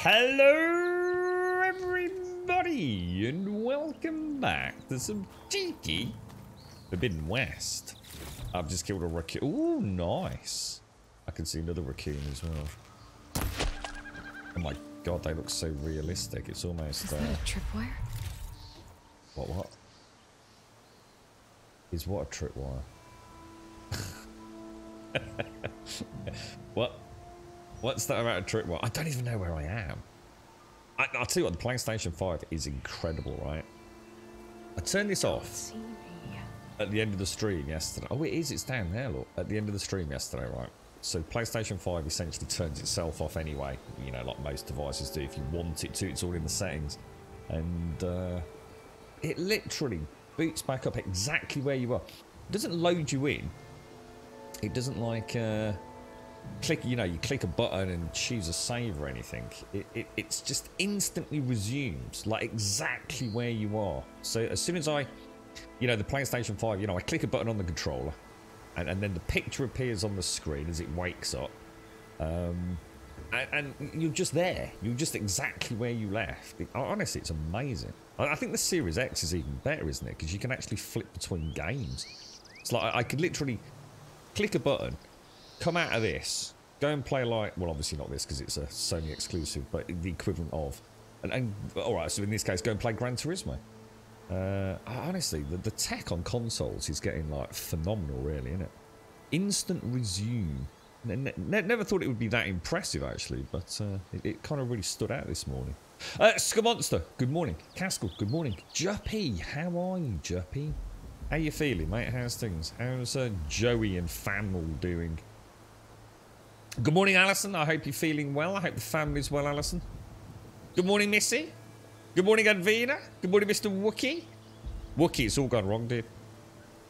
Hello everybody and welcome back to some cheeky Forbidden West. I've just killed a raccoon. Ooh, nice. I can see another raccoon as well. Oh my god, they look so realistic. It's almost... Is that a tripwire? What? Is what a tripwire? What? What's that about a tripwire? I don't even know where I am. I'll tell you what, the PlayStation 5 is incredible, right? I turned this off at the end of the stream yesterday. Oh, it is. It's down there, look. At the end of the stream yesterday, right? So PlayStation 5 essentially turns itself off anyway. You know, like most devices do. If you want it to, it's all in the settings. And it literally boots back up exactly where you are. It doesn't load you in. It doesn't like... click, you know, you click a button and choose a save or anything. It's just instantly resumes like exactly where you are. So as soon as I, you know, the PlayStation 5, you know, I click a button on the controller and then the picture appears on the screen as it wakes up. And you're just there. You're just exactly where you left. Honestly, it's amazing. I think the Series X is even better, isn't it? Because you can actually flip between games. It's like I could literally click a button, come out of this, go and play like, well, obviously not this because it's a Sony exclusive, but the equivalent of, and all right, so in this case, go and play Gran Turismo. Honestly, the tech on consoles is getting like phenomenal, really, isn't it? Instant resume. Never thought it would be that impressive, actually, but it kind of really stood out this morning. Skamonster, good morning. Caskell, good morning. Juppy, how are you, Juppy? How you feeling, mate? How's things? How's Joey and Famil doing? Good morning, Alison. I hope you're feeling well. I hope the family's well, Alison. Good morning, Missy. Good morning, Advina. Good morning, Mr. Wookie. Wookie, it's all gone wrong, dude.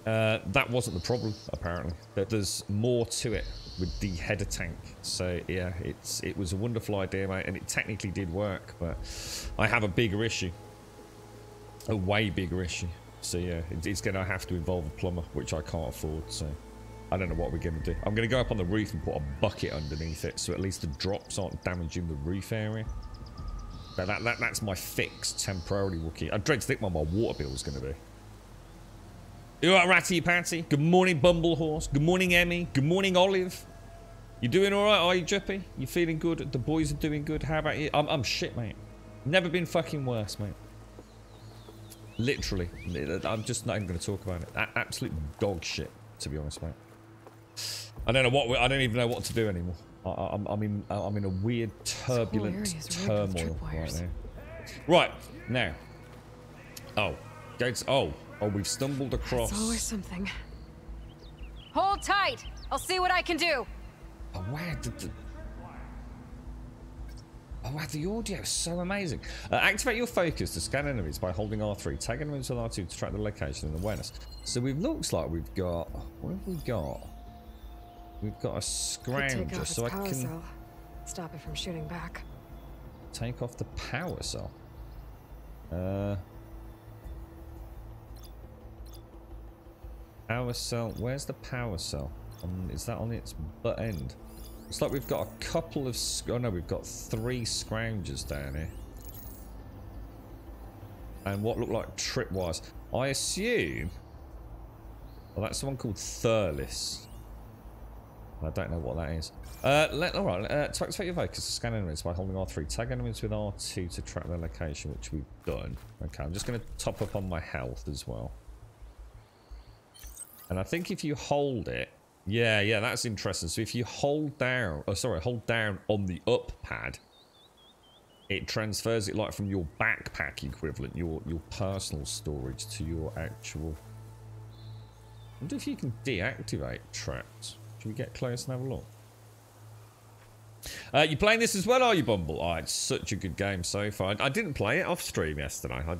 That wasn't the problem, apparently. There's more to it with the header tank. So, yeah, it was a wonderful idea, mate, and it technically did work, but I have a bigger issue. A way bigger issue. So, yeah, it's going to have to involve a plumber, which I can't afford, so... I don't know what we're going to do. I'm going to go up on the roof and put a bucket underneath it so at least the drops aren't damaging the roof area. But that's my fix temporarily, Wookie. I dread to think what my water bill is going to be. You alright, Ratty Patty? Good morning, Bumble Horse. Good morning, Emmy. Good morning, Olive. You doing alright, are you, Juppy? You feeling good? The boys are doing good. How about you? I'm shit, mate. Never been fucking worse, mate. Literally. I'm just not even going to talk about it. Absolute dog shit. to be honest, mate. I don't even know what to do anymore. I'm in a weird turbulent turmoil right now. Right now. Oh, gates. Oh, we've stumbled across. There's always something. Hold tight. I'll see what I can do. Oh wow! The audio is so amazing. Activate your focus to scan enemies by holding R3. Tag enemies with R2 to track the location and awareness. So it looks like we've got. What have we got? We've got a scrounger, so I can cell. Stop it from shooting back. Take off the power cell. Power cell. Where's the power cell? Is that on its butt end? It's like we've got a couple of. Oh no, we've got 3 scroungers down here, and what look like tripwires. I assume. Well, that's the one called Thurlis. I don't know what that is. Alright, to activate your focus to scan enemies by holding R3. Tag enemies with R2 to track their location, which we've done. Okay, I'm just going to top up on my health as well. And I think if you hold it... Yeah, that's interesting. So if you hold down... Oh, sorry, hold down on the up pad, it transfers it like from your backpack equivalent, your personal storage, to your actual... I wonder if you can deactivate traps. Should we get close and have a look? You playing this as well, are you, Bumble? Oh, it's such a good game so far. I didn't play it off stream yesterday. I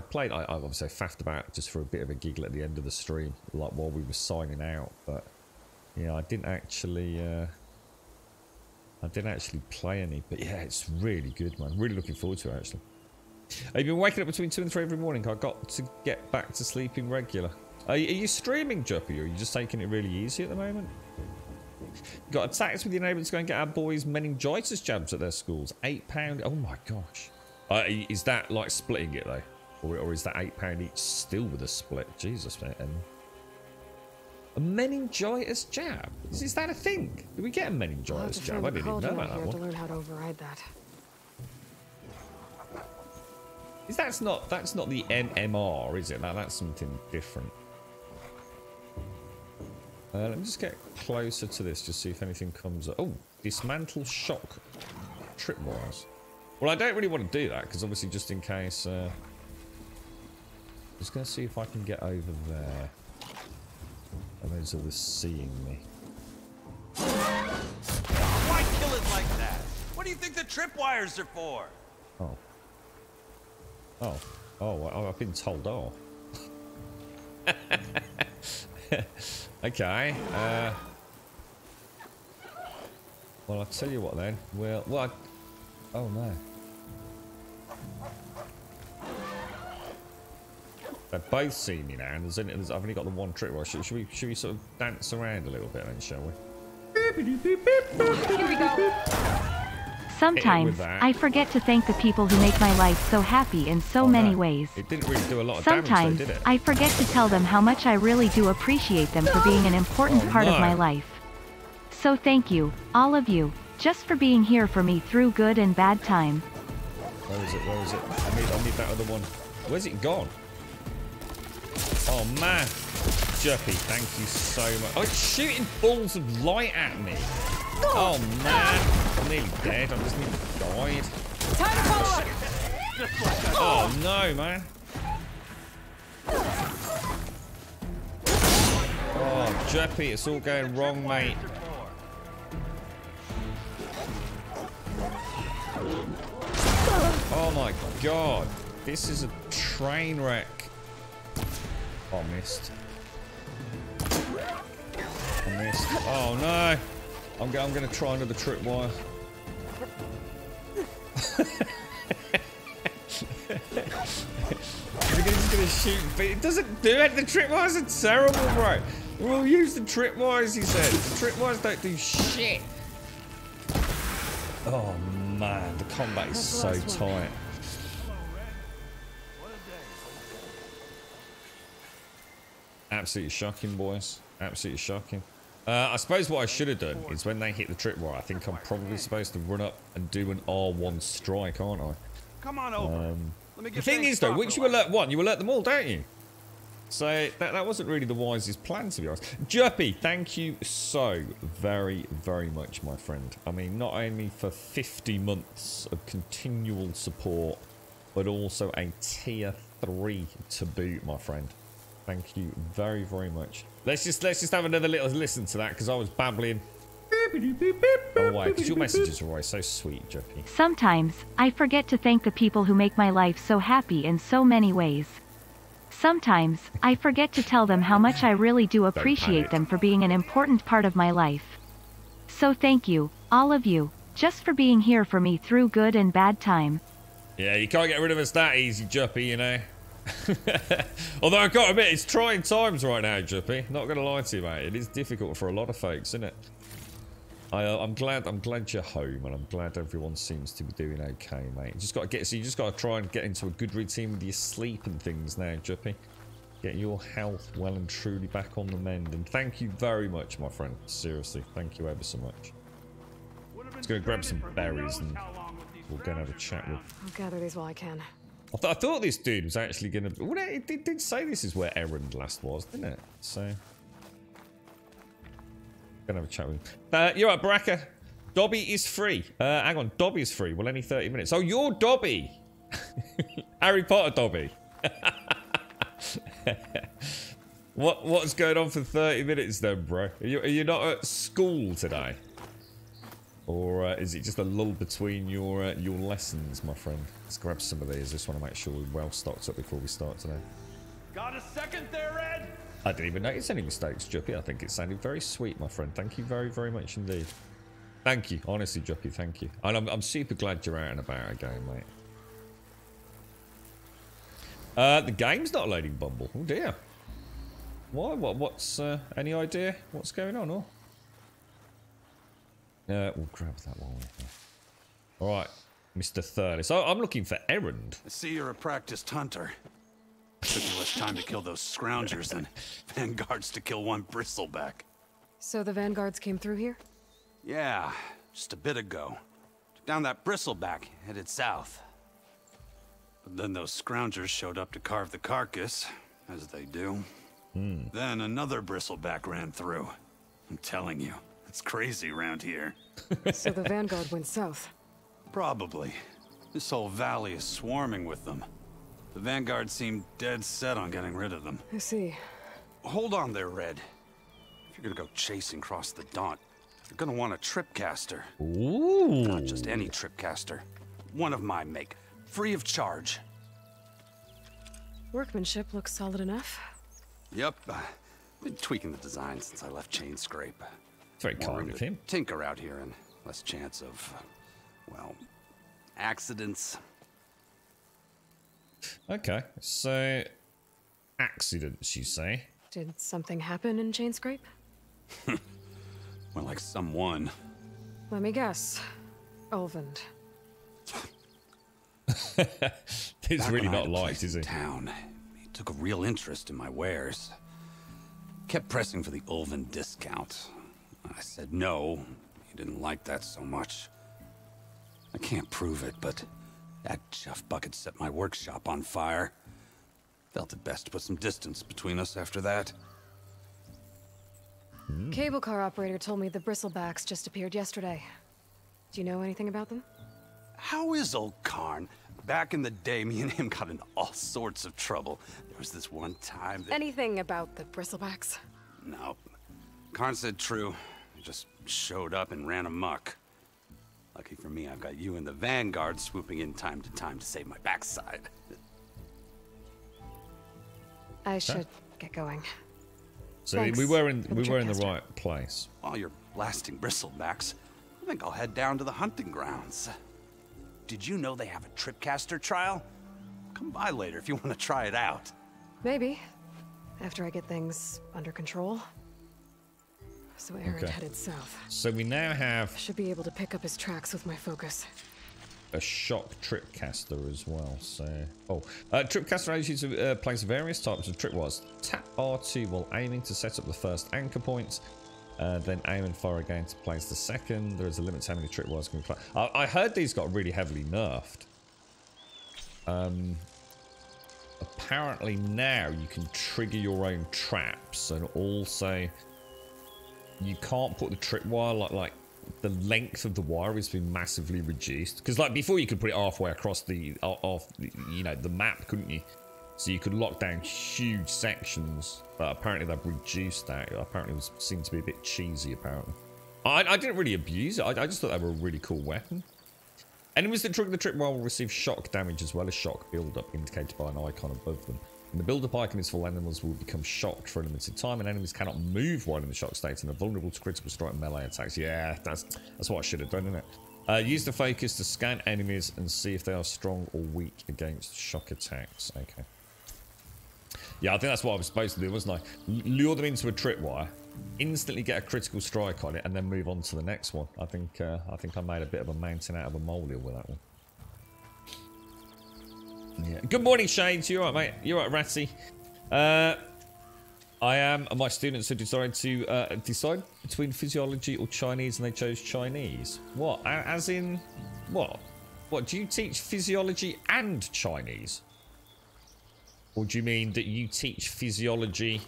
played. I obviously faffed about just for a bit of a giggle at the end of the stream, like while we were signing out. But yeah, I didn't actually play any. But yeah, it's really good, man. Really looking forward to it, actually. I've been waking up between 2 and 3 every morning. I got to get back to sleeping regular. Are you streaming, Juppy, or are you just taking it really easy at the moment? Got attacked with the enabler to go and get our boys meningitis jabs at their schools. £8. Oh my gosh. Is that like splitting it though? Or is that £8 each still with a split? Jesus, man. A meningitis jab? Is that a thing? Do we get a meningitis jab? I didn't even know about that one. To learn how to override that. That's not the MMR, is it? That's something different. Let me just get closer to this, just see if anything comes up. Oh, dismantle shock tripwires. Well, I don't really want to do that, because obviously just in case... just going to see if I can get over there. And those others seeing me. Why kill it like that? What do you think the tripwires are for? Oh, I've been told off. Okay. Well, I'll tell you what then. Oh no. They've both seen me now, and I've only got the one tripwire. Should we sort of dance around a little bit then, shall we? Here we go. Sometimes I forget to thank the people who make my life so happy in so many ways. It didn't really do a lot of damage though, did it? I forget to tell them how much I really do appreciate them for being an important part of my life. So thank you, all of you, just for being here for me through good and bad time. Where is it? I need that other one. Where's it gone? Oh man. Juppy, thank you so much. Oh, it's shooting balls of light at me. Oh man. I'm nearly dead. I just need to die. Time to follow up. Oh no, man. Oh, Juppy, it's all going wrong, mate. Oh my god. This is a train wreck. Oh, I missed. Oh no. I'm going to try another tripwire. We're just going to shoot, but it doesn't do it. The tripwires are terrible, bro. We'll use the tripwires, he said. The tripwires don't do shit. Oh man, the combat is so tight. Absolutely shocking, boys. Absolutely shocking. I suppose what I should have done is when they hit the tripwire, I think I'm probably supposed to run up and do an R1 strike, aren't I? Come on over. The thing is, though, once you alert one, you alert them all, don't you? So that wasn't really the wisest plan, to be honest. Jerpy, thank you so very, very much, my friend. I mean, not only for 50 months of continual support, but also a tier 3 to boot, my friend. Thank you very, very much. Let's just have another little listen to that, because I was babbling. Oh, why? Because your messages are always so sweet, Jerpy. Sometimes, I forget to thank the people who make my life so happy in so many ways. Sometimes, I forget to tell them how much I really do appreciate them for being an important part of my life. So thank you, all of you, just for being here for me through good and bad time. Yeah, you can't get rid of us that easy, Juppy, you know. Although I've got to admit, it's trying times right now, Juppy. Not going to lie to you, mate. It is difficult for a lot of folks, isn't it? I'm glad you're home, and I'm glad everyone seems to be doing okay, mate. You just got to try and get into a good routine with your sleep and things now, Juppy. Get your health well and truly back on the mend. And thank you very much, my friend. Seriously, thank you ever so much. Just going to grab some berries and we'll go and have a chat with. I'll gather these while I can. I thought this dude was actually going to... Well, it did say this is where Errand last was, didn't it? So... Gonna have a chat with him. You're right, Baraka. Dobby is free. Hang on, Dobby is free. Well, only 30 minutes. Oh, you're Dobby. Harry Potter Dobby. What's going on for 30 minutes then, bro? Are you not at school today? Or is it just a lull between your lessons, my friend? Let's grab some of these. Just want to make sure we're well stocked up before we start today. Got a second there, Ed? I didn't even notice any mistakes, Juppy. I think it sounded very sweet, my friend. Thank you very, very much indeed. Thank you. Honestly, Juppy, thank you. And I'm super glad you're out and about again, mate. The game's not loading, Bumble. Oh, dear. Why? What's... any idea what's going on, or...? We'll grab that one with me. Alright, Mr. Thurley. So I'm looking for Errand. I see you're a practiced hunter. Took you less time to kill those scroungers than vanguards to kill one bristleback. So the vanguards came through here? Yeah, just a bit ago. Took down that bristleback, headed south. But then those scroungers showed up to carve the carcass, as they do. Then another bristleback ran through. I'm telling you, it's crazy around here. So the vanguard went south? Probably. This whole valley is swarming with them. The vanguard seemed dead set on getting rid of them. I see. Hold on there, Red. If you're gonna go chasing across the Daunt, you're gonna want a tripcaster. Ooh. Not just any tripcaster. One of my make. Free of charge. Workmanship looks solid enough. Yep. Been tweaking the design since I left Chain Scrape. Very kind of him. Tinker out here and less chance of, well, accidents. Okay, so accidents, you say? Did something happen in Chain Scrape? Well, like someone. Let me guess. Ulvund. He's really not liked, is he? Town. He took a real interest in my wares. Kept pressing for the Ulvund discount. I said no. He didn't like that so much. I can't prove it, but that chuff bucket set my workshop on fire. Felt it best to put some distance between us after that. Cable car operator told me the bristlebacks just appeared yesterday. Do you know anything about them? How is old Karn? Back in the day, me and him got into all sorts of trouble. There was this one time that... Anything about the bristlebacks? No. Karn said true. He just showed up and ran amok. Lucky for me, I've got you and the Vanguard swooping in time to save my backside. I should get going. So Thanks we were in for the the tripcaster. right place. While you're blasting bristlebacks, I think I'll head down to the hunting grounds. Did you know they have a tripcaster trial? Come by later if you want to try it out. Maybe. After I get things under control. So Aaron Okay. headed south. So we now have I should be able to pick up his tracks with my focus. a shock tripcaster as well. So, tripcaster allows you to place various types of tripwires. Tap R2 while aiming to set up the first anchor point. Then aim and fire again to place the second. There is a limit to how many tripwires can be placed. I heard these got really heavily nerfed. apparently now you can trigger your own traps, and also you can't put the tripwire like the length of the wire has been massively reduced. Because like before you could put it halfway across the the map, couldn't you? So you could lock down huge sections, but apparently they've reduced that. Apparently it seemed to be a bit cheesy, apparently. I didn't really abuse it. I just thought they were a really cool weapon. Enemies that trigger the tripwire will receive shock damage as well as shock build-up, indicated by an icon above them. When the build-up icon is full, animals will become shocked for a limited time, and enemies cannot move while in the shock state and are vulnerable to critical strike and melee attacks. Yeah, that's what I should have done, isn't it? Use the focus to scan enemies and see if they are strong or weak against shock attacks. Okay. Yeah, I think that's what I was supposed to do, wasn't I? Lure them into a tripwire, instantly get a critical strike on it, and then move on to the next one. I think I made a bit of a mountain out of a molehill with that one. Yeah. Good morning, Shades. You alright, mate? You alright, Ratty? I am. My students have decided to decide between physiology or Chinese, and they chose Chinese. What? As in what? What? Do you teach physiology and Chinese? Or do you mean that you teach physiology,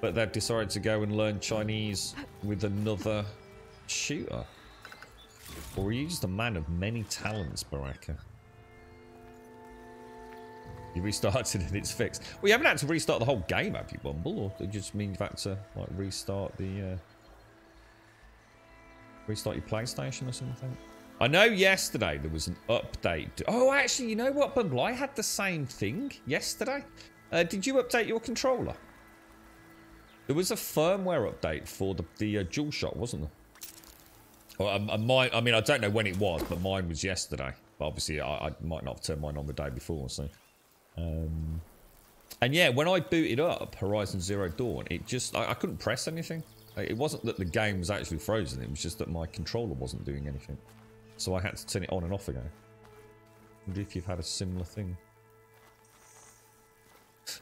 but they've decided to go and learn Chinese with another shooter? Or are you just a man of many talents, Baraka? You restarted and it's fixed. Well, you haven't had to restart the whole game, have you, Bumble? Or it just means you've had to like restart the restart your PlayStation or something? I know yesterday there was an update. Oh, actually, you know what, Bumble? I had the same thing yesterday. Did you update your controller? There was a firmware update for the DualShock, wasn't there? Well, mine, I mean, I don't know when it was, but mine was yesterday. But obviously, I might not have turned mine on the day before, so... and yeah, when I booted up Horizon Zero Dawn, it just... I couldn't press anything. It wasn't that the game was actually frozen, it was just that my controller wasn't doing anything. So I had to turn it on and off again. I wonder if you've had a similar thing.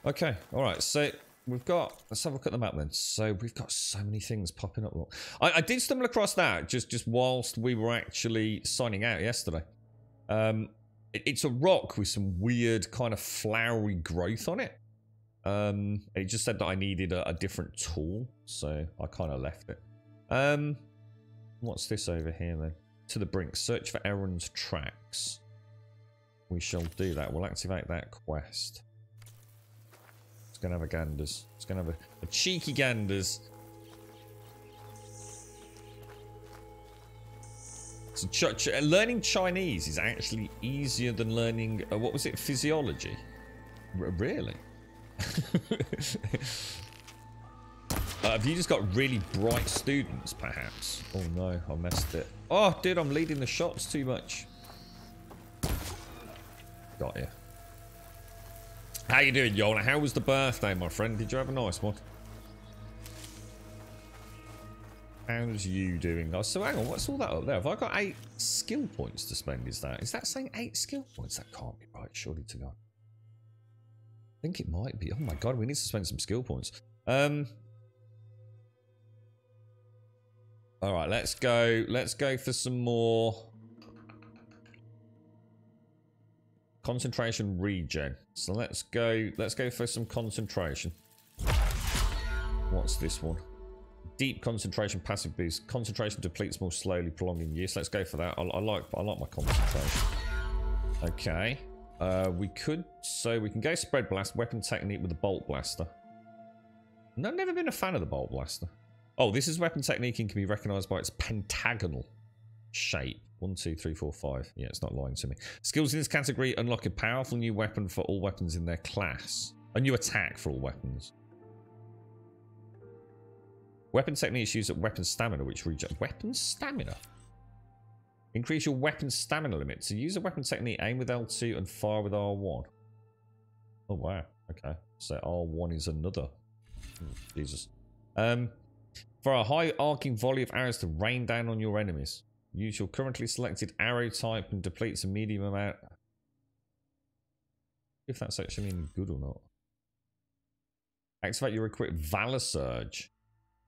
Okay, alright, so we've got... Let's have a look at the map then. So we've got so many things popping up. Look. I did stumble across that just whilst we were actually signing out yesterday. It's a rock with some weird kind of flowery growth on it. It just said that I needed a different tool, so I kind of left it. What's this over here then? To the brink. Search for Aaron's tracks. We shall do that. We'll activate that quest. It's going to have a ganders. It's going to have a cheeky ganders. So learning Chinese is actually easier than learning, what was it, physiology? Really? Have you just got really bright students, perhaps? Oh no, I messed it. Oh, dude, I'm leading the shots too much. Got you. How you doing, Yola? How was the birthday, my friend? Did you have a nice one? How's you doing, guys? So hang on, what's all that up there? Have I got 8 skill points to spend? Is that saying 8 skill points? That can't be right, surely to God. I think it might be. Oh my God, we need to spend some skill points. All right, let's go for some more concentration regen. So let's go for some concentration. What's this one? Deep concentration passive boost. Concentration depletes more slowly, prolonging use. Let's go for that. I like my concentration. Okay. We can go spread blast, weapon technique with the bolt blaster. No, I've never been a fan of the bolt blaster. Oh, this is weapon technique and can be recognized by its pentagonal shape. 1, 2, 3, 4, 5. Yeah, it's not lying to me. Skills in this category unlock a powerful new weapon for all weapons in their class. A new attack for all weapons. Weapon techniques used at weapon stamina, which regen. Weapon stamina? Increase your weapon stamina limit. To use a weapon technique, aim with L2 and fire with R1. Oh, wow. Okay. So R1 is another. Jesus. For a high arcing volley of arrows to rain down on your enemies. Use your currently selected arrow type and depletes a medium amount. If that's actually any good or not. Activate your equipped Valor Surge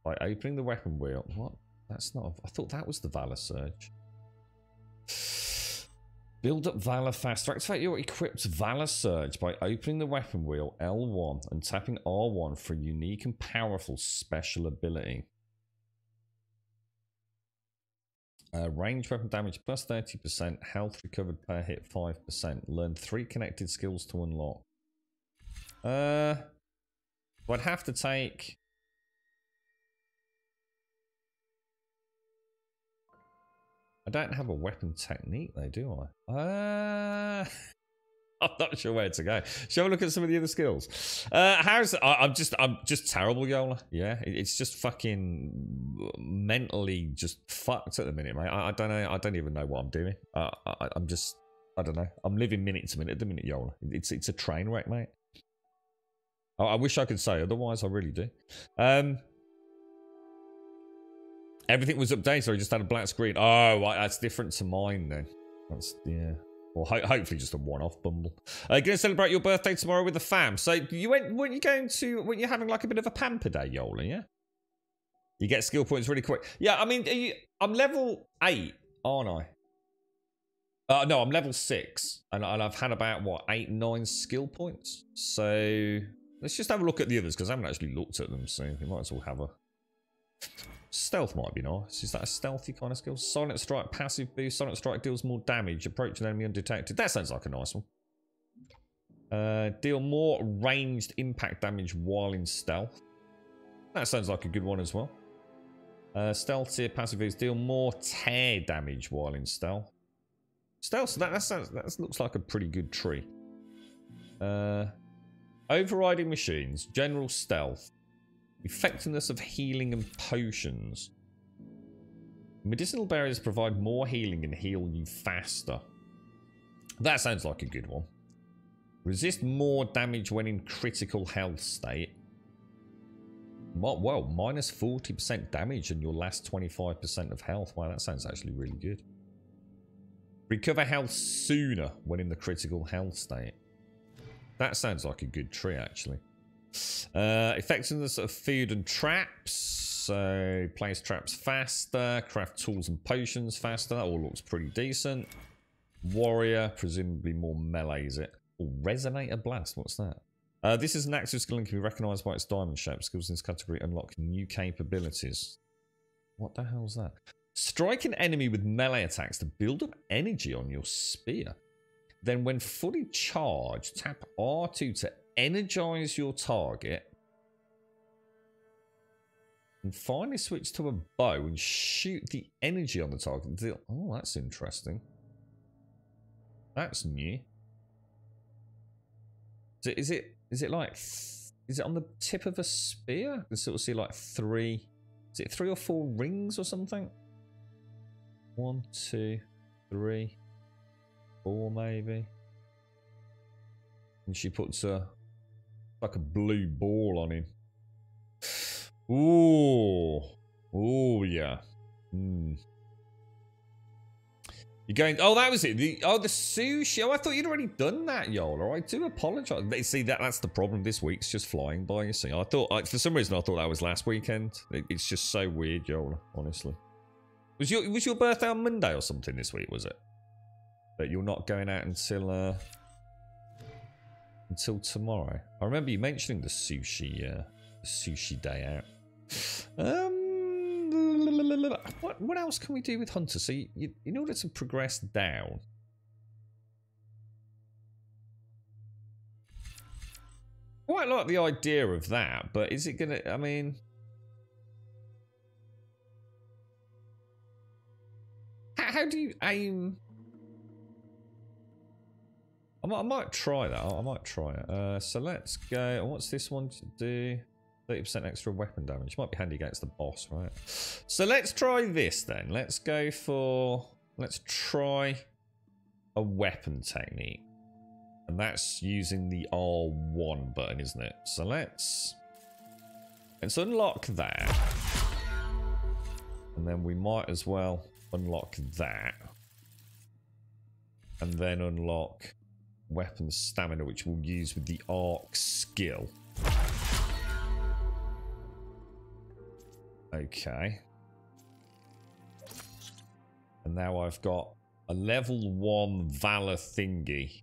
by opening the weapon wheel. What? That's not. I thought that was the Valor Surge. Build up Valor faster. Activate your equipped Valor Surge by opening the weapon wheel L1 and tapping R1 for a unique and powerful special ability. Range weapon damage plus 30%. Health recovered per hit 5%. Learn 3 connected skills to unlock. I'd have to take... I don't have a weapon technique though, do I? I'm not sure where to go. Shall we look at some of the other skills? I'm just terrible, Yola. Yeah, it's just fucking mentally just fucked at the minute, mate. I don't know. I don't even know what I'm doing. I don't know. I'm living minute to minute at the minute, Yola. It's a train wreck, mate. I wish I could say otherwise. I really do. Everything was updated, or I just had a black screen. Oh, right, that's different to mine then. That's, yeah. Well, hopefully just a one-off bumble. Gonna celebrate your birthday tomorrow with the fam. So you weren't you having like a bit of a pamper day, Yola, yeah? You get skill points really quick. Yeah, I mean, I'm level 8, aren't I? No, I'm level 6. And I've had about, what, 8, 9 skill points? So let's just have a look at the others, because I haven't actually looked at them, so we might as well have a... Stealth might be nice. Is that a stealthy kind of skill? Silent Strike, passive boost. Silent Strike deals more damage. Approach an enemy undetected. That sounds like a nice one. Deal more ranged impact damage while in stealth. That sounds like a good one as well. Stealth tier, passive boost. Deal more tear damage while in stealth. Stealth, so that looks like a pretty good tree. Overriding machines. General stealth. Effectiveness of healing and potions. Medicinal berries provide more healing and heal you faster. That sounds like a good one. Resist more damage when in critical health state. Well, minus 40% damage and your last 25% of health. Wow, that sounds actually really good. Recover health sooner when in the critical health state. That sounds like a good tree, actually. Effectiveness of food and traps. So, place traps faster. Craft tools and potions faster. That all looks pretty decent. Warrior, presumably more melee, is it? Oh, Resonator Blast, what's that? This is an active skill and can be recognised by its diamond shape. Skills in this category unlock new capabilities. What the hell's that? Strike an enemy with melee attacks to build up energy on your spear. Then when fully charged, tap R2 to energize your target. And finally switch to a bow and shoot the energy on the target. Oh, that's interesting. That's new. So is it like, is it on the tip of a spear? You sort of see like 3, is it 3 or 4 rings or something? 1, 2, 3, 4 maybe. And she puts like a blue ball on him. Ooh. Ooh, yeah. You're going... Oh, that was it. The sushi. Oh, I thought you'd already done that, Yola. I do apologise. See, that's the problem. This week's just flying by, you see. I thought... for some reason, I thought that was last weekend. It's just so weird, Yola, honestly. Was your birthday on Monday or something this week, was it? But you're not going out until tomorrow. I remember you mentioning the sushi day out. What else can we do with Hunter? So in order to progress down, I quite like the idea of that, but is it gonna? I mean, how do you aim? I might try that. I might try it. So let's go. What's this one to do? 30% extra weapon damage. Might be handy against the boss, right? So let's try this then. Let's go for... Let's try a weapon technique. And that's using the R1 button, isn't it? So let's unlock that. And then we might as well unlock that. And then unlock weapon stamina, which we'll use with the arc skill. Okay. And now I've got A level 1 Valor thingy.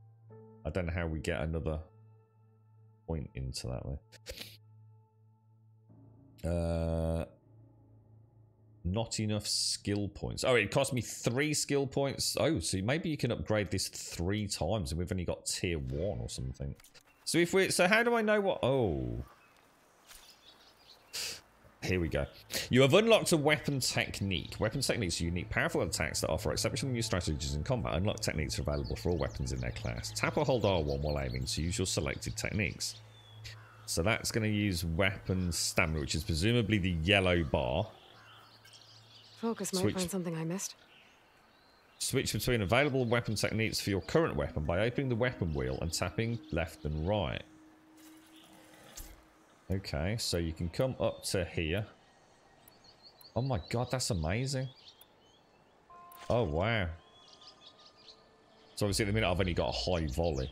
I don't know how we get another point into that way. Not enough skill points. Oh, it cost me 3 skill points. Oh, so maybe you can upgrade this 3 times and we've only got tier 1 or something. So if we, so how do I know what? Oh, here we go. You have unlocked a weapon technique. Weapon techniques are unique, powerful attacks that offer exceptional new strategies in combat. Unlocked techniques are available for all weapons in their class. Tap or hold R1 while aiming to use your selected techniques. So that's going to use weapon stamina, which is presumably the yellow bar. Focus might find something I missed. Switch between available weapon techniques for your current weapon by opening the weapon wheel and tapping left and right. Okay, so you can come up to here. Oh my god, that's amazing. Oh wow. So obviously at the minute I've only got a high volley.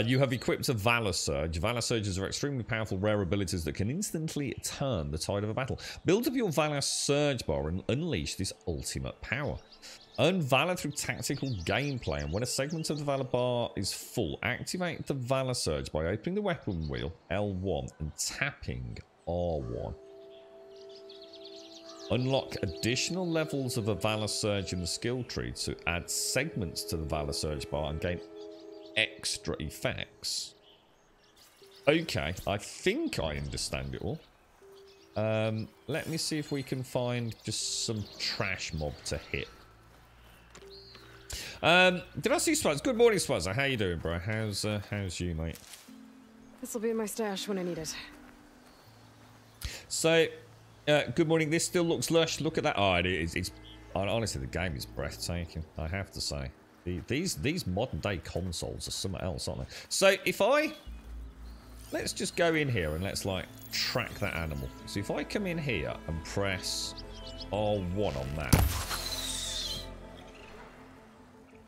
You have equipped a Valor Surge. Valor Surges are extremely powerful rare abilities that can instantly turn the tide of a battle. Build up your Valor Surge bar and unleash this ultimate power. Earn Valor through tactical gameplay, and when a segment of the Valor bar is full, activate the Valor Surge by opening the weapon wheel, L1, and tapping R1. Unlock additional levels of a Valor Surge in the skill tree to add segments to the Valor Surge bar and gain extra effects. Okay, I think I understand it all. Let me see if we can find just some trash mob to hit. Did I see Swazz? Good morning, Swazz. How you doing, bro? How's you, mate? This'll be in my stash when I need it. So, good morning. This still looks lush. Look at that. Oh, it is. It's honestly, the game is breathtaking, I have to say. These modern day consoles are something else, aren't they? So if let's just go in here and let's like track that animal. So if I come in here and press R1 on that.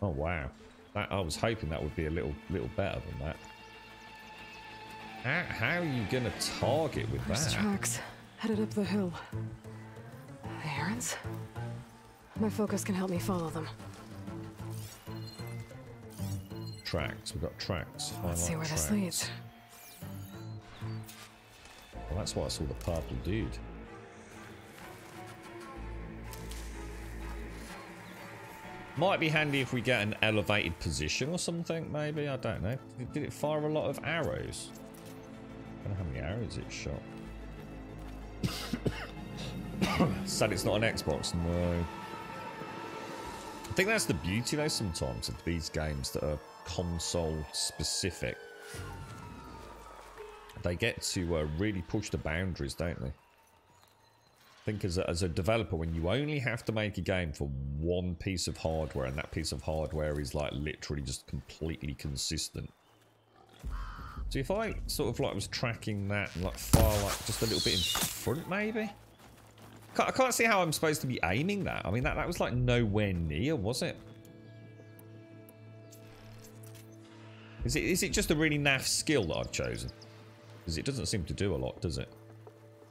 Oh wow, I was hoping that would be a little better than that. How are you gonna target with that? Tracks headed up the hill. The herons? My focus can help me follow them. Tracks. We've got tracks. Let's see where this leads. Well, that's why I saw the purple dude. Might be handy if we get an elevated position or something, maybe. I don't know. Did it fire a lot of arrows? I don't know how many arrows it shot. Sad it's not an Xbox. No. I think that's the beauty, though, sometimes of these games that are console specific. They get to really push the boundaries, don't they? I think as a developer, when you only have to make a game for one piece of hardware, and that piece of hardware is like literally just completely consistent. So if I sort of like was tracking that and like fire like just a little bit in front, maybe? I can't see how I'm supposed to be aiming that. I mean, that was like nowhere near, was it? Is it just a really naff skill that I've chosen? Because it doesn't seem to do a lot, does it?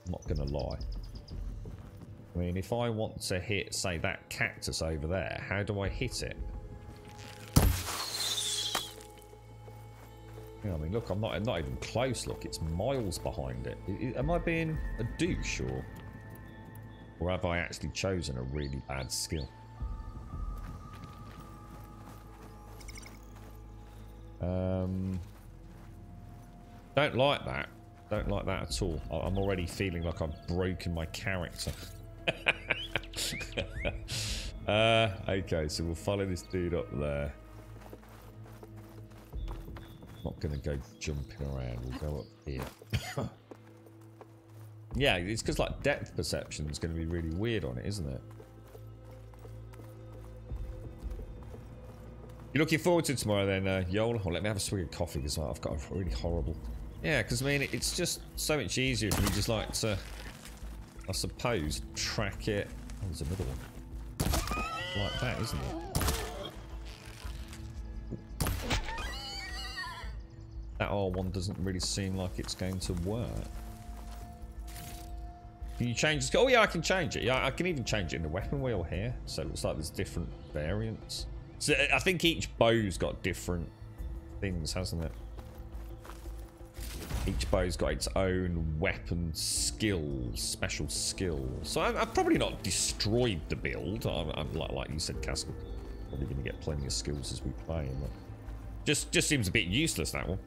I'm not going to lie. I mean, if I want to hit, say, that cactus over there, how do I hit it? Yeah, I mean, look, I'm not even close, look. It's miles behind it. Am I being a douche, or have I actually chosen a really bad skill? Don't like that. Don't like that at all. I'm already feeling like I've broken my character. Okay, so we'll follow this dude up there. Not gonna go jumping around. We'll go up here. Yeah, it's because like depth perception is going to be really weird on it, isn't it? You're looking forward to tomorrow then, Yola? Well, let me have a swig of coffee because I've got a really horrible... Yeah, because I mean, it's just so much easier if you just like to, I suppose, track it. Oh, there's another one. Like that, isn't it? That R1 doesn't really seem like it's going to work. Can you change this? Oh yeah, I can change it. Yeah, I can even change it in the weapon wheel here. So it looks like there's different variants. So I think each bow's got different things, hasn't it? Each bow's got its own weapon skills, special skills. So I've probably not destroyed the build. I'm like you said, Castle. Probably going to get plenty of skills as we play. But just seems a bit useless, that one.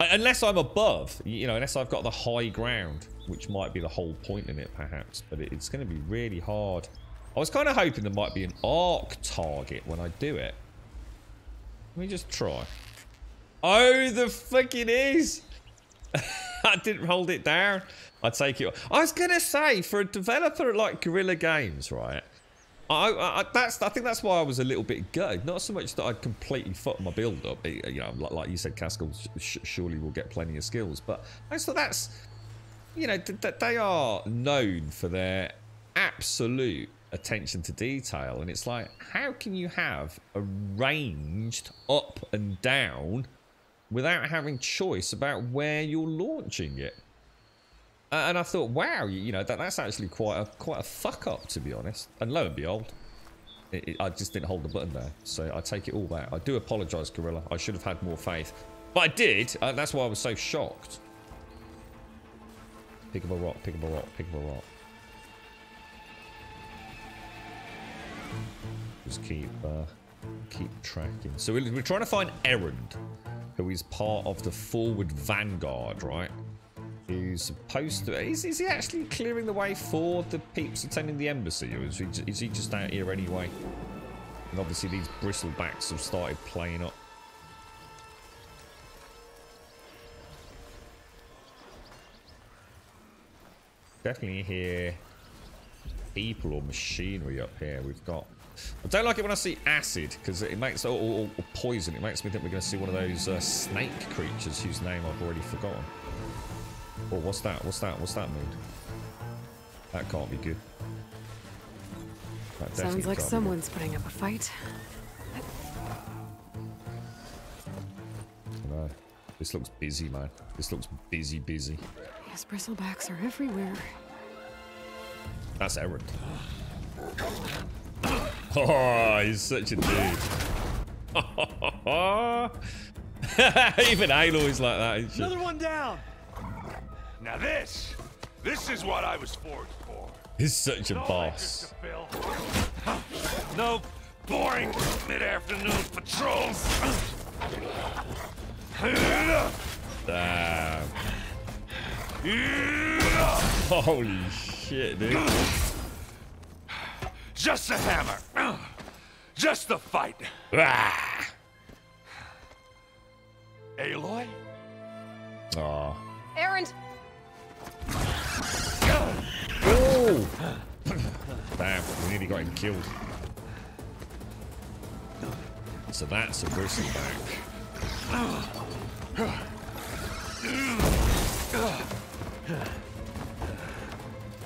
Unless I'm above, you know, unless I've got the high ground, which might be the whole point in it, perhaps. But it's going to be really hard. I was kind of hoping there might be an arc target when I do it. Let me just try. Oh, the fuck it is! I didn't hold it down. I take it. I was gonna say, for a developer like Guerrilla Games, right? I think that's why I was a little bit gutted. Not so much that I'd completely fucked my build up. You know, like you said, Castle surely will get plenty of skills. But I thought that's, you know, they are known for their absolute attention to detail, and it's like, how can you have a ranged up and down without having choice about where you're launching it? And I thought, wow, you know, that's actually quite a fuck up, to be honest. And lo and behold, I just didn't hold the button there. So I take it all back. I do apologise, Gorilla. I should have had more faith, but I did. That's why I was so shocked. Pick up a rock. Pick up a rock. Pick up a rock. Just keep tracking. So we're trying to find Errand, who is part of the forward vanguard, right? Who's supposed to... Is he actually clearing the way for the peeps attending the embassy, or is he just out here anyway? And obviously these bristlebacks have started playing up. Definitely hear people or machinery up here. We've got... I don't like it when I see acid, because it makes... Or poison. It makes me think we're going to see one of those snake creatures whose name I've already forgotten. Oh, what's that? What's that? What's that mean? That can't be good. That Sounds like someone's putting up a fight. No. This looks busy, man. This looks busy. These bristlebacks are everywhere. That's Errand. Oh, he's such a dude. Even Aloy's like that, isn't she? Another one down. Now this is what I was forged for. He's such a boss. No boring mid-afternoon patrols. Damn. Holy shit, dude. Just a hammer. Just a fight. Aloy? Aw. Errand! Oh! Damn, we nearly got him killed. So that's a bristleback.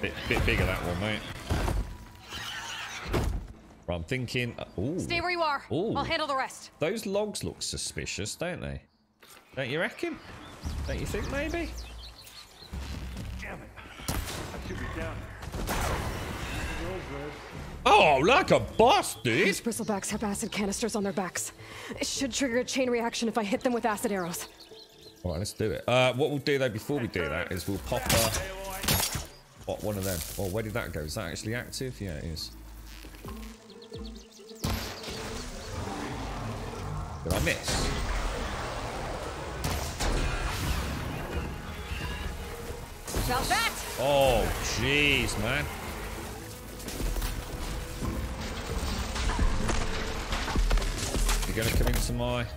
Bit bigger that one, mate. Right, I'm thinking... ooh. Stay where you are. Ooh. I'll handle the rest. Those logs look suspicious, don't they? Don't you reckon? Don't you think, maybe? Damn it. I should be down. Oh, like a boss, dude! These bristlebacks have acid canisters on their backs. It should trigger a chain reaction if I hit them with acid arrows. Alright, let's do it. What we'll do, though, before we do that, is we'll pop one of them. Oh, where did that go? Is that actually active? Yeah, it is. Did I miss? About that! Oh, jeez, man. You're gonna come into my... Is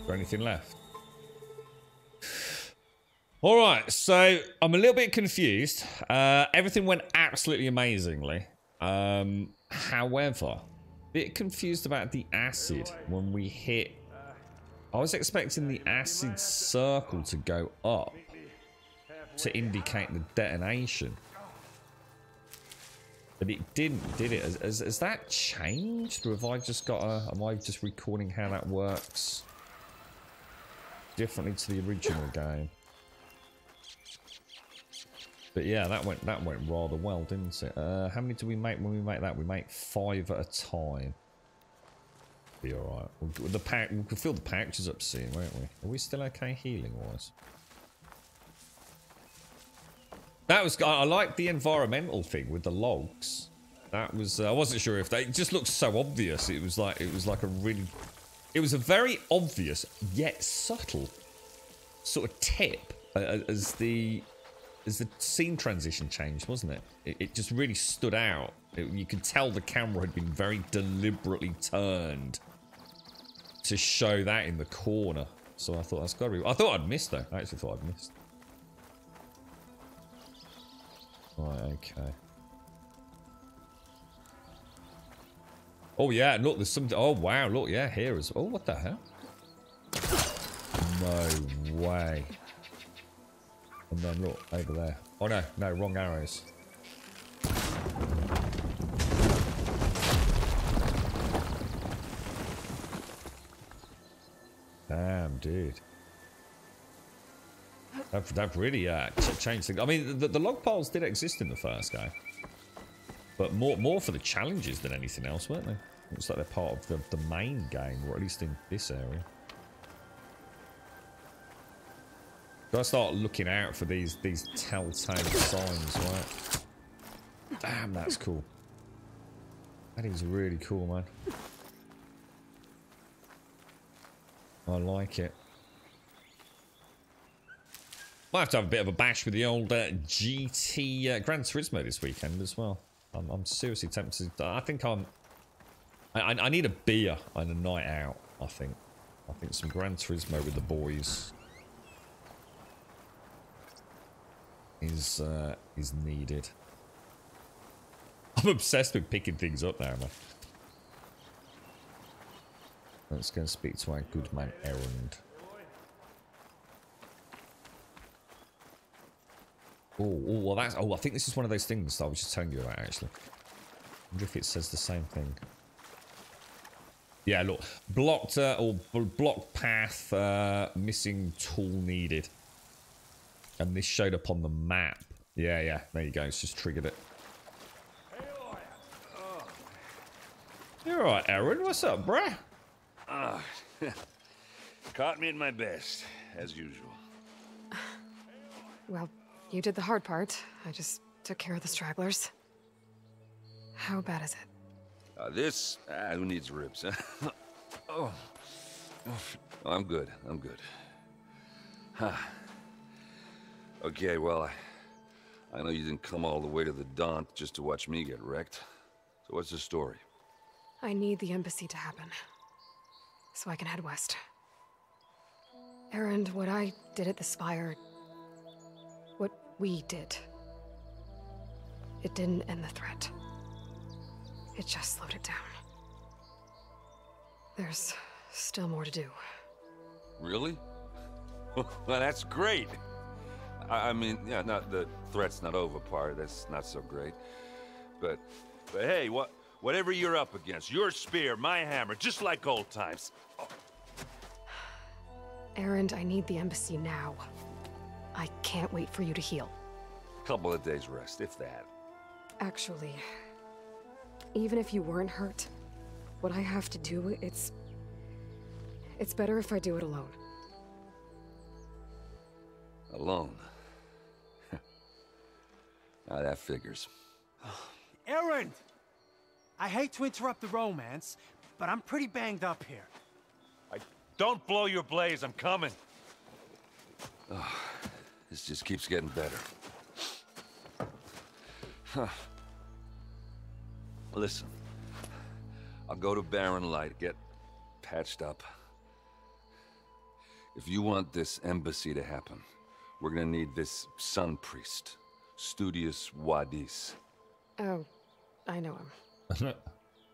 there anything left? Alright, so I'm a little bit confused. Everything went absolutely amazingly. However, a bit confused about the acid when we hit... I was expecting the acid circle to go up to indicate the detonation. But it didn't, did it? Has that changed? Or have I just got a... Am I just recording how that works differently to the original game? But yeah, that went rather well, didn't it? How many do we make when we make that? We make 5 at a time. Be alright. We can fill the pouches up soon, won't we? Are we still okay healing-wise? That was... I like the environmental thing with the logs. That was... I wasn't sure if they... It just looked so obvious. It was like a really... It was a very obvious, yet subtle sort of tip as the scene transition changed, wasn't it? It just really stood out. You could tell the camera had been very deliberately turned to show that in the corner. So I thought that's got to be... I thought I'd missed though. I actually thought I'd missed. Right, okay. Oh yeah, look, there's some... Oh wow, look, yeah, here is... Oh, what the hell? No way. And then look, over there. Oh no, no, wrong arrows. Damn, dude. That really changed things. I mean, the log piles did exist in the first game, but more for the challenges than anything else, weren't they? It looks like they're part of the main game, or at least in this area. Gotta start looking out for these telltale signs, right? Damn, that's cool. That is really cool, man. I like it. Might have to have a bit of a bash with the old GT Gran Turismo this weekend as well. I'm seriously tempted. I think I need a beer and a night out. I think some Gran Turismo with the boys is needed. I'm obsessed with picking things up now, man. Let's go and speak to our good man Errand. Oh, well that's... Oh, I think this is one of those things that I was just telling you about, actually. I wonder if it says the same thing. Yeah, look. Blocked, or blocked path, missing tool needed. And this showed up on the map. Yeah, yeah, there you go. It's just triggered it. You're alright, Aaron. What's up, bruh? Caught me at my best, as usual. Well, you did the hard part. I just took care of the stragglers. How bad is it? Who needs ribs, huh? Oh, I'm good. I'm good. Huh. Okay, well, I know you didn't come all the way to the Daunt just to watch me get wrecked. So what's the story? I need the embassy to happen, so I can head west. Errand, what I did at the Spire, what we did, it didn't end the threat. It just slowed it down. There's still more to do. Really? Well, that's great. I mean, yeah, not the threat's not over part. That's not so great. But hey, whatever you're up against, your spear, my hammer, just like old times. Oh. Errand, I need the embassy now. I can't wait for you to heal. Couple of days rest, if that. Actually, even if you weren't hurt, what I have to do, it's better if I do it alone. Alone? Now that figures. Errand! I hate to interrupt the romance, but I'm pretty banged up here. Don't blow your blaze, I'm coming. Oh, this just keeps getting better. Huh. Listen, I'll go to Barren Light, get patched up. If you want this embassy to happen, we're gonna need this sun priest, Studius Wadis. Oh, I know him.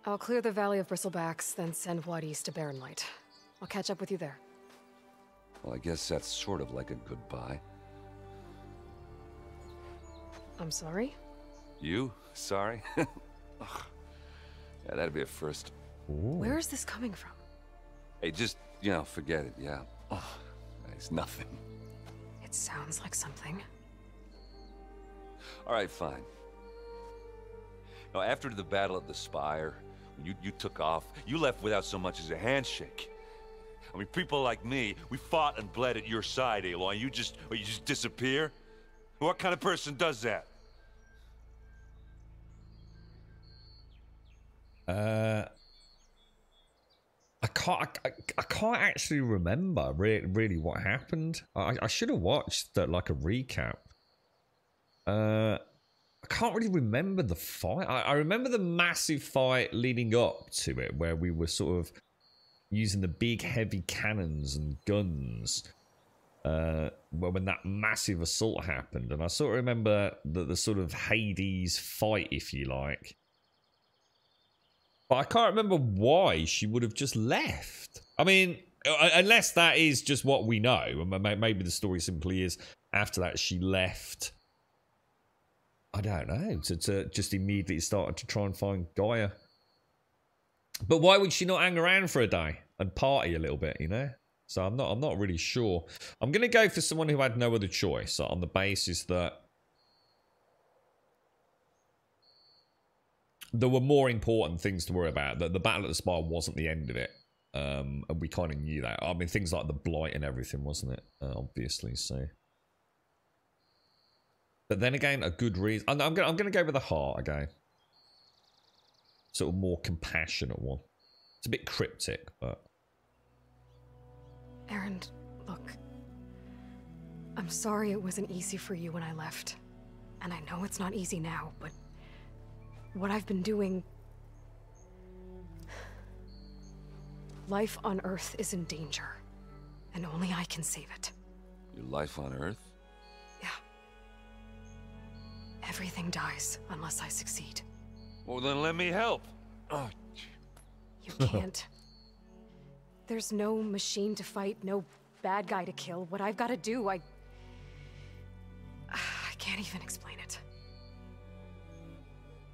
I'll clear the Valley of Bristlebacks, then send Wadis to Barren Light. I'll catch up with you there. Well, I guess that's sort of like a goodbye. I'm sorry? You? Sorry? Ugh. Yeah, that'd be a first. Ooh. Where is this coming from? Hey, just, you know, forget it, yeah. Oh, it's nothing. It sounds like something. All right, fine. Now, after the battle at the Spire, when you took off, you left without so much as a handshake. I mean, people like me, we fought and bled at your side, Aloy, and you just disappear? What kind of person does that? I can't actually remember really what happened. I should have watched like a recap. I can't really remember the fight. I remember the massive fight leading up to it, where we were sort of using the big heavy cannons and guns. When that massive assault happened, and I sort of remember the sort of Hades fight, if you like. But I can't remember why she would have just left. I mean, unless that is just what we know. Maybe the story simply is after that she left. I don't know. To just immediately started to try and find Gaia. But why would she not hang around for a day and party a little bit, you know? So I'm not really sure. I'm going to go for someone who had no other choice on the basis that there were more important things to worry about. That the battle at the Spire wasn't the end of it. And we kind of knew that. I mean, things like the Blight and everything, wasn't it? Obviously, so. But then again, a good reason. I'm gonna go with the heart again. Sort of more compassionate one. It's a bit cryptic, but. Aaron, look. I'm sorry it wasn't easy for you when I left. And I know it's not easy now, but what I've been doing... Life on Earth is in danger. And only I can save it. Your life on Earth? Yeah. Everything dies unless I succeed. Well, then let me help. Oh. You can't. There's no machine to fight, no bad guy to kill. What I've got to do, I can't even explain it.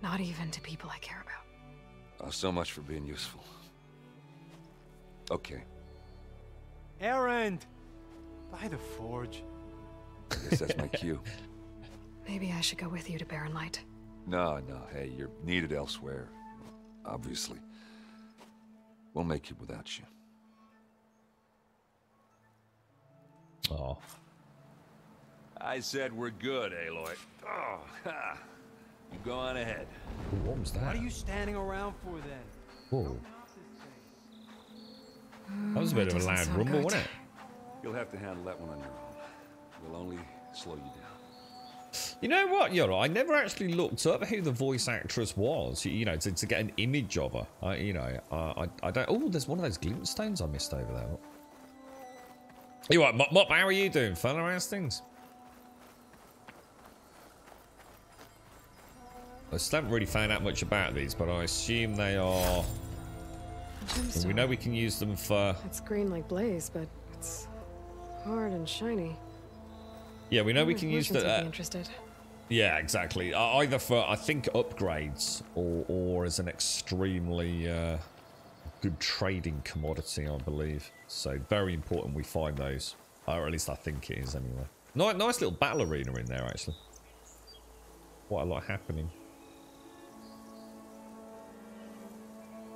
Not even to people I care about. Oh, so much for being useful. Okay. Aaron! By the forge. I guess that's my cue. Maybe I should go with you to Barren Light. No, hey, you're needed elsewhere. Obviously. We'll make it without you. Oh. I said we're good, Aloy. Oh, ha. You go on ahead. Ooh, what was that? What are you standing around for then? Whoa. That was a bit of a loud rumble, wasn't it? You'll have to handle that one on your own. We'll only slow you down. You know what, Yoro? I never actually looked up who the voice actress was, you know, to get an image of her. I don't... Oh, there's one of those glintstones I missed over there. You what, Mop, how are you doing, fella? How's things? I still haven't really found out much about these, but I assume they are... And we know we can use them for... It's green like blaze, but it's hard and shiny. Yeah, we know we can use the... Be interested. Yeah, exactly. Either for, I think, upgrades or as an extremely good trading commodity, I believe. So very important we find those. Or at least I think it is anyway. Nice little battle arena in there, actually. Quite a lot happening.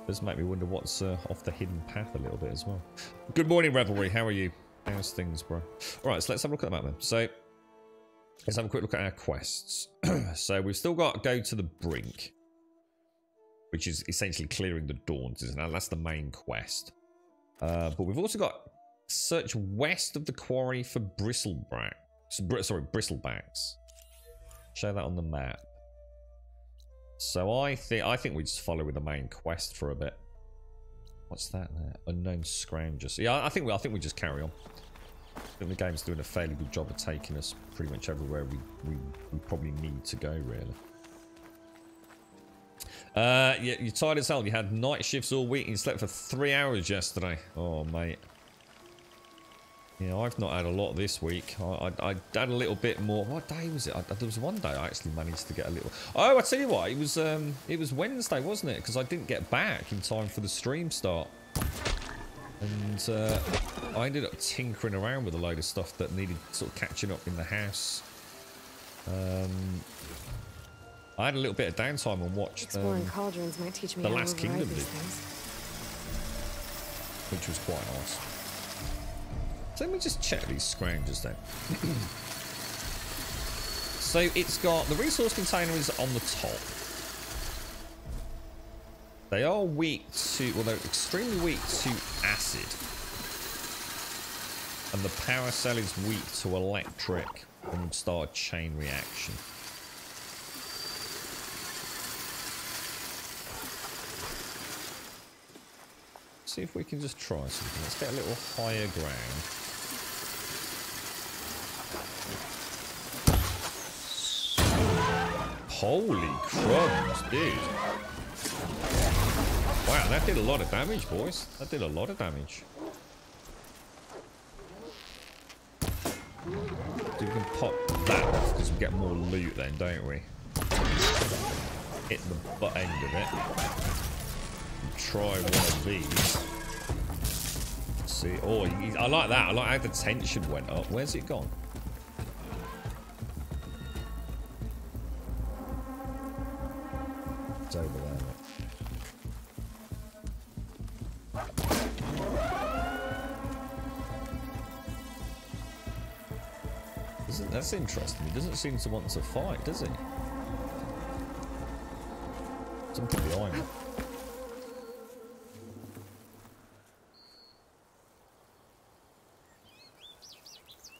Does make me wonder what's off the hidden path a little bit as well. Good morning, Revelry. How are you? How's things, bro? All right, so let's have a look at the map then. So let's have a quick look at our quests. So we've still got Go to the Brink, which is essentially clearing the Dawns, isn't it? That's the main quest. But we've also got search west of the quarry for Bristlebacks. Show that on the map. So I think we just follow with the main quest for a bit. What's that there? Unknown Scroungers. Yeah, I think we just carry on. I think the game's doing a fairly good job of taking us pretty much everywhere we probably need to go, really. Yeah, you're tired as hell. You had night shifts all week and you slept for 3 hours yesterday. Oh, mate. Yeah, I've not had a lot this week. I had a little bit more. What day was it? There was one day I actually managed to get a little. Oh, I tell you what, it was Wednesday, wasn't it? Because I didn't get back in time for the stream start, and I ended up tinkering around with a load of stuff that needed sort of catching up in the house. I had a little bit of downtime and watched Exploring cauldrons might teach me The how Last to Kingdom override these did, things. which was quite nice. So let me just check these scroungers then. So it's got the resource container is on the top. They are weak to, well, they're extremely weak to acid, and the power cell is weak to electric and would start a chain reaction. See if we can just try something. Let's get a little higher ground. Holy crumbs, dude. Wow, that did a lot of damage, boys. That did a lot of damage. So we can pop that off because we get more loot then, don't we? Hit the butt end of it. And try one of these. Let's see. Oh, I like that. I like how the tension went up. Where's it gone? It's over there. That's interesting. He doesn't seem to want to fight, does he? Something behind him.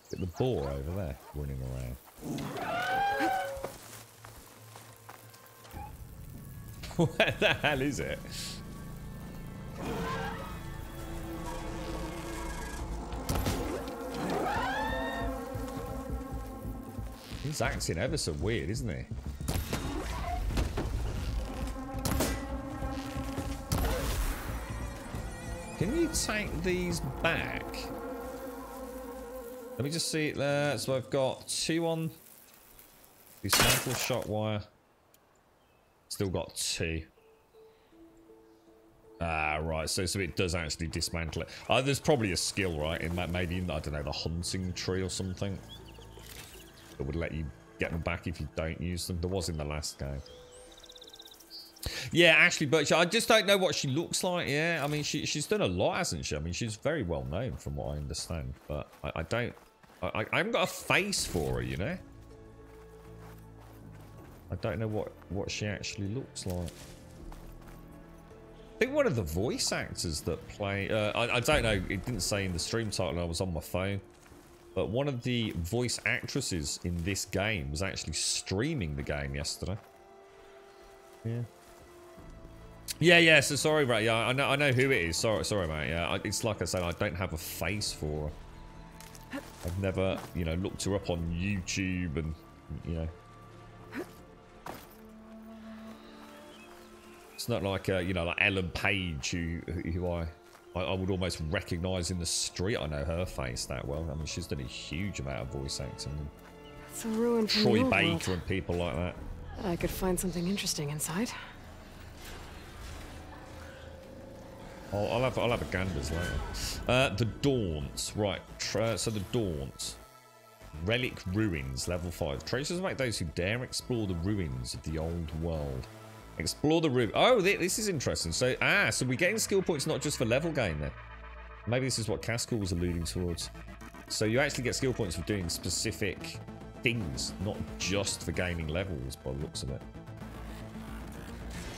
Get the boar over there running around. Where the hell is it? He's acting ever so weird, isn't he? Can you take these back? Let me just see it there. So I've got 2 on dismantle shot wire. Still got 2. Ah, right. So it does actually dismantle it. There's probably a skill, right? In that, maybe in, I don't know, the hunting tree or something. That would let you get them back if you don't use them. There was in the last game. Yeah, Ashley Birch. I just don't know what she looks like. Yeah, I mean, she's done a lot, hasn't she? I mean, she's very well known from what I understand. But I haven't got a face for her, you know? I don't know what she actually looks like. I think one of the voice actors that play... I don't know. It didn't say in the stream title. I was on my phone. But one of the voice actresses in this game was actually streaming the game yesterday. Yeah. Yeah. So sorry, mate. Yeah, I know who it is. Sorry, mate. Yeah, it's like I said, I don't have a face for her. I've never, looked her up on YouTube and, It's not like, like Ellen Page, who I would almost recognise in the street. I know her face that well. I mean, she's done a huge amount of voice acting. It's a ruin from Troy the old Baker world. and people like that. I could find something interesting inside. I'll have a ganders later. The Daunt, right? So the Daunt, relic ruins, level 5. Tracers make those who dare explore the ruins of the old world. Explore the ruin. Oh, this is interesting. So we're getting skill points not just for level gain then. Maybe this is what Cascal was alluding towards. So you actually get skill points for doing specific things, not just for gaining levels by the looks of it.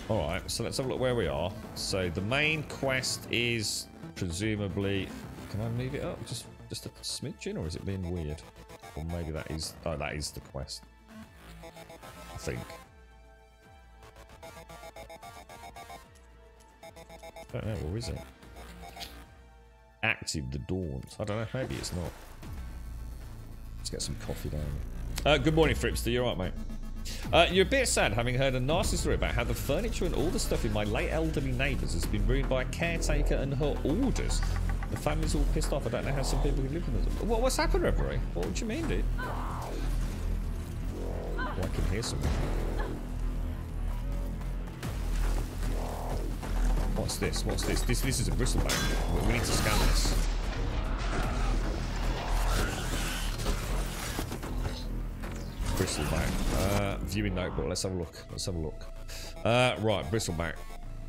Alright, so let's have a look where we are. So the main quest is presumably... Can I move it up? Just a smidgen, or is it being weird? Or maybe that is... Oh, that is the quest. I think. I don't know, or is it? Active the Daunt. I don't know, maybe it's not. Let's get some coffee down. Good morning, Fripster. You alright, mate? You're a bit sad having heard a nasty story about how the furniture and all the stuff in my late elderly neighbours has been ruined by a caretaker and her orders. The family's all pissed off. I don't know how some people can live with them. What's happened, Reverie? What do you mean, dude? Oh, I can hear something. What's this? What's this? This is a bristleback. We need to scan this. Bristleback. Viewing notebook. Let's have a look. Let's have a look. Right, bristleback.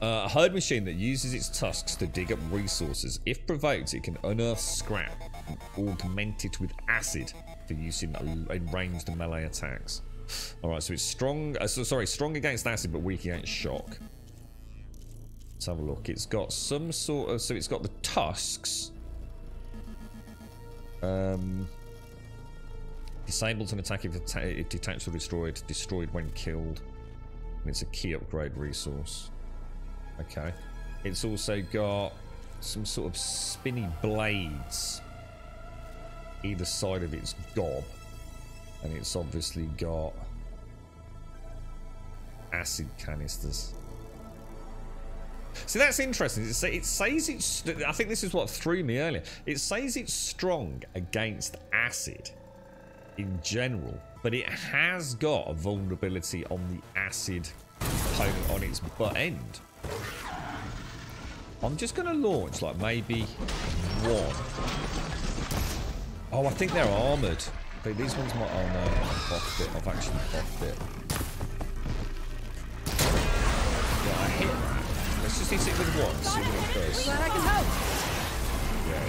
A herd machine that uses its tusks to dig up resources. If provoked, it can unearth scrap and augment it with acid for use in ranged melee attacks. Alright, so it's strong. Strong against acid but weak against shock. Let's have a look. It's got some sort of. So it's got the tusks. Disables an attack if detached or destroyed. Destroyed when killed. And it's a key upgrade resource. Okay. It's also got some sort of spinny blades either side of its gob. And it's obviously got acid canisters. See, that's interesting. It says it's... I think this is what threw me earlier. It says it's strong against acid in general, but it has got a vulnerability on the acid component on its butt end. I'm just going to launch, like, maybe one. Oh, I think they're armoured. These ones might... Oh, no, I've buffed it. I've actually buffed it. Yeah, I hit that. Let's just hit it with one, see what it does. Glad I can help. Yeah,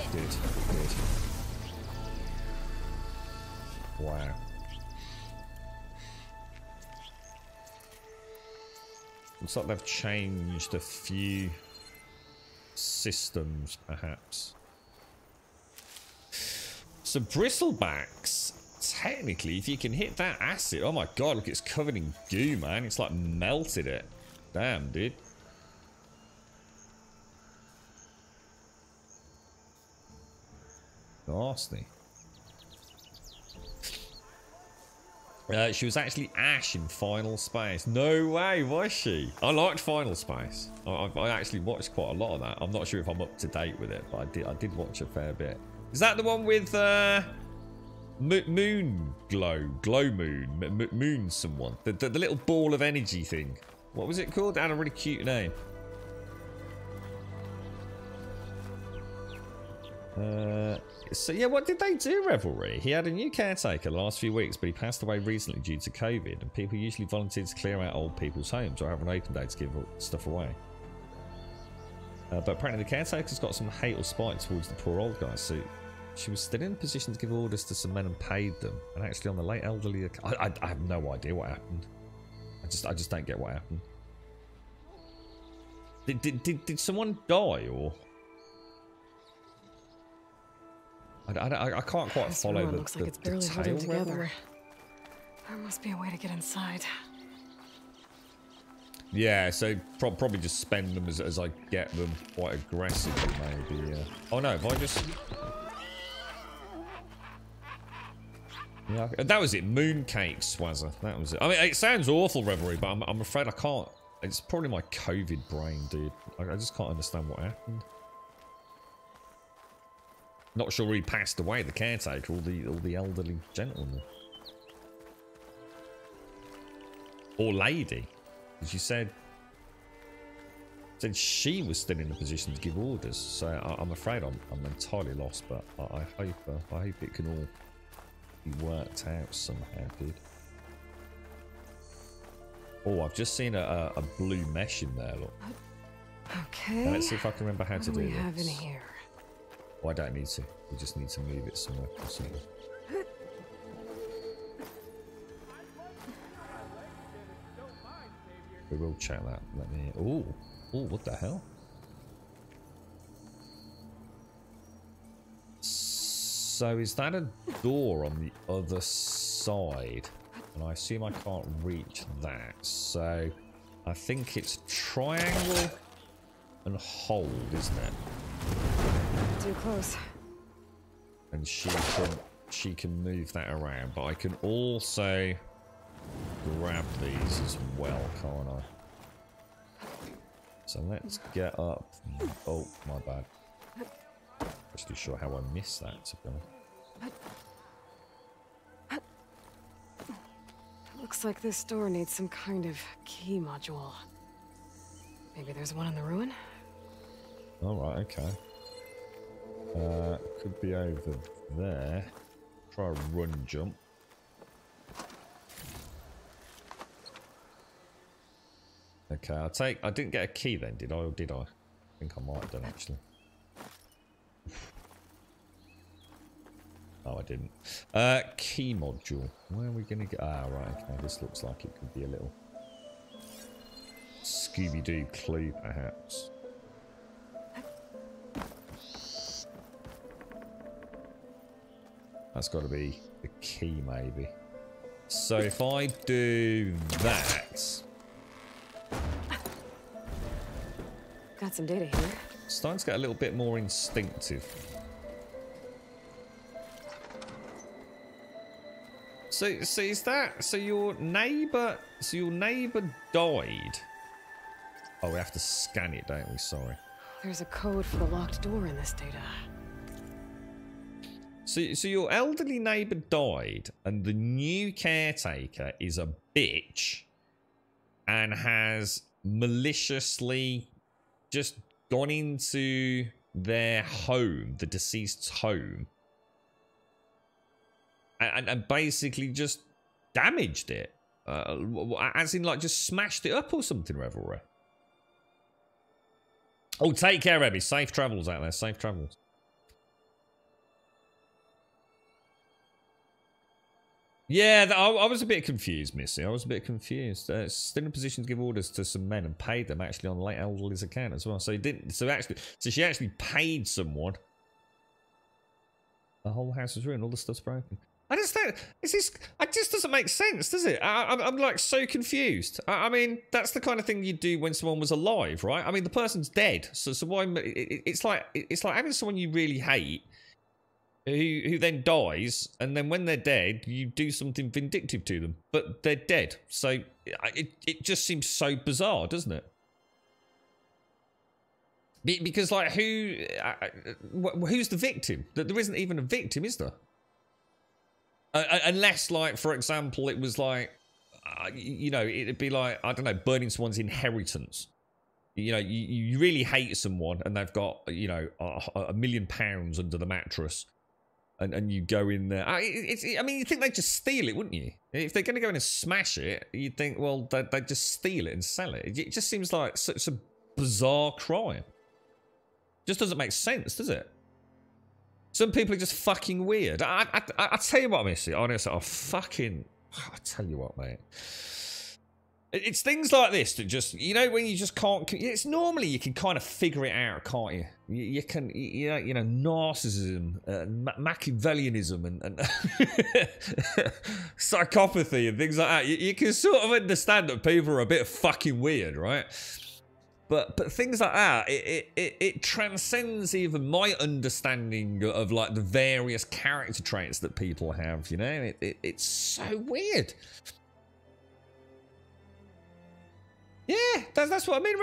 it did. Wow. Looks like they've changed a few systems, perhaps. So bristlebacks, technically, if you can hit that acid... Oh my god, look, it's covered in goo, man. It's like melted it. Damn, dude. Nasty. She was actually Ash in Final Space. No way, was she? I liked Final Space. I actually watched quite a lot of that. I'm not sure if I'm up to date with it, but I did watch a fair bit. Is that the one with moon glow moon someone? The little ball of energy thing. What was it called? It had a really cute name. So yeah, what did they do, Revelry? He had a new caretaker the last few weeks, but he passed away recently due to COVID, and people usually volunteer to clear out old people's homes or have an open day to give stuff away. But apparently the caretaker's got some hate or spite towards the poor old guys, so she was still in a position to give orders to some men and paid them, and actually on the late elderly... I have no idea what happened. I just don't get what happened. Did someone die, or... I can't quite follow the looks like it's barely holding tail together. There must be a way to get inside. Yeah, so probably just spend them as I get them quite aggressively, maybe. Yeah. Oh no, if I just... Yeah, that was it. Mooncake Swazzer. That was it. I mean, it sounds awful, Revelry, but I'm afraid I can't. It's probably my COVID brain, dude. I just can't understand what happened. Not sure he passed away, the caretaker, or the elderly gentleman. Or lady. She said she was still in a position to give orders. So I'm afraid I'm entirely lost, but I hope it can all be worked out somehow, dude. Oh, I've just seen a blue mesh in there, look. Okay. Now let's see if I can remember how to do this. What do we have in here? Oh, I don't need to. We just need to move it somewhere possible. We will check that. Let me... Oh, what the hell? So is that a door on the other side? And I assume I can't reach that. So I think it's triangle and hold, isn't it? Too close. And she can move that around, but I can also grab these as well, can't I? So let's get up. Oh, my bad. Just too sure how I missed that, to be honest. Looks like this door needs some kind of key module. Maybe there's one in the ruin? Alright, okay. Could be over there. Try a run jump. Okay, I'll take... I didn't get a key then, did I? Or did I? I think I might have done, actually. Oh, I didn't. Key module. Where are we going to get... Ah, right, okay. This looks like it could be a little... Scooby-Doo clue, perhaps. That's got to be the key, maybe. So if I do that... Got some data here. It's starting to get a little bit more instinctive. So is that... So your neighbour died? Oh, we have to scan it, don't we? Sorry. There's a code for the locked door in this data. So your elderly neighbour died, and the new caretaker is a bitch and has maliciously just gone into their home, the deceased's home, and basically just damaged it. As in, like, just smashed it up or something, Revelry. Oh, take care, Rebby. Safe travels out there. Safe travels. Yeah, I was a bit confused, Missy. I was a bit confused. Still in a position to give orders to some men and paid them actually on late elderly's account as well. So he didn't. So she actually paid someone. The whole house is ruined. All the stuff's broken. I just don't. It just doesn't make sense, does it? I'm like so confused. I mean, that's the kind of thing you do when someone was alive, right? I mean, the person's dead, so why? It's like having someone you really hate. Who then dies, and then when they're dead, you do something vindictive to them, but they're dead. So it just seems so bizarre, doesn't it? Because like who's the victim? There isn't even a victim, is there? Unless, like, for example, it was like, you know, it'd be like, I don't know, burning someone's inheritance. You know, you really hate someone, and they've got, you know, £1 million under the mattress. And you go in there. I mean, you'd think they'd just steal it, wouldn't you? If they're going to go in and smash it, you'd think, well, they'd just steal it and sell it. It just seems like such a bizarre crime. Just doesn't make sense, does it? Some people are just fucking weird. I tell you what, Missy. Honestly, I tell you what, mate. It's things like this that just, you know, when you just can't. It's normally you can kind of figure it out, can't you? You can, you know, narcissism, Machiavellianism, and psychopathy and things like that. You can sort of understand that people are a bit fucking weird, right? But things like that, it transcends even my understanding of like the various character traits that people have. You know, it's so weird. Yeah, that's what I mean.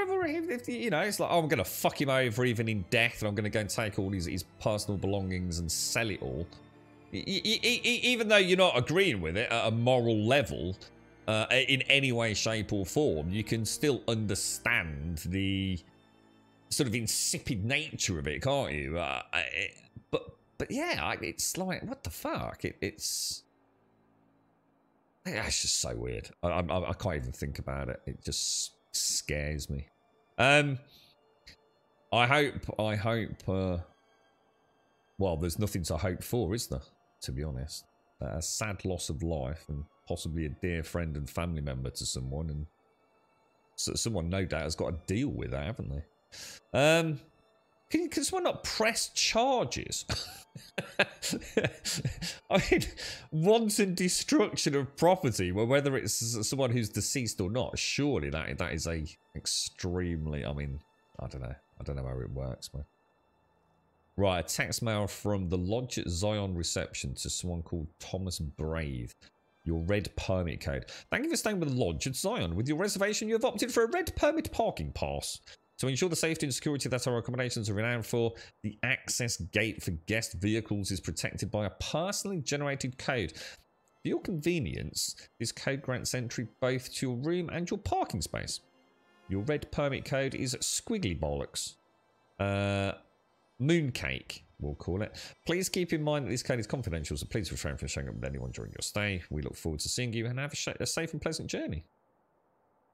If, you know, it's like, oh, I'm going to fuck him over even in death, and I'm going to go and take all his personal belongings and sell it all. Even though you're not agreeing with it at a moral level, in any way, shape, or form, you can still understand the sort of insipid nature of it, can't you? But yeah, it's like, what the fuck? It's just so weird. I can't even think about it. It just scares me. I hope. Well, there's nothing to hope for, is there? To be honest, a sad loss of life and possibly a dear friend and family member to someone, and so someone no doubt has got to deal with that, haven't they? Can someone not press charges? I mean, wanton destruction of property, well, whether it's someone who's deceased or not, surely that is a extremely, I mean, I don't know how it works, man. Right, a text mail from the lodge at Zion reception to someone called Thomas Brave. Your red permit code. Thank you for staying with the lodge at Zion. With your reservation, you have opted for a red permit parking pass. To ensure the safety and security that our accommodations are renowned for, the access gate for guest vehicles is protected by a personally generated code. For your convenience, this code grants entry both to your room and your parking space. Your red permit code is squiggly bollocks. Mooncake, we'll call it. Please keep in mind that this code is confidential, so please refrain from sharing it with anyone during your stay. We look forward to seeing you and have a safe and pleasant journey.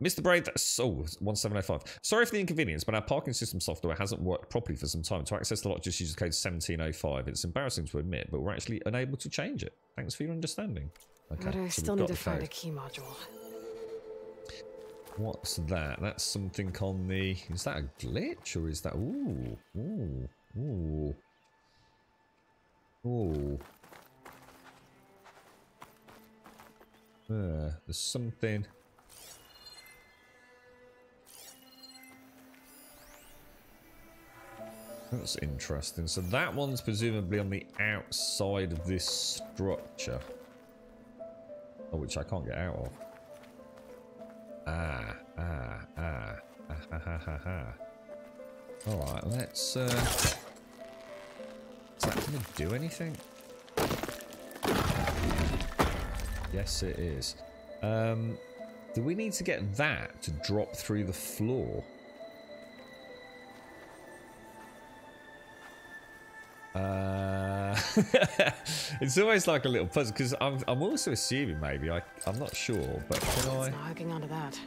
Mr. Braid, 1705. Sorry for the inconvenience, but our parking system software hasn't worked properly for some time. To access the lot, just use the code 1705. It's embarrassing to admit, but we're actually unable to change it. Thanks for your understanding. Okay, But I so still we've need got to the find code. a key module. What's that? That's something on the... Is that a glitch? Or is that... Ooh. Ooh. Ooh. Ooh. There's something... That's interesting. So that one's presumably on the outside of this structure. Oh, which I can't get out of. Alright, let's is that gonna do anything? Yes it is. Do we need to get that to drop through the floor? It's always like a little puzzle because I'm also assuming maybe I'm not sure, but can I? It's not hooking onto that.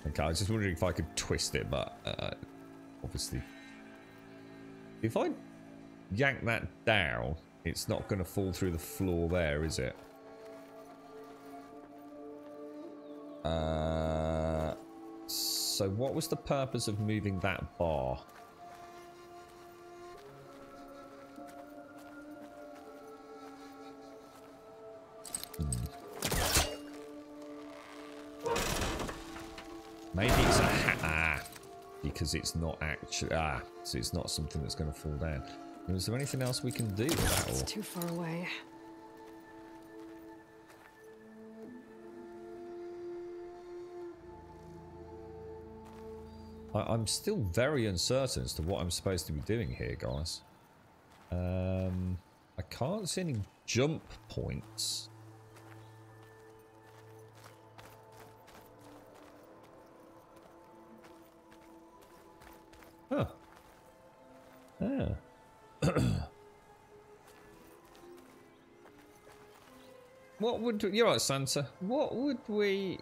Okay, I was just wondering if I could twist it, but obviously, if I yank that down, it's not going to fall through the floor there, is it? So what was the purpose of moving that bar? Maybe it's a because it's not actually so it's not something that's going to fall down. Is there anything else we can do with that? It's too far away. I'm still very uncertain as to what I'm supposed to be doing here, guys. I can't see any jump points. Huh. Yeah. What would... You're right, Santa. What would we...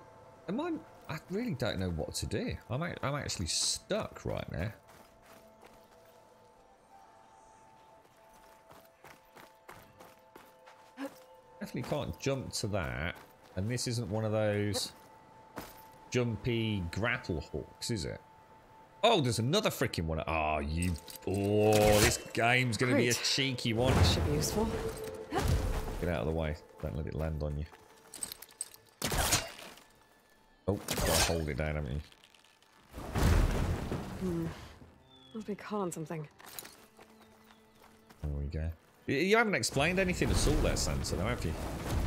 I really don't know what to do. I'm actually stuck right now. Definitely can't jump to that. And this isn't one of those jumpy grapple hooks, is it? Oh, there's another freaking one. Oh, you... Oh, this game's going to be a cheeky one. Should be useful. Get out of the way. Don't let it land on you. Oh, gotta hold it down, haven't you? Must be caught on something. There we go. You haven't explained anything at all there, Sansa, though, have you?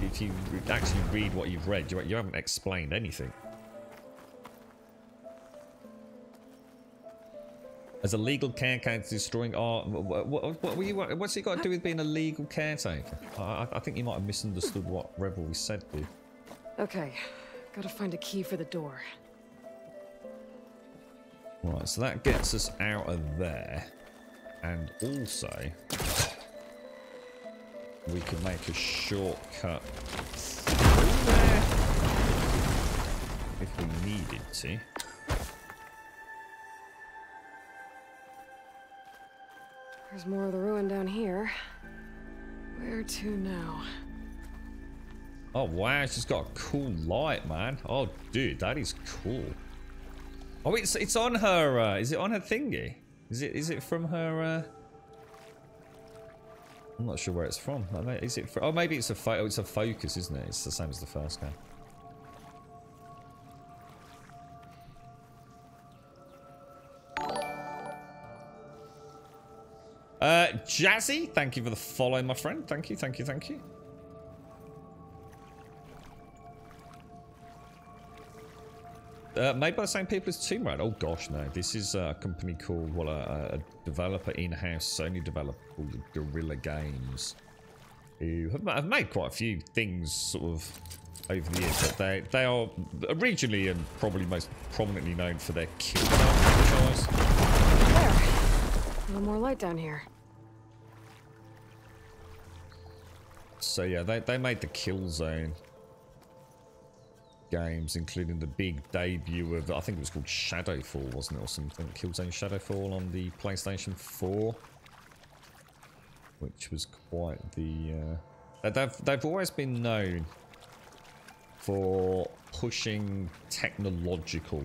If you actually read what you've read, you haven't explained anything. As a legal caretaker destroying art, what's it got to do with being a legal caretaker? I think you might have misunderstood what Revelry said, dude. Okay, gotta find a key for the door. Right, so that gets us out of there. And also, we can make a shortcut through there if we needed to. There's more of the ruin down here. Where to now? Oh wow, she's got a cool light, man. Oh dude, that is cool. Oh, it's on her. Is it on her thingy? Is it from her? I'm not sure where it's from. Is it? Oh, maybe it's a it's a focus, isn't it? It's the same as the first game. Jazzy, thank you for the follow, my friend. Thank you, thank you, thank you. Made by the same people as Tomb Raider. Oh gosh, no. This is a company called, well, a developer in-house Sony developer called Guerrilla Games, who have made quite a few things sort of over the years, but they are originally and probably most prominently known for their Killzone franchise. There. A little more light down here. So yeah, they made the Killzone games, including the big debut of, I think it was called Shadowfall, wasn't it, or something? Killzone Shadowfall on the PlayStation 4, which was quite the. They've always been known for pushing technological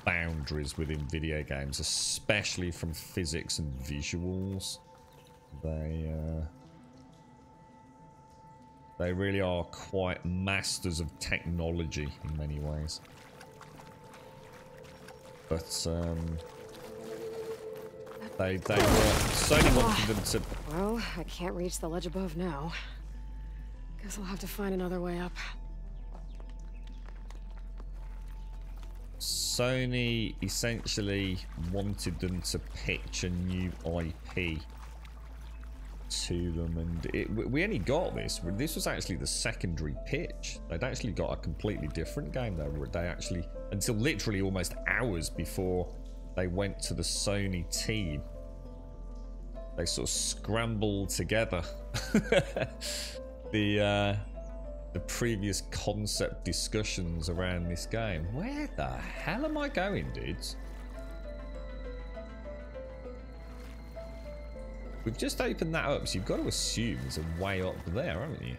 boundaries within video games, especially from physics and visuals. They really are quite masters of technology in many ways. But they Sony wanted them to. Well, I can't reach the ledge above now. Guess I'll have to find another way up. Sony essentially wanted them to pitch a new IP to them, and we only got this. This was actually the secondary pitch. They'd actually got a completely different game there. They actually, until literally almost hours before they went to the Sony team, they sort of scrambled together the previous concept discussions around this game. Where the hell am I going, dudes? We've just opened that up, so you've got to assume there's a way up there, haven't you?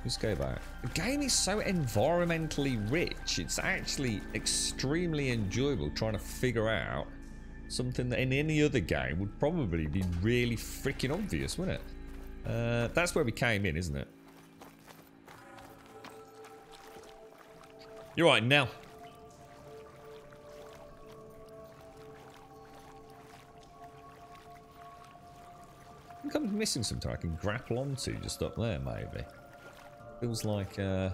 Let's go back. The game is so environmentally rich. It's actually extremely enjoyable trying to figure out something that in any other game would probably be really freaking obvious, wouldn't it? That's where we came in, isn't it? You're right, Nell. I think I'm missing something I can grapple onto just up there, maybe. Feels like, I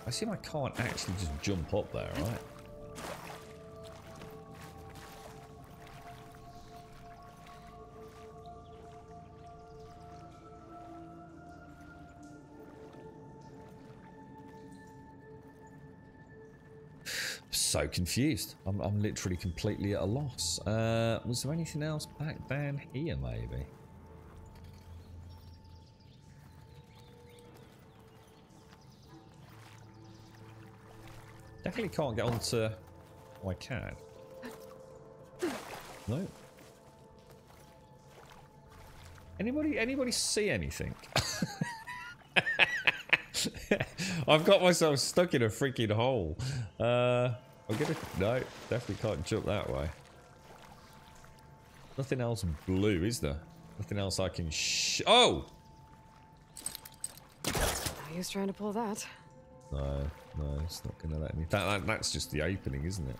assume I can't actually just jump up there, right? So confused. I'm literally completely at a loss. Was there anything else back down here, maybe? Definitely can't get onto. Oh, I can. No. Anybody see anything? I've got myself stuck in a freaking hole. I'm gonna. No, definitely can't jump that way. Nothing else blue, is there? Nothing else I can Oh! No use trying to pull that. No, it's not gonna let me. That's just the opening, isn't it?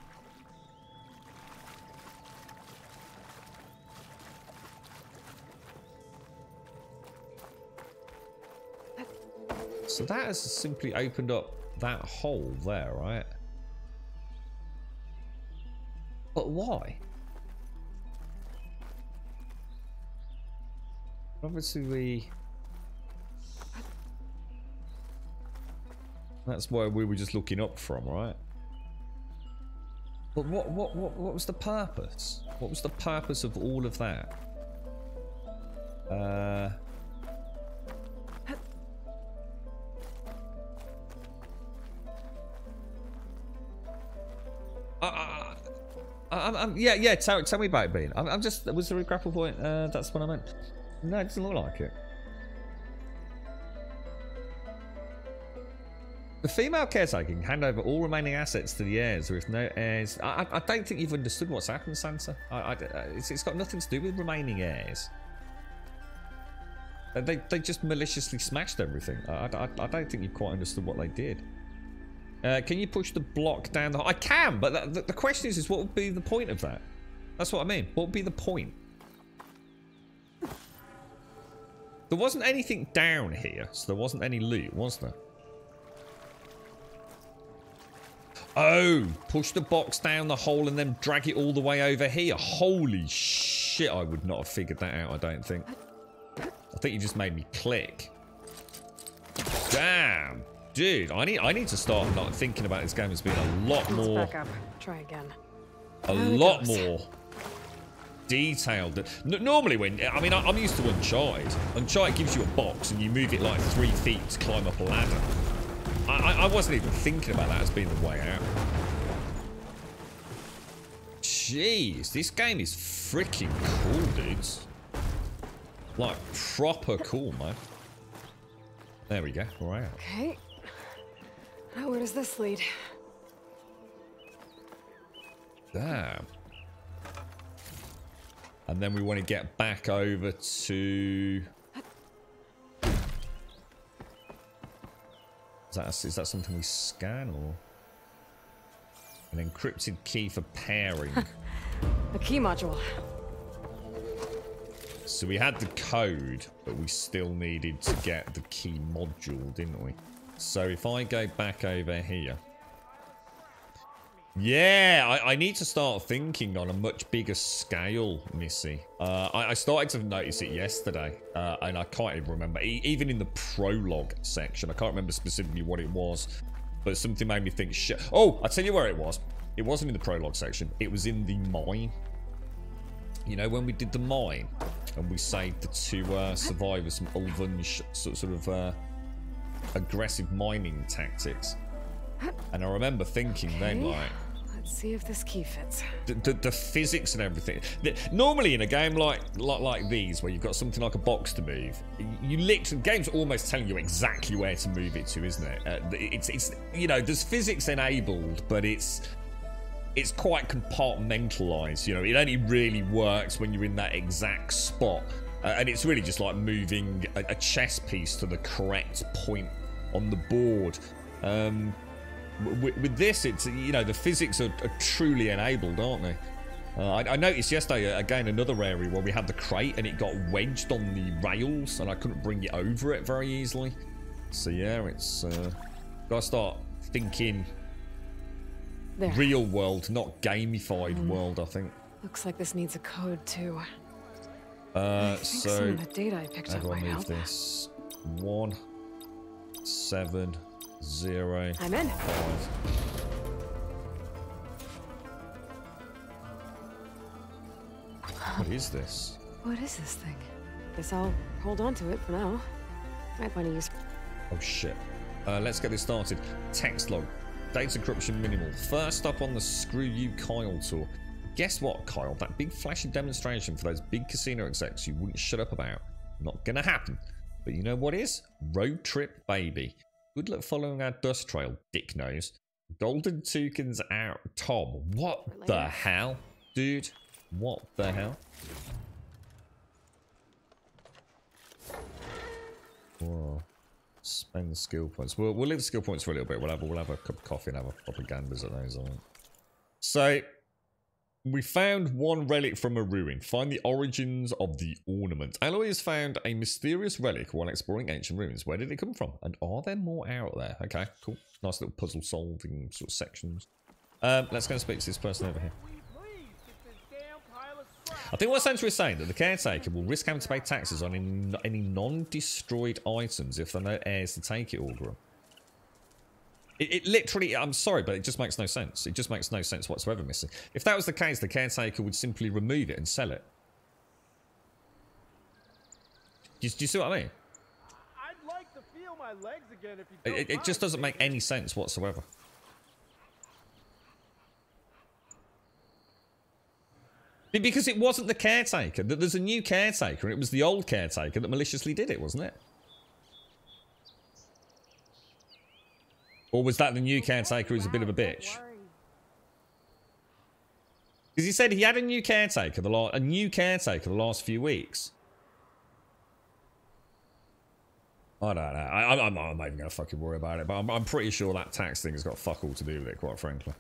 So that has simply opened up that hole there, right? But why? Obviously that's where we were just looking up from, right? But what was the purpose? What was the purpose of all of that? Yeah. Tell me about it, Bean. I'm just. Was there a grapple point? That's what I meant. No, it doesn't look like it. The female caretaker can hand over all remaining assets to the heirs, or if no heirs. I don't think you've understood what's happened, Sansa. It's got nothing to do with remaining heirs. They just maliciously smashed everything. I don't think you quite understood what they did. Can you push the block down the... I can, but the question is what would be the point of that? That's what I mean. What would be the point? There wasn't anything down here, so there wasn't any loot, was there? Oh, push the box down the hole and then drag it all the way over here. Holy shit, I would not have figured that out, I don't think. I think you just made me click. Damn. Dude, I need to start like thinking about this game as being a lot more... Let's back up. Try again. A lot more detailed. Normally when... I mean, I'm used to Uncharted. Uncharted gives you a box and you move it like 3 feet to climb up a ladder. I wasn't even thinking about that as being the way out. Jeez, this game is freaking cool, dudes. Like, proper cool, man. There we go, we're out. Okay. Now where does this lead? Damn. And then we want to get back over to... Is that something we scan, or... An encrypted key for pairing. A key module. So we had the code, but we still needed to get the key module, didn't we? So if I go back over here... Yeah, I need to start thinking on a much bigger scale, Missy. I started to notice it yesterday, and I can't even remember. Even in the prologue section, I can't remember specifically what it was, but something made me think, shit. Oh, I'll tell you where it was. It wasn't in the prologue section. It was in the mine. You know, when we did the mine, and we saved the 2 survivors from Ulven sort of aggressive mining tactics. And I remember thinking then, like... Let's see if this key fits. The physics and everything. Normally in a game like these, where you've got something like a box to move, you literally... The game's almost telling you exactly where to move it to, isn't it? It's you know, there's physics enabled, but it's quite compartmentalized. You know, it only really works when you're in that exact spot. And it's really just like moving a chess piece to the correct point on the board. With this, it's, you know, the physics are truly enabled, aren't they? I noticed yesterday, again, another area where we had the crate and it got wedged on the rails and I couldn't bring it over it very easily. So yeah, it's gotta start thinking there. Real world, not gamified world, I think. Looks like this needs a code too. So some of the data I picked how up do I might move help. this? 1 7 0 I'm in. 5. What is this? What is this thing? Guess I'll hold on to it for now. Might want to use... Oh shit. Let's get this started. Text log. Data encryption minimal. First up on the Screw You Kyle tour. Guess what, Kyle? That big flashy demonstration for those big casino execs you wouldn't shut up about. Not gonna happen. But you know what is? Road trip, baby. Good luck following our dust trail, dick nose. Golden Toucan's out. Tom, what the hell? Dude, what the hell? Whoa. Spend skill points. We'll leave the skill points for a little bit. We'll have a cup of coffee and have a proper gambers at those. So, we found one relic from a ruin. Find the origins of the ornament. Aloy has found a mysterious relic while exploring ancient ruins. Where did it come from? And are there more out there? Okay, cool. Nice little puzzle solving sort of sections. Let's go and speak to this person over here. I think what Sandra is saying, that the caretaker will risk having to pay taxes on any non-destroyed items if there are no heirs to take it, Augurum. It literally, I'm sorry, but it just makes no sense. It just makes no sense whatsoever, Missy. If that was the case, the caretaker would simply remove it and sell it. Do you see what I mean? I'd like to feel my legs again if you don't It just doesn't make any sense whatsoever. Because it wasn't the caretaker. There's a new caretaker, and it was the old caretaker that maliciously did it, wasn't it? Or was that the new caretaker who's a bit of a bitch? Because he said he had a new caretaker the last few weeks. I don't know. I'm not even going to fucking worry about it, but I'm pretty sure that tax thing has got fuck all to do with it, quite frankly.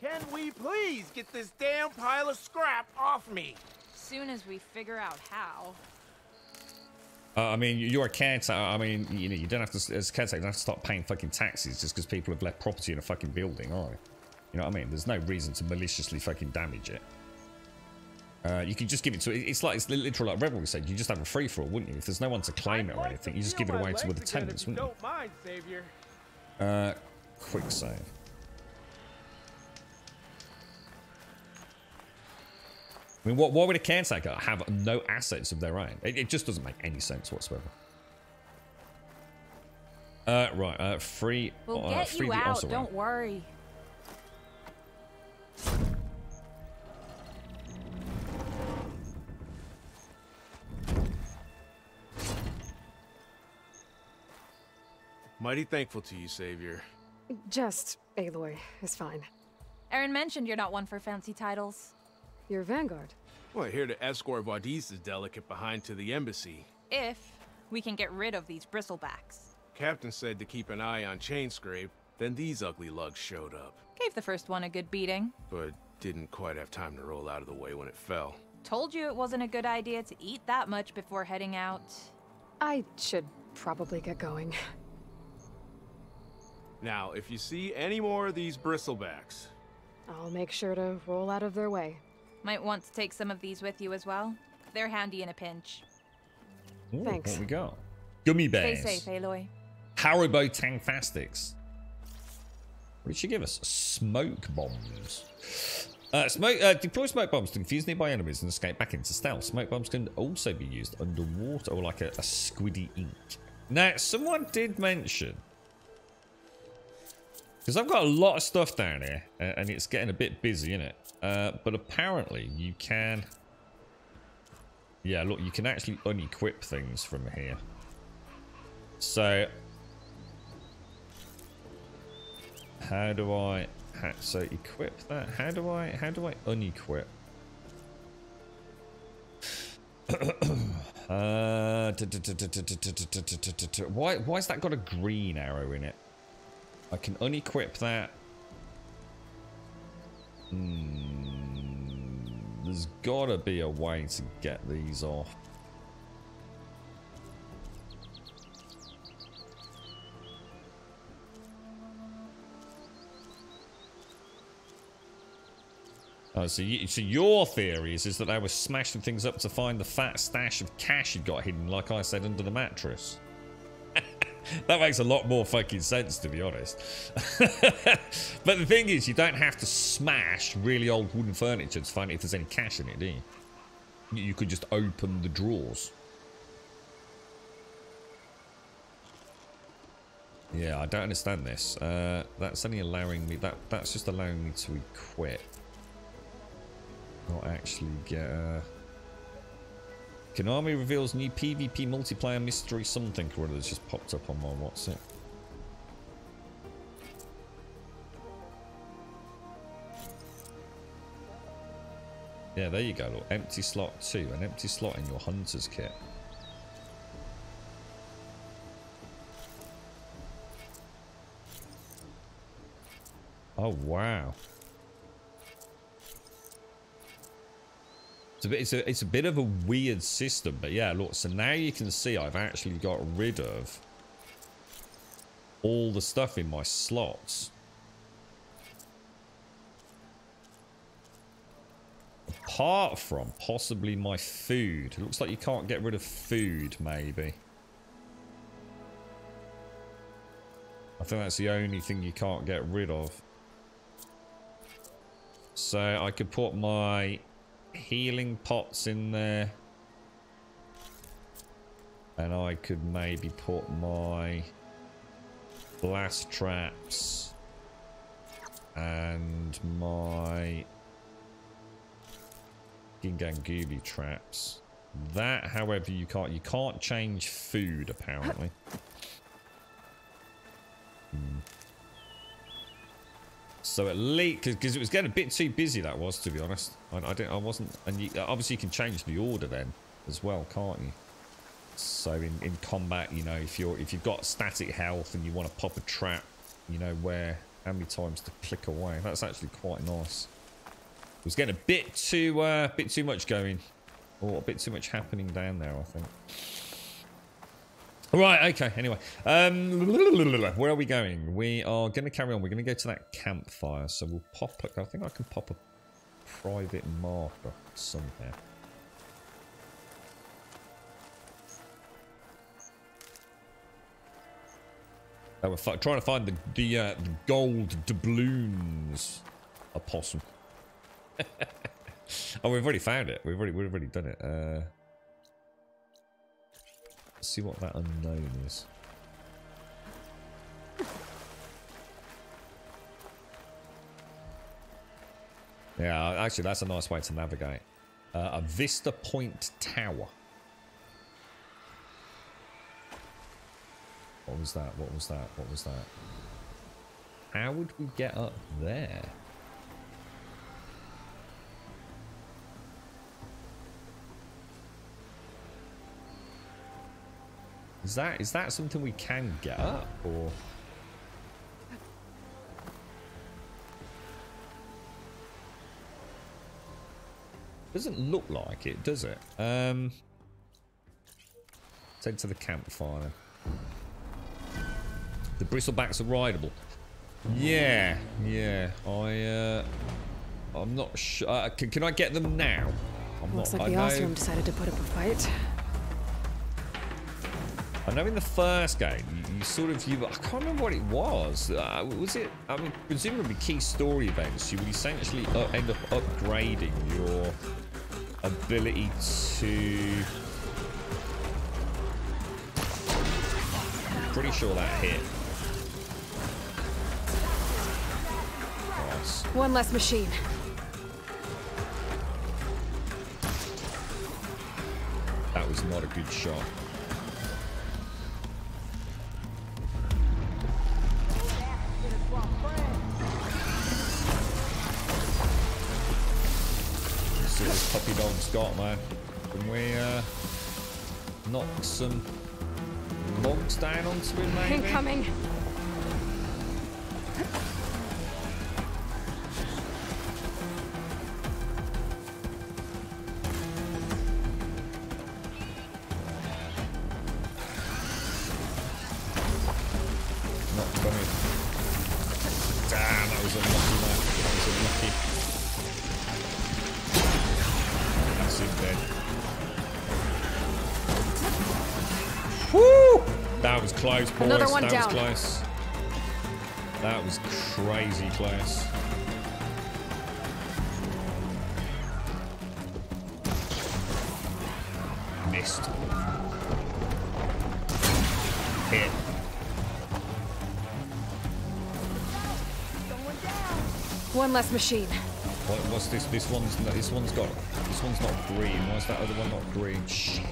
Can we please get this damn pile of scrap off me? Soon as we figure out how. I mean, you're a caretaker. I mean, you know, you don't have to, as a caretaker, you don't have to start paying fucking taxes just because people have left property in a fucking building, are you? You know what I mean? There's no reason to maliciously fucking damage it. You can just give it to, it's literally like Rebel said, you just have a free-for-all, wouldn't you? If there's no one to claim it or anything, you just give it away to other tenants, wouldn't you? Don't mind, Savior. Quick save. I mean, why would a caretaker have no assets of their own? It just doesn't make any sense whatsoever. Right, free. We'll get free you the out, Oseram. don't worry. Mighty thankful to you, Savior. Just Aloy is fine. Aaron mentioned you're not one for fancy titles. You're Vanguard. Well, here to escort Vaudice's delicate behind to the embassy. If we can get rid of these bristlebacks. Captain said to keep an eye on Chainscrape, then these ugly lugs showed up. Gave the first one a good beating. But didn't quite have time to roll out of the way when it fell. Told you it wasn't a good idea to eat that much before heading out. I should probably get going. Now, if you see any more of these bristlebacks... I'll make sure to roll out of their way. Might want to take some of these with you as well. They're handy in a pinch. Ooh, Thanks. What we got? Gummy bears. Stay safe, Aloy. Haribo Tangfastics. What did she give us? Smoke bombs. Deploy smoke bombs to confuse nearby enemies and escape back into stealth. Smoke bombs can also be used underwater or like a squiddy ink. Now, someone did mention, because I've got a lot of stuff down here and it's getting a bit busy, isn't it? But apparently you can... Yeah, look, you can actually unequip things from here. So... How do I... So equip that? How do I unequip? Why's that got a green arrow in it? I can unequip that. There's gotta be a way to get these off. Oh, so your theory is that they were smashing things up to find the fat stash of cash you'd got hidden, like I said, under the mattress. That makes a lot more fucking sense, to be honest. But the thing is, you don't have to smash really old wooden furniture to find if there's any cash in it, do you? You could just open the drawers. Yeah, I don't understand this. That's only allowing me... That's just allowing me to equip. Not actually get... Konami reveals new PvP multiplayer mystery something or other that's just popped up on my WhatsApp. Yeah, there you go. Look, empty slot 2. An empty slot in your hunter's kit. Oh, wow. It's a bit of a weird system, but yeah, look, so now you can see I've actually got rid of all the stuff in my slots. Apart from possibly my food. It looks like you can't get rid of food, maybe. I think that's the only thing you can't get rid of. So I could put my healing pots in there, and I could maybe put my blast traps and my Gingangooby traps. That, however, you can't change food apparently. So at least, because it was getting a bit too busy, that was, to be honest. I wasn't, and obviously you can change the order then as well, can't you? So in combat, you know, if you've got static health and you want to pop a trap, you know how many times to click away. That's actually quite nice. It was getting a bit too much going, or a bit too much happening down there, I think. Right, okay, anyway. Where are we going? We are going to carry on. We're going to go to that campfire. So we'll pop... I think I can pop a private marker somehow. Oh, we're trying to find the gold doubloons opossum. Oh, we've already found it. We've already done it. Let's see what that unknown is. Yeah, actually, that's a nice way to navigate. A Vista Point Tower. What was that? What was that? What was that? How would we get up there? Is that something we can get up, or? Doesn't look like it, does it? Let's head to the campfire. The bristlebacks are rideable. Yeah. I'm not sure. Can I get them now? Looks like the Ostrom decided to put up a fight. I know in the first game, you sort of, I can't remember what it was. Was it, I mean, presumably key story events, you would essentially end up upgrading your ability to... I'm pretty sure that hit. Nice. One less machine. That was not a good shot. Puppy dog's got, man. Can we knock some logs down onto him, maybe? Incoming. Not coming. Damn, that was unlucky, man. That was unlucky. Dead. Woo! That was close, boys. Another one that down. Was close. That was crazy close. Missed. Hit. One less machine. What's this? This one's not green. Why is that other one not green? Shit.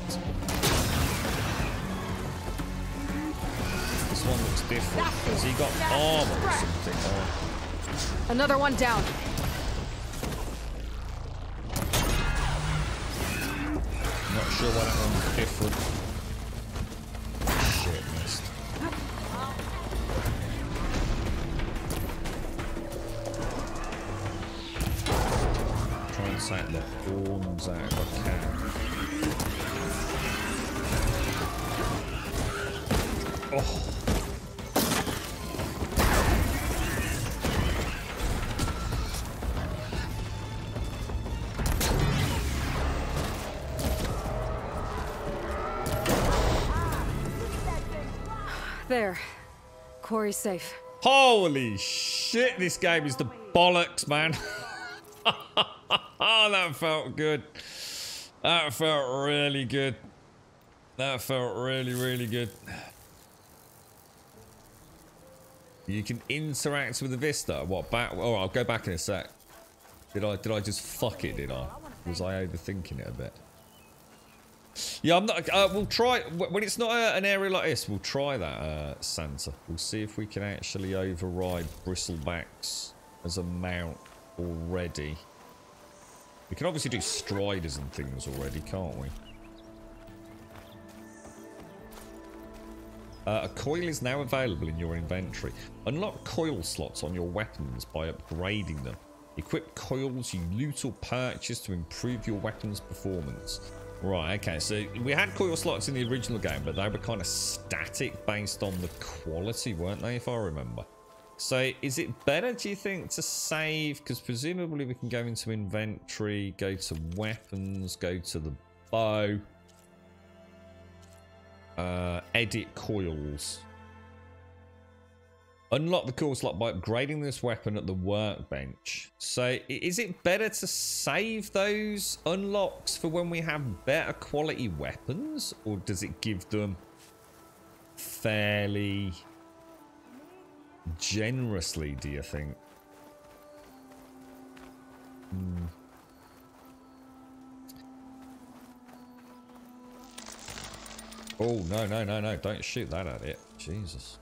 This one looks different. Has he got armor or something? Oh. Another one down. Not sure why that one's different. Shit, missed. Take the horns out if I can. Oh. There. Quarry's safe. Holy shit, this game is the bollocks, man. Oh, that felt good. That felt really good. That felt really, really good. You can interact with the Vista. What, back? Oh, I'll go back in a sec. Did I just fuck it, did I? Was I overthinking it a bit? Yeah, I'm not... we'll try... When it's not an area like this, we'll try that, Santa. We'll see if we can actually override bristlebacks as a mount already. We can obviously do striders and things already, can't we? A coil is now available in your inventory. Unlock coil slots on your weapons by upgrading them. Equip coils you loot or purchase to improve your weapon's performance. Right, okay, so we had coil slots in the original game, but they were kind of static based on the quality, weren't they, if I remember? So is it better, do you think, to save? Because presumably we can go into inventory, go to weapons, go to the bow, edit coils. Unlock the coil slot by upgrading this weapon at the workbench. So is it better to save those unlocks for when we have better quality weapons? Or does it give them fairly generously, do you think? Oh, no. Don't shoot that at it. Jesus.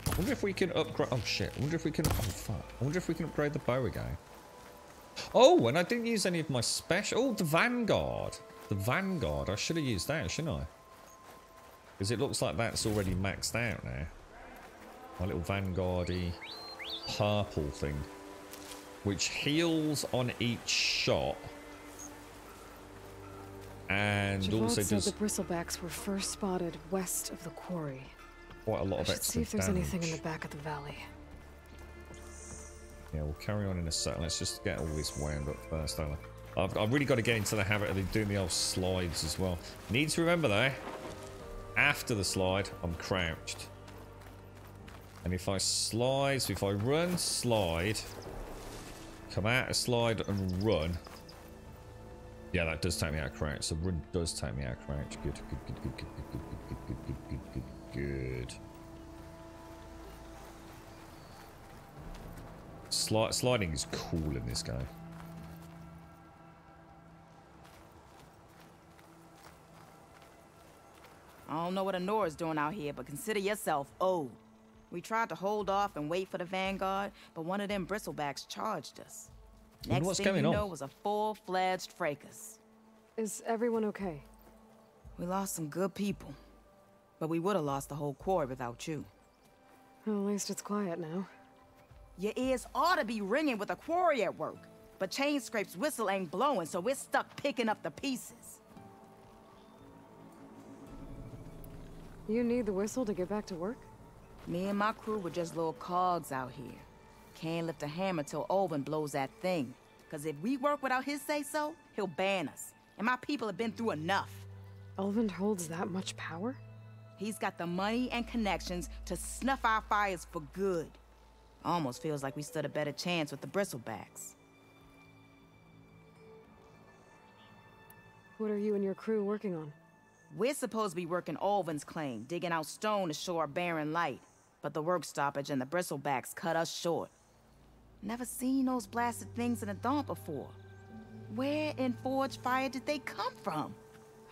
I wonder if we can upgrade. Oh shit! I wonder if we can. Oh fuck! I wonder if we can upgrade the bow again. Oh, and I didn't use any of my special. Oh, the Vanguard. The Vanguard. I should have used that, shouldn't I? Because it looks like that's already maxed out now. My little Vanguard-y purple thing, which heals on each shot, and Javon also said does the bristlebacks were first spotted west of the quarry. quite a lot of I should extra see if there's damage. anything in the back of the valley. Yeah, we'll carry on in a second. Let's just get all this wound up first, don't I? I've really got to get into the habit of doing the old slides as well. Need to remember though, after the slide, I'm crouched. And if I slide, so if I run, slide, come out of slide and run. Yeah, that does take me out of crouch. So run does take me out of crouch. Good. Sliding is cool in this game. I don't know what Honora's doing out here, but consider yourself owed. We tried to hold off and wait for the Vanguard, but one of them bristlebacks charged us. Next what's thing going you on? know was a full-fledged fracas. Is everyone okay? We lost some good people, but we would have lost the whole quarry without you. Well, at least it's quiet now. Your ears ought to be ringing with a quarry at work, but Chain Scrape's whistle ain't blowing, so we're stuck picking up the pieces. You need the whistle to get back to work? Me and my crew were just little cogs out here. Can't lift a hammer till Olvin blows that thing. Cause if we work without his say-so, he'll ban us. And my people have been through enough. Elvin holds that much power? He's got the money and connections to snuff our fires for good. Almost feels like we stood a better chance with the bristlebacks. What are you and your crew working on? We're supposed to be working Olvin's claim, digging out stone to show our barren light. But the work stoppage and the bristlebacks cut us short. Never seen those blasted things in a Dawn before. Where in Forge Fire did they come from?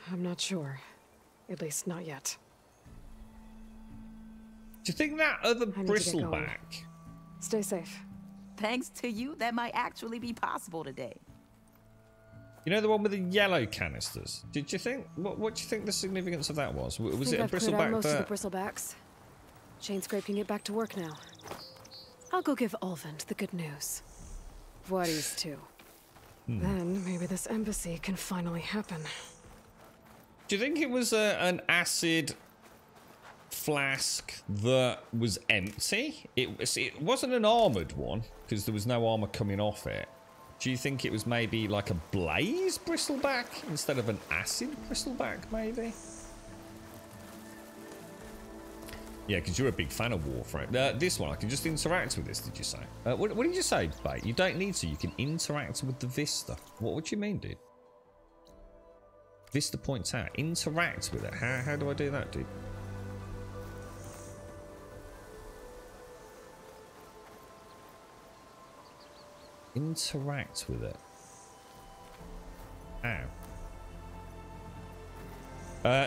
I'm not sure. At least not yet. Do you think that other I need to get going. bristleback? Stay safe. Thanks to you, that might actually be possible today. You know the one with the yellow canisters? Did you think? What do you think the significance of that was? Was it a I've cleared out bristleback most of that? the bristlebacks. Chain Scrape can get back to work now. I'll go give Ulvund the good news. Voorhees too. Then maybe this embassy can finally happen. Do you think it was an acid flask that was empty? It wasn't an armored one because there was no armor coming off it. Do you think it was maybe like a blaze bristleback instead of an acid bristleback, maybe? Yeah, because you're a big fan of Warframe. This one, I can just interact with this, did you say? What did you say, Bait? You don't need to. You can interact with the Vista. What do you mean, dude? Vista points out. Interact with it. How do I do that, dude? Interact with it. Ow.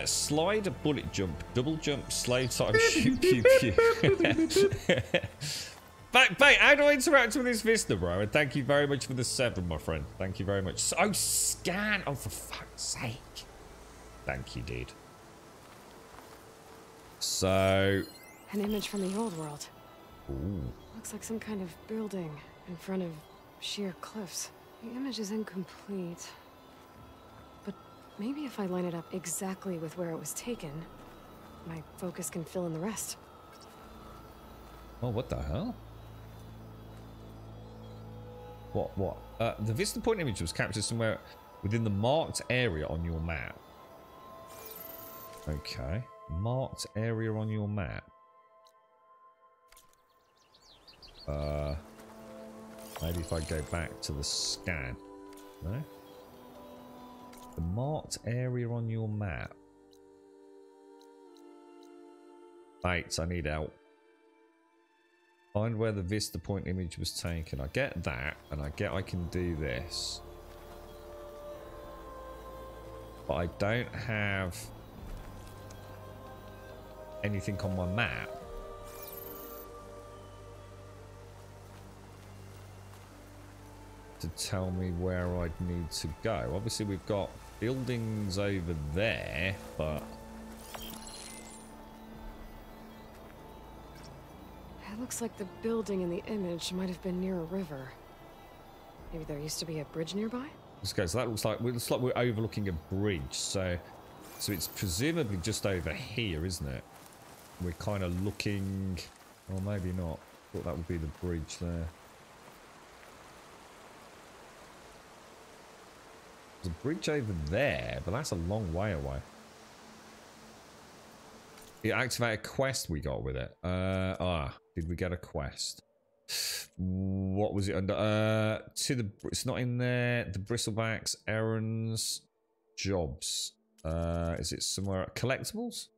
Slide, a bullet jump, double jump, slow time, shoot, pew, pew. Bait, how do I interact with this Vista, bro? And thank you very much for the 7, my friend. Thank you very much. Oh, scan. Oh, for fuck's sake. Thank you, dude. So... An image from the old world. Ooh. Looks like some kind of building in front of sheer cliffs. The image is incomplete. Maybe if I line it up exactly with where it was taken, my focus can fill in the rest. Oh, what the hell? What? The Vista point image was captured somewhere within the marked area on your map. Okay. Marked area on your map. Maybe if I go back to the scan. No? The marked area on your map. Bates, I need help. Find where the Vista point image was taken. I get that, and I get I can do this. But I don't have anything on my map. To tell me where I'd need to go. Obviously we've got buildings over there, but it looks like the building in the image might have been near a river. Maybe there used to be a bridge nearby? okay, so that looks like we're overlooking a bridge, so it's presumably just over here, isn't it? We're kind of looking, or maybe not. Thought that would be the bridge there. There's a bridge over there, but that's a long way away. It activated a quest we got with it. Did we get a quest? What was it under? It's not in there. The Bristlebacks, errands, jobs. Is it somewhere? Collectibles?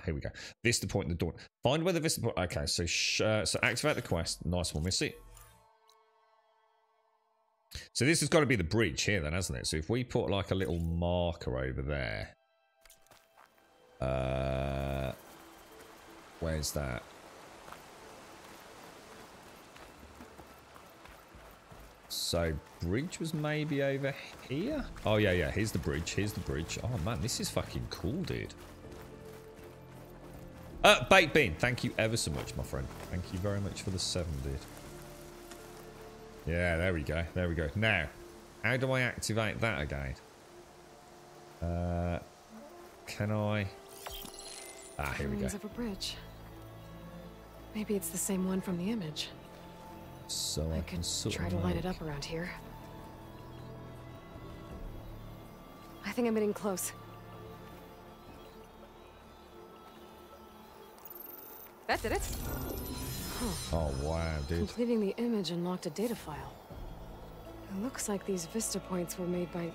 Here we go. Vista point in the door. Find where the Vista point. Okay, so activate the quest. Nice one, Missy. So this has got to be the bridge here then, hasn't it? So if we put like a little marker over there. Where's that? So bridge was maybe over here? Oh yeah, here's the bridge, Oh man, this is fucking cool, dude. Baked Bean, thank you ever so much, my friend. Thank you very much for the 7, dude. Yeah, there we go. Now, how do I activate that again? Can I? Here we go. Of a bridge. Maybe it's the same one from the image. So I can sort try to line it up around here. I think I'm getting close. That did it. Oh wow, dude. Completing the image unlocked a data file. It looks like these Vista points were made by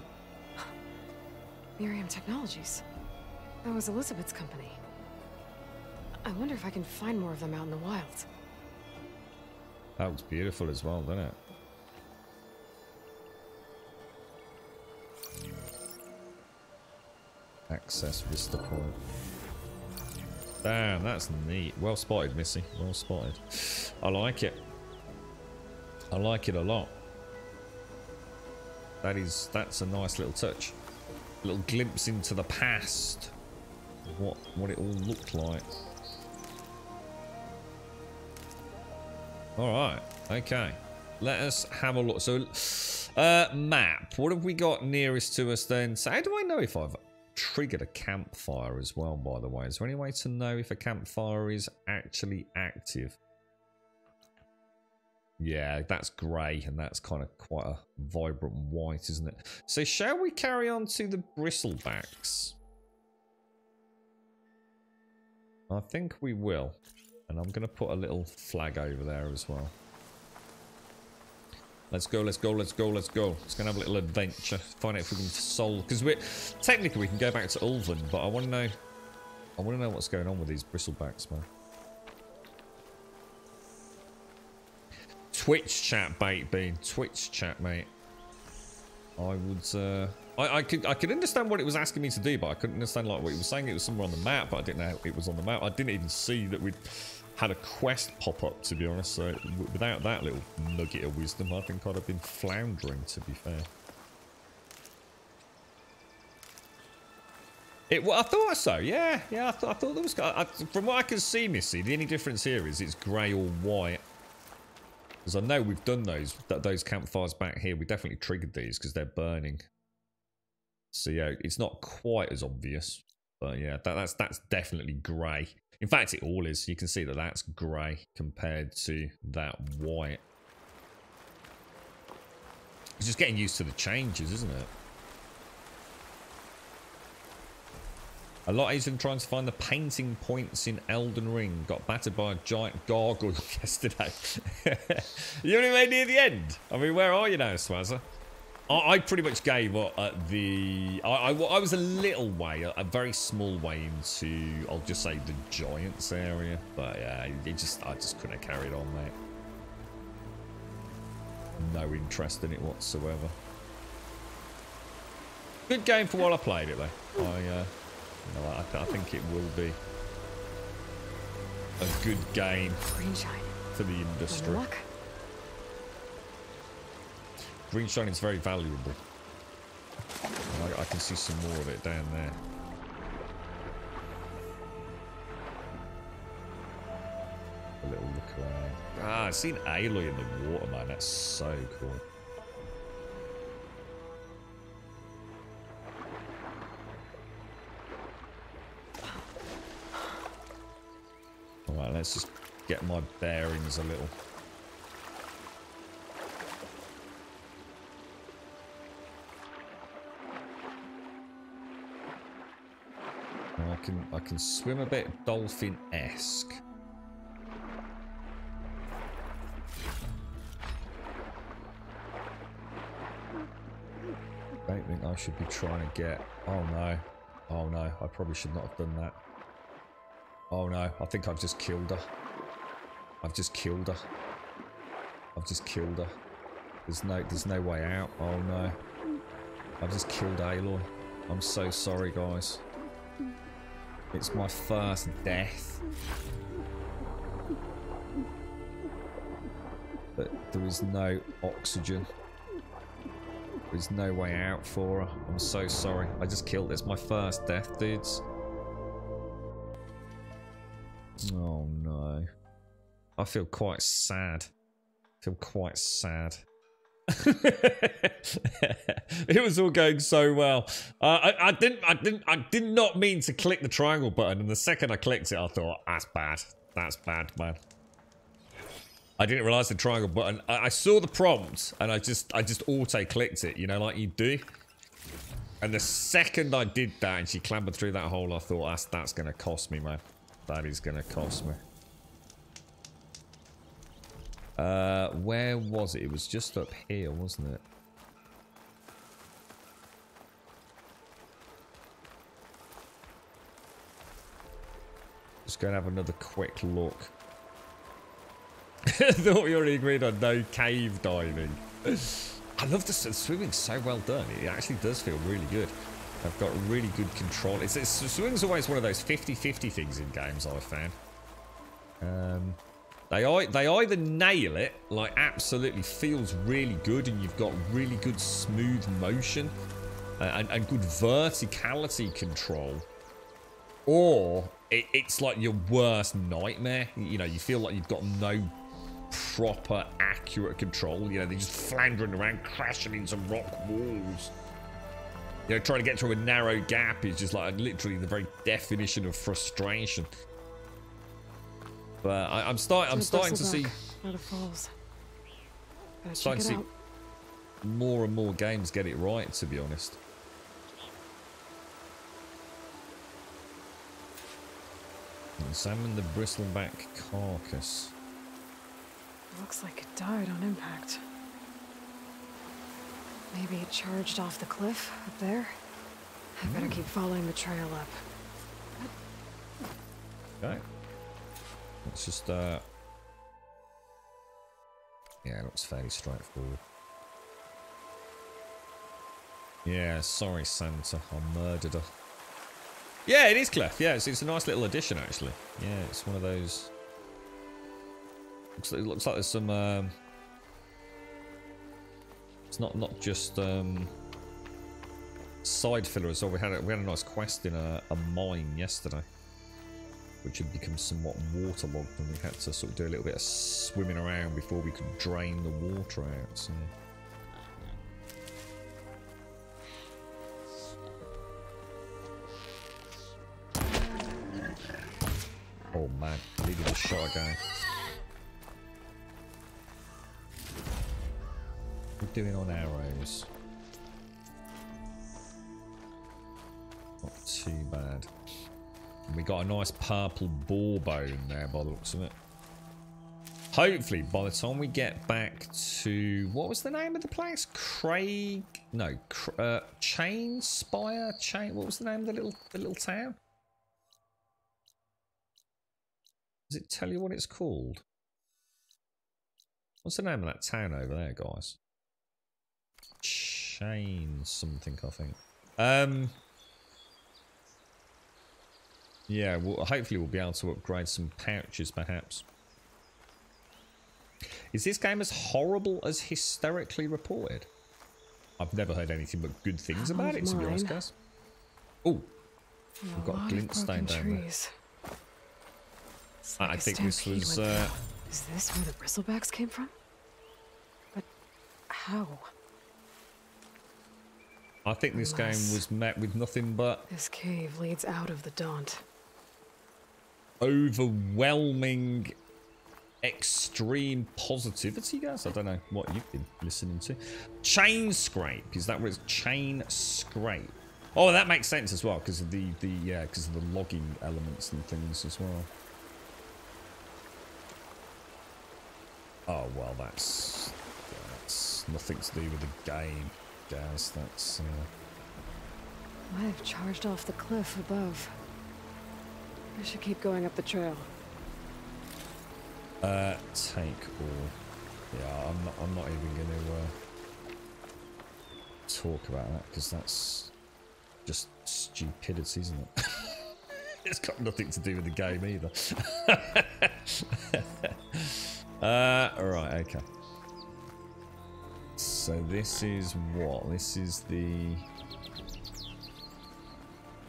Miriam Technologies. That was Elizabeth's company. I wonder if I can find more of them out in the wild. That looks beautiful as well, doesn't it? Access Vista point. Damn, that's neat. Well spotted, Missy. Well spotted. I like it. I like it a lot. That's a nice little touch. A little glimpse into the past. What it all looked like. Alright, okay. Let us have a look. So map. What have we got nearest to us then? So how do I know if I've triggered a campfire as well, by the way? Is there any way to know if a campfire is actually active? Yeah, that's grey, and that's kind of quite a vibrant white, isn't it? So shall we carry on to the Bristlebacks? I think we will. And I'm going to put a little flag over there as well. Let's go, let's go, let's go, let's go. Let's go and have a little adventure. Find out if we can solve... Because technically we can go back to Ulven, but I want to know... what's going on with these Bristlebacks, man. Twitch chat, Baked Bean. Twitch chat, mate. I would... I could understand what it was asking me to do, but I couldn't understand like what it was saying. It was somewhere on the map, but I didn't know it was on the map. I didn't even see that we'd had a quest pop up, to be honest. So without that little nugget of wisdom, I think I'd have been floundering, to be fair. Well, I thought so. Yeah. I thought there was. From what I can see, Missy, the only difference here is it's grey or white. Because I know we've done those campfires back here. We definitely triggered these because they're burning. So yeah, it's not quite as obvious. But yeah, that's definitely grey. In fact, it all is. You can see that that's grey compared to that white. It's just getting used to the changes, isn't it? A lot easier than trying to find the painting points in Elden Ring. Got battered by a giant gargoyle yesterday. You only made near the end. I mean, where are you now, Swazza? I pretty much gave up at the... I was a little way, a very small way into, I'll just say, the Giants area. But yeah, I just couldn't have carried on, mate. No interest in it whatsoever. Good game for while I played it, though. I think it will be a good game for the industry. Green shine is very valuable. I can see some more of it down there. A little look around. Ah, I've seen Aloy in the water, man. That's so cool. Alright, let's just get my bearings a little. I can swim a bit dolphin-esque. Don't think I should be trying to get... Oh no. Oh no, I probably should not have done that. Oh no, I think I've just killed her. I've just killed her. I've just killed her. There's no way out. Oh no. I've just killed Aloy. I'm so sorry, guys. It's my first death. But there is no oxygen. There's no way out for her. I'm so sorry. I just killed her. It's my first death, dudes. Oh no. I feel quite sad. I feel quite sad. It was all going so well. I did not mean to click the triangle button, and the second I clicked it, I thought, that's bad. That's bad, man. I didn't realize the triangle button. I saw the prompt, and I just auto-clicked it, you know, like you do. And the second I did that, and she clambered through that hole, I thought, that's gonna cost me, man. That is gonna cost me. Where was it? It was just up here, wasn't it? Just gonna have another quick look. I thought we already agreed on no cave diving. I love the swimming's so well done. It actually does feel really good. I've got really good control. Swimming's always one of those 50-50 things in games, I've found. They either nail it, like absolutely feels really good, and you've got really good smooth motion and good verticality control, or it's like your worst nightmare. You know, you feel like you've got no proper accurate control. You know, they're just floundering around, crashing into rock walls. You know, trying to get through a narrow gap is just like literally the very definition of frustration. But I'm starting to see more and more games get it right, to be honest. Examine the bristleback carcass. Looks like it died on impact. Maybe it charged off the cliff up there. I better keep following the trail up. Okay. Let's just, yeah, it looks fairly straightforward. Yeah, sorry, Santa. I murdered her. Yeah, it is Clef. Yeah, it's a nice little addition, actually. Yeah, it's one of those... It looks like there's some, it's not just, side filler as well. We had a nice quest in a mine yesterday. which had become somewhat waterlogged, and we had to sort of do a little bit of swimming around before we could drain the water out. So. Oh man, I needed a shot again. What are we doing on arrows? Not too bad. And we got a nice purple boar bone there by the looks of it. Hopefully, by the time we get back to... What was the name of the place? Craig... No, Chain Spire? Chain... What was the name of the little town? Does it tell you what it's called? What's the name of that town over there, guys? Chain something, I think. Yeah, well, hopefully we'll be able to upgrade some pouches, perhaps. Is this game as horrible as hysterically reported? I've never heard anything but good things about it, to be honest, guys. Oh, we've got a glint stain down there. Like I think this was... Is this where the bristlebacks came from? But how? I think this game was met with nothing but... This cave leads out of the Daunt. Overwhelming, extreme positivity, guys. I don't know what you've been listening to. Chain scrape. Is that what it's? Chain scrape. Oh, that makes sense as well because of because of the logging elements and things as well. Oh well, that's nothing to do with the game, guys. That's. Might have charged off the cliff above. I should keep going up the trail. Take all. Yeah, I'm not even gonna talk about that because that's just stupidity, isn't it? It's got nothing to do with the game either. Alright, okay. So this is what? This is the...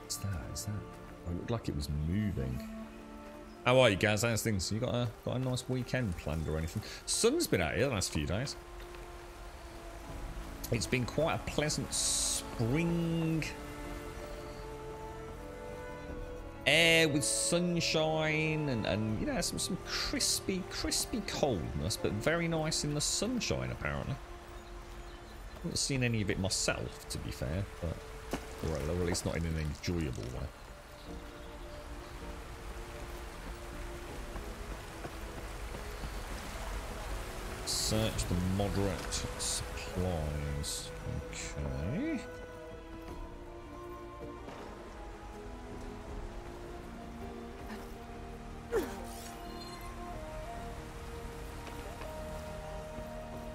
What's that? Is that... Oh, it looked like it was moving. How are you guys? How's things? You got a nice weekend planned or anything? Sun's been out here the last few days. It's been quite a pleasant spring air with sunshine and you know some crispy coldness, but very nice in the sunshine apparently. I haven't seen any of it myself, to be fair, but or at least not in an enjoyable way. Search the moderate supplies. Okay.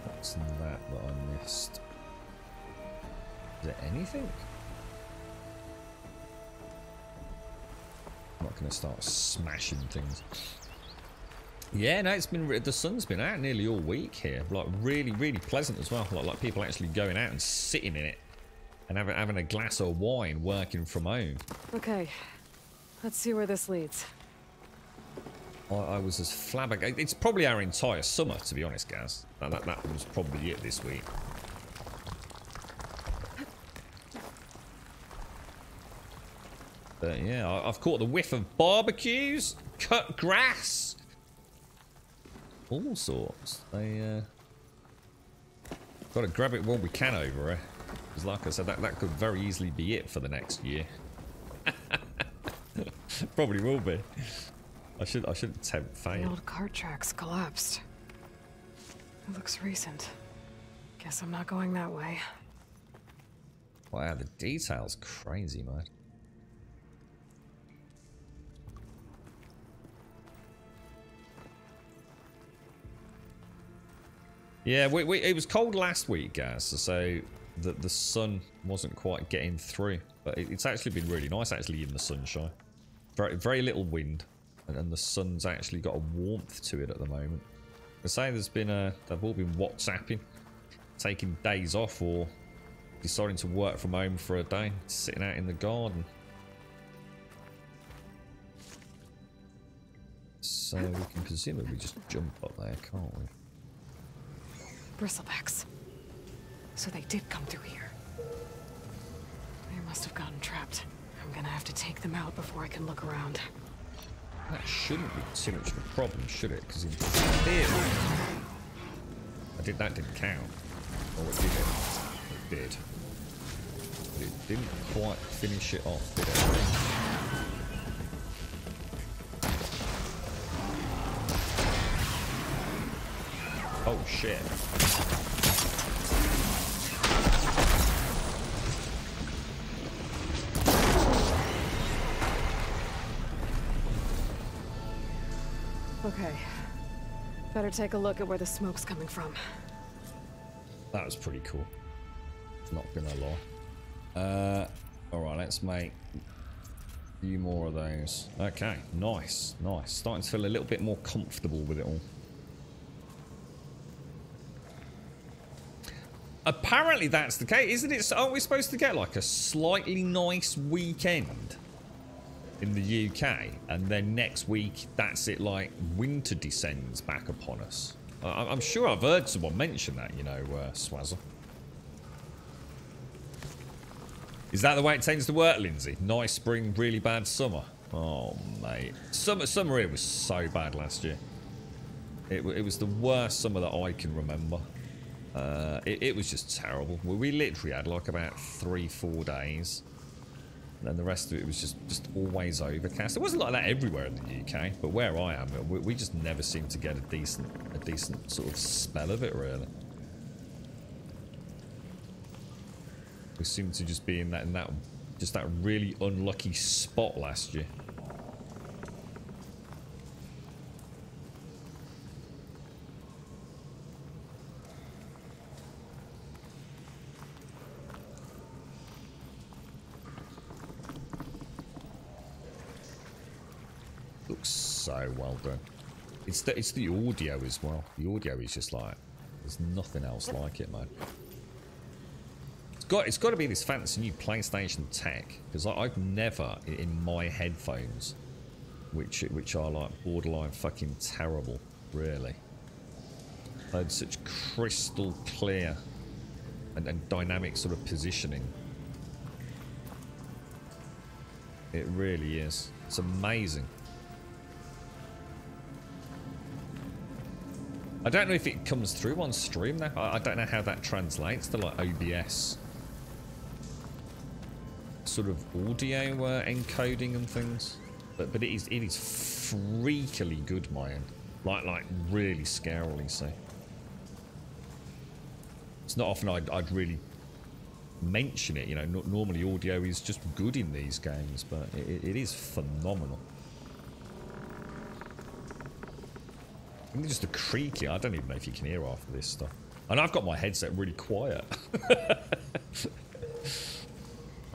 What's that I missed? Is there anything? I'm not going to start smashing things. Yeah, no, it's been the sun's been out nearly all week here. Like really pleasant as well. Like people actually going out and sitting in it and having a glass of wine, working from home. Okay, let's see where this leads. I was as flabbergasted. It's probably our entire summer, to be honest, Gaz. That was probably it this week. But yeah, I've caught the whiff of barbecues, cut grass. All sorts. They got to grab it while we can over here. Because like I said, that could very easily be it for the next year. Probably will be. I should tempt fate. The old cart tracks collapsed. It looks recent. Guess I'm not going that way. Wow, the detail's crazy, man. Yeah, it was cold last week, guys, so the sun wasn't quite getting through. But it's actually been really nice, actually, in the sunshine. Very little wind, and the sun's actually got a warmth to it at the moment. I say there's been they've all been WhatsApping, taking days off, or deciding to work from home for a day, sitting out in the garden. so we can presumably just jump up there, can't we? Bristlebacks. So they did come through here. They must have gotten trapped. I'm gonna have to take them out before I can look around. That shouldn't be too much of a problem, should it? Because in theory, that didn't count. Or it did it? It did. But it didn't quite finish it off, did it? Oh shit. Okay. Better take a look at where the smoke's coming from. That was pretty cool. Not gonna lie. Alright, let's make a few more of those. Okay, nice, nice. Starting to feel a little bit more comfortable with it all. Apparently that's the case, isn't it? So aren't we supposed to get like a slightly nice weekend in the UK, and then next week that's it, like winter descends back upon us? I'm sure I've heard someone mention that, you know, Swazzer. Is that the way it tends to work, Lindsay? Nice spring, really bad summer. Oh mate, summer here was so bad last year. It was the worst summer that I can remember. It was just terrible. We literally had like about 3-4 days, and then the rest of it was just always overcast. It wasn't like that everywhere in the UK, but where I am, we just never seem to get a decent sort of spell of it, really. We seem to just be in that really unlucky spot last year. Looks so well done. It's the audio as well. The audio is just like, there's nothing else like it, man. It's got to be this fancy new PlayStation tech, because I've never in my headphones, which are like borderline fucking terrible, really, had such crystal clear and dynamic sort of positioning. It really is. It's amazing. I don't know if it comes through on stream now. I don't know how that translates to like OBS sort of audio encoding and things, but it is freakily good, my end. Like really scarily so. It's not often I'd really mention it, you know. Normally audio is just good in these games, but it is phenomenal. And just a creaky, I don't even know if you can hear after this stuff. And I've got my headset really quiet.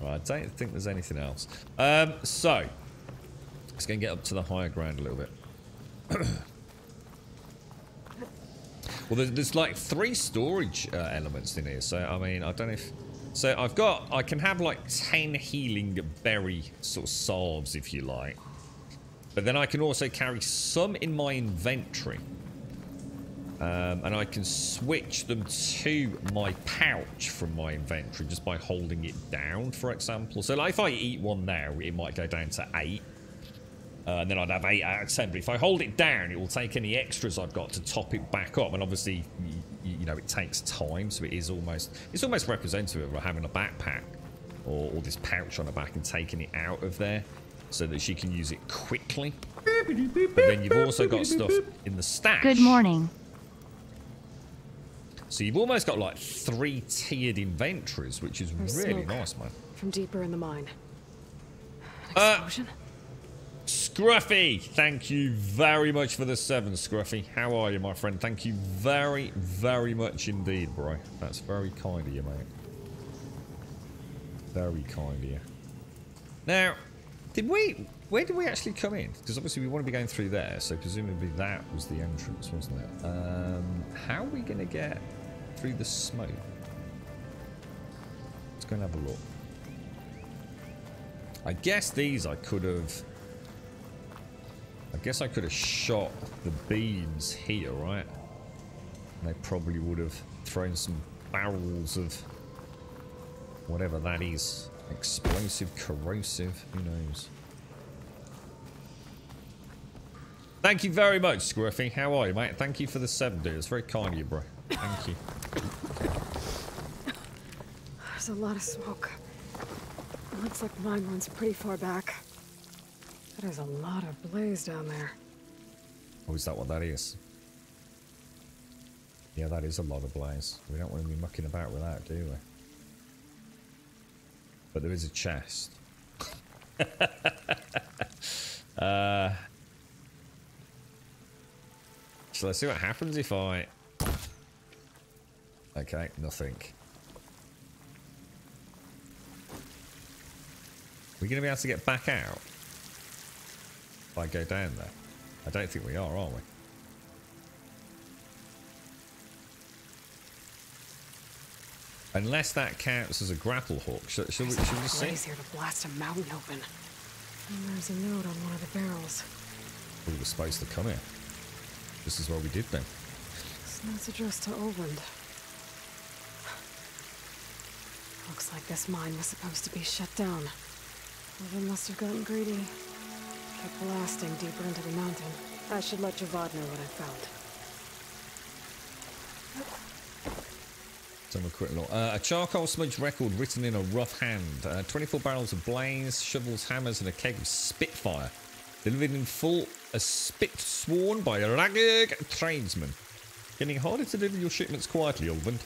I don't think there's anything else. So let's go and get up to the higher ground a little bit. Well, there's like 3 storage elements in here. So I mean, I don't know if. So I can have like 10 healing berry sort of salves if you like. But then I can also carry some in my inventory. And I can switch them to my pouch from my inventory just by holding it down, for example. So like if I eat one now, it might go down to 8. And then I'd have 8 out of 10. But if I hold it down, it will take any extras I've got to top it back up. And obviously, you know, it takes time. So it's almost representative of having a backpack or this pouch on the back and taking it out of there so that she can use it quickly. But then you've also got stuff in the stash. Good morning. So you've almost got like 3 tiered inventories, which is really nice, man. From deeper in the mine. An explosion? Scruffy, thank you very much for the 7, Scruffy. How are you, my friend? Thank you very, very much indeed, bro. That's very kind of you, mate. Very kind of you. Now, where did we actually come in? Because obviously we want to be going through there, so presumably that was the entrance, wasn't it? How are we going to get through the smoke? Let's go and have a look. I guess these I could have I guess I could have shot the beams here, right? And they probably would have thrown some barrels of whatever that is. Explosive, corrosive, who knows? Thank you very much, Scruffy. How are you, mate? Thank you for the 7, dude. It's very kind of you, bro. Thank you. There's a lot of smoke. It looks like mine runs pretty far back. There's a lot of blaze down there. Oh, is that what that is? Yeah, that is a lot of blaze. We don't want to be mucking about with that, do we? But there is a chest. Shall I see what happens if I... Okay, nothing. We're going to be able to get back out if I go down there. I don't think we are we? Unless that counts as a grapple hook. Should we just see? Blaze here to blast a mountain open. And there's a note on one of the barrels. We were supposed to come here. This is what we did then. This note's addressed to Oland. Looks like this mine was supposed to be shut down. Oland must have gotten greedy. Kept blasting deeper into the mountain. I should let Javad know what I found. Let's have a quick look. A charcoal smudge record written in a rough hand. 24 barrels of blaze, shovels, hammers, and a keg of Spitfire. Delivered in full, a spit sworn by a ragged tradesman. Getting harder to deliver your shipments quietly, Ulvund.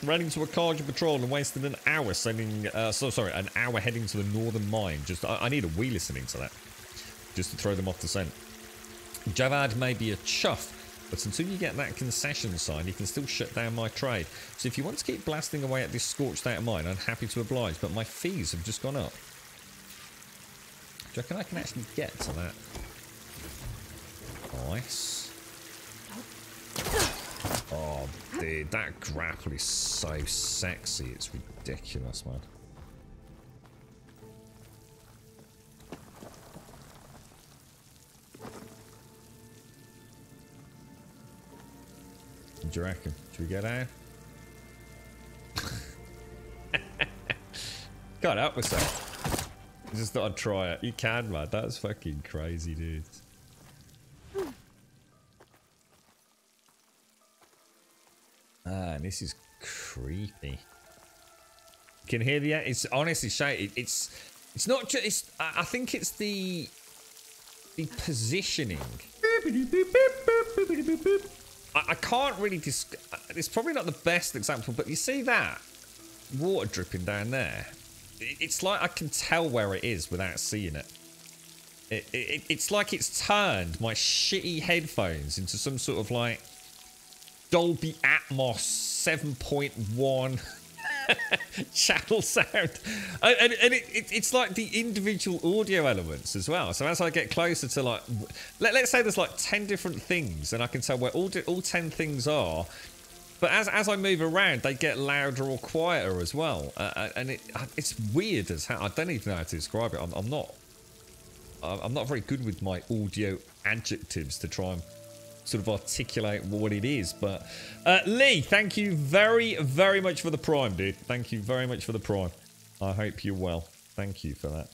Ran into a Karja patrol and wasted an hour sending... an hour heading to the northern mine. I need a wee listening to that. Just to throw them off the scent. Javad may be a chuff, but until you get that concession signed, you can still shut down my trade. So if you want to keep blasting away at this scorched out mine, I'm happy to oblige, but my fees have just gone up. Do you reckon I can actually get to that? Nice. Oh, dude, that grapple is so sexy. It's ridiculous, man. What do you reckon? Should we get out? Can't help myself. I just thought I'd try it. You can, man. That's fucking crazy, dude. Ah, and this is creepy. You can hear the... It's honestly, Shay, it's not just... I think it's the positioning. I can't really... It's probably not the best example, but you see that? Water dripping down there. It's like I can tell where it is without seeing it. It's like it's turned my shitty headphones into some sort of like Dolby Atmos 7.1 channel sound. And it's like the individual audio elements as well. So as I get closer to like... Let's say there's like 10 different things and I can tell where all 10 things are. But as I move around, they get louder or quieter as well, and it's weird as hell. I don't even know how to describe it. I'm not very good with my audio adjectives to try and sort of articulate what it is. But Lee, thank you very, very much for the prime, dude. Thank you very much for the prime. I hope you're well. Thank you for that.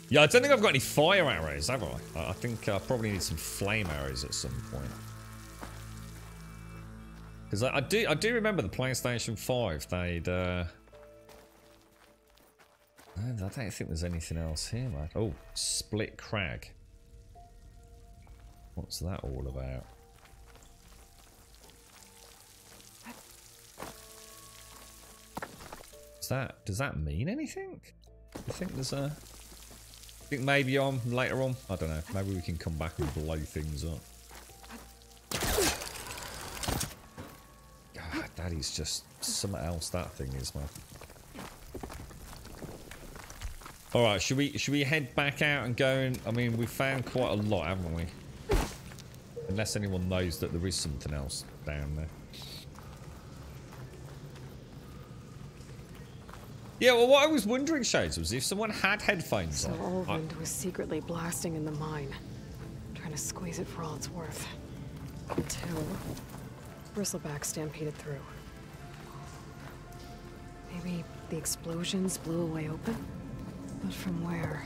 Yeah, I don't think I've got any fire arrows, have I? I think I probably need some flame arrows at some point. Because I do remember the PlayStation 5, they'd... I don't think there's anything else here, man. Oh, Split Crag. What's that all about? Does that mean anything? You think there's a... I think maybe on later on, I don't know, maybe we can come back and blow things up. God, that is just something else, that thing is, man. Alright, should we head back out and go and... I mean, we've found quite a lot, haven't we? Unless anyone knows that there is something else down there. Yeah, well, what I was wondering, Shades, was if someone had headphones So on. Olvind was secretly blasting in the mine, trying to squeeze it for all it's worth. Until Bristleback stampeded through. Maybe the explosions blew a way open? But from where?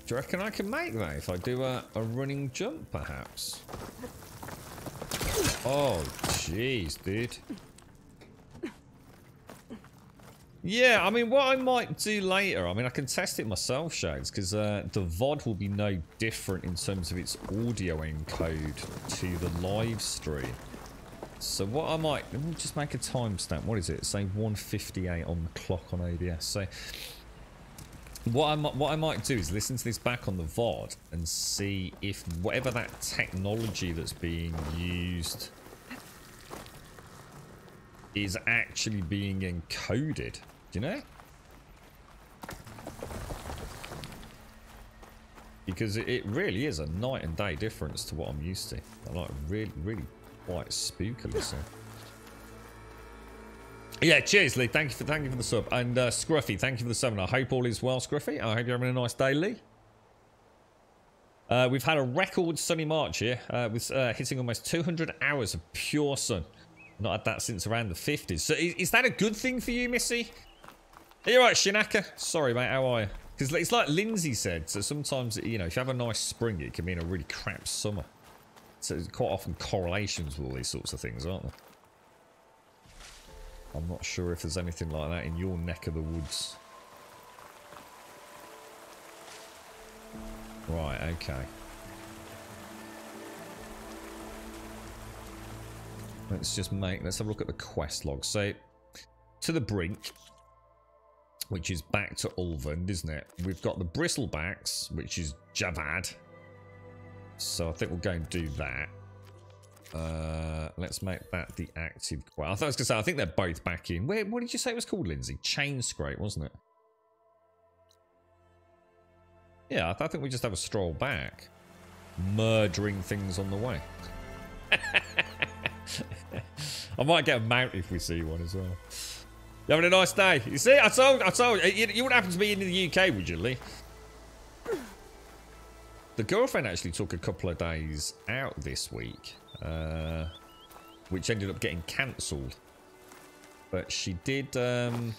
Do you reckon I can make that if I do a running jump, perhaps? Oh, jeez, dude. Yeah, I mean, what I might do later, I mean, I can test it myself, Shades, because the VOD will be no different in terms of its audio encode to the live stream. So what I might, let me just make a timestamp. What is it? Say 1:58 on the clock on OBS. So what I might do is listen to this back on the VOD and see if whatever that technology that's being used is actually being encoded. Do you know? Because it really is a night and day difference to what I'm used to. I like really quite spookily so. Yeah, cheers, Lee. Thank you for the sub. And Scruffy, thank you for the 7. I hope all is well, Scruffy. I hope you're having a nice day, Lee. We've had a record sunny March here, with hitting almost 200 hours of pure sun. Not had that since around the 50s. So is that a good thing for you, Missy? Are you right, Shinaka? Sorry, mate. How are you? Because it's like Lindsay said. So sometimes, you know, if you have a nice spring, it can mean a really crap summer. So there's quite often correlations with all these sorts of things, aren't there? I'm not sure if there's anything like that in your neck of the woods. Right, okay. Let's have a look at the quest log. So, to the brink, which is back to Ulvund, isn't it? We've got the Bristlebacks, which is Javad. So I think we'll go and do that. Let's make that the active quest. I thought I was going to say, I think they're both back in. What did you say it was called, Lindsay? Chain Scrape, wasn't it? Yeah, I think we just have a stroll back. Murdering things on the way. I might get a mount if we see one as well. You having a nice day? You see, I told you. You wouldn't happen to be in the UK, would you, Lee? The girlfriend actually took a couple of days out this week, which ended up getting cancelled. But she did have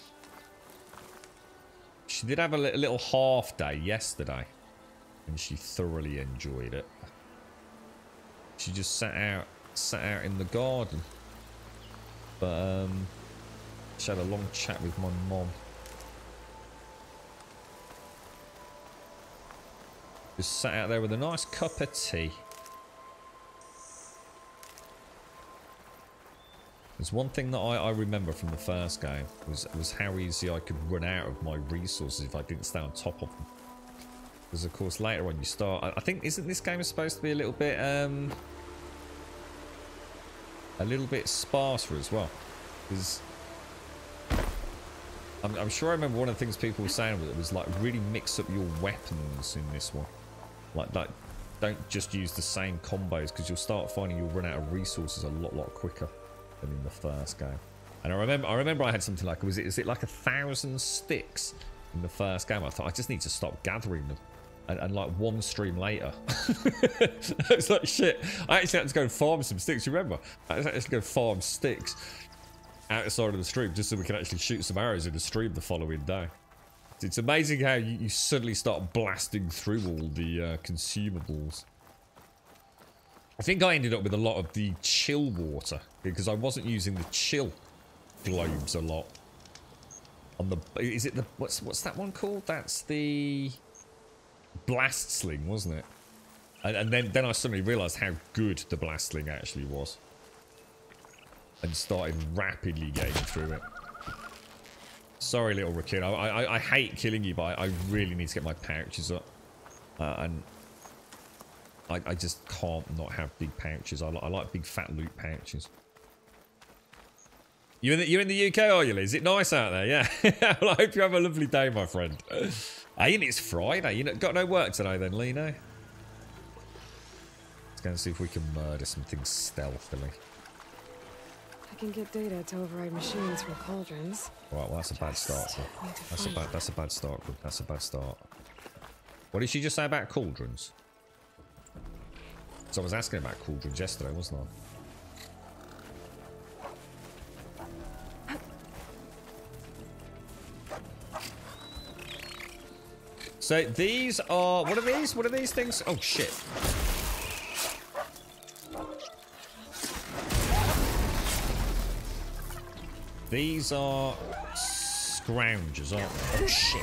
a little half day yesterday, and she thoroughly enjoyed it. She just sat out in the garden, but she had a long chat with my mom. Just sat out there with a nice cup of tea. There's one thing that I remember from the first game was how easy I could run out of my resources if I didn't stay on top of them. Because of course later on you start, I think, isn't this game supposed to be a little bit sparser as well? Because I'm sure I remember one of the things people were saying was like really mix up your weapons in this one. Like don't just use the same combos, because you'll start finding you'll run out of resources a lot quicker than in the first game. And I remember I had something like, is it like 1,000 sticks in the first game? I thought I just need to stop gathering them. And like one stream later, it's like shit. I actually had to go and farm some sticks. You remember? I had to go farm sticks outside of the stream just so we can actually shoot some arrows in the stream the following day. It's amazing how you suddenly start blasting through all the consumables. I think I ended up with a lot of the chill water because I wasn't using the chill globes a lot. On the, is it the, what's that one called? That's the blast sling, wasn't it? And then I suddenly realised how good the blast sling actually was, and started rapidly getting through it. Sorry, little Raccoon. I hate killing you, but I really need to get my pouches up. And I just can't not have big pouches. I like big fat loot pouches. You're in the UK, are you, Lee? Is it nice out there? Yeah. Well, I hope you have a lovely day, my friend. Hey, and it's Friday. You got no work today then, Lee, no? Let's go and see if we can murder some things stealthily. I can get data to override machines from cauldrons. Right, well that's a bad start. That's a bad start. That's a bad start. What did she just say about cauldrons? So I was asking about cauldrons yesterday, wasn't I? So these are... What are these? What are these things? Oh, shit. These are scroungers, aren't they? Oh, shit.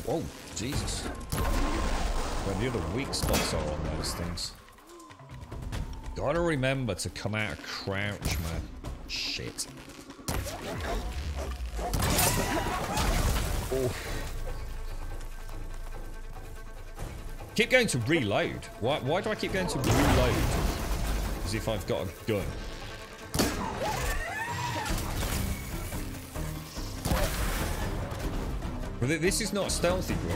Oh, Jesus. Where the other weak spots are on those things. Gotta remember to come out of crouch, man. Shit. Oh. Keep going to reload. Why do I keep going to reload? As if I've got a gun. Well, this is not stealthy, bro.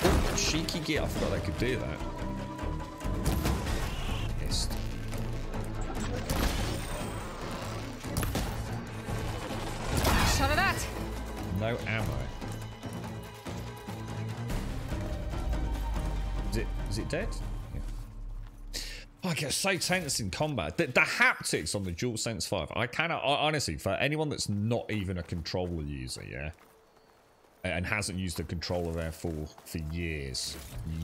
Oh, cheeky git. I forgot I could do that. Missed. Shot of that. No ammo. Is it dead? Yeah. Oh, I get so tense in combat. The haptics on the DualSense 5. I cannot honestly, for anyone that's not even a controller user, yeah, and hasn't used a controller therefore for years,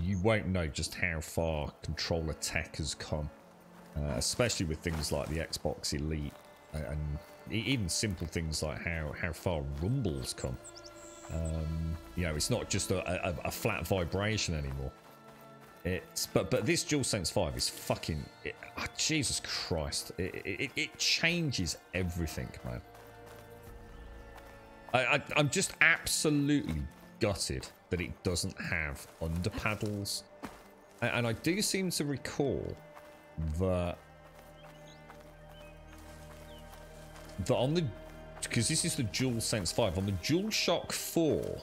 you won't know just how far controller tech has come, especially with things like the Xbox Elite and even simple things like how far Rumble's come. You know, it's not just a flat vibration anymore. It's but this DualSense 5 is fucking Jesus Christ! It changes everything, man. I'm just absolutely gutted that it doesn't have under paddles, and I do seem to recall that on the, because this is the DualSense 5, on the DualShock 4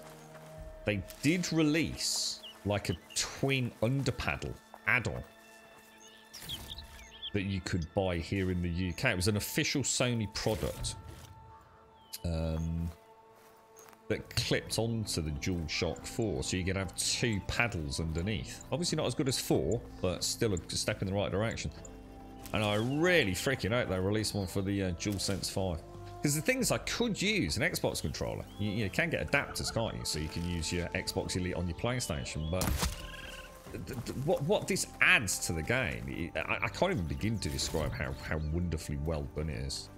they did release like a twin under paddle add-on that you could buy here in the UK. It was an official Sony product that clipped onto the DualShock 4, so you could have two paddles underneath. Obviously not as good as 4, but still a step in the right direction. And I really freaking hope they release one for the DualSense 5. Because the thing is, I could use an Xbox controller. You can get adapters, can't you? So you can use your Xbox Elite on your PlayStation. But what this adds to the game, I can't even begin to describe how wonderfully well done it is.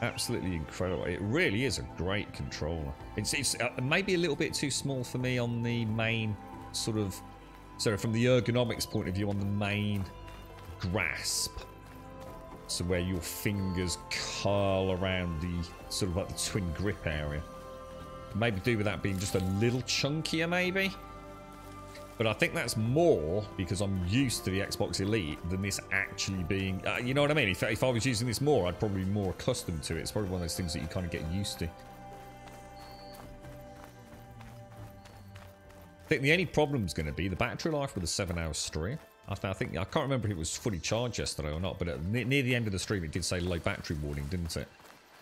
Absolutely incredible. It really is a great controller. It's maybe a little bit too small for me on the main sort of, sorry, from the ergonomics point of view, on the main grasp. So where your fingers curl around the sort of like the twin grip area. Maybe do with that being just a little chunkier, maybe. But I think that's more because I'm used to the Xbox Elite than this actually being... you know what I mean? If I was using this more, I'd probably be more accustomed to it. It's probably one of those things that you kind of get used to. I think the only problem is going to be the battery life with a 7-hour stream. I can't remember if it was fully charged yesterday or not, but near the end of the stream it did say low battery warning, didn't it?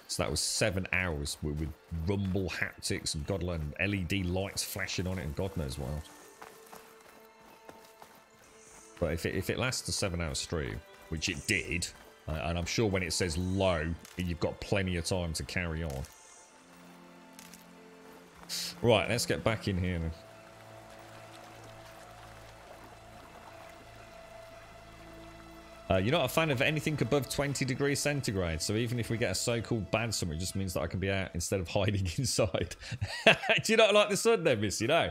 So that was 7 hours with rumble haptics and God knows LED lights flashing on it and God knows what else. But if it lasts a 7-hour stream, which it did, and I'm sure when it says low, you've got plenty of time to carry on. Right, let's get back in here then. You're not a fan of anything above 20 degrees centigrade, so even if we get a so-called bad summer, it just means that I can be out instead of hiding inside. Do you not like the sun then, Missy? No.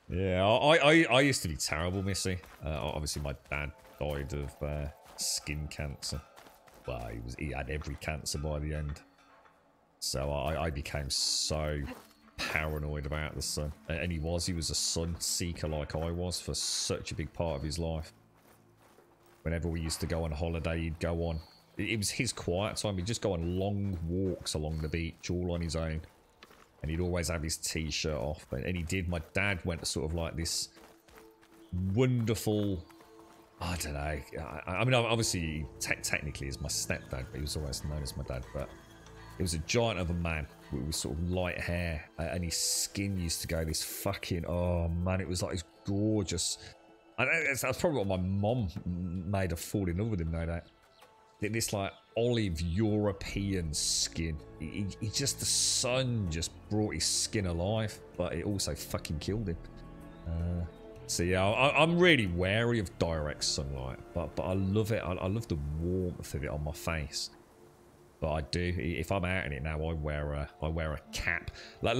Yeah, I used to be terrible, Missy. Obviously, my dad died of skin cancer. Well, he had every cancer by the end. So I became so paranoid about the sun. And he was a sun seeker like I was for such a big part of his life. Whenever we used to go on holiday, he'd go on. It was his quiet time. He'd just go on long walks along the beach all on his own. And he'd always have his t-shirt off. And he did. My dad went to sort of like this wonderful... I don't know. I mean, obviously, technically, he's my stepdad, but he was always known as my dad. But it was a giant of a man with sort of light hair, and his skin used to go this fucking. Oh man, it was like this gorgeous. That's probably what my mom made her fall in love with him. No doubt. This like olive European skin. He just the sun just brought his skin alive, but it also fucking killed him. So yeah, I'm really wary of direct sunlight, but I love it. I love the warmth of it on my face. But I do. If I'm out in it now, I wear a cap. Like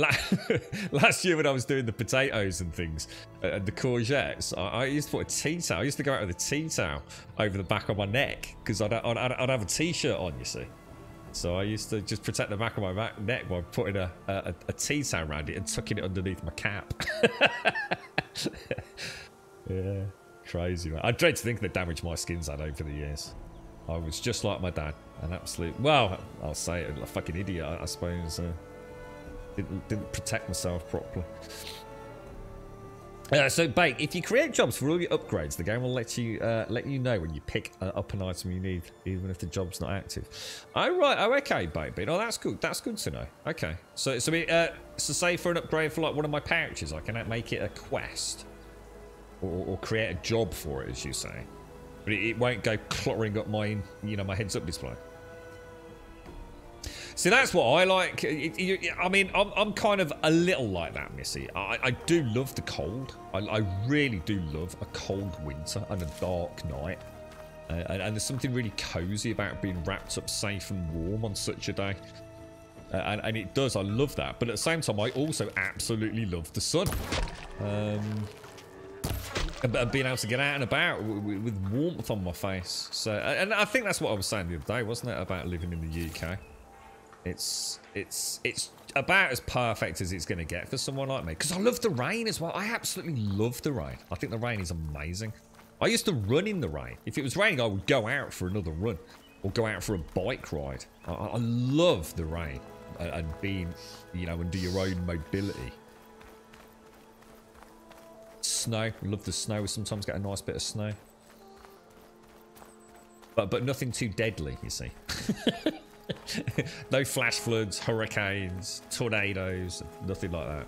last year when I was doing the potatoes and things and the courgettes, I used to put a tea towel. I used to go out with a tea towel over the back of my neck because I'd have a t-shirt on. You see. So I used to just protect the back of my neck by putting a tea towel around it and tucking it underneath my cap. Yeah, crazy, man. I dread to think the damage my skin's had over the years. I was just like my dad, an absolute, well, I'll say it, a fucking idiot, I suppose. Didn't protect myself properly. So, Bake, if you create jobs for all your upgrades, the game will let you know when you pick up an item you need, even if the job's not active. Oh, right. Oh, okay, Bake. Oh, that's good. That's good to know. Okay. So say for an upgrade for like one of my pouches, I can make it a quest, or create a job for it, as you say. But it won't go cluttering up my, my heads-up display. See, that's what I like. I mean, I'm kind of a little like that, Missy. I do love the cold. I really do love a cold winter and a dark night. And there's something really cozy about being wrapped up safe and warm on such a day. And it does. I love that. But at the same time, I also absolutely love the sun. And being able to get out and about with warmth on my face. So, and I think that's what I was saying the other day, wasn't it? About living in the UK. It's about as perfect as it's going to get for someone like me. Because I love the rain as well. I absolutely love the rain. I think the rain is amazing. I used to run in the rain. If it was raining, I would go out for another run. Or go out for a bike ride. I love the rain. And being, and do your own mobility. Snow. I love the snow. We sometimes get a nice bit of snow. But nothing too deadly, you see. No flash floods, hurricanes, tornadoes, nothing like that.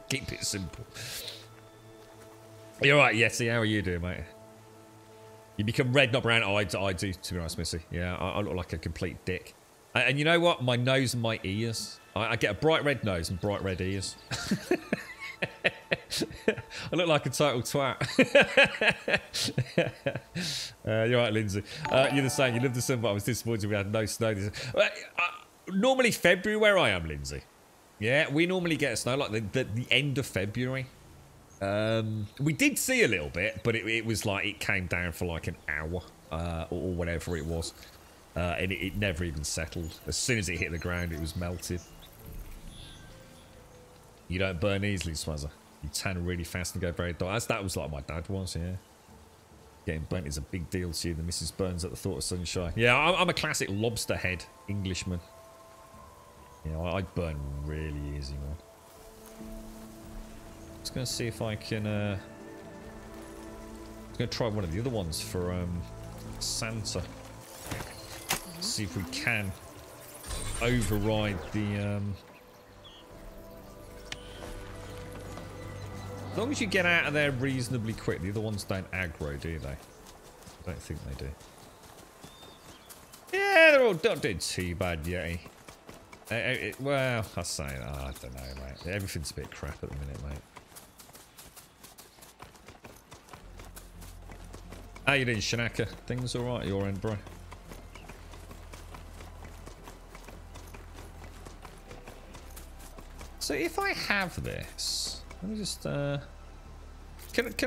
Keep it simple. You're right, Yeti. How are you doing, mate? You become red, not brown. I do, to be honest, Missy. Yeah, I look like a complete dick. And you know what? My nose and my ears. I get a bright red nose and bright red ears. I look like a total twat. You're right, Lindsay. You're the same. You love the sun, but I was disappointed we had no snow. Normally February where I am, Lindsay. Yeah, we normally get snow like the end of February. We did see a little bit, but it was like it came down for like an hour or whatever it was. And it never even settled. As soon as it hit the ground, it was melted. You don't burn easily, Swazzer. You tan really fast and go very dark. That was like my dad was, yeah. Getting burnt is a big deal to you. The missus burns at the thought of sunshine. Yeah, I'm a classic lobster head Englishman. Yeah, I burn really easy, man. Just going to see if I can... I'm going to try one of the other ones for Santa. See if we can override the... As long as you get out of there reasonably quick, the other ones don't aggro, do they? I don't think they do. Yeah, they're all not doing too bad yet. Well, I say, I don't know, mate. Everything's a bit crap at the minute, mate. How you doing, Shanaka? Things alright at your end, bro? So if I have this... Let me just can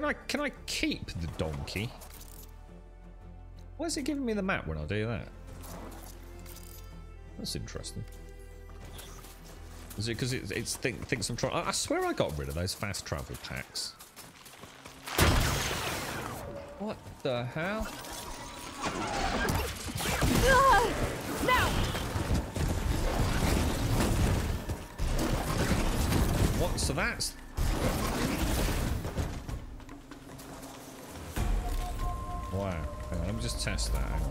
I keep the donkey? Why is it giving me the map when I do that? That's interesting. Is it because it thinks I'm trying? I swear I got rid of those fast travel packs. What the hell? No! What? So that's... Wow. Hang on, let me just test that. Hang on.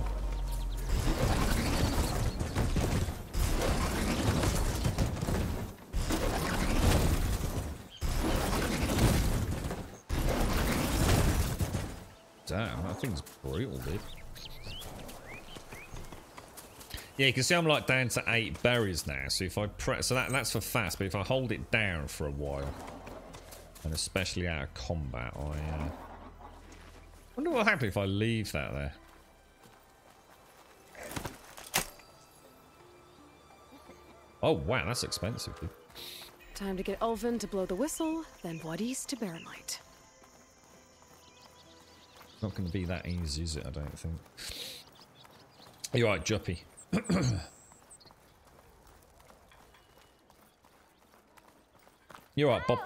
Damn, that thing's brutal, dude. Yeah, you can see I'm like down to 8 berries now. So if I press, so that's for fast. But if I hold it down for a while, and especially out of combat, I wonder what will happen if I leave that there. Oh wow, that's expensive, dude. Time to get Ulvin to blow the whistle, then Wadis to Baron Light. Not going to be that easy, is it? I don't think. You're right, Juppy. You're right, Bob.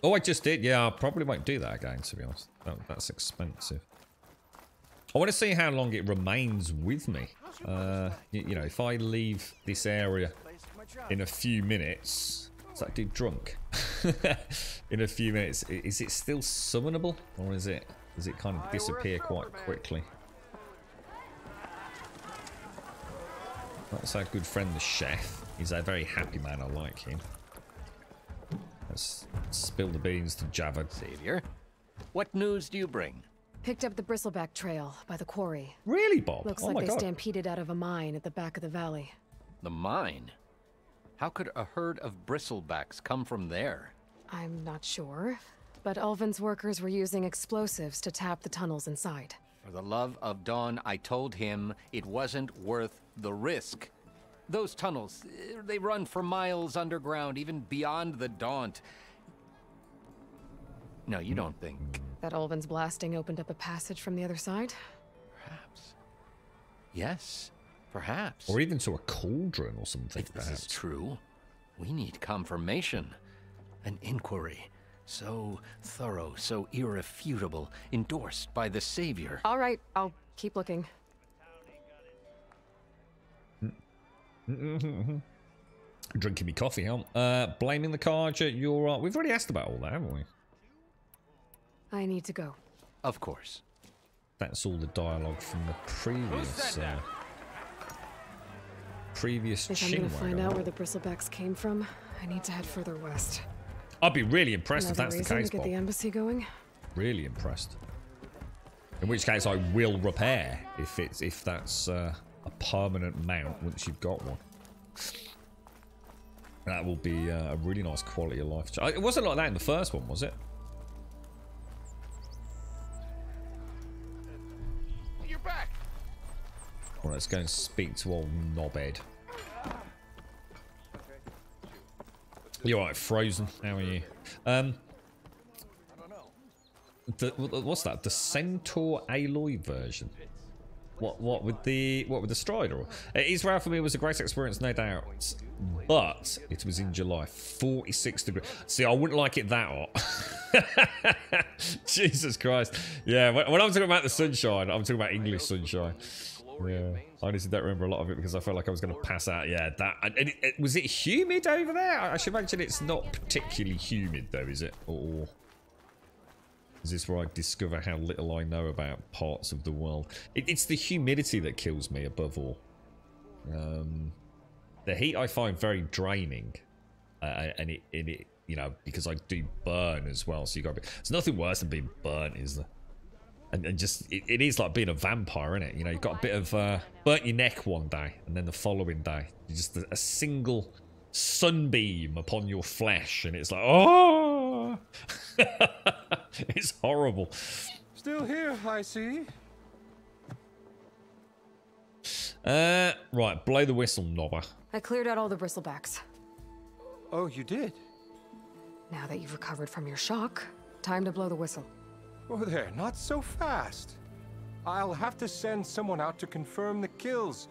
Oh, I just did. Yeah, I probably won't do that again, to be honest. That's expensive. I want to see how long it remains with me. You know, if I leave this area in a few minutes... Is that dude drunk? In a few minutes, is it still summonable? Or is it... Does it kind of disappear quite quickly? That's our good friend, the chef. He's a very happy man. I like him. Let's spill the beans to Javad. Savior, what news do you bring? Picked up the bristleback trail by the quarry. Really, Bob? Looks oh like my they God. stampeded out of a mine at the back of the valley. The mine? How could a herd of bristlebacks come from there? I'm not sure, but Ulvin's workers were using explosives to tap the tunnels inside. For the love of Dawn, I told him it wasn't worth the risk. Those tunnels, they run for miles underground, even beyond the Daunt. No, you don't think... That Ulvin's blasting opened up a passage from the other side? Perhaps. Yes, perhaps. Or even to a cauldron or something, If this perhaps. is true, we need confirmation. An inquiry. So thorough, so irrefutable, endorsed by the Savior. All right, I'll keep looking. Drinking me coffee, huh? Blaming the Carja, you're right. We've already asked about all that, haven't we? I need to go. Of course. That's all the dialogue from the previous If I'm gonna Chinwag. find out where the bristlebacks came from, I need to head further west. I'd be really impressed if Another that's the reason case, to get Bob. the embassy going. Really impressed. In which case, I will repair if that's a permanent mount once you've got one. That will be a really nice quality of life. It wasn't like that in the first one, was it? You're back. Well, let's go and speak to old Knobhead. You're right, Frozen. How are you? What's that? The Centaur Aloy version. What with the Strider? Israel for me was a great experience, no doubt. But it was in July, 46 degrees. See, I wouldn't like it that hot. Jesus Christ. Yeah, when I'm talking about the sunshine, I'm talking about English sunshine. Yeah, I honestly don't remember a lot of it because I felt like I was going to pass out. Yeah, that. And was it humid over there? I should imagine it's not particularly humid though, is it? Or is this where I discover how little I know about parts of the world? It's the humidity that kills me above all. The heat I find very draining, and it you know, because I do burn as well. So you got there's nothing worse than being burnt, is there? And just it is like being a vampire, isn't it? You know, you've got a bit of burnt your neck one day, and then the following day, just a single sunbeam upon your flesh, and it's like, oh, it's horrible. Still here, I see. Right, blow the whistle, Nobber. I cleared out all the bristlebacks. Oh, you did? Now that you've recovered from your shock, time to blow the whistle. Oh, there, not so fast. I'll have to send someone out to confirm the kills.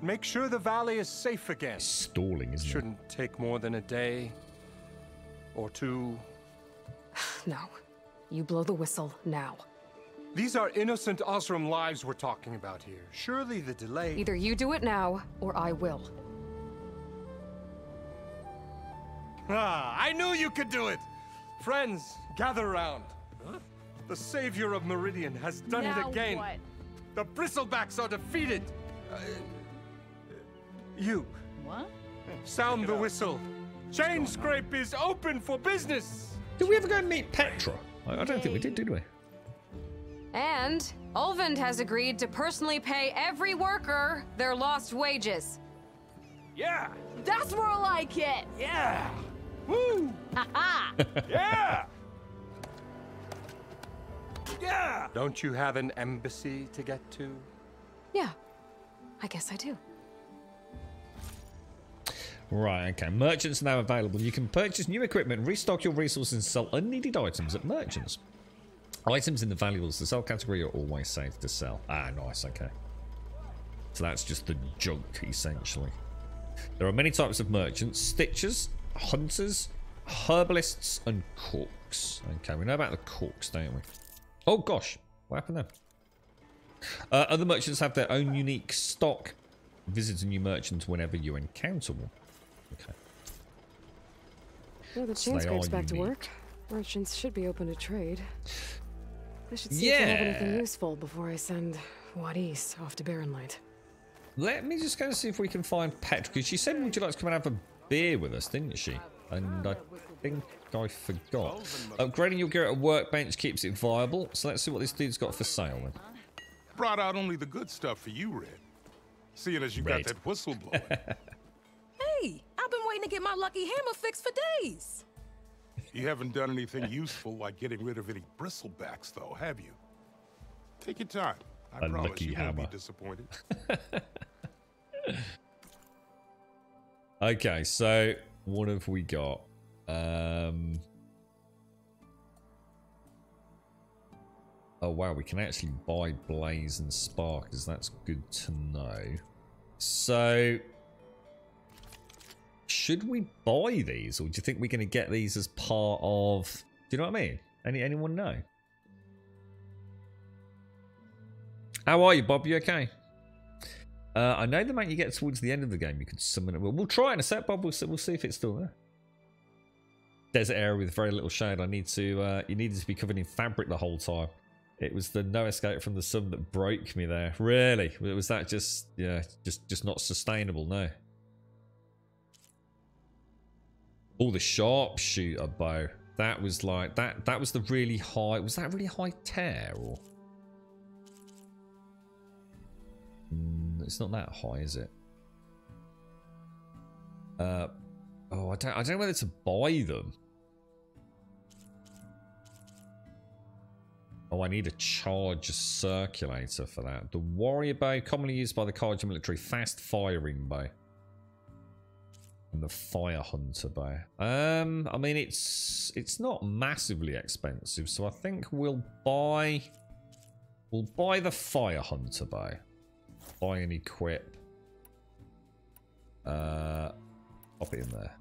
Make sure the valley is safe again. Stalling, isn't it? Shouldn't take more than a day or two. No. You blow the whistle now. These are innocent Osram lives we're talking about here. Surely the delay... Either you do it now, or I will. Ah, I knew you could do it! Friends, gather around. Huh? The savior of Meridian has done it again. What? The Bristlebacks are defeated. You. What? Sound the whistle. Chainscrape is open for business. Did we ever go and meet Petra? I don't think we did we? And Ulvund has agreed to personally pay every worker their lost wages. Yeah. That's more like it. Yeah. Woo. Ha Yeah. Yeah. Don't you have an embassy to get to? Yeah. I guess I do. Right, okay. Merchants are now available. You can purchase new equipment, restock your resources, and sell unneeded items at merchants. Items in the valuables to sell category are always safe to sell. Ah, nice, okay. So that's just the junk, essentially. There are many types of merchants: stitchers, hunters, herbalists, and cooks. Okay, we know about the cooks, don't we? Oh gosh, what happened there? Other merchants have their own unique stock. Visit a new merchant whenever you encounter one. Okay. Well, the So Chainscrape's they are back to unique. work. Merchants should be open to trade. I should see if I have anything useful before I send Wadis off to Barren Light. Let me just go and see if we can find Petra, because she said, would you like to come and have a beer with us, didn't she? And I think I forgot. Upgrading your gear at a workbench keeps it viable, so let's see what this dude's got for sale then. Brought out only the good stuff for you, Red. Seeing as you got that whistle blowing. Hey, I've been waiting to get my lucky hammer fixed for days. You haven't done anything useful like getting rid of any bristlebacks, though, have you? Take your time. I A promise lucky you won't hammer. be disappointed. Okay, so what have we got? Oh wow, we can actually buy blaze and sparkers. That's good to know. So should we buy these, or do you think we're going to get these as part of? Do you know what I mean? Anyone know? How are you, Bob? You okay? I know the moment you get towards the end of the game, you could summon it. We'll try in a sec, Bob. We'll see if it's still there. Desert area with very little shade. I need to. You needed to be covered in fabric the whole time. It was the no escape from the sun that broke me there. Really? Was that just, yeah, just not sustainable? No. Oh, the sharpshooter bow. That was like that was the really high. Was that really high tear or? It's not that high, is it? Oh, I don't know whether to buy them. Oh, I need a charge circulator for that. The warrior bow, commonly used by the Khaja military, fast firing bow. And the fire hunter bow. I mean, it's not massively expensive, so I think we'll buy the fire hunter bow. Buy and equip. Pop it in there.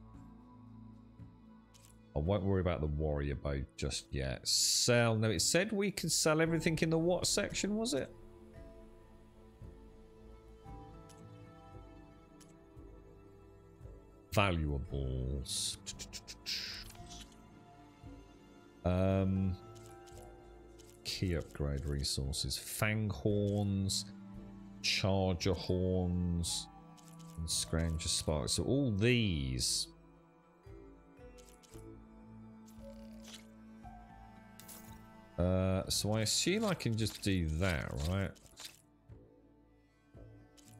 I won't worry about the warrior bow just yet. Sell. No, it said we could sell everything in the what section, was it? Valuables. Key upgrade resources. Fang horns. Charger horns. And Scrounger sparks. So all these. So I assume I can just do that, right?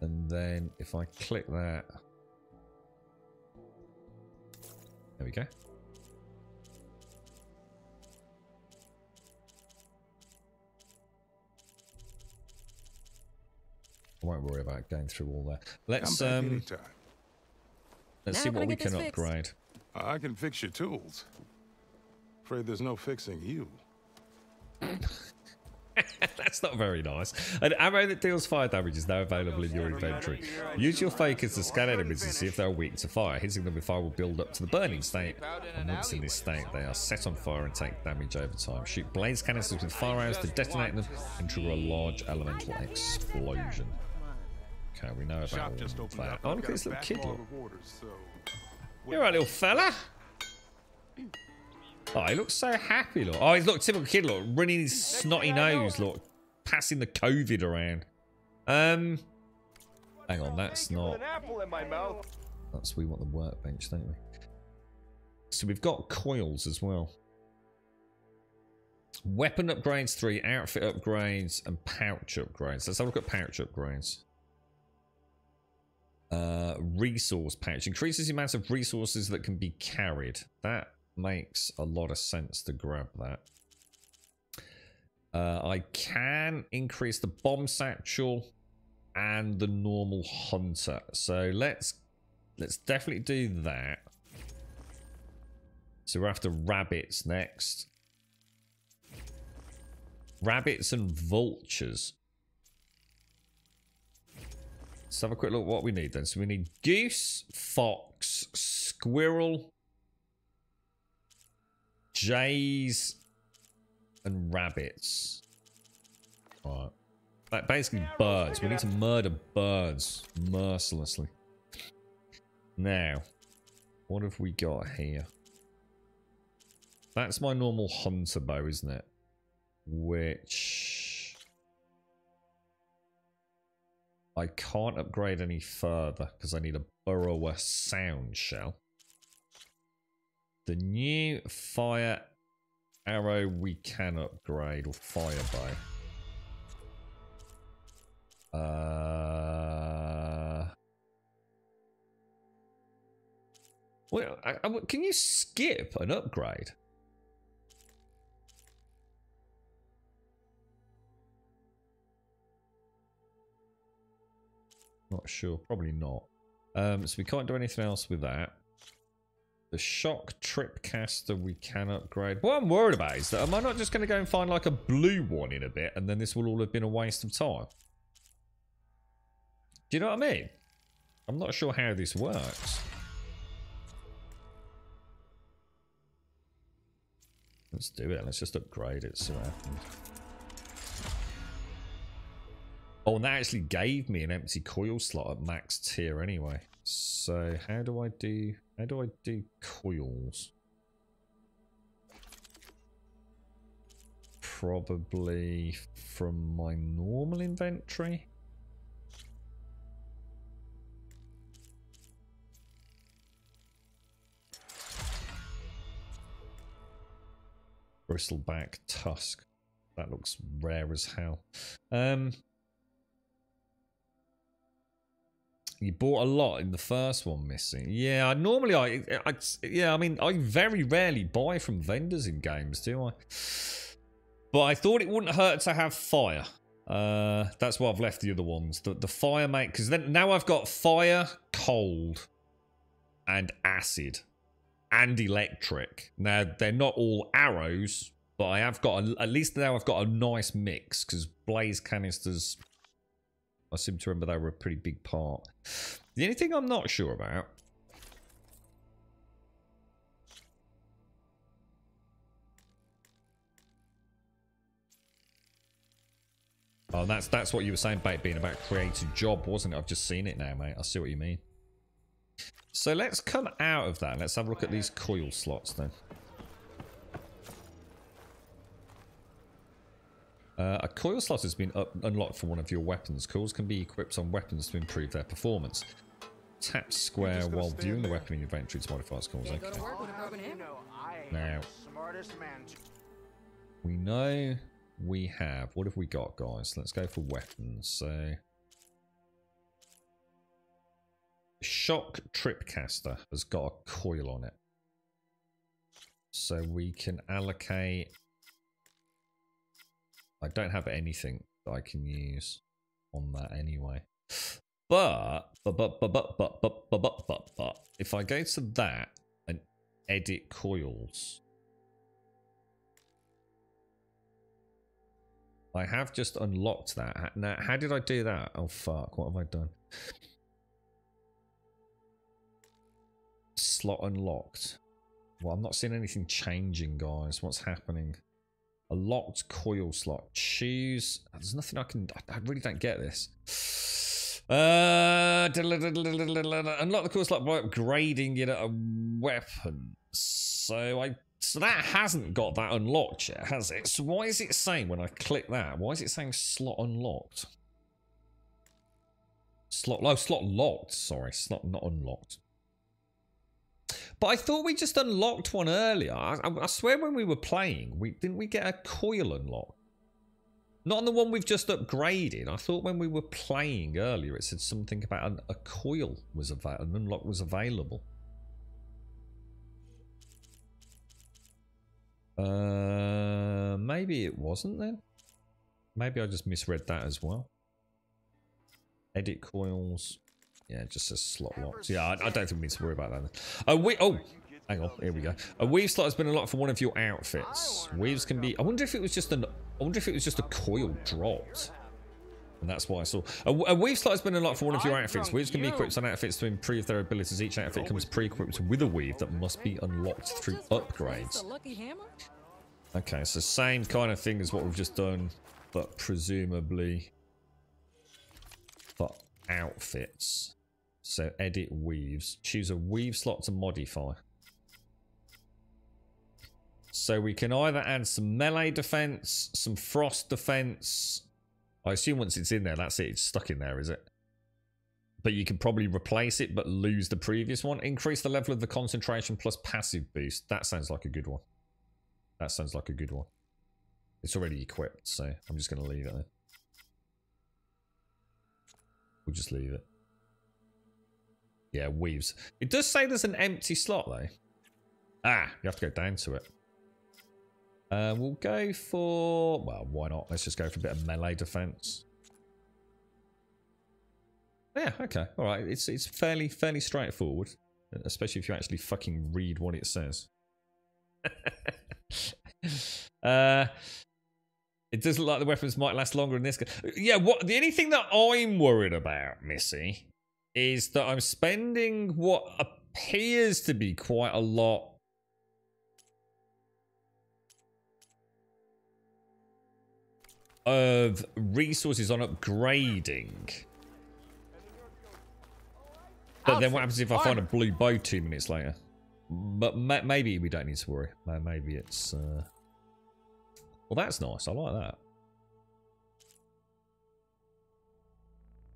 And then if I click that. There we go. I won't worry about going through all that. Let's see what we can upgrade. I can fix your tools. Afraid there's no fixing you. That's not very nice. An arrow that deals fire damage is now available in your inventory. Use your focus to scan enemies and see if they are weak to fire. Hitting them with fire will build up to the burning state. And once in this state, they are set on fire and take damage over time. Shoot blaze canisters with fire arrows to detonate them and trigger a large elemental explosion. Okay, we know about all that. Oh, look at this little kid, look. You're a little fella. Oh, he looks so happy, look. Oh, he's look typical kid, look, running his snotty nose, look, passing the COVID around. Hang on, that's not. We want the workbench, don't we? So we've got coils as well. Weapon upgrades 3, outfit upgrades, and pouch upgrades. Let's have a look at pouch upgrades. Resource pouch increases the amount of resources that can be carried. That makes a lot of sense to grab that. I can increase the bomb satchel and the normal hunter. So let's definitely do that. So we're after rabbits next. Rabbits and vultures. Let's have a quick look at what we need then. So we need goose, fox, squirrel, jays, and rabbits. Alright. Like basically birds. We need to murder birds mercilessly. Now, what have we got here? That's my normal hunter bow, isn't it? Which I can't upgrade any further because I need a burrower sound shell. The new fire arrow we can upgrade, or fire bow. Well, can you skip an upgrade? Not sure, probably not. So we can't do anything else with that. The shock trip caster we can upgrade. What I'm worried about is that am I not just going to go and find like a blue one in a bit and then this will all have been a waste of time? Do you know what I mean? I'm not sure how this works. Let's do it. Let's just upgrade it. See what happens. Oh, and that actually gave me an empty coil slot at max tier anyway. So how do I do coils? Probably from my normal inventory. Bristleback tusk. That looks rare as hell. You bought a lot in the first one missing. Yeah, normally I mean, I very rarely buy from vendors in games, do I? But I thought it wouldn't hurt to have fire. That's why I've left the other ones. The fire mate, because then now I've got fire, cold, and acid, and electric. Now they're not all arrows, but I have got at least now I've got a nice mix because blaze canisters. I seem to remember they were a pretty big part. The only thing I'm not sure about. Oh, that's what you were saying about being about creative job, wasn't it? I've just seen it now, mate. I see what you mean. So let's come out of that. Let's have a look at these coil slots then. A coil slot has been unlocked for one of your weapons. Coils can be equipped on weapons to improve their performance. Tap square while viewing the weapon in your inventory to modify its coils. Okay. Now, we know we have. What have we got, guys? Let's go for weapons. So, shock tripcaster has got a coil on it. So we can allocate. I don't have anything that I can use on that anyway. But if I go to that and edit coils, I have just unlocked that. Now, how did I do that? Oh, fuck. What have I done? Slot unlocked. Well, I'm not seeing anything changing, guys. What's happening? A locked coil slot. Choose. There's nothing I can... I really don't get this. Unlock the coil slot by upgrading it at a weapon. So that hasn't got that unlocked yet, has it? So why is it saying when I click that? Why is it saying slot unlocked? Slot locked. Sorry, slot not unlocked. But I thought we just unlocked one earlier. I swear when we were playing, didn't we get a coil unlock? Not on the one we've just upgraded. I thought when we were playing earlier, it said something about a coil was available, an unlock was available. Maybe it wasn't then. Maybe I just misread that as well. Edit coils. Yeah, it just says slot locked. Yeah, I don't think we need to worry about that then. Oh, hang on. Here we go. A weave slot has been unlocked for one of your outfits. Weaves can be... I wonder if it was just a coil dropped. And that's why I saw... A weave slot has been unlocked for one of your outfits. Weaves can be equipped on outfits to improve their abilities. Each outfit comes pre-equipped with a weave that must be unlocked through upgrades. Okay, so same kind of thing as what we've just done, but presumably for outfits. So edit weaves. Choose a weave slot to modify. So we can either add some melee defense, some frost defense. I assume once it's in there, that's it. It's stuck in there, is it? But you can probably replace it, but lose the previous one. Increase the level of the concentration plus passive boost. That sounds like a good one. That sounds like a good one. It's already equipped, so I'm just going to leave it there. We'll just leave it. Yeah, weaves. It does say there's an empty slot, though. Ah, you have to go down to it. We'll go for... Well, why not? Let's just go for a bit of melee defense. Yeah, okay. All right. It's fairly straightforward. Especially if you actually fucking read what it says. It does look like the weapons might last longer in this. Yeah, the only thing that I'm worried about, Missy, is that I'm spending what appears to be quite a lot of resources on upgrading. But then what happens if I find a blue bow 2 minutes later? But maybe we don't need to worry. Maybe it's... Well, that's nice. I like that.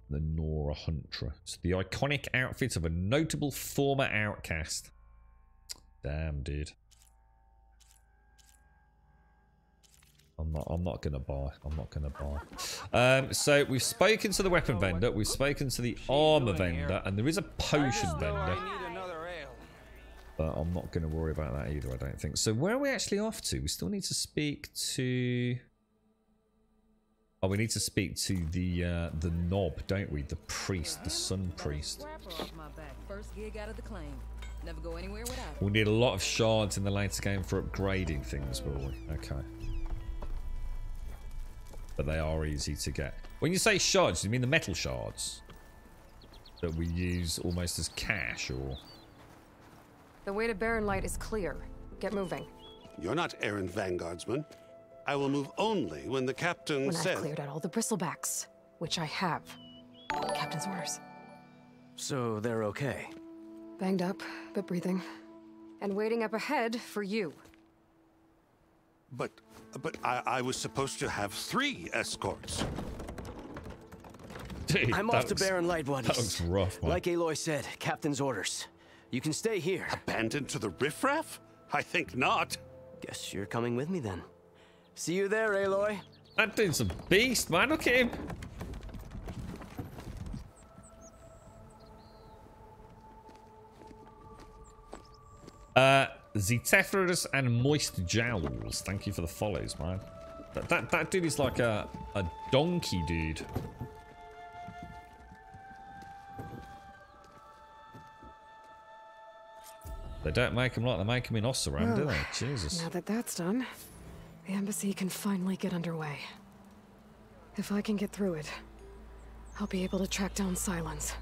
The Nora Hunter. It's the iconic outfit of a notable former outcast. Damn, dude. I'm not gonna buy. I'm not gonna buy. So we've spoken to the weapon vendor. We've spoken to the armor vendor, and there is a potion vendor. But I'm not going to worry about that either, I don't think. So where are we actually off to? We still need to speak to... Oh, we need to speak to the knob, don't we? The priest, the sun priest. We'll need a lot of shards in the later game for upgrading things, will we? Okay. But they are easy to get. When you say shards, do you mean the metal shards? That we use almost as cash, or... The way to Barren Light is clear. Get moving. You're not errant vanguardsman. I will move only when the captain says... When I've cleared out all the bristlebacks, which I have. Captain's orders. So they're okay? Banged up, but breathing. And waiting up ahead for you. But I was supposed to have 3 escorts. Dude, I'm off to Barren Light, buddies. That looks rough, man. Like Aloy said, captain's orders. You can stay here. Abandoned to the riffraff? I think not. Guess you're coming with me then. See you there, Aloy. That dude's a beast, man. Look at him. Zetephrus and Moist Jowls. Thank you for the follows, man. That dude is like a donkey dude. They don't make them like they make them in Ossaran, do they? Jesus. Now that that's done, the embassy can finally get underway. If I can get through it, I'll be able to track down Silence.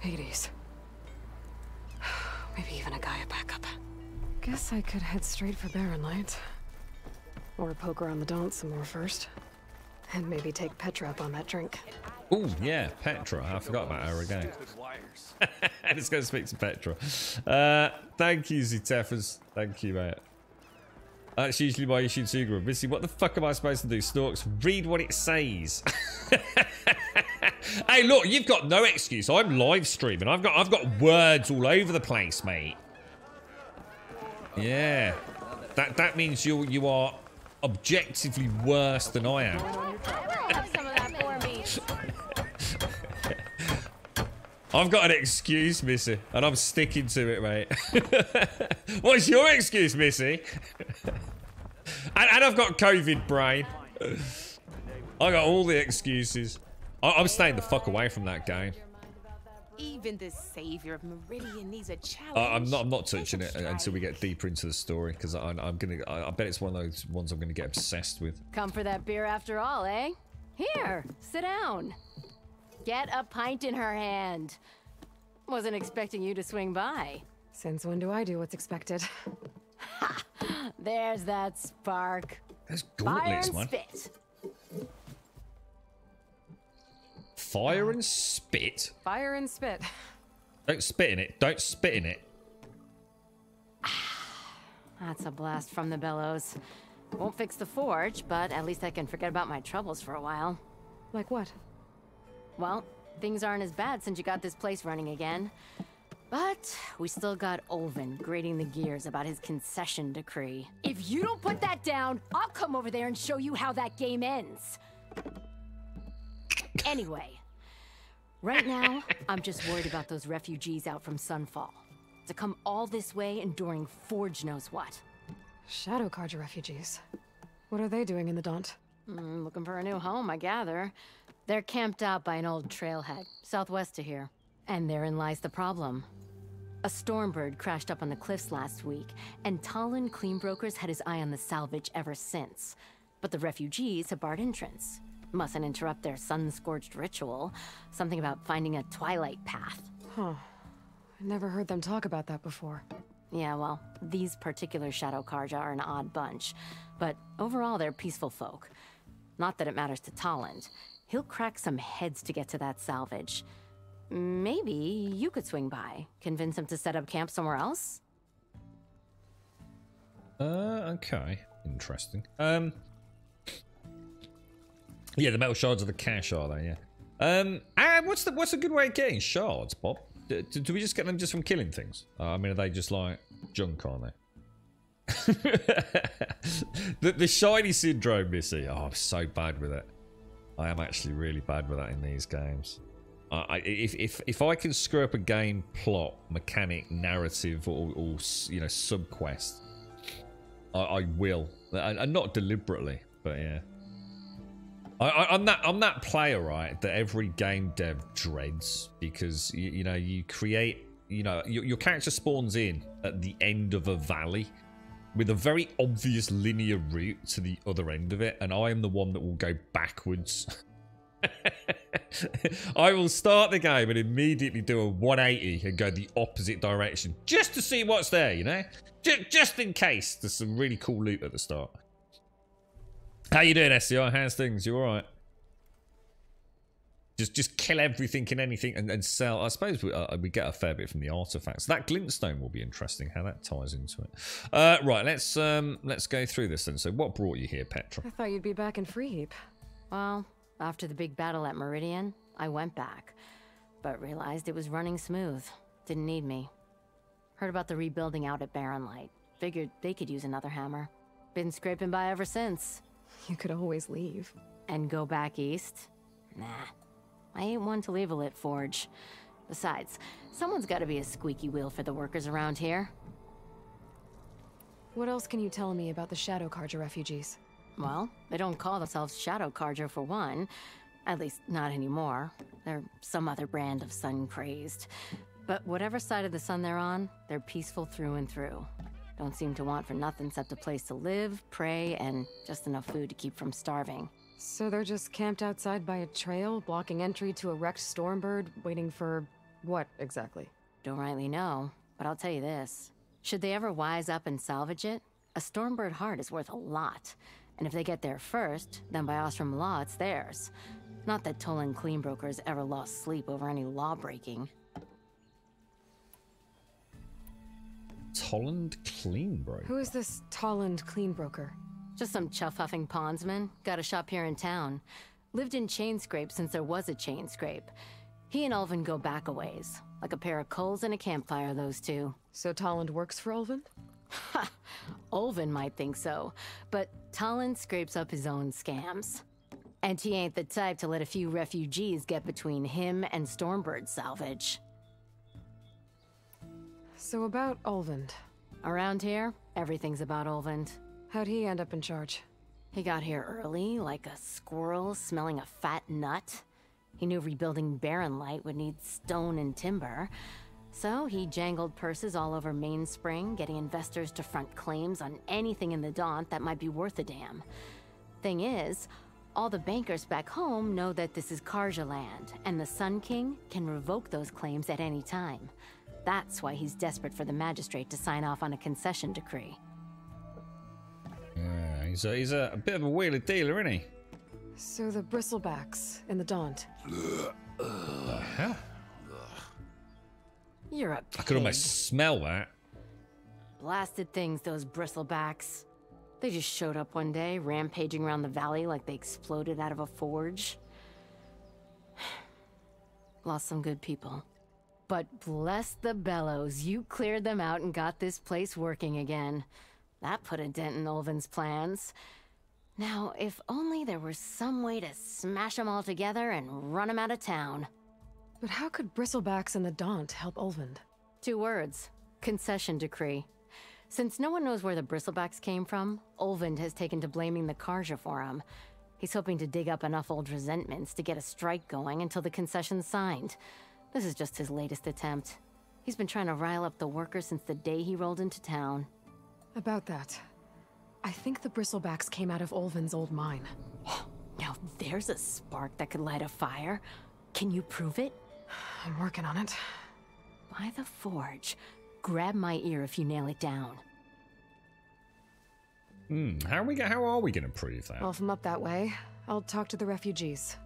Hades. Maybe even a Gaia backup. Guess I could head straight for Barren Light. Or poke around the Daunt some more first. And maybe take Petra up on that drink. Oh, yeah, Petra. I forgot about her again. I just going to speak to Petra. Thank you, Zitefas. Thank you, mate. That's usually my issue too, Grub. Missy, what the fuck am I supposed to do? Snorks, read what it says. Hey, look, you've got no excuse. I'm live streaming. I've got words all over the place, mate. Yeah. That means you are objectively worse than I am. I've got an excuse, Missy, and I'm sticking to it, mate. What's your excuse, Missy? and I've got COVID brain. I got all the excuses. I'm staying the fuck away from that game. Even the savior of Meridian needs a challenge. I'm not touching it until we get deeper into the story, because I bet it's one of those ones I'm gonna get obsessed with. Come for that beer after all, eh? Here, sit down. Get a pint in her hand. Wasn't expecting you to swing by. Since when do I do what's expected? Ha! There's that spark. There's gauntlets, man. Spit. Fire and spit? Fire and spit. Don't spit in it. Don't spit in it. That's a blast from the bellows. Won't fix the forge, but at least I can forget about my troubles for a while. Like what? Well, things aren't as bad since you got this place running again. But we still got Olvin grating the gears about his concession decree. If you don't put that down, I'll come over there and show you how that game ends. Anyway, right now, I'm just worried about those refugees out from Sunfall. To come all this way enduring Forge knows what. Shadow Carja refugees. What are they doing in the Daunt? Looking for a new home, I gather. They're camped out by an old trailhead, southwest of here. And therein lies the problem. A Stormbird crashed up on the cliffs last week, and Talon Cleanbrokers had his eye on the salvage ever since. But the refugees have barred entrance. Mustn't interrupt their sun-scorched ritual. Something about finding a twilight path. Huh. I never heard them talk about that before. Yeah, well, these particular Shadow Carja are an odd bunch. But overall, they're peaceful folk. Not that it matters to Talon. He'll crack some heads to get to that salvage. Maybe you could swing by. Convince him to set up camp somewhere else? Okay. Interesting. Yeah, the metal shards are the cash, are they? Yeah. What's a good way of getting shards, Bob? Do we just get them just from killing things? I mean, are they just like junk, aren't they? the shiny syndrome, Missy. Oh, I'm so bad with it. I am actually really bad with that in these games. If I can screw up a game plot, mechanic, narrative, or you know, subquest, I will, and not deliberately, but yeah. I'm that player, right, that every game dev dreads, because you know, you create, you know, your character spawns in at the end of a valley with a very obvious linear route to the other end of it, and I am the one that will go backwards. I will start the game and immediately do a 180 and go the opposite direction just to see what's there, you know, just in case there's some really cool loot at the start. How you doing, SCI? How's things? You all right? Just kill everything and anything and sell. I suppose we get a fair bit from the artifacts. That glintstone will be interesting, how that ties into it. Right, let's go through this then. So what brought you here, Petra? I thought you'd be back in Freeheap. Well, after the big battle at Meridian, I went back, but realized it was running smooth. Didn't need me. Heard about the rebuilding out at Barren Light. Figured they could use another hammer. Been scraping by ever since. You could always leave. And go back east? Nah. I ain't one to leave a lit forge. Besides, someone's gotta be a squeaky wheel for the workers around here. What else can you tell me about the Shadow Carja refugees? Well, they don't call themselves Shadow Carja for one. At least, not anymore. They're some other brand of sun-crazed. But whatever side of the sun they're on, they're peaceful through and through. Don't seem to want for nothing except a place to live, pray, and just enough food to keep from starving. So they're just camped outside by a trail, blocking entry to a wrecked Stormbird, waiting for what exactly? Don't rightly know, but I'll tell you this. Should they ever wise up and salvage it, a Stormbird heart is worth a lot. And if they get there first, then by Ostrom law, it's theirs. Not that Toland Cleanbrokers ever lost sleep over any law breaking. Toland Cleanbroker? Who is this Toland Cleanbroker? Just some chuff-huffing pondsman. Got a shop here in town. Lived in Chainscrape since there was a Chainscrape. He and Ulvin go back a ways. Like a pair of coals and a campfire, those two. So Toland works for Ulvin? Ha! Ulvin might think so, but Toland scrapes up his own scams. And he ain't the type to let a few refugees get between him and Stormbird salvage. So about Ulvin. Around here, everything's about Ulvin. How'd he end up in charge? He got here early, like a squirrel smelling a fat nut. He knew rebuilding Barren Light would need stone and timber. So he jangled purses all over Mainspring, getting investors to front claims on anything in the Daunt that might be worth a damn. Thing is, all the bankers back home know that this is Karja land, and the Sun King can revoke those claims at any time. That's why he's desperate for the magistrate to sign off on a concession decree. Yeah, he's a bit of a wheeler dealer, isn't he? So the bristlebacks in the Daunt. The hell? You're a I could almost smell that. Blasted things, those bristlebacks. They just showed up one day, rampaging around the valley like they exploded out of a forge. Lost some good people. But bless the bellows, you cleared them out and got this place working again. That put a dent in Ulvin's plans. Now, if only there was some way to smash them all together and run them out of town. But how could bristlebacks in the Daunt help Ulvin? 2 words. Concession decree. Since no one knows where the bristlebacks came from, Ulvin has taken to blaming the Karja for them. He's hoping to dig up enough old resentments to get a strike going until the concession's signed. This is just his latest attempt. He's been trying to rile up the workers since the day he rolled into town. About that, I think the bristlebacks came out of Ulvin's old mine. Now there's a spark that could light a fire. Can you prove it? I'm working on it. By the forge. Grab my ear if you nail it down. How are we going to prove that? Well, if I'm up that way, I'll talk to the refugees.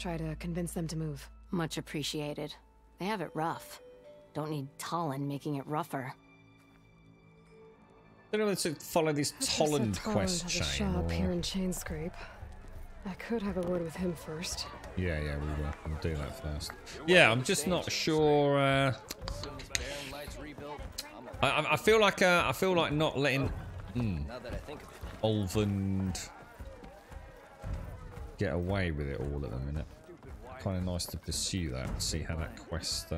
Try to convince them to move. Much appreciated. They have it rough. Don't need Toland making it rougher. I don't know to follow this Toland quest chain. Has a shop here in Chainscrape. I could have a word with him first. Yeah, we will. We'll do that first. Yeah, I'm just not sure. I feel like not letting Ulvin get away with it all at the minute. Kind of nice to pursue that and see how that quest.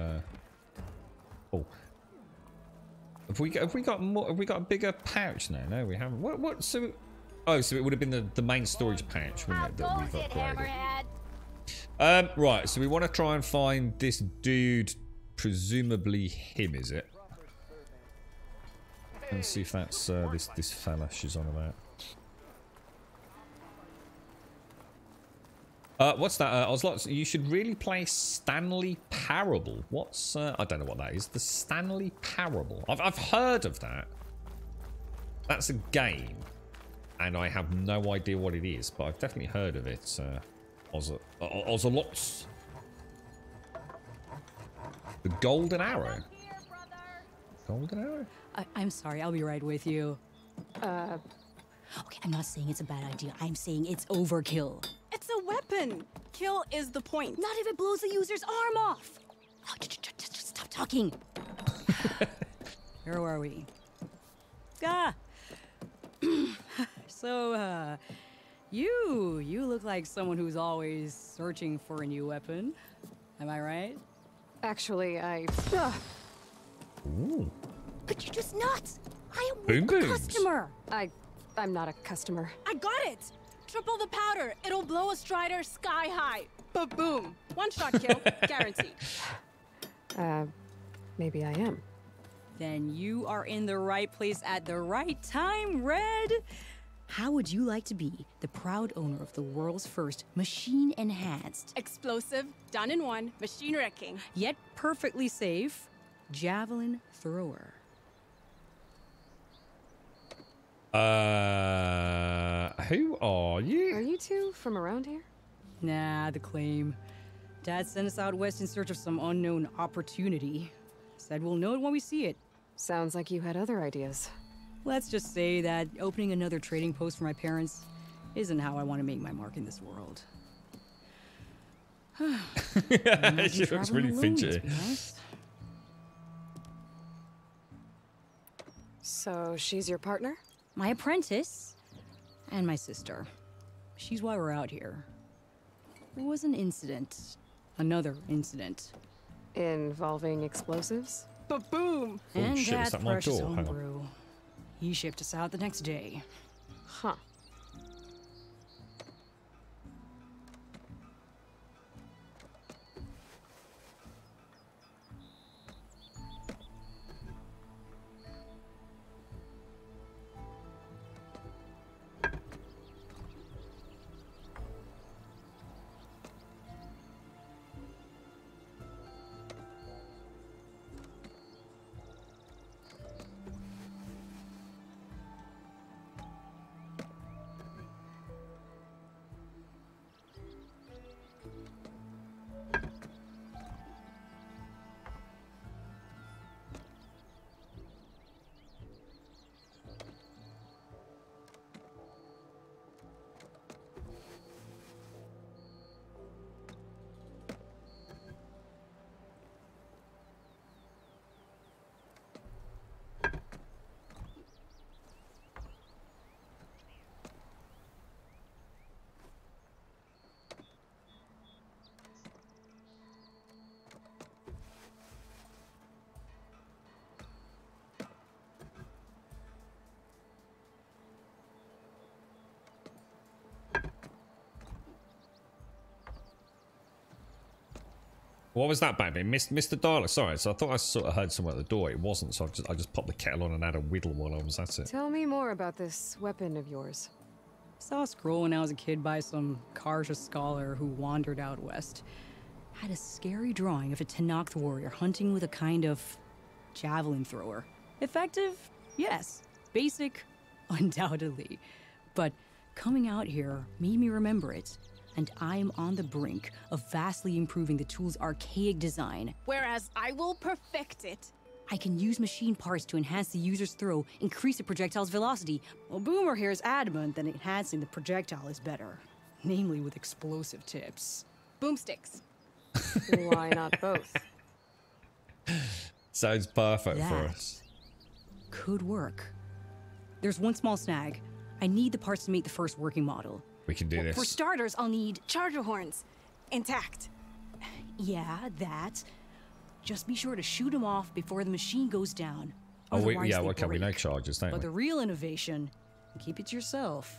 Oh, have we got more? Have we got a bigger pouch now? No, we haven't. What? So, oh, so it would have been the main storage pouch, wouldn't it, that we've upgraded? Right. So we want to try and find this dude. Presumably him, is it? Let's see if that's this fella she's on about. What's that? Oslots, you should really play Stanley Parable. What's I don't know what that is. The Stanley Parable. I've heard of that. That's a game, and I have no idea what it is, but I've definitely heard of it. Oslots. The Golden Arrow. Golden Arrow? I'm sorry, I'll be right with you. Okay, I'm not saying it's a bad idea. I'm saying it's overkill. It's a weapon. Kill is the point. Not if it blows the user's arm off. Oh, just stop talking. Where are we? So, you look like someone who's always searching for a new weapon. Am I right? Actually, Ooh. But you're just nuts. I am Boom a booms. customer. I'm not a customer. I got it. Triple the powder. It'll blow a Strider sky high. Ba-boom. One shot kill. Guaranteed. Maybe I am. Then you are in the right place at the right time, Red. How would you like to be the proud owner of the world's first machine-enhanced, Explosive, done in one, machine wrecking. yet perfectly safe javelin thrower? Who are you? Are you two from around here? Nah, the claim. Dad sent us out west in search of some unknown opportunity. Said we'll know it when we see it. Sounds like you had other ideas. Let's just say that opening another trading post for my parents isn't how I want to make my mark in this world. She looks really fidgety. So she's your partner? My apprentice and my sister. She's why we're out here. There was an incident. Another incident. Involving explosives? Ba-boom! And shit, was Dad that my threshed his door? own Hang on. brew. He shipped us out the next day. Huh. What was that, baby? Mr. Dialogue. Sorry, so I thought I sort of heard someone at the door. It wasn't, so I just popped the kettle on and had a whittle while I was at it. Tell me more about this weapon of yours. Saw a scroll when I was a kid by some Karja scholar who wandered out west. Had a scary drawing of a Tenakth warrior hunting with a kind of javelin thrower. Effective? Yes. Basic? Undoubtedly. But coming out here made me remember it. And I'm on the brink of vastly improving the tool's archaic design. Whereas I will perfect it. I can use machine parts to enhance the user's throw, increase the projectile's velocity. Well, Boomer here is adamant that enhancing the projectile is better. Namely with explosive tips. Boomsticks. Why not both? Sounds perfect for That us. could work. There's one small snag. I need the parts to make the first working model. We can do this. For starters, I'll need charger horns. Intact. Yeah, that. Just be sure to shoot them off before the machine goes down. Oh, Otherwise yeah, they okay, we break. know charges, don't But we? the real innovation, and keep it to yourself,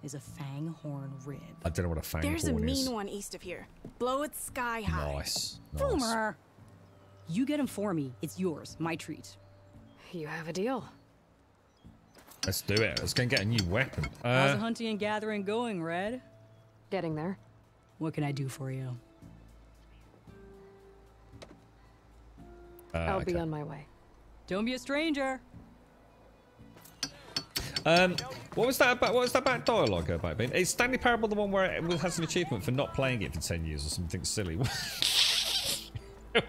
is a fang horn rib. I don't know what a fang There's a horn mean is. one east of here. Blow it sky high. Nice. Boomer! You get him for me. It's yours. My treat. You have a deal. Let's do it. Let's go and get a new weapon. How's the hunting and gathering going, Red? Getting there. What can I do for you? I'll be okay. on my way. Don't be a stranger. What was that about? What was that about dialogue about? Ben? Is Stanley Parable the one where it has an achievement for not playing it for 10 years or something silly?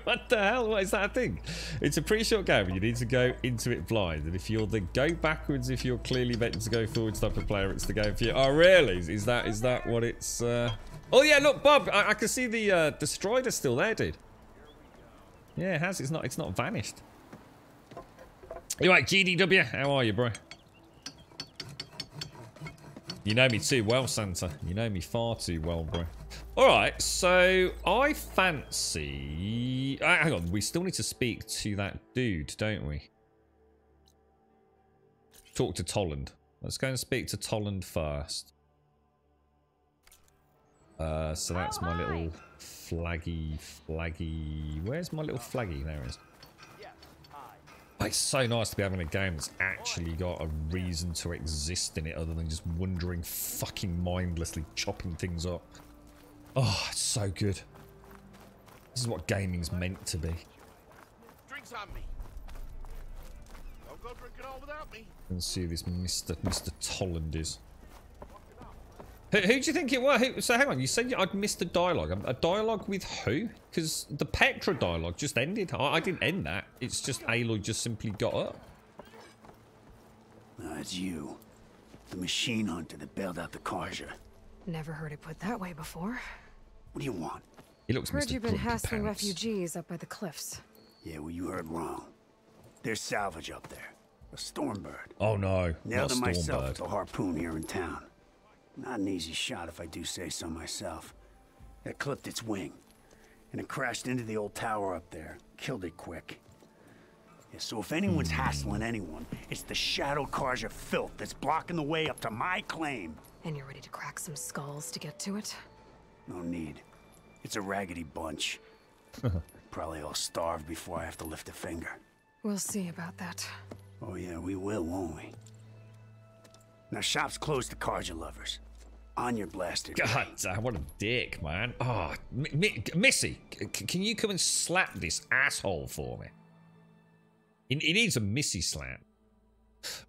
What the hell? What is that a thing? It's a pretty short game and you need to go into it blind. And if you're the go backwards, if you're clearly meant to go forwards type of player, it's the game for you. Oh, really? Is that what it's... Oh, yeah, look, Bob. I can see the Strider's still there, dude. Yeah, it has. It's not vanished. You right, GDW? How are you, bro? You know me too well, Santa. You know me far too well, bro. Alright, so I fancy... hang on, we still need to speak to that dude, don't we? Talk to Tolland. Let's go and speak to Tolland first. So that's my little flaggy... Where's my little flaggy? There it is. It's so nice to be having a game that's actually got a reason to exist in it other than just wandering fucking mindlessly chopping things up. Oh, it's so good. This is what gaming's meant to be. Drinks on me. Don't go drinking all without me. Let's see who this Mr. Tolland is. Who do you think it was? So hang on, you said I'd missed a dialogue. A dialogue with who? Because the Petra dialogue just ended. I didn't end that. It's just Aloy just simply got up. It's you. The machine hunter that bailed out the Karja. Never heard it put that way before. What do you want? He looks Heard Mr. you've been Grumpy hassling Pants. refugees up by the cliffs. Yeah, well, you heard wrong. There's salvage up there. A Stormbird. Oh no, Nailed not it myself Stormbird. with a harpoon here in town. Not an easy shot if I do say so myself. It clipped its wing. And it crashed into the old tower up there. Killed it quick. Yeah, so if anyone's hassling anyone, it's the Shadow Karja filth that's blocking the way up to my claim. And you're ready to crack some skulls to get to it? No need. It's a raggedy bunch. Probably all starved before I have to lift a finger. We'll see about that. Oh yeah, we will, won't we? Now shop's closed to Karja lovers. On your blasted. God damn, what a dick, man. Oh, Missy, can you come and slap this asshole for me? He needs a Missy slap.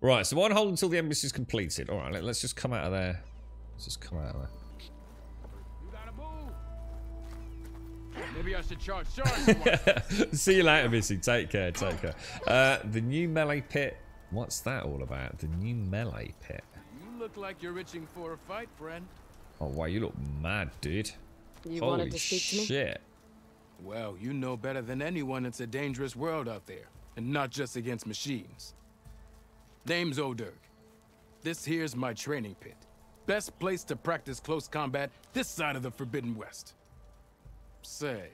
Right, so one hold until the embassy's completed. All right, let's just come out of there. Let's just come out of there. Maybe I should charge. See you later, Missy. Take care. Take care. The new melee pit. What's that all about? The new melee pit. You look like you're itching for a fight, friend. Oh, wow, you look mad, dude. You Holy wanted to speak to me? shit. Well, you know better than anyone it's a dangerous world out there, and not just against machines. Name's Oderg. This here's my training pit. Best place to practice close combat this side of the Forbidden West. Say,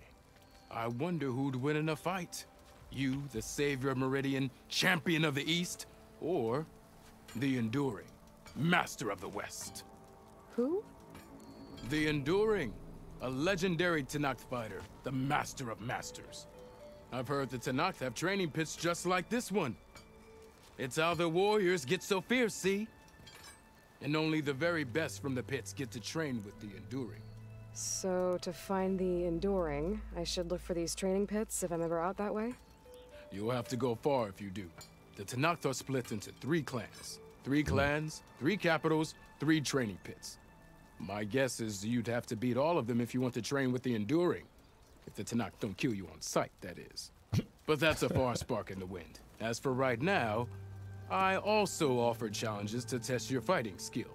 I wonder who'd win in a fight. You, the savior of Meridian, champion of the East, or the Enduring, master of the West. Who? The Enduring, a legendary Tenakth fighter, the master of masters. I've heard the Tenakth have training pits just like this one. It's how the warriors get so fierce, see? And only the very best from the pits get to train with the Enduring. So, to find the Enduring, I should look for these training pits if I'm ever out that way? You'll have to go far if you do. The Tenakth are split into 3 clans. 3 clans, 3 capitals, 3 training pits. My guess is you'd have to beat all of them if you want to train with the Enduring. If the Tenakth don't kill you on sight, that is. But that's a far spark in the wind. As for right now, I also offer challenges to test your fighting skill.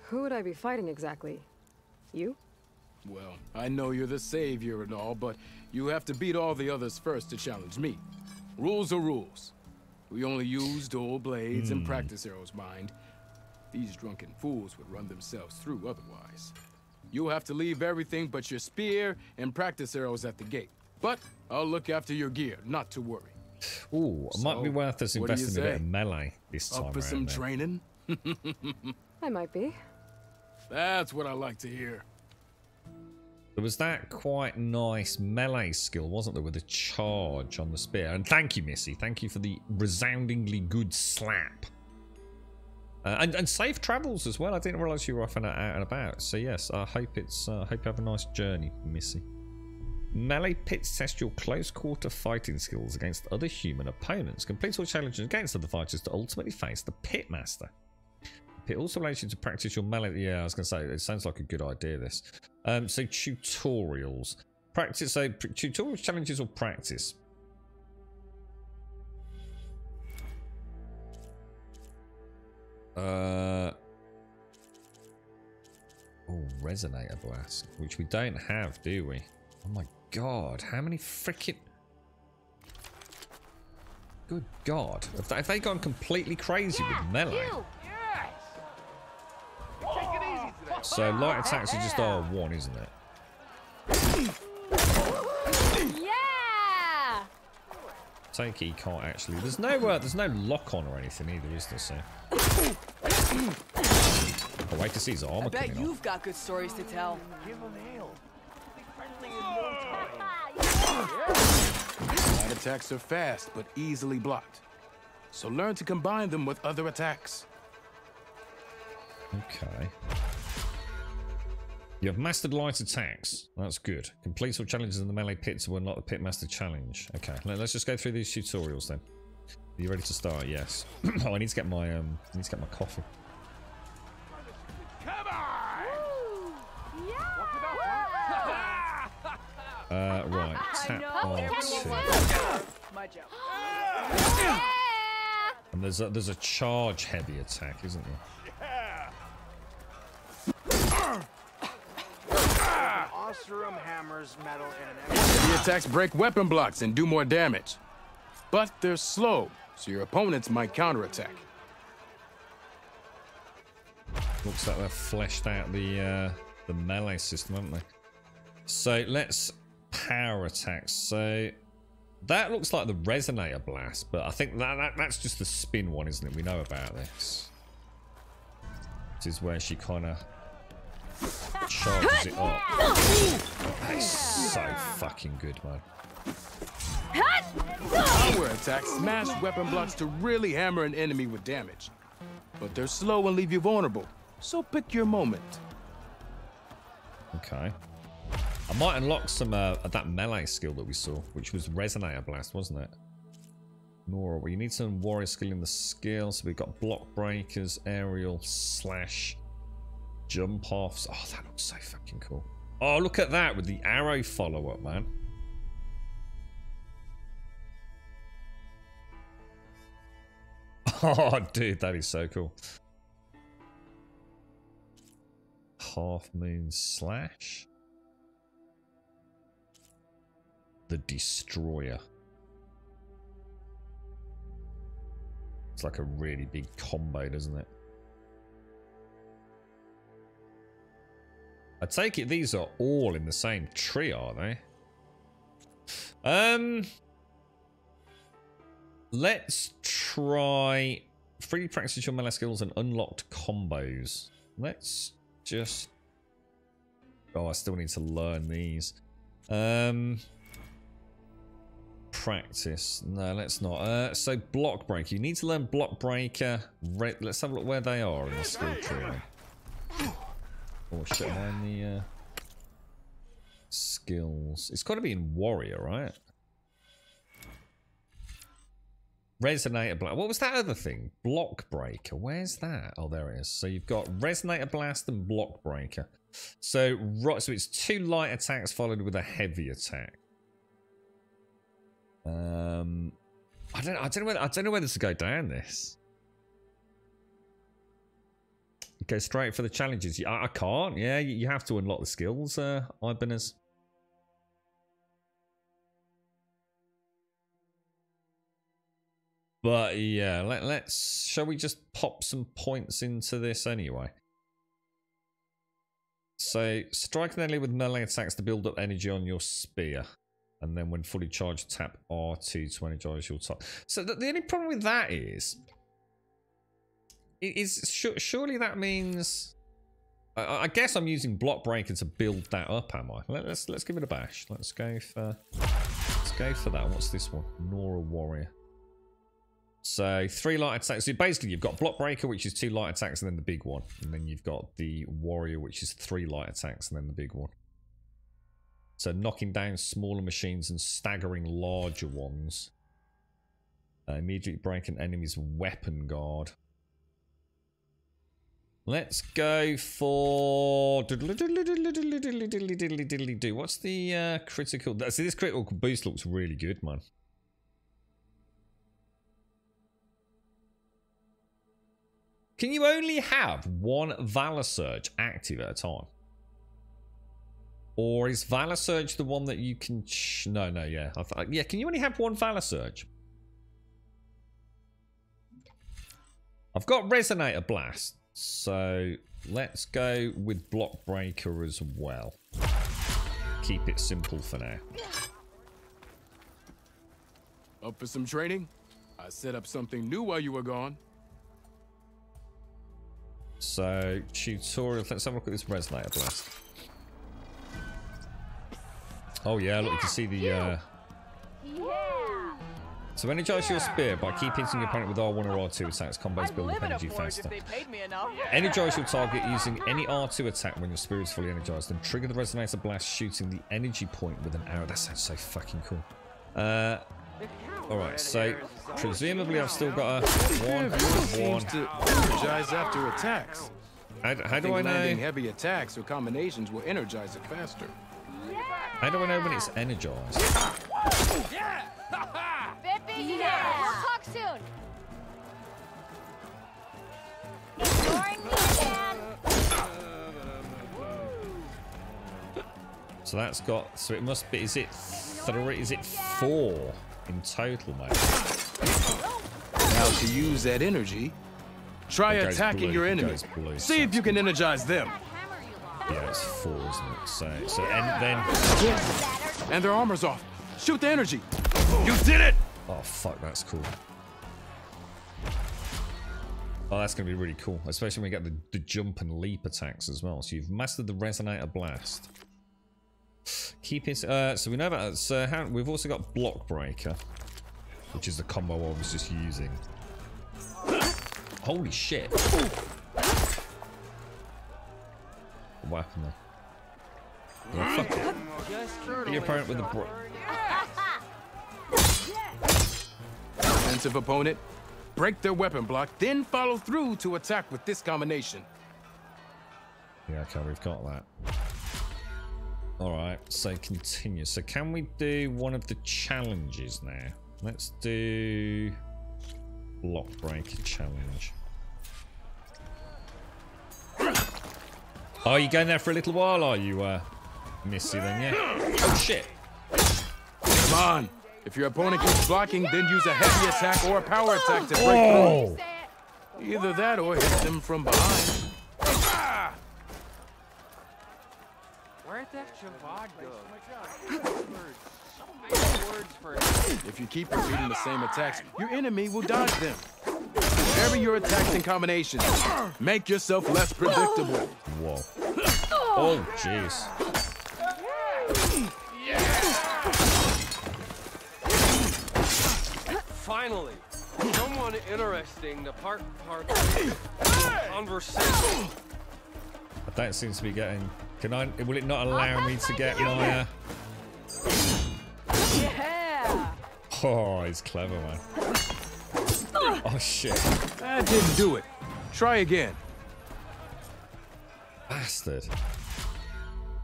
Who would I be fighting exactly? You? Well, I know you're the savior and all, but you have to beat all the others first to challenge me. Rules are rules. We only use dual blades and practice arrows, mind. These drunken fools would run themselves through otherwise. You'll have to leave everything but your spear and practice arrows at the gate. But I'll look after your gear, not to worry. Ooh, it might be worth us what do you investing a bit say? of melee this time Up for around some then. training? I might be. That's what I like to hear. There was that quite nice melee skill, wasn't there, with a charge on the spear. And thank you, Missy. Thank you for the resoundingly good slap. And safe travels as well. I didn't realise you were off and out and about. So yes, I hope hope you have a nice journey, Missy. Melee pits test your close quarter fighting skills against other human opponents. Complete all challenges against other fighters to ultimately face the pitmaster. It also allows you to practice your melee. Yeah, I was going to say, it sounds like a good idea, this. So tutorials. Practice, so tutorials, challenges, or practice? Oh, Resonator Blast, which we don't have, do we? Oh my god, how many freaking... Good god. Have they gone completely crazy with melee? So light attacks are just R1, isn't it? Yeah! Take E can't actually. There's no lock on or anything either, is there? So. I'll wait to see his armor I bet coming you've got good stories to tell. Light attacks are fast, but easily blocked. so learn to combine them with other attacks. Okay. You have mastered light attacks. That's good. Complete all challenges in the melee pit to unlock the pit master challenge. Okay, let's just go through these tutorials then. Are you ready to start? Yes. Oh, I need to get my coffee. Come on! Right. Tap R2. And there's a charge heavy attack, isn't there? Ostrom hammers metal in an The attacks break weapon blocks and do more damage. But they're slow, so your opponents might counterattack. Looks like they've fleshed out the melee system, haven't they? So let's power attacks. So that looks like the resonator blast, but I think that's just the spin one, isn't it? We know about this. This is where she kind of charges it up. That's so fucking good, man. Power attacks smash weapon blocks to really hammer an enemy with damage. But they're slow and leave you vulnerable, so pick your moment. Okay. I might unlock some of that melee skill that we saw, which was Resonator Blast, wasn't it? Nora, well, you need some warrior skill in the skill, so we've got block breakers, aerial, slash, jump offs. Oh, that looks so fucking cool. Oh, look at that with the arrow follow-up, man. Oh, dude, that is so cool. Half Moon Slash. The Destroyer. It's like a really big combo, doesn't it? I take it these are all in the same tree, are they? Let's try 3D practice your melee skills and unlocked combos. Let's just... Oh, I still need to learn these. Practice. No, let's not. So block breaker. You need to learn block breaker. Let's have a look where they are in the skill tree. Oh shit, am I in the skills? It's got to be in warrior, right? Resonator blast. What was that other thing? Block breaker. Where's that? Oh, there it is. So you've got resonator blast and block breaker. So right, so it's 2 light attacks followed with a heavy attack. I don't know whether to go down this. Go straight for the challenges. I can't. Yeah, you have to unlock the skills, Ibanez. But yeah, let's. Shall we just pop some points into this anyway? So strike an enemy with melee attacks to build up energy on your spear, and then when fully charged, tap R2 to energize your top. So the only problem with that is surely that means. I guess I'm using block breaker to build that up, am I? Let's give it a bash. Let's go for that. What's this one? Nora Warrior. So 3 light attacks. So basically you've got block breaker, which is 2 light attacks, and then the big one. And then you've got the warrior, which is 3 light attacks, and then the big one. So knocking down smaller machines and staggering larger ones. Immediately break an enemy's weapon guard. Let's go for... What's the critical... See, this critical boost looks really good, man. Can you only have 1 Valor Surge active at a time? Or is Valor Surge the one that you can... No, yeah. Yeah, can you only have 1 Valor Surge? I've got Resonator Blast. So let's go with Block Breaker as well. Keep it simple for now. Up for some training? I set up something new while you were gone. So, tutorial. Let's have a look at this Resonator Blast. Oh yeah, look, you can see the So energize your spear by keep hitting your opponent with R1 or R2 attacks. Combos build up energy faster. Energize your target using any R2 attack when your spear is fully energized. Then trigger the resonator blast, shooting the energy point with an arrow. That sounds so fucking cool. Alright, so presumably I've still got a one. To energize after attacks. How do I know? Landing heavy attacks or combinations will energize it faster. How do I know when it's energized? Bippy, yeah. We'll talk soon. Ignoring me again. So that's got. So it must be. Is it 3? Is it 4 in total, mate? Now to use that energy, try attacking your enemy. See if you can energize them. Yeah, it's 4, isn't it? So and then. And their armor's off. Shoot the energy. You did it! Oh fuck, that's cool. Oh, that's gonna be really cool, especially when we get the jump and leap attacks as well. So you've mastered the resonator blast. Keep it. So we know about that. So we've also got block breaker, which is the combo I was just using. Holy shit! Weapon though. Yeah, fuck it. Hit your opponent with a Defensive opponent, break their weapon block, then follow through to attack with this combination. Yeah, okay, we've got that. Alright, so continue. So can we do one of the challenges now? Let's do block breaker challenge. Oh, you going there for a little while, are you, Missy, then, yeah? Oh, shit. Come on. If your opponent keeps blocking, then use a heavy attack or a power attack to break through. Either that or hit them from behind. Where'd that Javad go? If you keep repeating the same attacks, your enemy will dodge them. Vary your attacks and combinations. Make yourself less predictable. Whoa. Oh, jeez. Finally, someone interesting to part conversation. I don't seem to be getting. Can I? Will it not allow me to get my? Yeah. Oh, he's clever, man. Oh shit. That didn't do it. Try again. Bastard.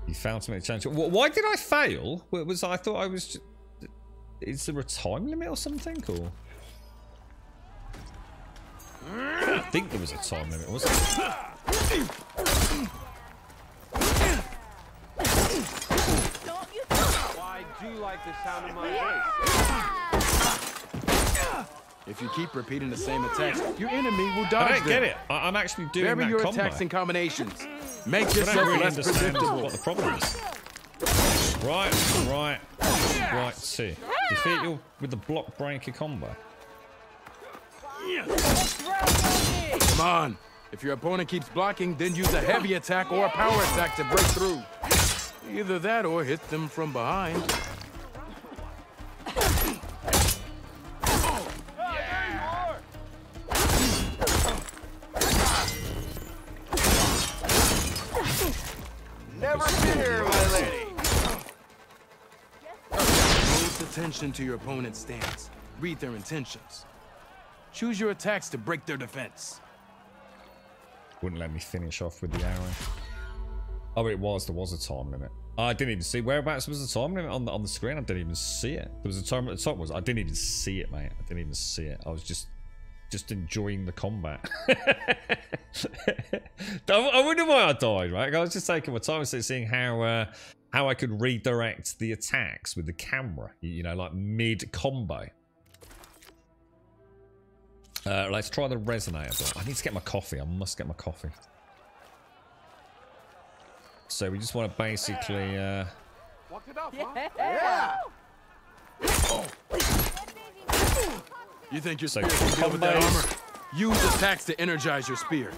You failed to make a challenge. Why did I fail? I thought I was. Is there a time limit or something? Or I think there was a time limit, wasn't there? I do like the sound of my voice. If you keep repeating the same attacks, your enemy will dodge them. I don't get it. I'm actually doing Vary that your combo. attacks and combinations. Make I yourself don't really less understand predictable. what the problem is. Right, 2. Defeat you with the block breaker combo. Come on. If your opponent keeps blocking, then use a heavy attack or a power attack to break through. Either that or hit them from behind. Never fear, my lady. Close attention to your opponent's stance. Read their intentions. Choose your attacks to break their defense. Wouldn't let me finish off with the arrow. Oh, there was a time limit. I didn't even see whereabouts was the time limit on the screen. I didn't even see it. There was a time at the top. I didn't even see it, mate. I didn't even see it. I was just enjoying the combat. I wonder why I died, right? I was just taking my time seeing how I could redirect the attacks with the camera. You know, like mid combo. Let's try the resonator. I need to get my coffee. I must get my coffee. So we just want to basically. Walk it up, Yeah. You think your So spear can deal with that combos. armor? Use attacks to energize your spear.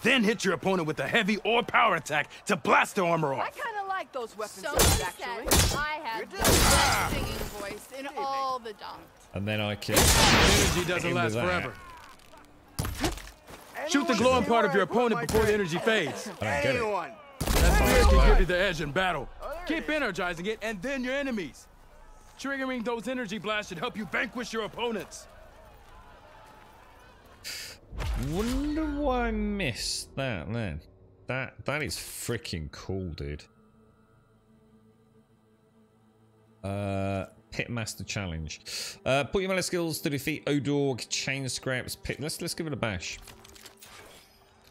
Then hit your opponent with a heavy or power attack to blast their armor I off. kind of like those weapons, Someone actually. said I had the best singing voice in all the dump. And then I can... Energy doesn't last forever. Shoot the glowing part of your opponent before the energy fades. I don't get it. That spear can give you the edge in battle. Keep energizing it, and then your enemies. Triggering those energy blasts should help you vanquish your opponents. Wonder why I missed that then. That is freaking cool, dude. Pitmaster challenge. Put your melee skills to defeat Odorg, chain scraps, pit. Let's give it a bash.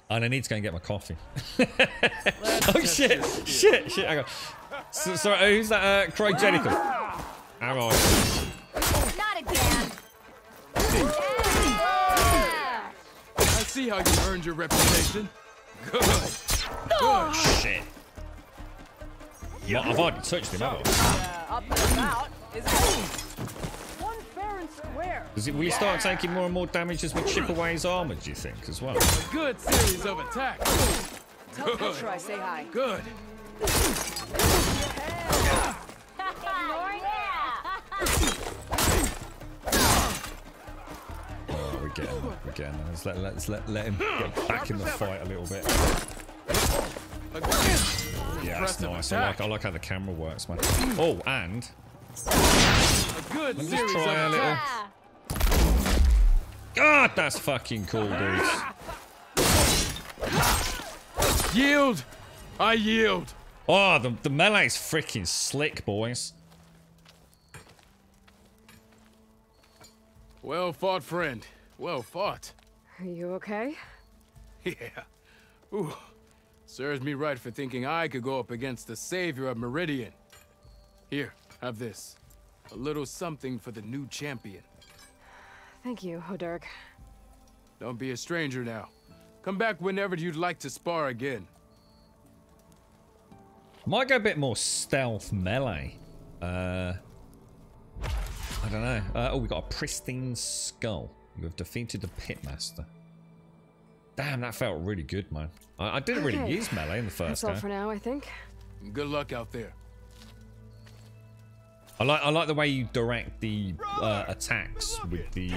And I need to go and get my coffee. Oh shit! Shit! Hang on. Sorry, who's that? Cryogenical. How are you? Not again. I see how you earned your reputation. Good. Good. Shit. I've already touched him, haven't I? Up and about is one fair and square. Will he start taking more and more damage as we chip away his armor, do you think, as well? A good series of attacks. Tell Petra I say hi. Good. Oh, we're getting there. Let's let him get back in the fight a little bit. Yeah, that's nice. I like how the camera works, man. Oh, and a good let me just try a little. God, that's fucking cool, dudes. Yield. I yield. Oh, the melee's freaking slick, boys. Well fought, friend. Well fought. Are you okay? Yeah. Ooh. Serves me right for thinking I could go up against the savior of Meridian. Here, have this. A little something for the new champion. Thank you, Odurg. Don't be a stranger now. Come back whenever you'd like to spar again. Might go a bit more stealth melee. I don't know. Oh, we got a pristine skull. You have defeated the Pitmaster. Damn, that felt really good, man. I didn't really use melee in the first game. That's all for now, I think. Good luck out there. I like the way you direct the attacks with the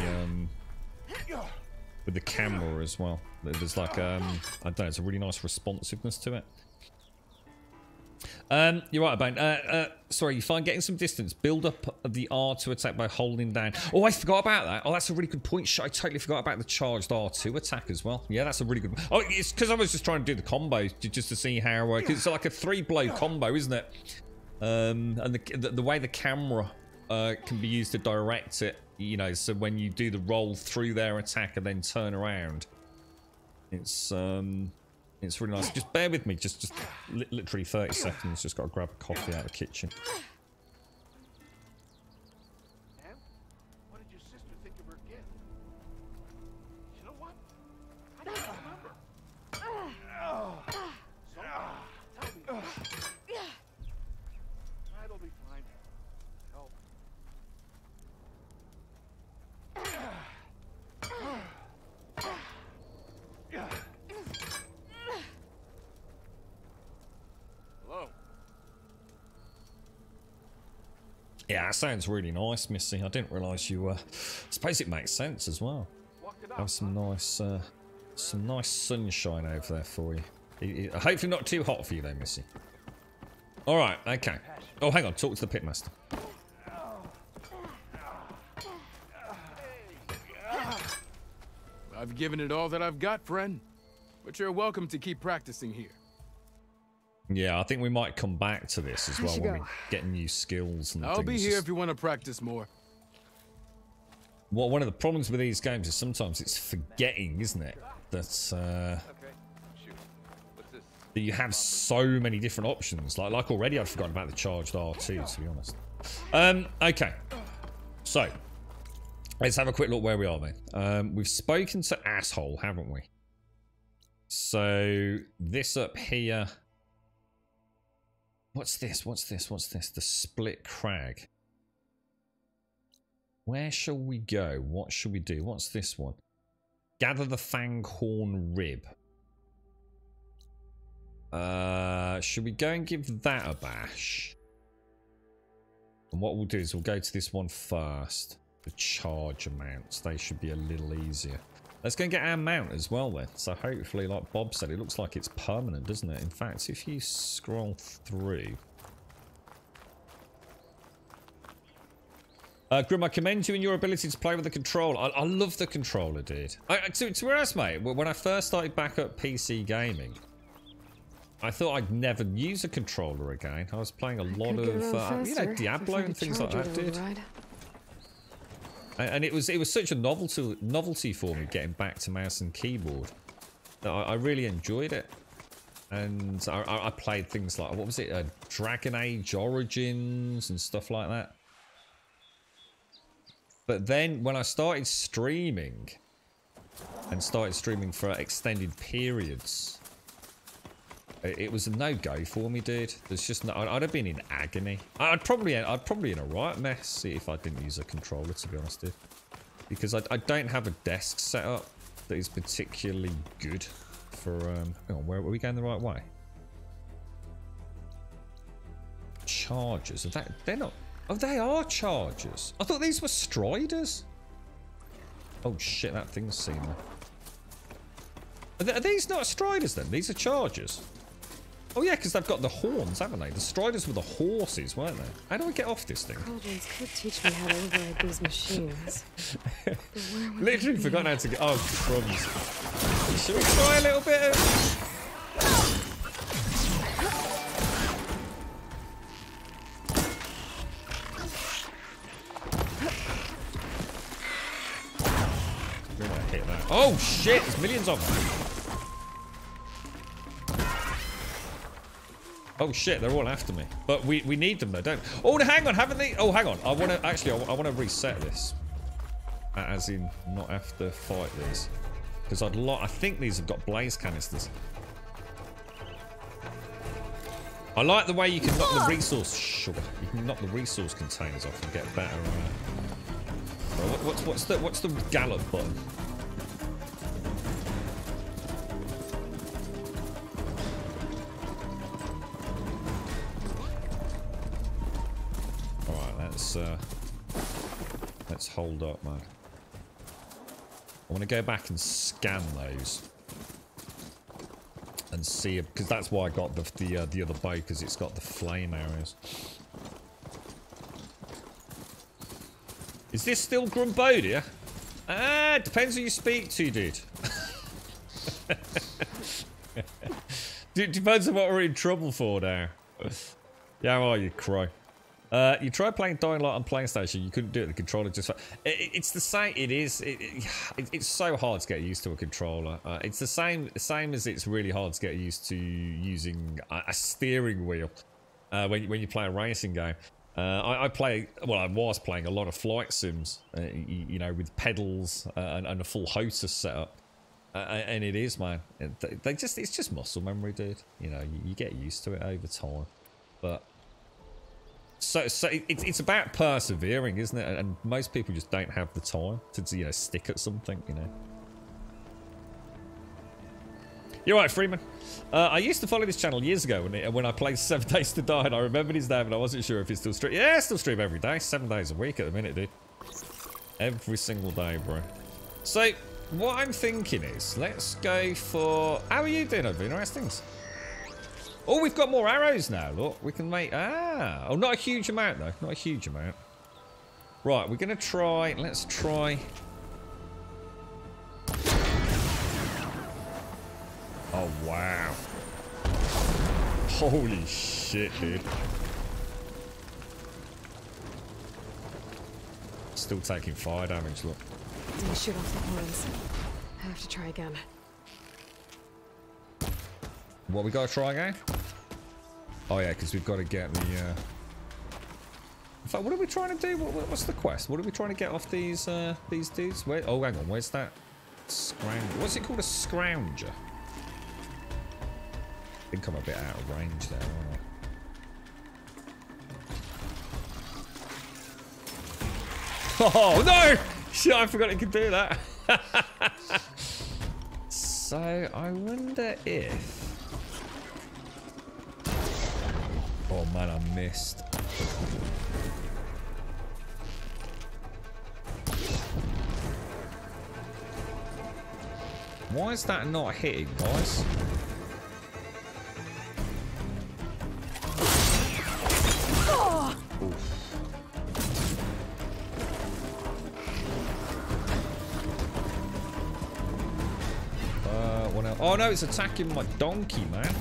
camera as well. There's like I don't know, it's a really nice responsiveness to it. You're right, Bane. Sorry, you find getting some distance. Build up the R to attack by holding down. Oh, I forgot about that. Oh, that's a really good point. I totally forgot about the charged R2 attack as well. Yeah, that's a really good. Oh, it's because I was just trying to do the combo just to see how. Cause it's like a 3-blow combo, isn't it? And the way the camera can be used to direct it, you know. So when you do the roll through their attack and then turn around, it's really nice. Just bear with me, just literally 30 seconds. Just got to grab a coffee out of the kitchen. Em, what did your sister think of her gift? You know what? I don't remember. So, tell me. It'll be fine. Help. Hello. Yeah, that sounds really nice, Missy. I didn't realise you were. I suppose it makes sense as well. Have some nice sunshine over there for you. Hopefully not too hot for you though, Missy. All right, okay. Oh, hang on. Talk to the Pitmaster. I've given it all that I've got, friend. But you're welcome to keep practicing here. Yeah, I think we might come back to this as well when we get new skills and things. I'll be here if you want to practice more. Well, one of the problems with these games is sometimes it's forgetting, isn't it? That that you have so many different options. Like already I'd forgotten about the charged R2, to be honest. Okay. So, let's have a quick look where we are then. We've spoken to Asshole, haven't we? So, this up here... What's this? What's this? What's this? The Split Crag. Where shall we go? What shall we do? What's this one? Gather the Fanghorn Rib. Should we go and give that a bash? And what we'll do is we'll go to this one first. The charger mounts. They should be a little easier. Let's go and get our mount as well then. So hopefully, like Bob said, it looks like it's permanent, doesn't it? In fact, if you scroll through... Grim, I commend you in your ability to play with the controller. I love the controller, dude. To be honest, mate, when I first started back up PC gaming, I thought I'd never use a controller again. I was playing a lot of, you know, Diablo and things like that, dude. And it was such a novelty for me getting back to mouse and keyboard. I really enjoyed it. And I played things like, what was it, Dragon Age Origins and stuff like that. But then when I started streaming, and started streaming for extended periods, it was a no-go for me, dude. There's just no, I'd have been in agony. I'd probably in a right mess if I didn't use a controller, to be honest, dude. Because I don't have a desk set up that is particularly good for hang on, where are we going the right way? Chargers, they're not. Oh, they are chargers. I thought these were striders. Oh shit, that thing's seen me. Are these not striders then? These are chargers. Oh yeah, because they've got the horns, haven't they? The striders were the horses, weren't they? How do I get off this thing? Cauldrons could teach me how to override these machines. Literally forgotten how to get... Oh, crumbs. Should we try a little bit of... Oh shit, there's millions of them. Oh shit, they're all after me. But we need them though, don't we? Oh, hang on, haven't they? Oh, hang on. I want to reset this. As in, not have to fight these. Because I think these have got blaze canisters. I like the way you can knock the resource... Sugar. You can knock the resource containers off and get better... What's the gallop button? Let's hold up, man. I want to go back and scan those and see, because that's why I got the other bow, because it's got the flame arrows. Is this still Grumbodia? Depends who you speak to, dude. Depends on what we're in trouble for now. Yeah, how are you, Crow? You tried playing Dying Light on PlayStation, you couldn't do it, the controller just... It's the same, it's so hard to get used to a controller. It's the same as it's really hard to get used to using a steering wheel when you play a racing game. I was playing a lot of flight sims, you know, with pedals and a full HOTAS setup. And it is, man. It's just muscle memory, dude. You know, you get used to it over time. But... So it's about persevering, isn't it? And most people just don't have the time to, you know, stick at something, you know. You're right, Freeman. I used to follow this channel years ago when I played 7 Days to Die, and I remembered his name, and I wasn't sure if he's still stream. Yeah, still stream every day, 7 days a week at the minute, dude. Every single day, bro. So what I'm thinking is, let's go for... How are you doing, Avina? How's things? Oh, we've got more arrows now, look. We can make... Oh, not a huge amount, though. Not a huge amount. Right, we're going to try... Let's try... Oh, wow. Holy shit, dude. Still taking fire damage, look. Didn't shoot off the horns. I have to try again. What we got to try again? Oh yeah, because we've got to get the... In fact, what are we trying to do? What's the quest? What are we trying to get off these dudes? Where? Oh, hang on. Where's that? Scrounger. What's it called? A scrounger? I think I'm a bit out of range there, aren't I? Oh, no! Shit, I forgot it could do that. So, I wonder if... Oh man, I missed. Why is that not hitting, guys? What else? Oh no, it's attacking my donkey, man.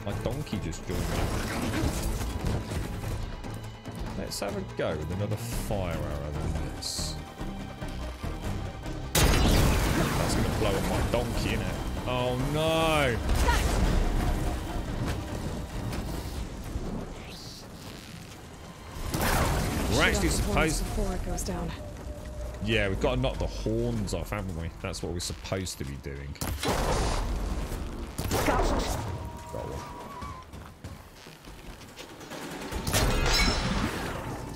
My donkey just joined me. Let's have a go with another fire arrow on this. That's going to blow up my donkey, innit? Oh no! We're actually supposed... before it goes down. Yeah, we've got to knock the horns off, haven't we? That's what we're supposed to be doing. Got one.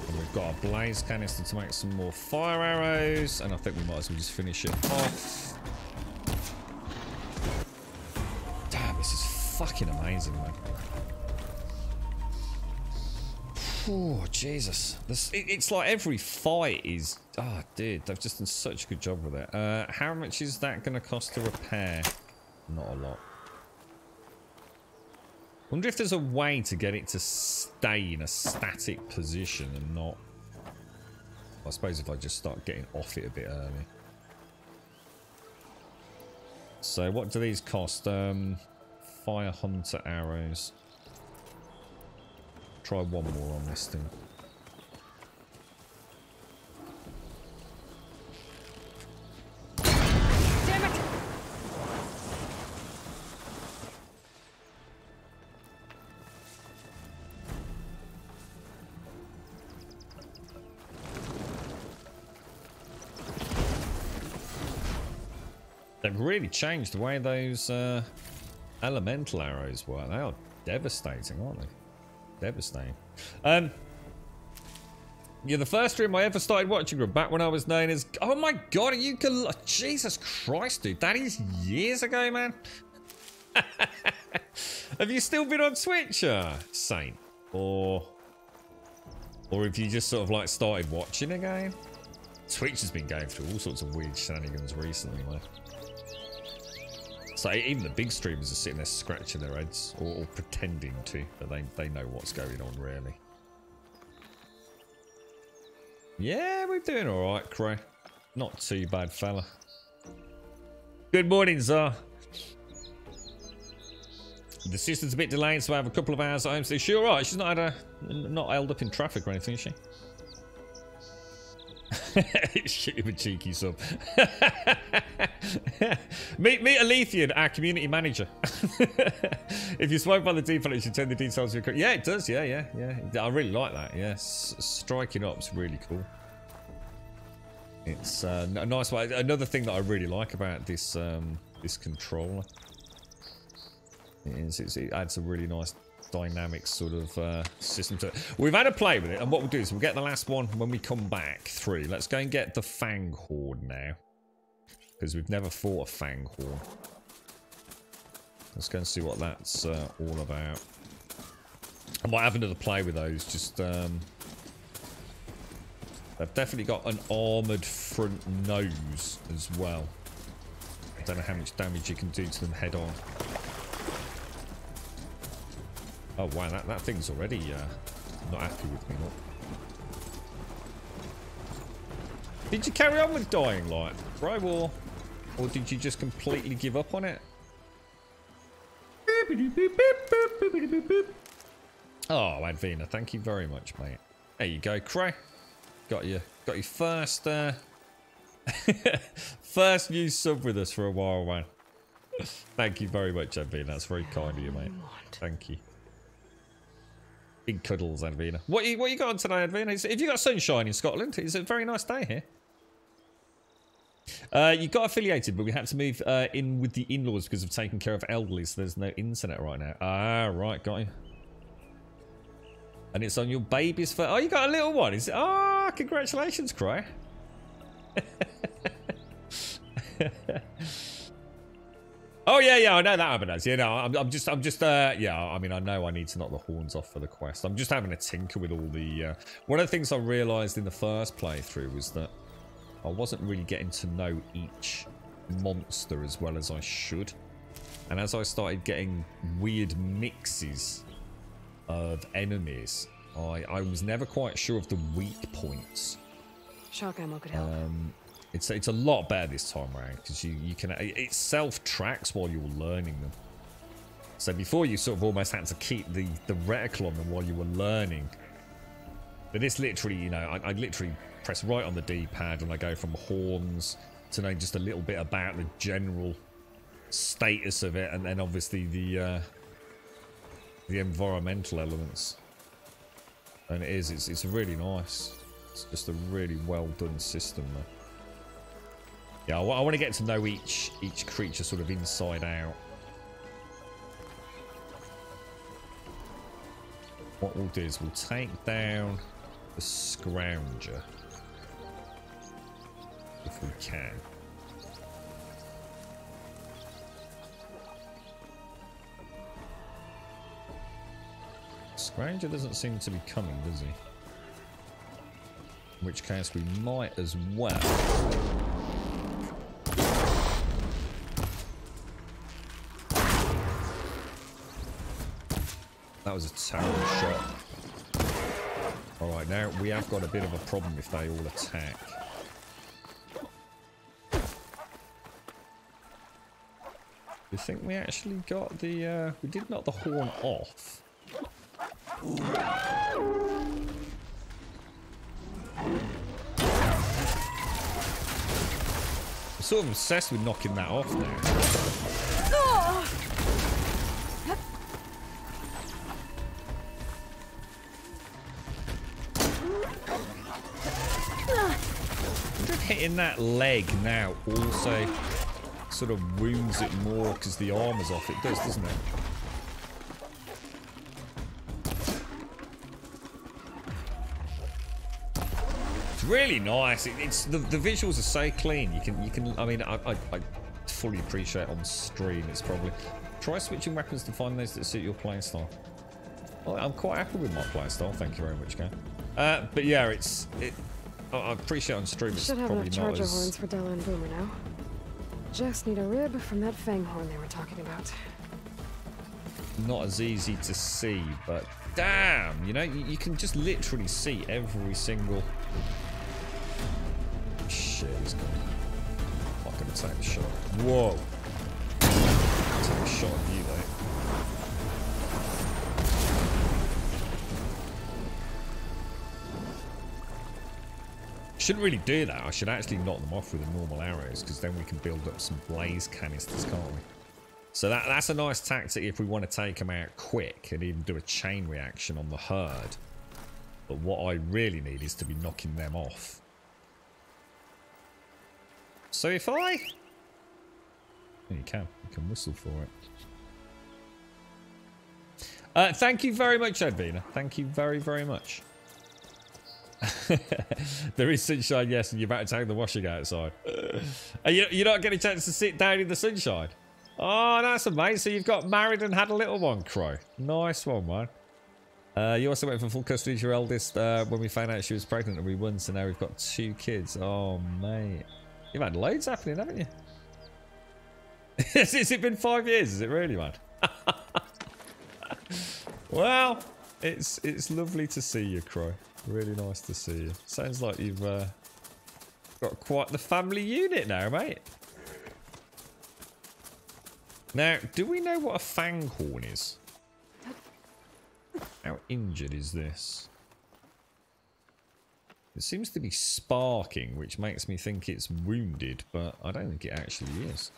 And we've got a blaze canister to make some more fire arrows, and I think we might as well just finish it off. Damn, this is fucking amazing, man. Oh, Jesus. It's like every fight is... Oh, dude, they've just done such a good job with it. How much is that going to cost to repair? Not a lot. Wonder if there's a way to get it to stay in a static position and not... I suppose if I just start getting off it a bit early. So what do these cost? Fire Hunter arrows. Try one more on this thing. Damn it! They've really changed the way those elemental arrows work. They are devastating, aren't they? Devastating. Yeah, the first stream I ever started watching was back when I was known as... Oh my god, are you... Jesus Christ, dude. That is years ago, man. Have you still been on Twitch, Saint? Or have you just sort of like started watching again? Twitch has been going through all sorts of weird shenanigans recently, man. So even the big streamers are sitting there scratching their heads, or pretending to, but they know what's going on, really. Yeah, we're doing all right, Cray. Not too bad, fella. Good morning, Zar. The sister's a bit delayed, so I have a couple of hours at home. So she's all right. She's not held up in traffic or anything, is she? Shoot him a cheeky sub. meet Alethian, our community manager. If you swipe by the default, it should turn the details to your... Yeah, it does. Yeah. I really like that. Yes, striking up's really cool. It's a nice way. Another thing that I really like about this this controller is it adds a really nice dynamic sort of system to it. We've had a play with it, and what we'll do is we'll get the last one when we come back through. Let's go and get the Fang Horde now, because we've never fought a Fang Horde. Let's go and see what that's all about. I might have another play with those. Just they've definitely got an armoured front nose as well. I don't know how much damage you can do to them head on. Oh wow, that thing's already not happy with me. Look. Did you carry on with Dying Light, bro, or did you just completely give up on it? Oh, Advina, thank you very much, mate. There you go, Cray. Got your first first new sub with us for a while, man. Thank you very much, Advina. That's very kind of you, mate. Thank you. Big cuddles, Advina. What you got on today, Advina? Have you got sunshine in Scotland? It's a very nice day here. You got affiliated, but we had to move in with the in-laws because of taking care of elderly, so there's no internet right now. Ah, right, got you. And it's on your baby's first... Oh, you got a little one, is it? Ah, congratulations, Cry. Oh yeah, I know that happened. Yeah, no, I'm just, yeah. I mean, I know I need to knock the horns off for the quest. I'm just having a tinker with all the. One of the things I realised in the first playthrough was that I wasn't really getting to know each monster as well as I should. And as I started getting weird mixes of enemies, I was never quite sure of the weak points. Shock ammo could help. It's a lot better this time around because you can it self-tracks while you're learning them. So before you sort of almost had to keep the reticle on them while you were learning. But this literally, you know, I literally press right on the D-pad and I go from horns to know just a little bit about the general status of it, and then obviously the environmental elements. And it's really nice. It's just a really well done system, man. Yeah, I want to get to know each creature sort of inside out. What we'll do is we'll take down the Scrounger if we can. Scrounger doesn't seem to be coming, does he? In which case we might as well. That was a terrible shot. Alright, now we have got a bit of a problem if they all attack. I think we actually got the, we did knock the horn off. I'm sort of obsessed with knocking that off now. Hitting that leg now also sort of wounds it more because the armor's off. It does, doesn't it? It's really nice. It's the visuals are so clean. You can. I mean, I fully appreciate on stream. It's probably try switching weapons to find those that suit your playstyle. Well, I'm quite happy with my playstyle. Thank you very much, Ken. But yeah, I appreciate on stream. It's should have probably enough not charger as horns for Della and Boomer now. Just need a rib from that fang horn they were talking about. not as easy to see, but damn, you know, you can just literally see every single. Shit, he's gone. I'm not gonna take the shot. Whoa. Take a shot at you, though. Shouldn't really do that. I should actually knock them off with the normal arrows, because then we can build up some blaze canisters, can't we? So that's a nice tactic if we want to take them out quick and even do a chain reaction on the herd. But what I really need is to be knocking them off. So if I... You can whistle for it. Thank you very much, Edwina. Thank you very, very much. There is sunshine, yes, and you're about to take the washing outside. You're not getting a chance to sit down in the sunshine. Oh, that's amazing. So you've got married and had a little one, Crow. Nice one, man. You also went for full custody of your eldest when we found out she was pregnant, and we won, so now we've got 2 kids. Oh, mate. You've had loads happening, haven't you? Has it been 5 years? Is it really, man? Well, it's lovely to see you, Crow. Really nice to see you. Sounds like you've got quite the family unit now, mate. Now, do we know what a fang horn is? How injured is this? It seems to be sparking, which makes me think it's wounded, but I don't think it actually is.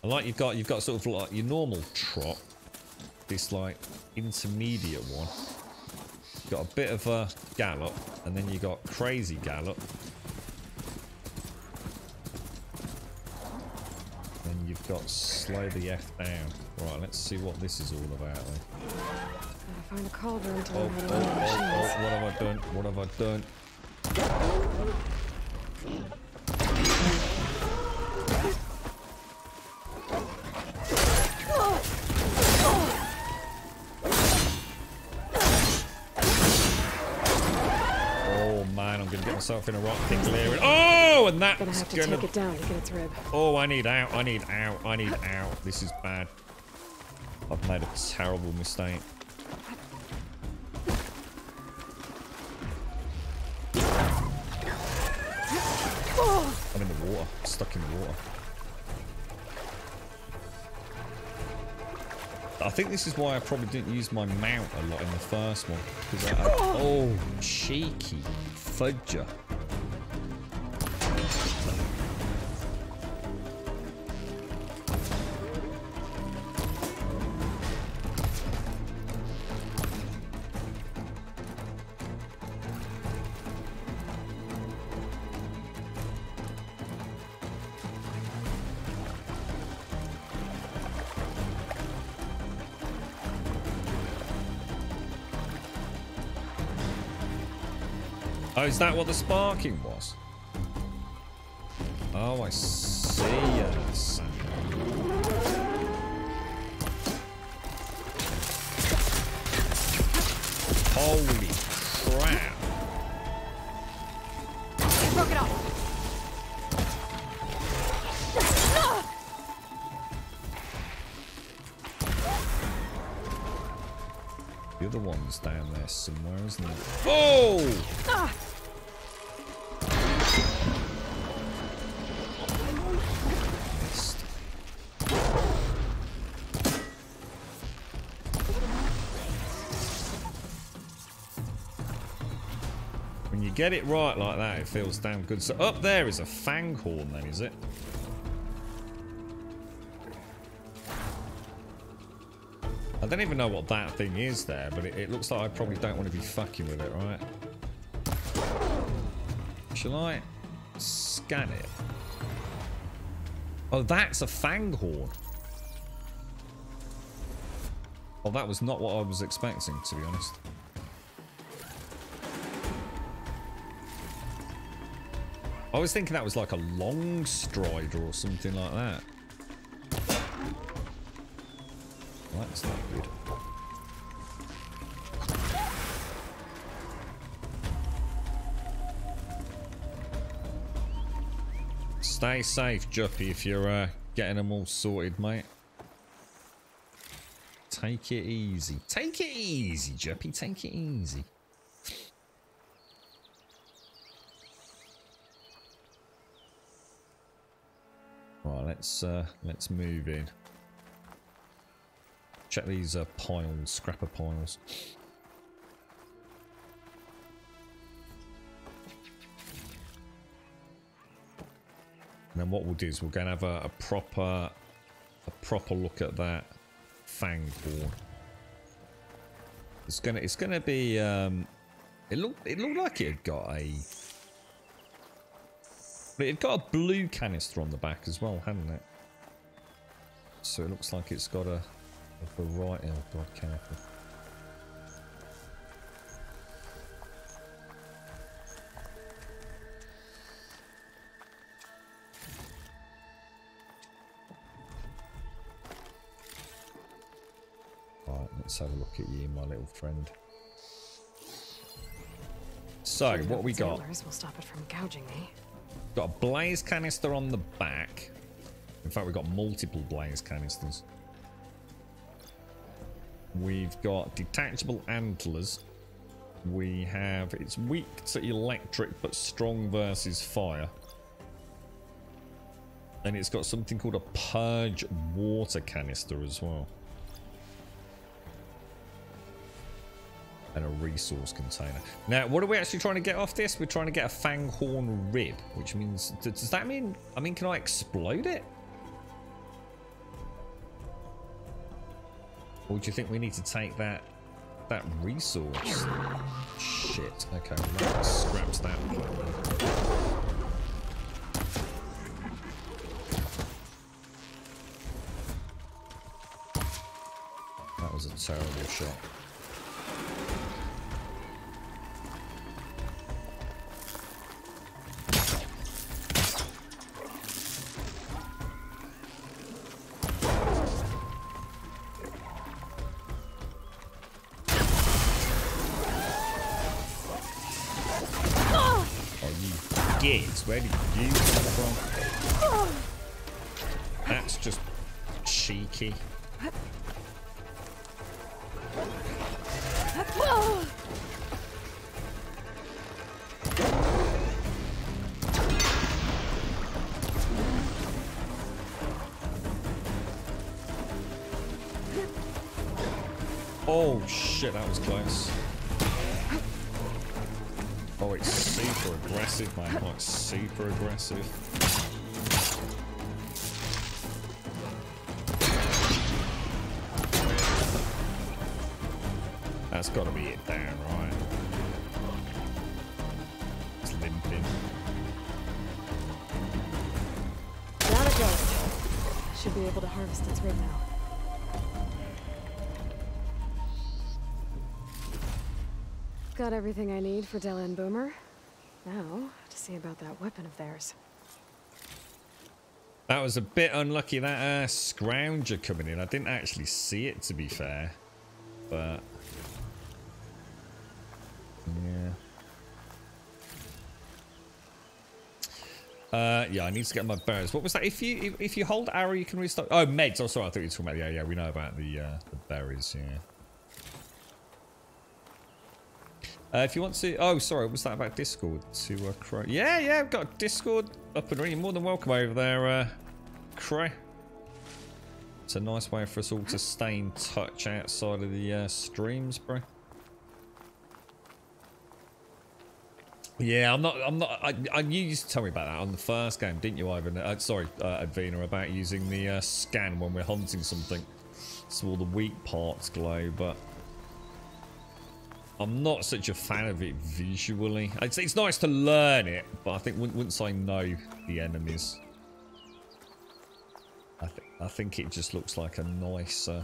I like you've got sort of like your normal trot, this like intermediate one. You've got a bit of a gallop, and then you got crazy gallop. Then you've got slow the F down. Right, let's see what this is all about then. Gotta find a cauldron to learn how to Oh, run machines. what have I done? What have I done? gonna get myself in a right pickle here. Oh, and that's gonna have to take it down to get its rib. Oh, I need out. I need out. I need out. This is bad. I've made a terrible mistake. I'm in the water. Stuck in the water. I think this is why I probably didn't use my mount a lot in the first one. Oh, cheeky fudger. Oh, is that what the sparking was? Oh, I see. Yes. Holy crap. I broke it off. The other one's down there somewhere, isn't it? Oh! Missed. When you get it right like that, it feels damn good. So up there is a fang horn then, is it? I don't even know what that thing is there, but it looks like I probably don't want to be fucking with it, right? Shall I scan it? Oh, that's a fang horn. Oh, that was not what I was expecting, to be honest. I was thinking that was like a long strider or something like that. That's not good. Stay safe, Juppy, if you're getting them all sorted, mate. Take it easy. Take it easy, Juppy. Take it easy. Right, let's move in. Check these piles, scrapper piles. And then what we'll do is we're going to have a proper look at that fang horn. It's gonna be it looked like it had got a blue canister on the back as well, hadn't it? So it looks like it's got a variety. Oh god, careful. Right, let's have a look at you, my little friend. So, what we got? Will stop it from gouging me. Got a blaze canister on the back. In fact, we've got multiple blaze canisters. We've got detachable antlers. We have... It's weak to electric, but strong versus fire. And it's got something called a purge water canister as well. And a resource container. Now, what are we actually trying to get off this? We're trying to get a fanghorn rib, which means... Does that mean... I mean, can I explode it? Or do you think we need to take that resource? Shit. Okay, well, that scraps that. That was a terrible shot. kids? Where did you come from? That's just cheeky. Oh shit, that was close. Oh, it's super aggressive, man. Like, super aggressive. That's got to be it down, right? It's limping. Down it goes. Should be able to harvest its root now. Got everything I need for Della and Boomer. Now, to see about that weapon of theirs. That was a bit unlucky, that scrounger coming in. I didn't actually see it, to be fair. But... yeah, I need to get my berries. What was that? If you hold arrow, you can restock. Oh, meds. Oh, sorry, I thought you were talking about. Yeah, we know about the berries. Yeah. If you want to, oh, sorry, was that about Discord to Crow? Yeah, I've got Discord up and running. You're more than welcome over there, Crow. It's a nice way for us all to stay in touch outside of the streams, bro. Yeah, I'm not. You used to tell me about that on the first game, didn't you, Ivan? Sorry, Advina, about using the scan when we're hunting something, so all the weak parts glow. But I'm not such a fan of it visually. It's nice to learn it, but I think once I know the enemies, I think it just looks like a nicer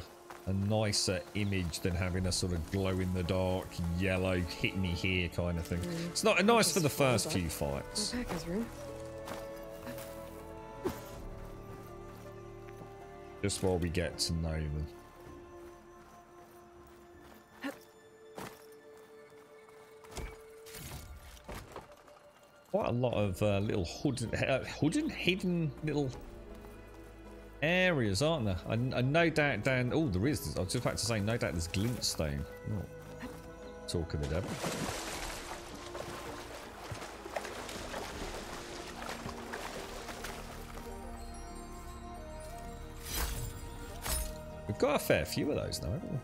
image than having a sort of glow-in-the-dark yellow hit me here kind of thing. It's not nice for the first few fights. Just while we get to know them. Quite a lot of little hidden little areas, aren't there? And no doubt down. Oh, there is. I was just about to say, no doubt there's glintstone. Oh, talk of the devil. We've got a fair few of those now, haven't we?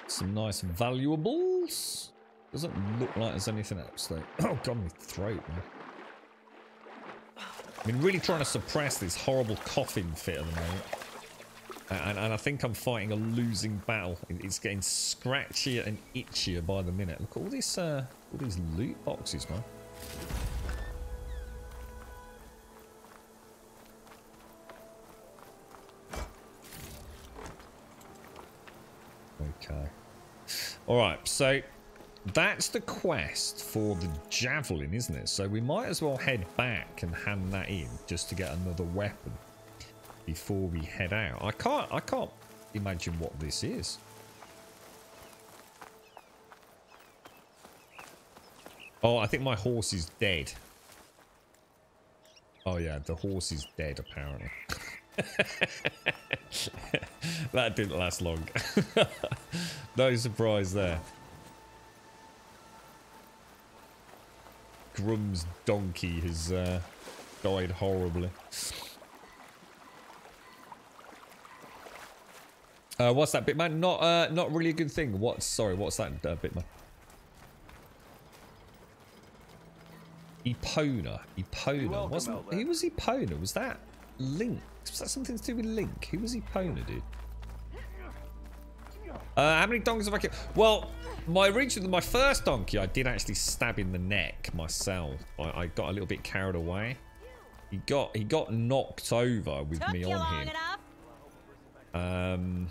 Some nice valuables. Doesn't look like there's anything else though. Oh god, my throat, man. I've been really trying to suppress this horrible coughing fit at the moment. And I think I'm fighting a losing battle. It's getting scratchier and itchier by the minute. Look at all these loot boxes, man. Okay. Alright, so that's the quest for the javelin, isn't it? So we might as well head back and hand that in just to get another weapon before we head out. I can't imagine what this is. Oh, I think my horse is dead. Oh yeah, the horse is dead apparently. That didn't last long. No surprise there. Grum's donkey has died horribly. What's that, Bitman? Not really a good thing. What's that, Bitman? Epona. Who was Epona? Was that Link? Was that something to do with Link? Who was Epona, dude? How many donkeys have I killed? Well, my first donkey I did actually stab in the neck myself. I got a little bit carried away. He got knocked over with me on him.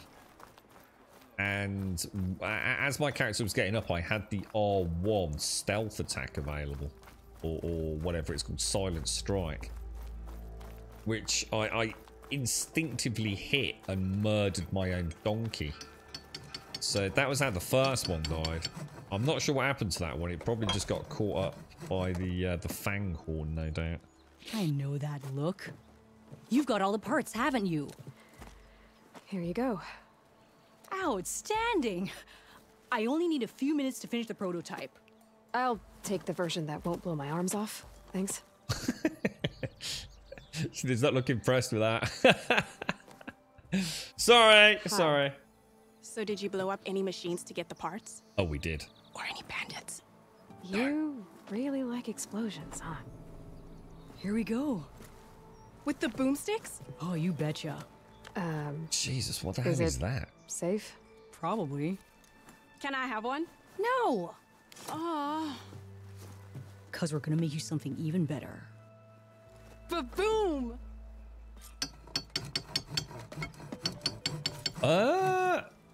And as my character was getting up, I had the R1 stealth attack available. or whatever it's called, Silent Strike, which I instinctively hit and murdered my own donkey. So that was how the first one died. I'm not sure what happened to that one. It probably just got caught up by the fang horn, no doubt. I know that look. You've got all the parts, haven't you? Here you go. Outstanding! I only need a few minutes to finish the prototype. I'll take the version that won't blow my arms off. Thanks. She does not look impressed with that. Sorry. So did you blow up any machines to get the parts? Oh, we did. Or any bandits? You really like explosions, huh? Here we go. With the boomsticks? Oh, you betcha. Jesus, what the hell is that? Safe? Probably. Can I have one? No! Oh. Cause we're gonna make you something even better. Ba-boom!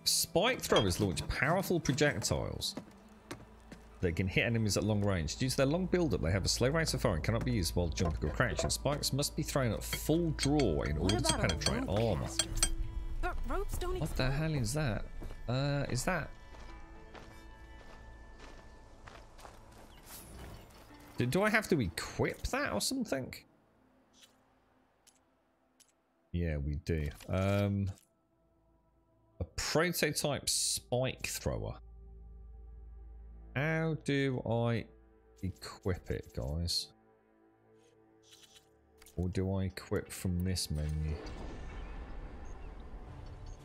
Spike throwers launch powerful projectiles that can hit enemies at long range. Due to their long build-up, they have a slow rate of fire and cannot be used while jumping or crouching. Spikes must be thrown at full draw in order to penetrate armor. But ropes don't What the hell is that? Is that... Do I have to equip that or something? Yeah, we do. A prototype spike thrower. How do I equip it, guys? Or do I equip from this menu?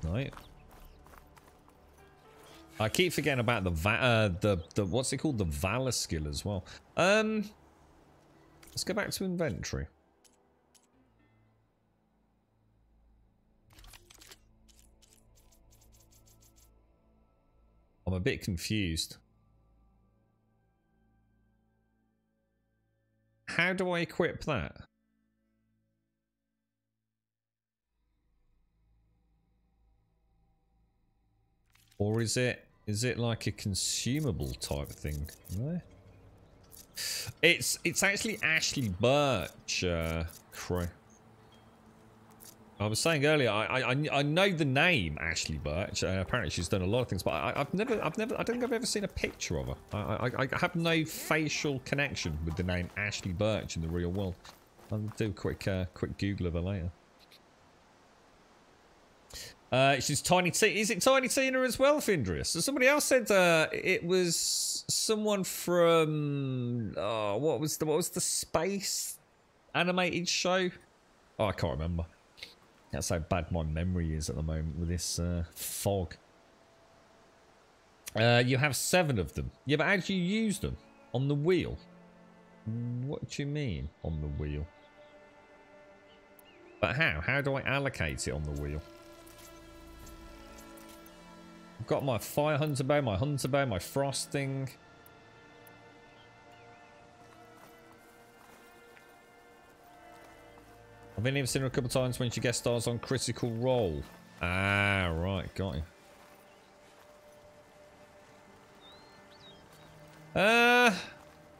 No. I keep forgetting about the what's it called? The Valor skill as well. Let's go back to inventory. I'm a bit confused. How do I equip that? Or is it like a consumable type thing? No. It's actually Ashley Birch, Crow. I was saying earlier, I know the name Ashley Birch. Apparently, she's done a lot of things, but I don't think I've ever seen a picture of her. I have no facial connection with the name Ashley Birch in the real world. I'll do a quick Google of her later. She's Tiny Tina. Is it Tiny Tina as well, Findrius? So somebody else said it was someone from what was the space animated show? Oh, I can't remember. That's how bad my memory is at the moment with this fog. You have 7 of them. Yeah, but how do you use them? On the wheel? What do you mean, on the wheel? But how? How do I allocate it on the wheel? I've got my fire hunter bow, my frosting. I've only seen her a couple of times when she guest stars on Critical Role. Ah, right, got you.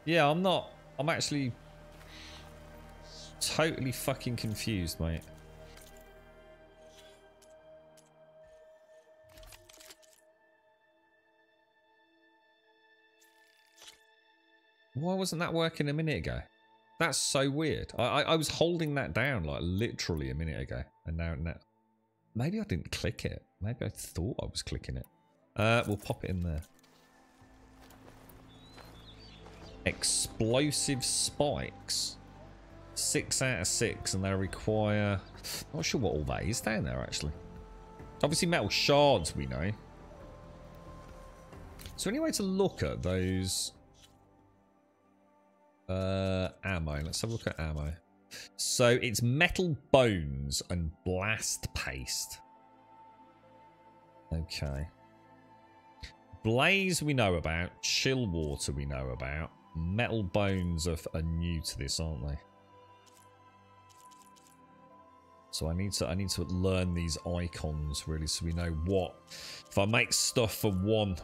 Yeah, I'm actually totally fucking confused, mate. Why wasn't that working a minute ago? That's so weird. I was holding that down like literally a minute ago, and now maybe I didn't click it. Maybe I thought I was clicking it. We'll pop it in there. Explosive spikes. 6 out of 6, and they require... Not sure what all that is down there actually. Obviously metal shards we know. So any way to look at those... ammo. Let's have a look at ammo. So it's metal bones and blast paste. Okay. Blaze we know about. Chill water we know about. Metal bones are new to this, aren't they? So I need to learn these icons really, so we know what. If I make stuff for one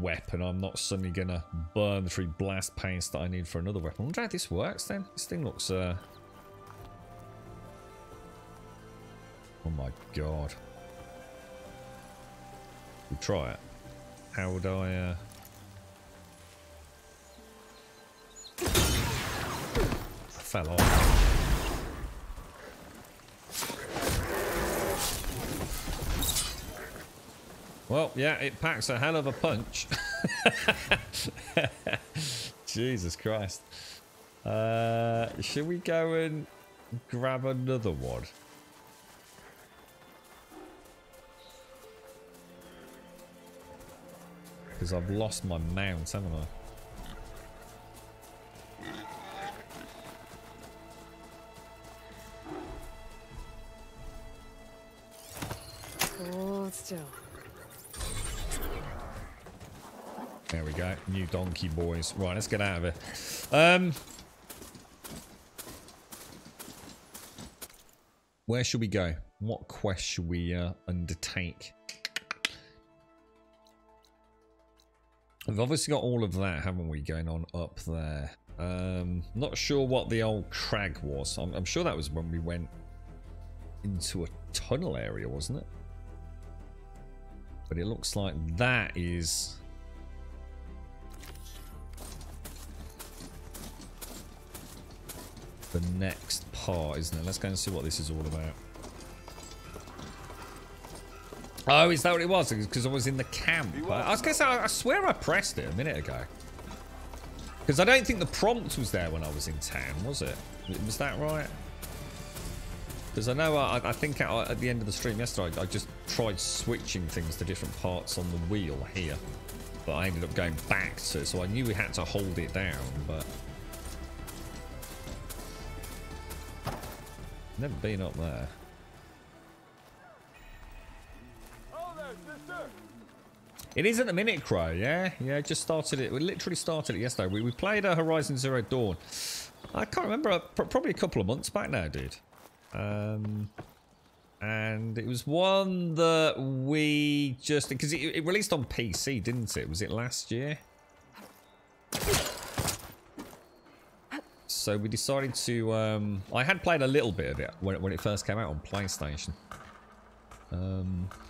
weapon, I'm not suddenly gonna burn the 3 blast paints that I need for another weapon. I wonder how this works then. This thing looks oh my god. We'll try it. How would I fell off. Well, yeah, it packs a hell of a punch. Jesus Christ. Should we go and grab another one? Because I've lost my mount, haven't I? Hold still. There we go. New donkey boys. Right, let's get out of here. Where should we go? What quest should we undertake? We've obviously got all of that, haven't we, going on up there. Not sure what the old crag was. I'm sure that was when we went into a tunnel area, wasn't it? But it looks like that is... the next part, isn't it? Let's go and see what this is all about. Oh, is that what it was? Because I was in the camp. I was going to say, I swear I pressed it a minute ago. Because I don't think the prompt was there when I was in town, was it? Was that right? Because I know I think at the end of the stream yesterday, I just tried switching things to different parts on the wheel here. But I ended up going back to it, so I knew we had to hold it down, but... never been up there. It is at the minute, Crow, yeah? Yeah, just started it. We literally started it yesterday. We played Horizon Zero Dawn. I can't remember, probably a couple of months back now, dude. And it was one that we just... because it released on PC, didn't it? Was it last year? So we decided to... I had played a little bit of it when it first came out on PlayStation.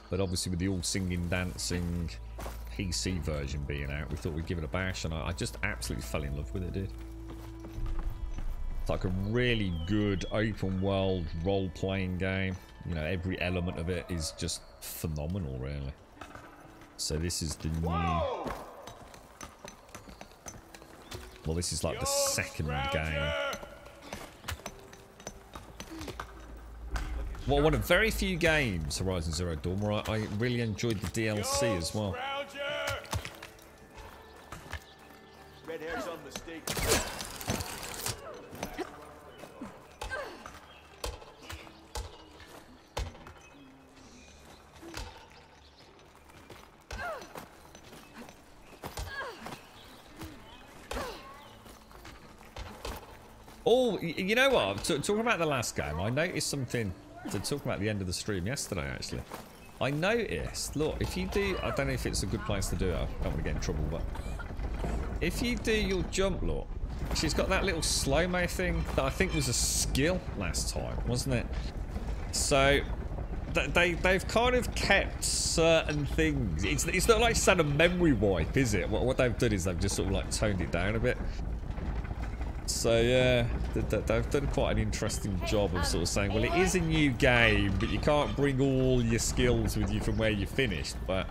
But obviously with the all singing, dancing PC version being out, we thought we'd give it a bash, and I just absolutely fell in love with it, dude. It's like a really good open world role-playing game. You know, every element of it is just phenomenal, really. So this is the new... well, this is like the second game. Well, one of very few games, Horizon Zero Dawn, where I really enjoyed the DLC as well. Red hair's on mistake. Oh, you know what? Talking about the last game, I noticed something to talk about the end of the stream yesterday, actually. I noticed, look, if you do... I don't know if it's a good place to do it. I don't want to get in trouble, but... if you do your jump, look, she's got that little slow-mo thing that I think was a skill last time, wasn't it? So... they've kind of kept certain things. It's not like it's had a memory wipe, is it? What they've done is they've just sort of like toned it down a bit. So yeah, they've done quite an interesting job of sort of saying, well, it is a new game, but you can't bring all your skills with you from where you finished. But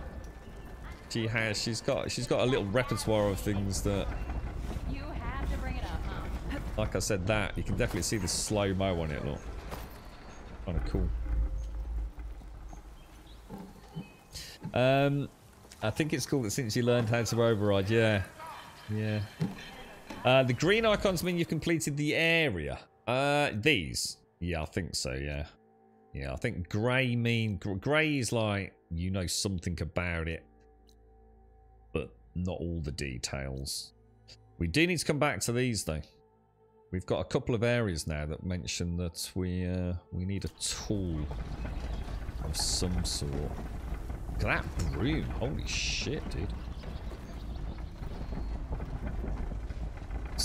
she's got a little repertoire of things that, You have to bring it up, huh? like I said, that you can definitely see the slow-mo on it. Look, kind of cool. I think it's cool that since you learned how to override, yeah. The green icons mean you've completed the area. These, yeah, I think so. Yeah, I think grey grey is like you know something about it, but not all the details. We do need to come back to these though. We've got a couple of areas now that mention that we need a tool of some sort. Look at that broom! Holy shit, dude!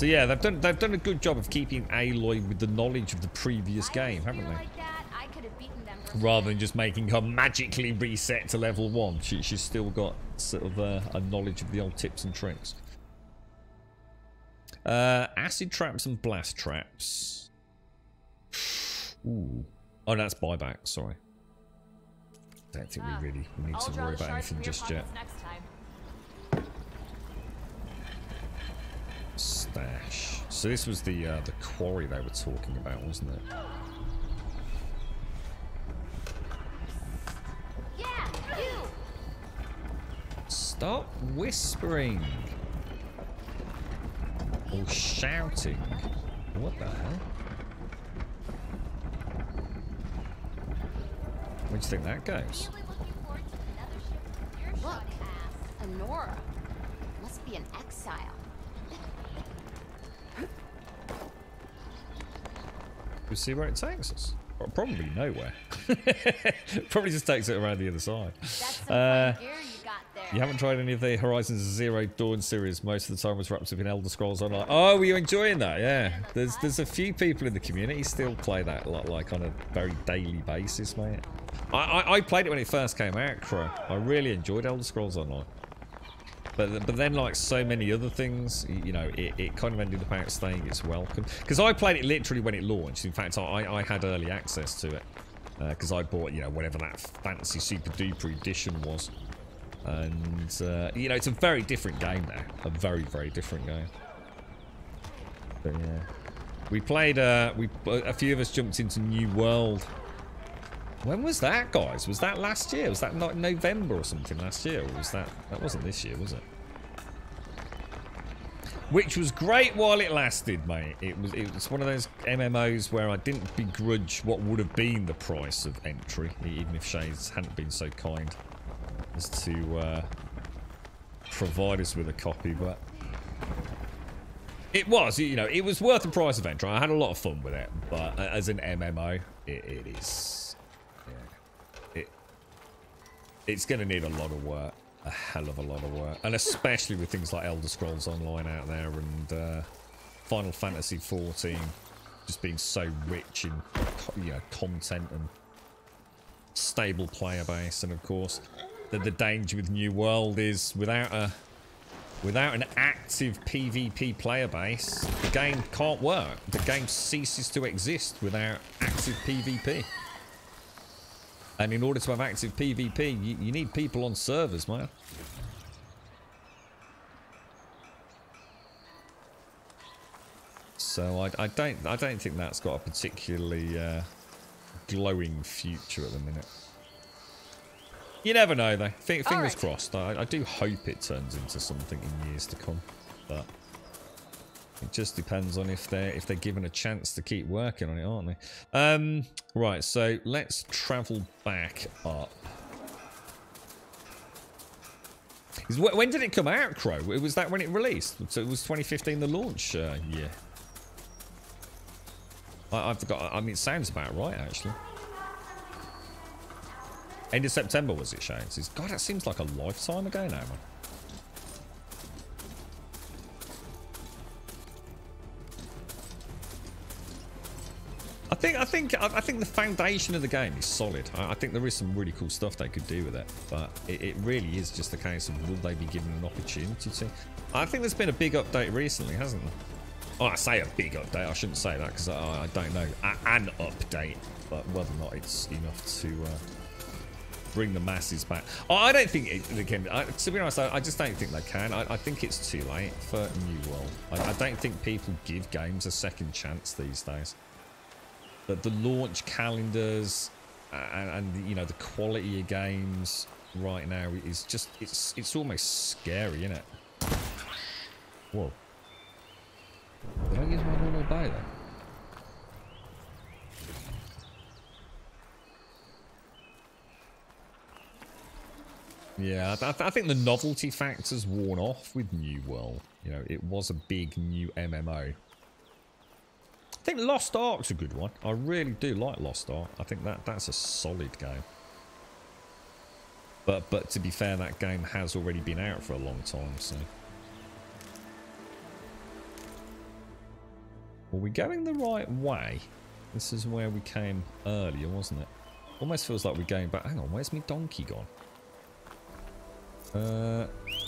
So yeah, they've done a good job of keeping Aloy with the knowledge of the previous game, haven't they? Rather than just making her magically reset to level 1, she's still got sort of a knowledge of the old tips and tricks. Acid traps and blast traps. Ooh. Oh, that's buyback. Sorry. Don't think we really need to worry about anything just yet. Stash. So this was the quarry they were talking about, wasn't it? Yeah, you. Stop whispering or shouting. What the hell? Where do you think that goes? Look, Honora. Must be an exile. We'll see where it takes us. Well, probably nowhere. Probably just takes it around the other side. You haven't tried any of the Horizon Zero Dawn series. Most of the time was wrapped up in Elder Scrolls Online. Oh, were you enjoying that? Yeah. There's a few people in the community still play that like on a very daily basis, mate. I played it when it first came out, Crow. I really enjoyed Elder Scrolls Online. But then, like so many other things, you know, it kind of ended up outstaying its welcome. Because I played it literally when it launched. In fact, I had early access to it. Because I bought, you know, whatever that fancy super duper edition was. And, you know, it's a very different game now. A very, very different game. But yeah. We played, a few of us jumped into New World. When was that, guys? Was that last year? Was that not November or something last year? Or was that wasn't this year, was it? Which was great while it lasted, mate. It was one of those MMOs where I didn't begrudge what would have been the price of entry, even if Shades hadn't been so kind as to provide us with a copy, but it was, you know, it was worth the price of entry. I had a lot of fun with it, but as an MMO, it is. It's going to need a lot of work. A hell of a lot of work. And especially with things like Elder Scrolls Online out there and Final Fantasy XIV just being so rich in, you know, content and stable player base. And of course, the danger with New World is without an active PvP player base, the game can't work. The game ceases to exist without active PvP. And in order to have active PvP, you need people on servers, man. So I don't think that's got a particularly glowing future at the minute. You never know, though. Fingers crossed. I do hope it turns into something in years to come, but it just depends on if they're given a chance to keep working on it, aren't they? Right, so let's travel back up. When did it come out, Crow? Was that when it released? So it was 2015, the launch year. I forgot. I mean, it sounds about right, actually. End of September was it, Shane? God, that seems like a lifetime ago now, man. I think the foundation of the game is solid. I think there is some really cool stuff they could do with it, but it really is just a case of will they be given an opportunity to? I think there's been a big update recently, hasn't there? Oh, I say a big update. I shouldn't say that because I don't know. An update, but whether or not it's enough to bring the masses back. I don't think they can. To be honest, I just don't think they can. I think it's too late for New World. I don't think people give games a second chance these days. But the launch calendars and you know the quality of games right now is just it's almost scary, isn't it? Whoa. Did I use my normal bow then? Yeah, I think the novelty factor's worn off with New World. You know, it was a big new MMO. I think Lost Ark's a good one. I really do like Lost Ark. I think that's a solid game. But to be fair, that game has already been out for a long time, so. Were we going the right way? This is where we came earlier, wasn't it? Almost feels like we're going back. Hang on, where's my donkey gone?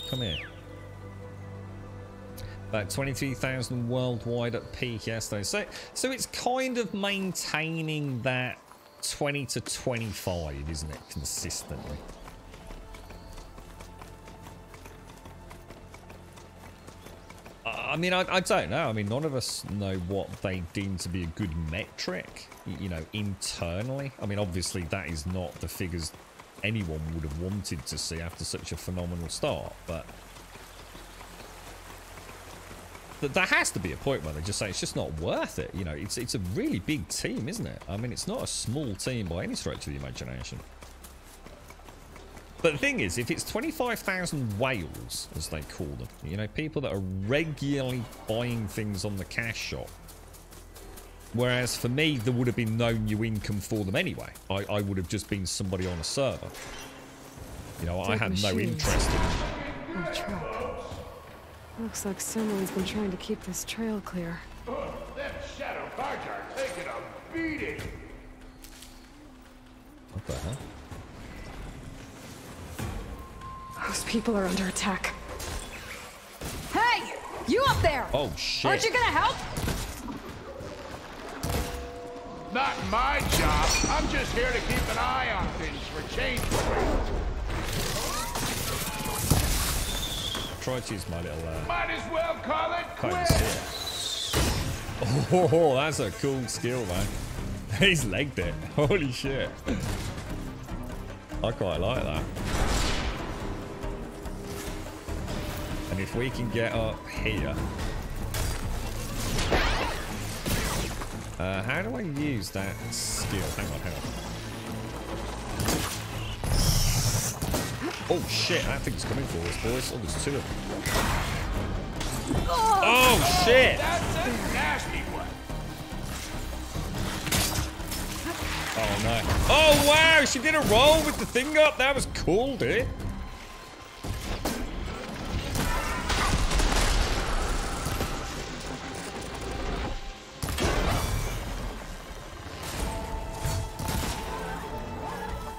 Come here. About 23,000 worldwide at peak yesterday. So it's kind of maintaining that 20 to 25, isn't it? Consistently. I mean, I don't know. I mean, none of us know what they deem to be a good metric, you know, internally. I mean, obviously, that is not the figures anyone would have wanted to see after such a phenomenal start, but there has to be a point where they just say it's just not worth it. You know, it's a really big team, isn't it? I mean, it's not a small team by any stretch of the imagination. But the thing is, if it's 25,000 whales, as they call them, you know, people that are regularly buying things on the cash shop, whereas for me, there would have been no new income for them anyway. I would have just been somebody on a server. You know, I had no interest in Oh, trap. Looks like someone's been trying to keep this trail clear. Them shadow guards are taking a beating. What the hell? Those people are under attack. Hey! You up there! Oh, shit. Aren't you gonna help? Not my job. I'm just here to keep an eye on things for change. Try to use my little Might as well call it quits. Oh, that's a cool skill, man. He's legged it. Holy shit. I quite like that. And if we can get up here. How do I use that skill? Hang on. Oh shit, that thing's coming for us, boys. Oh, there's two of them. Oh shit! That's a nasty one. Oh no. Oh wow, she did a roll with the thing up. That was cool, dude.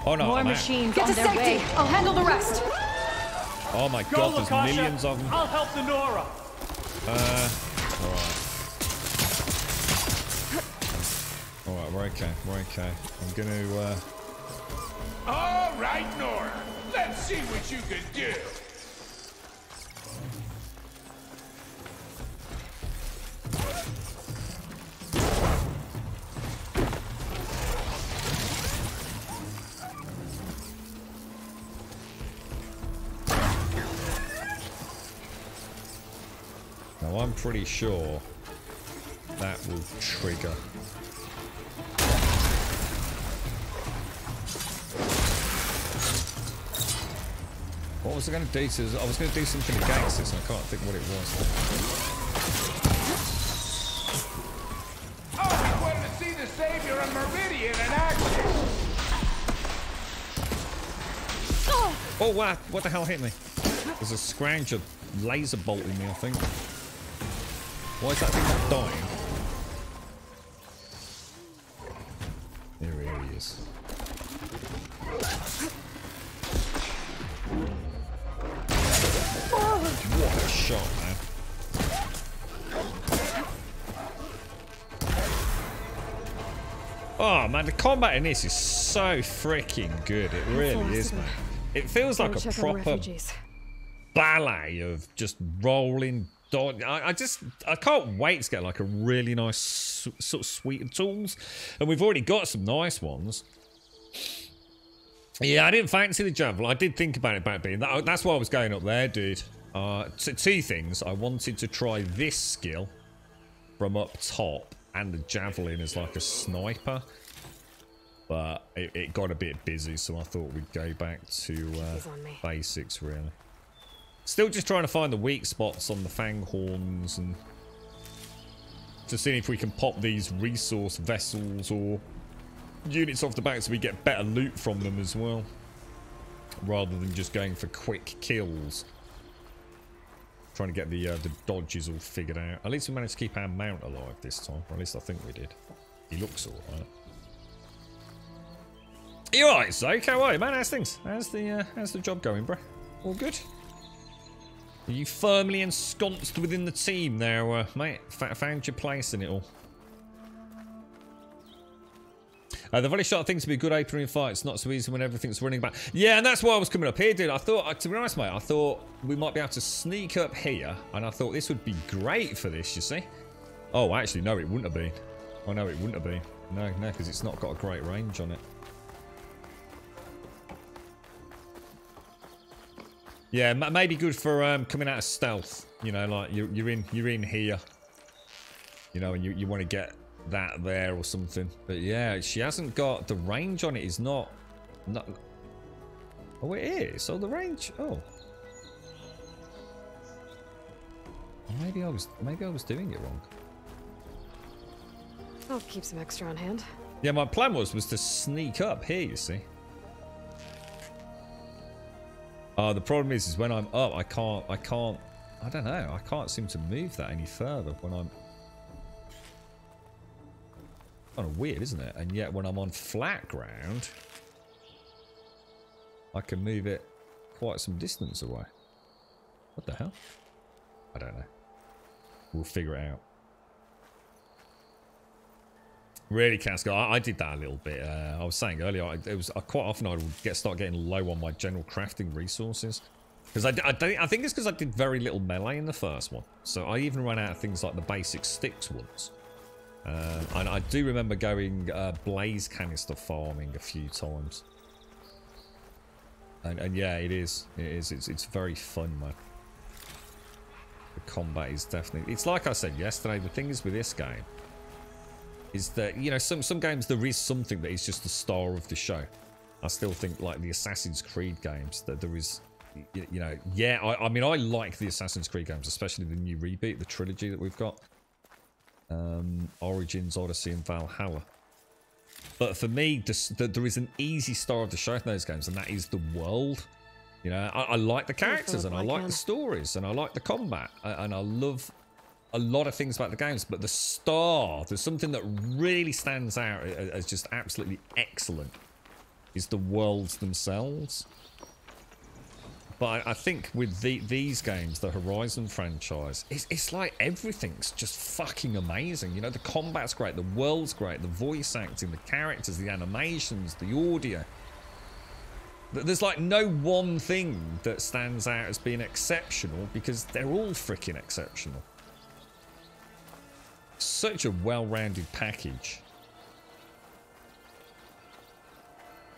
Oh no, More machines. Get to safety. I'll handle the rest. Oh my god, there's millions of them. I'll help the Nora. Alright, we're okay. I'm gonna, All right, Nora. Let's see what you can do. Now I'm pretty sure that will trigger. What was I going to do? I was going to do something against this and I can't think what it was. Oh, I wanted to see the savior of Meridian in action. Oh wow, what the hell hit me? There's a scrounger laser bolting me, I think. Why is that thing not dying? Here he is. What a shot, man. Oh man, the combat in this is so freaking good. It really is, man. It feels like a proper ballet of just rolling. I can't wait to get like a really nice sort of suite of tools, and we've already got some nice ones. Yeah, I didn't fancy the javelin. I did think about it back being that. That's why I was going up there, dude. Two things. I wanted to try this skill from up top and the javelin as like a sniper, but it got a bit busy, so I thought we'd go back to basics, really. Still just trying to find the weak spots on the fanghorns and just seeing if we can pop these resource vessels or units off the back so we get better loot from them as well, rather than just going for quick kills. Trying to get the dodges all figured out. At least we managed to keep our mount alive this time. Or at least I think we did. He looks alright. You alright, Zoke? How are you, man? How's things? How's the job going, bro? All good? Are you firmly ensconced within the team now, mate? Found your place in it all. The volley shot things to be a good opening fight. It's not so easy when everything's running back. Yeah, and that's why I was coming up here, dude. I thought, to be honest, mate, I thought we might be able to sneak up here, and I thought this would be great for this, you see. Oh, actually, no, it wouldn't have been. Oh, no, it wouldn't have been. No, because it's not got a great range on it. Yeah, maybe good for coming out of stealth. You know, like you're in here. You know, and you want to get that there or something. But yeah, she hasn't got the range on it. Is not. Oh, it is. Oh, the range. Oh. Maybe I was doing it wrong. I'll keep some extra on hand. Yeah, my plan was to sneak up here. You see. The problem is when I'm up, I can't. I don't know. I can't seem to move that any further when I'm. Kind of weird, isn't it? And yet when I'm on flat ground, I can move it quite some distance away. What the hell? I don't know. We'll figure it out. Really, Casca, I did that a little bit. I was saying earlier, quite often I would start getting low on my general crafting resources. Because I think it's because I did very little melee in the first one. So I even ran out of things like the basic sticks once. And I do remember going blaze canister farming a few times. And yeah, it's very fun, man. The combat is definitely... It's like I said yesterday, the thing is with this game, is that, you know, some games there is something that is just the star of the show. I still think, like the Assassin's Creed games, that there is, you know, yeah, I mean, I like the Assassin's Creed games, especially the new reboot, the trilogy that we've got. Origins, Odyssey, and Valhalla. But for me, there is an easy star of the show in those games, and that is the world. You know, I like the characters, and I like the stories, and I like the combat, and I love a lot of things about the games. But the star, there's something that really stands out as just absolutely excellent, is the worlds themselves. But I think with these games, the Horizon franchise, it's like everything's just fucking amazing. You know, the combat's great, the world's great, the voice acting, the characters, the animations, the audio. There's like no one thing that stands out as being exceptional because they're all freaking exceptional. Such a well-rounded package.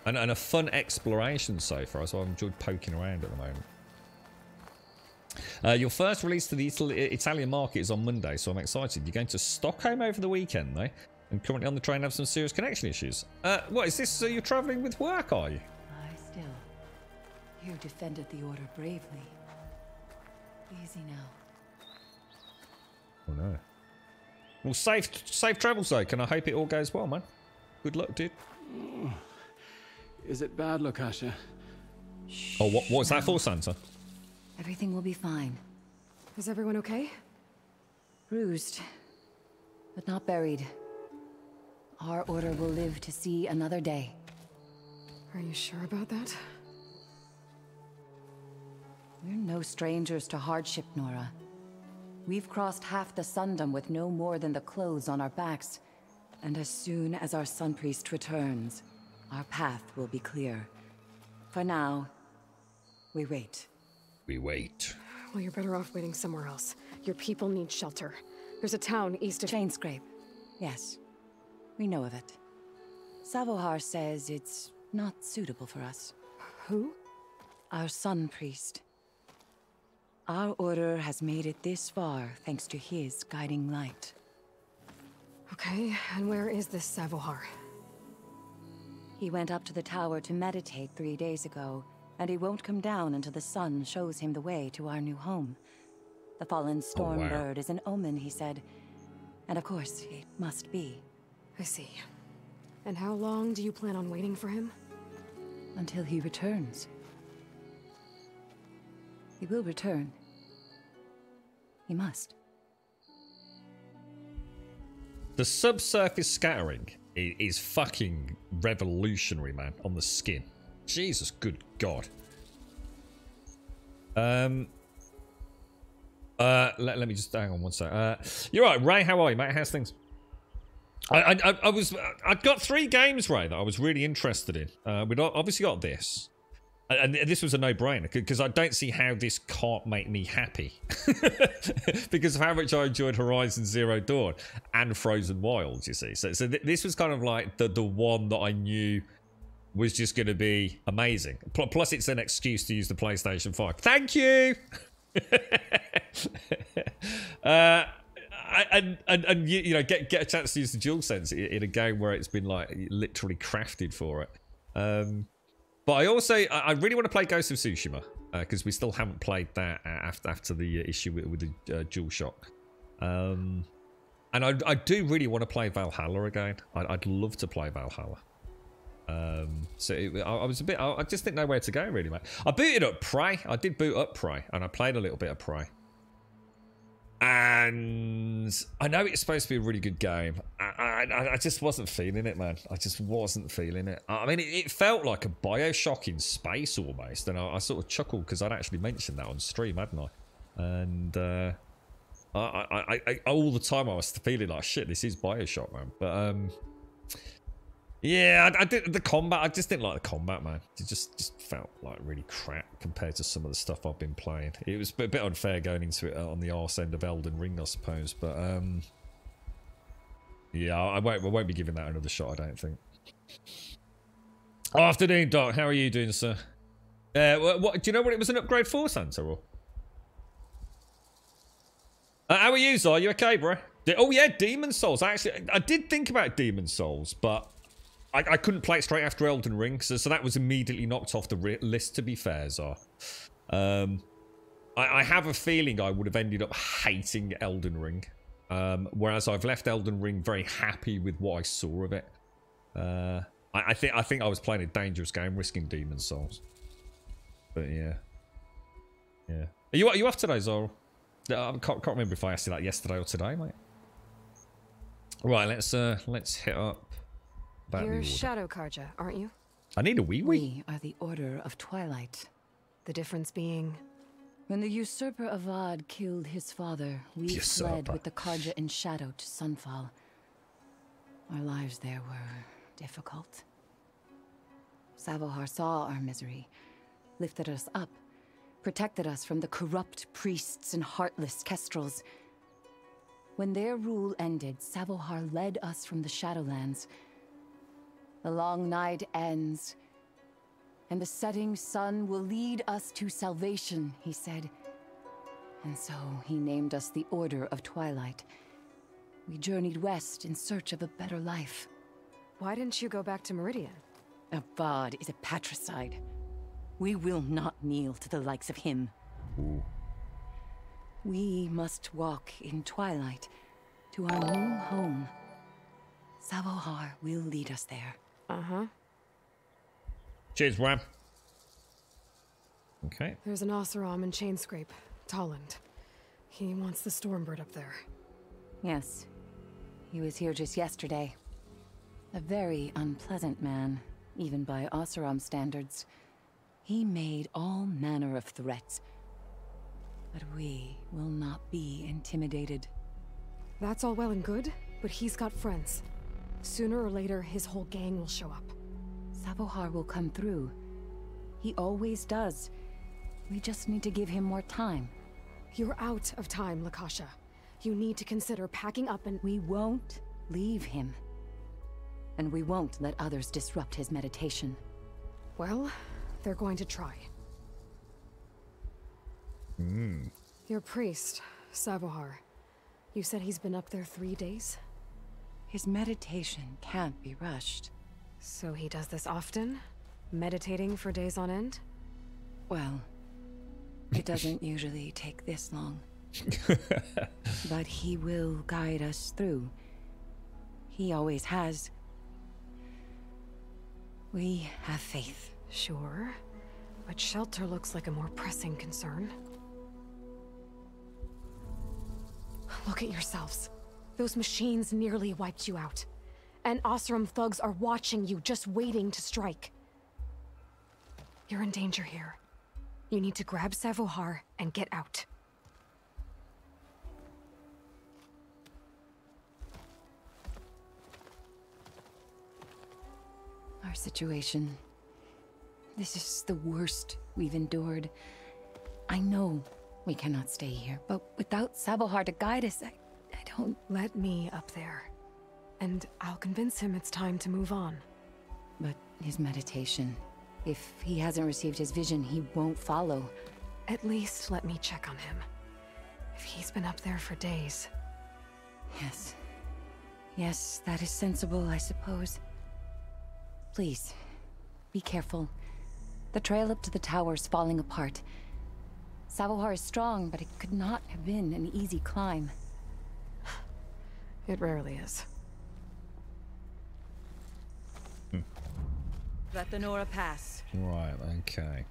And a fun exploration so far, so I've enjoyed poking around at the moment. Your first release to the Italian market is on Monday, so I'm excited. You're going to Stockholm over the weekend, though, and currently on the train have some serious connection issues. What is this? So you're travelling with work, are you? Lie still. You defended the order bravely. Easy now. Oh no. Well, safe travels, though, and I hope it all goes well, man. Good luck, dude. Is it bad, Lukasha? Oh, what was that for, Santa? Everything will be fine. Is everyone okay? Bruised, but not buried. Our order will live to see another day. Are you sure about that? We're no strangers to hardship, Nora. We've crossed half the Sundom with no more than the clothes on our backs. And as soon as our Sun Priest returns, our path will be clear. For now, we wait. We wait. Well, you're better off waiting somewhere else. Your people need shelter. There's a town east of... Chainscrape. Yes. We know of it. Savohar says it's not suitable for us. Who? Our Sun Priest. Our order has made it this far thanks to his guiding light. Okay, and where is this Savohar? He went up to the tower to meditate 3 days ago, and he won't come down until the sun shows him the way to our new home. The fallen storm bird is an omen, he said. And of course, it must be. I see. And how long do you plan on waiting for him? Until he returns. He will return. He must. The subsurface scattering is fucking revolutionary, man, on the skin. Jesus, good God. Let me just hang on one sec. You're right, Ray. How are you, mate? How's things? I got 3 games, Ray, that I was really interested in. We'd obviously got this. And this was a no-brainer, because I don't see how this can't make me happy. Because of how much I enjoyed Horizon Zero Dawn and Frozen Wilds, you see. So this was kind of like the one that I knew was just going to be amazing. Plus, it's an excuse to use the PlayStation 5. Thank you! And you know, get a chance to use the DualSense in a game where it's been like literally crafted for it. But I really want to play Ghost of Tsushima because we still haven't played that after the issue with the DualShock. And I do really want to play Valhalla again. I'd love to play Valhalla. I was a bit. I just didn't know where to go really, mate. I booted up Prey. I did boot up Prey, and I played a little bit of Prey. And I know it's supposed to be a really good game. I just wasn't feeling it, man. I just wasn't feeling it. I mean, it felt like a Bioshock in space almost. And I sort of chuckled because I'd actually mentioned that on stream, hadn't I? And I all the time I was feeling like, shit, this is Bioshock, man. But yeah, I did the combat. I just didn't like the combat, man. It just felt like really crap compared to some of the stuff I've been playing. It was a bit unfair going into it on the arse end of Elden Ring, I suppose. But yeah, I won't be giving that another shot, I don't think. Afternoon, Doc. How are you doing, sir? What do you know what it was an upgrade for, Santa? Or how are you, Zar? Are you okay, bro? Oh yeah, Demon Souls. Actually, I did think about Demon Souls, but I couldn't play it straight after Elden Ring, so that was immediately knocked off the list, to be fair, Zar. I have a feeling I would have ended up hating Elden Ring, whereas I've left Elden Ring very happy with what I saw of it. I think I was playing a dangerous game, risking Demon Souls. But yeah. Are you off today, Zar? I can't remember if I asked you that yesterday or today, mate. Right, let's hit up. You're Shadow Karja, aren't you? I need a wee. We are the Order of Twilight. The difference being, when the usurper Avad killed his father, we fled with the Karja in shadow to Sunfall. Our lives there were difficult. Savohar saw our misery, lifted us up, protected us from the corrupt priests and heartless kestrels. When their rule ended, Savohar led us from the Shadowlands. The long night ends, and the setting sun will lead us to salvation, he said. And so he named us the Order of Twilight. We journeyed west in search of a better life. Why didn't you go back to Meridian? Avad is a patricide. We will not kneel to the likes of him. Ooh. We must walk in twilight to our new home. Savohar will lead us there. Uh-huh. Cheers, Ram. Okay. There's an Oseram in Chainscrape, Tolland. He wants the Stormbird up there. Yes. He was here just yesterday. A very unpleasant man, even by Oseram standards. He made all manner of threats. But we will not be intimidated. That's all well and good, but he's got friends. Sooner or later, his whole gang will show up. Savohar will come through. He always does. We just need to give him more time. You're out of time, Lakasha. You need to consider packing up and— We won't leave him. And we won't let others disrupt his meditation. Well, they're going to try. Your priest, Savohar. You said he's been up there 3 days? His meditation can't be rushed. So he does this often? Meditating for days on end? Well, it doesn't usually take this long. But he will guide us through. He always has. We have faith. Sure. But shelter looks like a more pressing concern. Look at yourselves. Those machines nearly wiped you out. And Osram thugs are watching you, just waiting to strike. You're in danger here. You need to grab Savohar and get out. Our situation. This is the worst we've endured. I know we cannot stay here, but without Savohar to guide us, I don't... Let me up there. And I'll convince him it's time to move on. But his meditation... If he hasn't received his vision, he won't follow. At least let me check on him. If he's been up there for days. Yes. Yes, that is sensible, I suppose. Please, be careful. The trail up to the tower's falling apart. Savohar is strong, but it could not have been an easy climb. It rarely is. Let the Nora pass. Right, okay.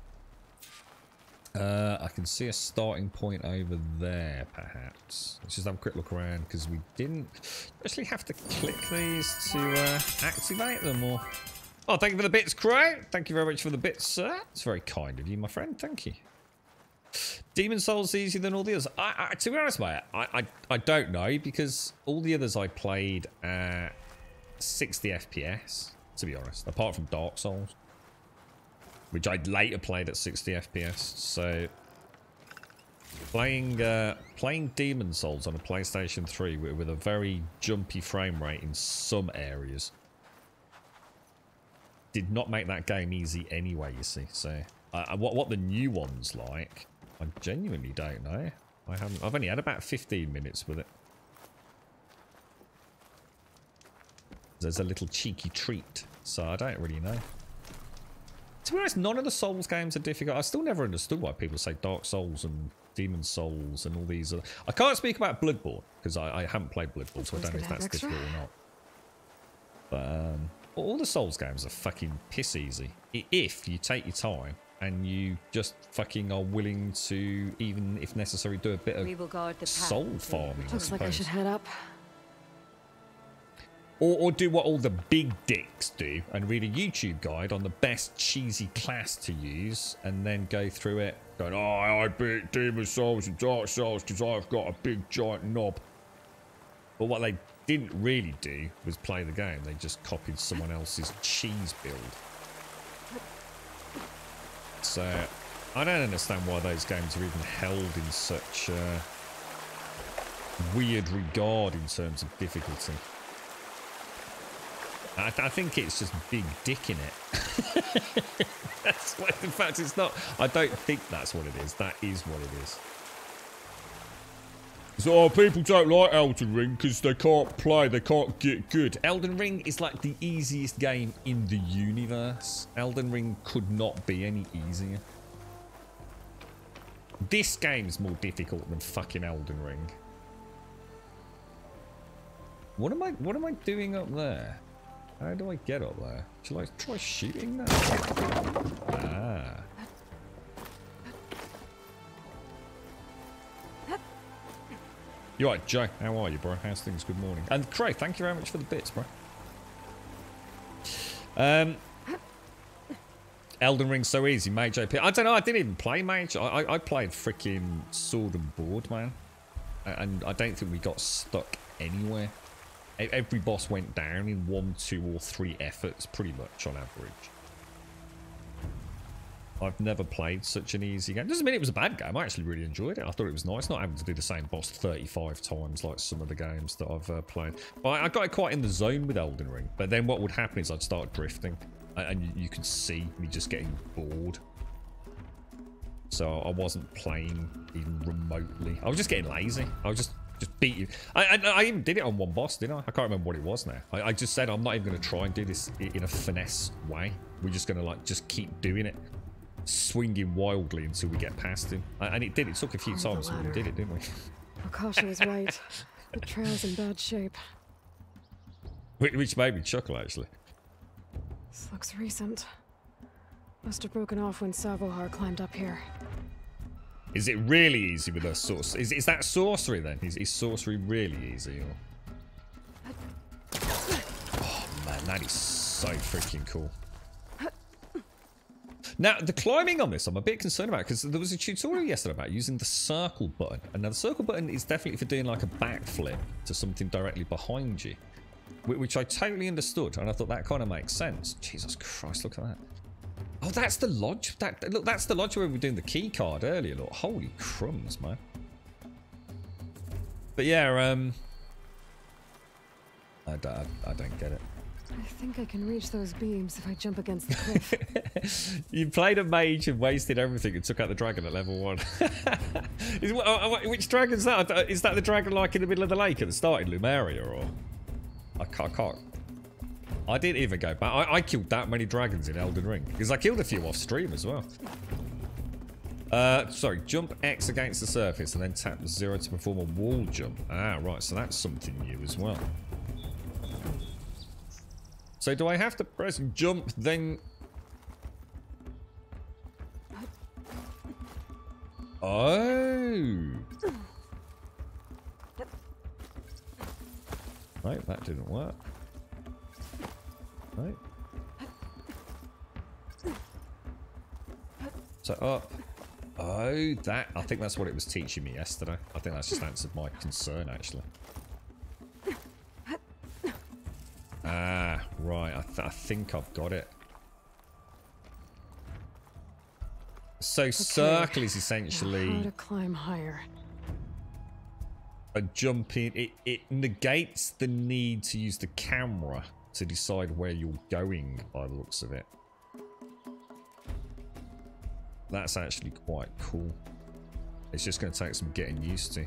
I can see a starting point over there, perhaps. Let's just have a quick look around, because we didn't actually have to click these to activate them, or... Oh, thank you for the bits, Crow. Thank you very much for the bits, sir. It's very kind of you, my friend. Thank you. Demon Souls easier than all the others. To be honest, mate, I don't know, because all the others I played at 60 FPS, to be honest, apart from Dark Souls, which I later played at 60 FPS. So playing Demon Souls on a PlayStation 3 with a very jumpy frame rate in some areas did not make that game easy anyway, you see. So what the new one's like, I genuinely don't know. I've only had about 15 minutes with it. There's a little cheeky treat, so I don't really know. To be honest, none of the Souls games are difficult. I still never understood why people say Dark Souls and Demon Souls and all these other... I can't speak about Bloodborne, because I haven't played Bloodborne, so I don't know if that's difficult or not. But all the Souls games are fucking piss easy. If you take your time and you just fucking are willing to, even if necessary, do a bit of soul farming, Looks like I should head up. Or do what all the big dicks do and read a YouTube guide on the best cheesy class to use and then go through it going, oh, I beat Demon Souls and Dark Souls because I've got a big giant knob. But what they didn't really do was play the game. They just copied someone else's cheese build. So I don't understand why those games are even held in such weird regard in terms of difficulty. I think it's just big dick in it. That's what, in fact, it's not. I don't think that's what it is. That is what it is. So people don't like Elden Ring because they can't play, they can't get good. Elden Ring is like the easiest game in the universe. Elden Ring could not be any easier. This game's more difficult than fucking Elden Ring. What am I doing up there? How do I get up there? Shall I try shooting that? Ah. You alright, Joe? How are you, bro? How's things? Good morning. And Cray, thank you very much for the bits, bro. Elden Ring's so easy, Mage AP. I don't know, I didn't even play Mage. I played freaking Sword and Board, man. And I don't think we got stuck anywhere. Every boss went down in 1, 2, or 3 efforts, pretty much on average. I've never played such an easy game. Doesn't mean it was a bad game. I actually really enjoyed it. I thought it was nice not having to do the same boss 35 times like some of the games that I've played. But I got quite in the zone with Elden Ring. But then what would happen is I'd start drifting. And you could see me just getting bored. So I wasn't playing even remotely. I was just getting lazy. I was just beat you. I even did it on one boss, didn't I? I can't remember what it was now. I just said I'm not even going to try and do this in a finesse way. We're just going to like just keep doing it, swinging wildly until we get past him. And it did. It took a few times, but we did it, didn't we? Akashi was right. The trail's in bad shape. Which made me chuckle, actually. This looks recent. Must have broken off when Savohar climbed up here. Is it really easy with a sorcery? Is that sorcery then? Is sorcery really easy? Or... Oh man, that is so freaking cool. Now, the climbing on this, I'm a bit concerned about because there was a tutorial yesterday about using the circle button. And now the circle button is definitely for doing like a backflip to something directly behind you. Which I totally understood. And I thought that kind of makes sense. Jesus Christ, look at that. Oh, that's the lodge. Look, that's the lodge where we were doing the key card earlier. Look, holy crumbs, man. But yeah, I don't get it. I think I can reach those beams if I jump against the cliff. You played a mage and wasted everything and took out the dragon at level 1. Which dragon's that? Is that the dragon like in the middle of the lake at the start in Lumeria, or? I can't. I didn't even go back. I killed that many dragons in Elden Ring because I killed a few off stream as well. Sorry, jump X against the surface and then tap 0 to perform a wall jump. Ah, right. So that's something new as well. So do I have to press jump then? Oh. Right, that didn't work. Right. So up. Oh, that. I think that's what it was teaching me yesterday. I think that's just answered my concern, actually. Ah, right. I think I've got it. So okay. Circle is essentially how to climb higher. A jump in. It negates the need to use the camera to decide where you're going by the looks of it. That's actually quite cool. It's just going to take some getting used to.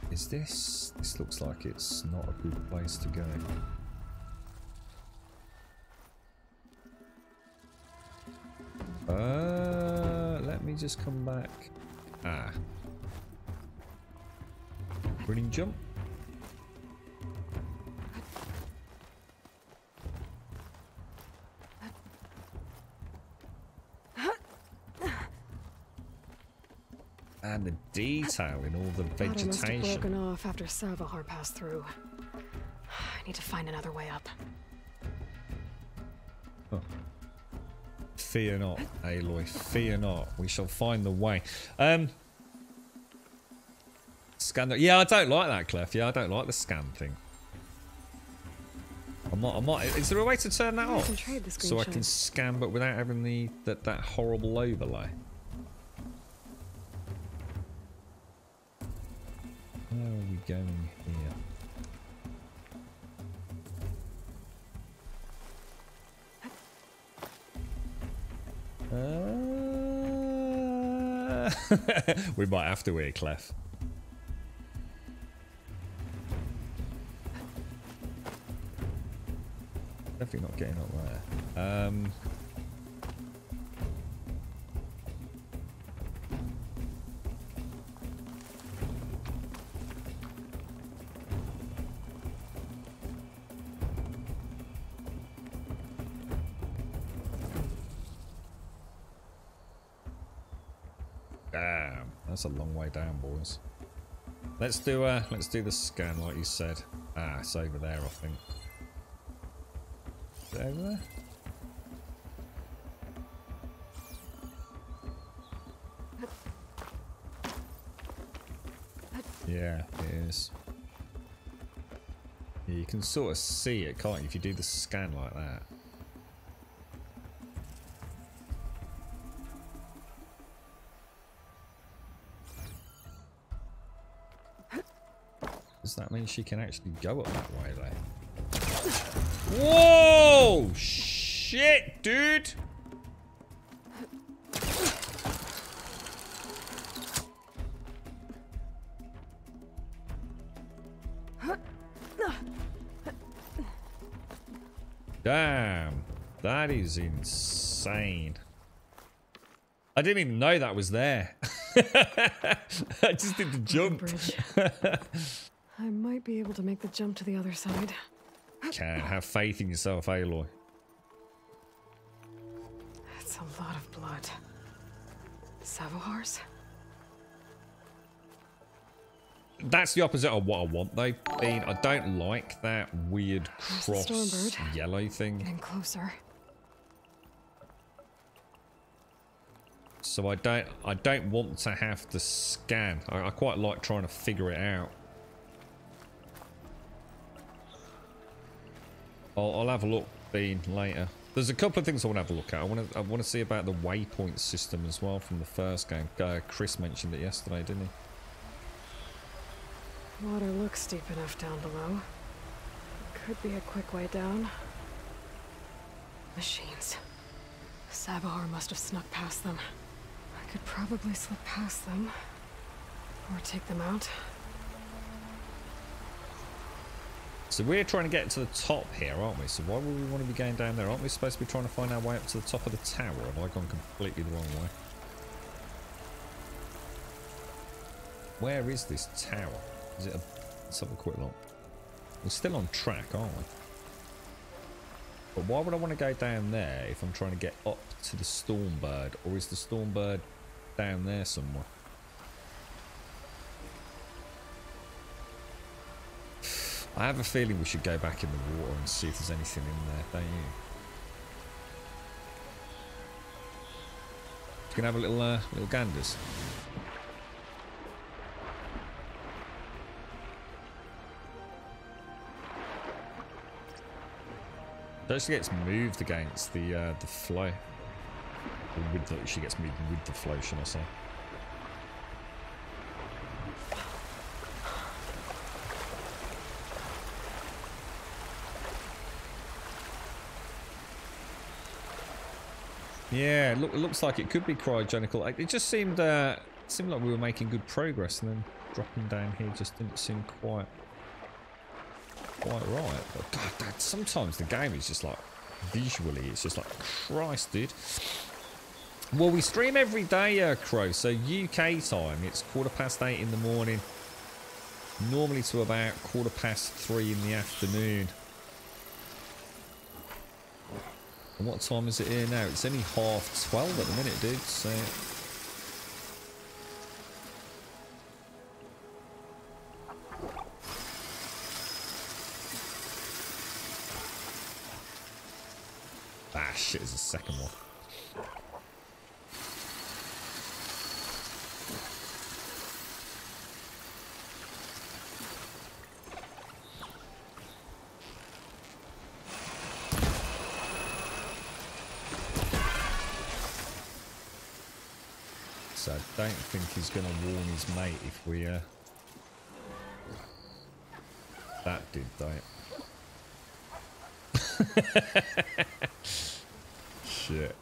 Is this? This looks like it's not a good place to go. Let me just come back. Ah. Running jump. And the detail in all the vegetation. Must have broken off after Savahar passed through. I need to find another way up. Oh. Fear not, Aloy. Fear not. We shall find the way. Scan. Yeah, I don't like that, Clef. Yeah, I don't like the scan thing. I might. Is there a way to turn that off so I can scan, but without having that horrible overlay? Where are we going here? We might have to hear Clef. Definitely not getting up there. Damn, that's a long way down, boys. Let's do the scan like you said. Ah, it's over there, I think. Is it over there? Yeah, it is. Yeah, you can sort of see it, can't you, if you do the scan like that. Does that mean she can actually go up that way there? Whoa! Shit, dude! Damn, that is insane. I didn't even know that was there. I just did the jump. I might be able to make the jump to the other side. Can have faith in yourself, Aloy. That's a lot of blood. Savohars? That's the opposite of what I want, though. I don't like that weird cross yellow thing. Getting closer. So I don't want to have to scan. I quite like trying to figure it out. I'll have a look, Bean, later. There's a couple of things I want to have a look at. I want to see about the waypoint system as well from the first game. Chris mentioned it yesterday, didn't he? Water looks steep enough down below. Could be a quick way down. Machines. Sabahar must have snuck past them. I could probably slip past them. Or take them out. So we're trying to get to the top here, aren't we? So why would we want to be going down there? Aren't we supposed to be trying to find our way up to the top of the tower? Have I gone completely the wrong way? Where is this tower? Is it a... Let's have a quick look. We're still on track, aren't we? But why would I want to go down there if I'm trying to get up to the Stormbird? Or is the Stormbird down there somewhere? I have a feeling we should go back in the water and see if there's anything in there, don't you? You can have a little ganders. It actually gets moved against the flow. Or with the, she gets moved with the flow, should I say? Yeah, it looks like it could be cryogenical. It just seemed like we were making good progress, and then dropping down here just didn't seem quite right. But God, sometimes the game is just like visually, it's just like Christ, dude. Well, we stream every day, Crow. So UK time, it's 8:15 in the morning, normally to about 3:15 in the afternoon. And what time is it here now? It's only 12:30 at the minute, dude. So ah, shit, there's a second one. So I don't think he's going to warn his mate if we... That did, though. Shit.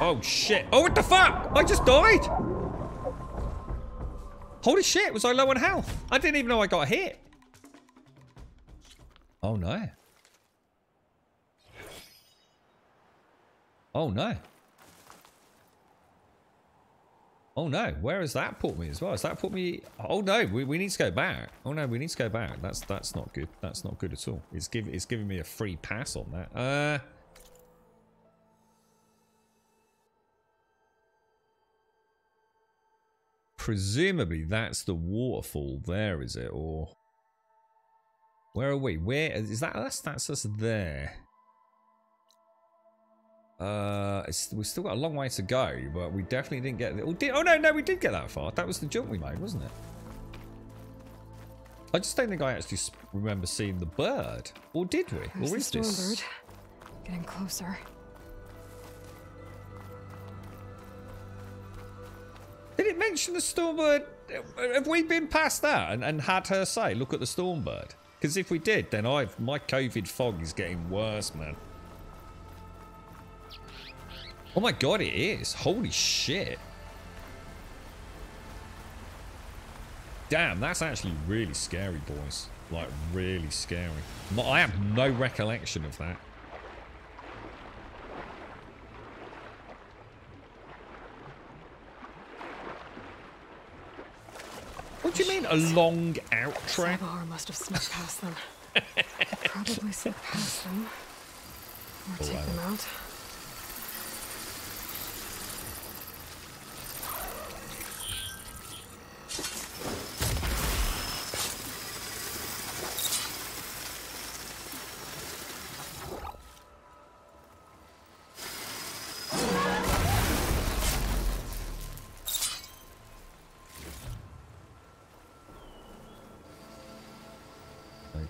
Oh shit. Oh, what the fuck? I just died. Holy shit, was I low on health? I didn't even know I got hit. Oh no. Oh no. Oh no, where has that put me as well? Has that put me... Oh no, we need to go back. Oh no, we need to go back. That's not good. That's not good at all. It's giving me a free pass on that. Presumably that's the waterfall there, is it? Or where are we? Where is that? That's us there. We've still got a long way to go, but we definitely didn't get. Oh no, we did get that far. That was the jump we made, wasn't it? I just don't think I actually remember seeing the bird, or did we? There's or is the this? Stormbird. Getting closer. Did it mention the Stormbird? Have we been past that and had her say, "Look at the Stormbird"? Because if we did, then my COVID fog is getting worse, man. Oh my god, it is. Holy shit. Damn, that's actually really scary, boys. Like, really scary. I have no recollection of that. What do you mean, a long outro? Sabar must have snuck past them. Probably snuck past them. Or take them out.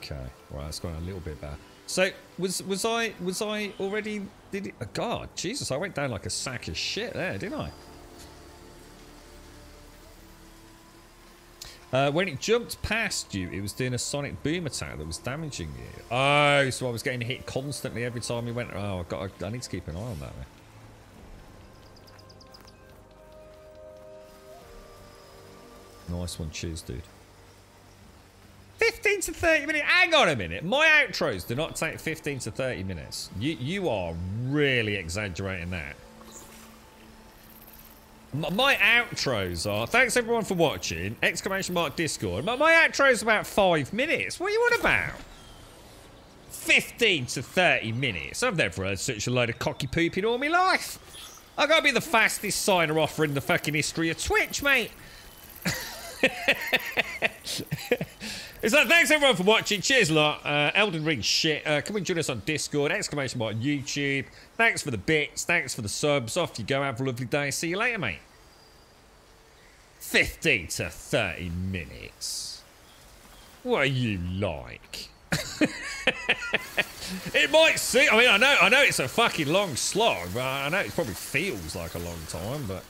Okay, right, that's gone a little bit better. So was I already? Did it? Oh God, Jesus! I went down like a sack of shit there, didn't I? When it jumped past you, it was doing a sonic boom attack that was damaging you. Oh, so I was getting hit constantly every time you went. Oh, I need to keep an eye on that. Man. Nice one, cheers, dude. 15 to 30 minutes. Hang on a minute. My outros do not take 15 to 30 minutes. You are really exaggerating that. My outros are... Thanks everyone for watching. ! Discord. My outro is about 5 minutes. What are you on about? 15 to 30 minutes. I've never heard such a load of cocky poop in all my life. I gotta be the fastest signer offer in the fucking history of Twitch, mate. It's like, thanks everyone for watching. Cheers a lot. Elden Ring shit. Come and join us on Discord. ! YouTube. Thanks for the bits. Thanks for the subs. Off you go. Have a lovely day. See you later, mate. 15 to 30 minutes. What are you like? It might seem... I mean, I know it's a fucking long slog, but I know it probably feels like a long time, but...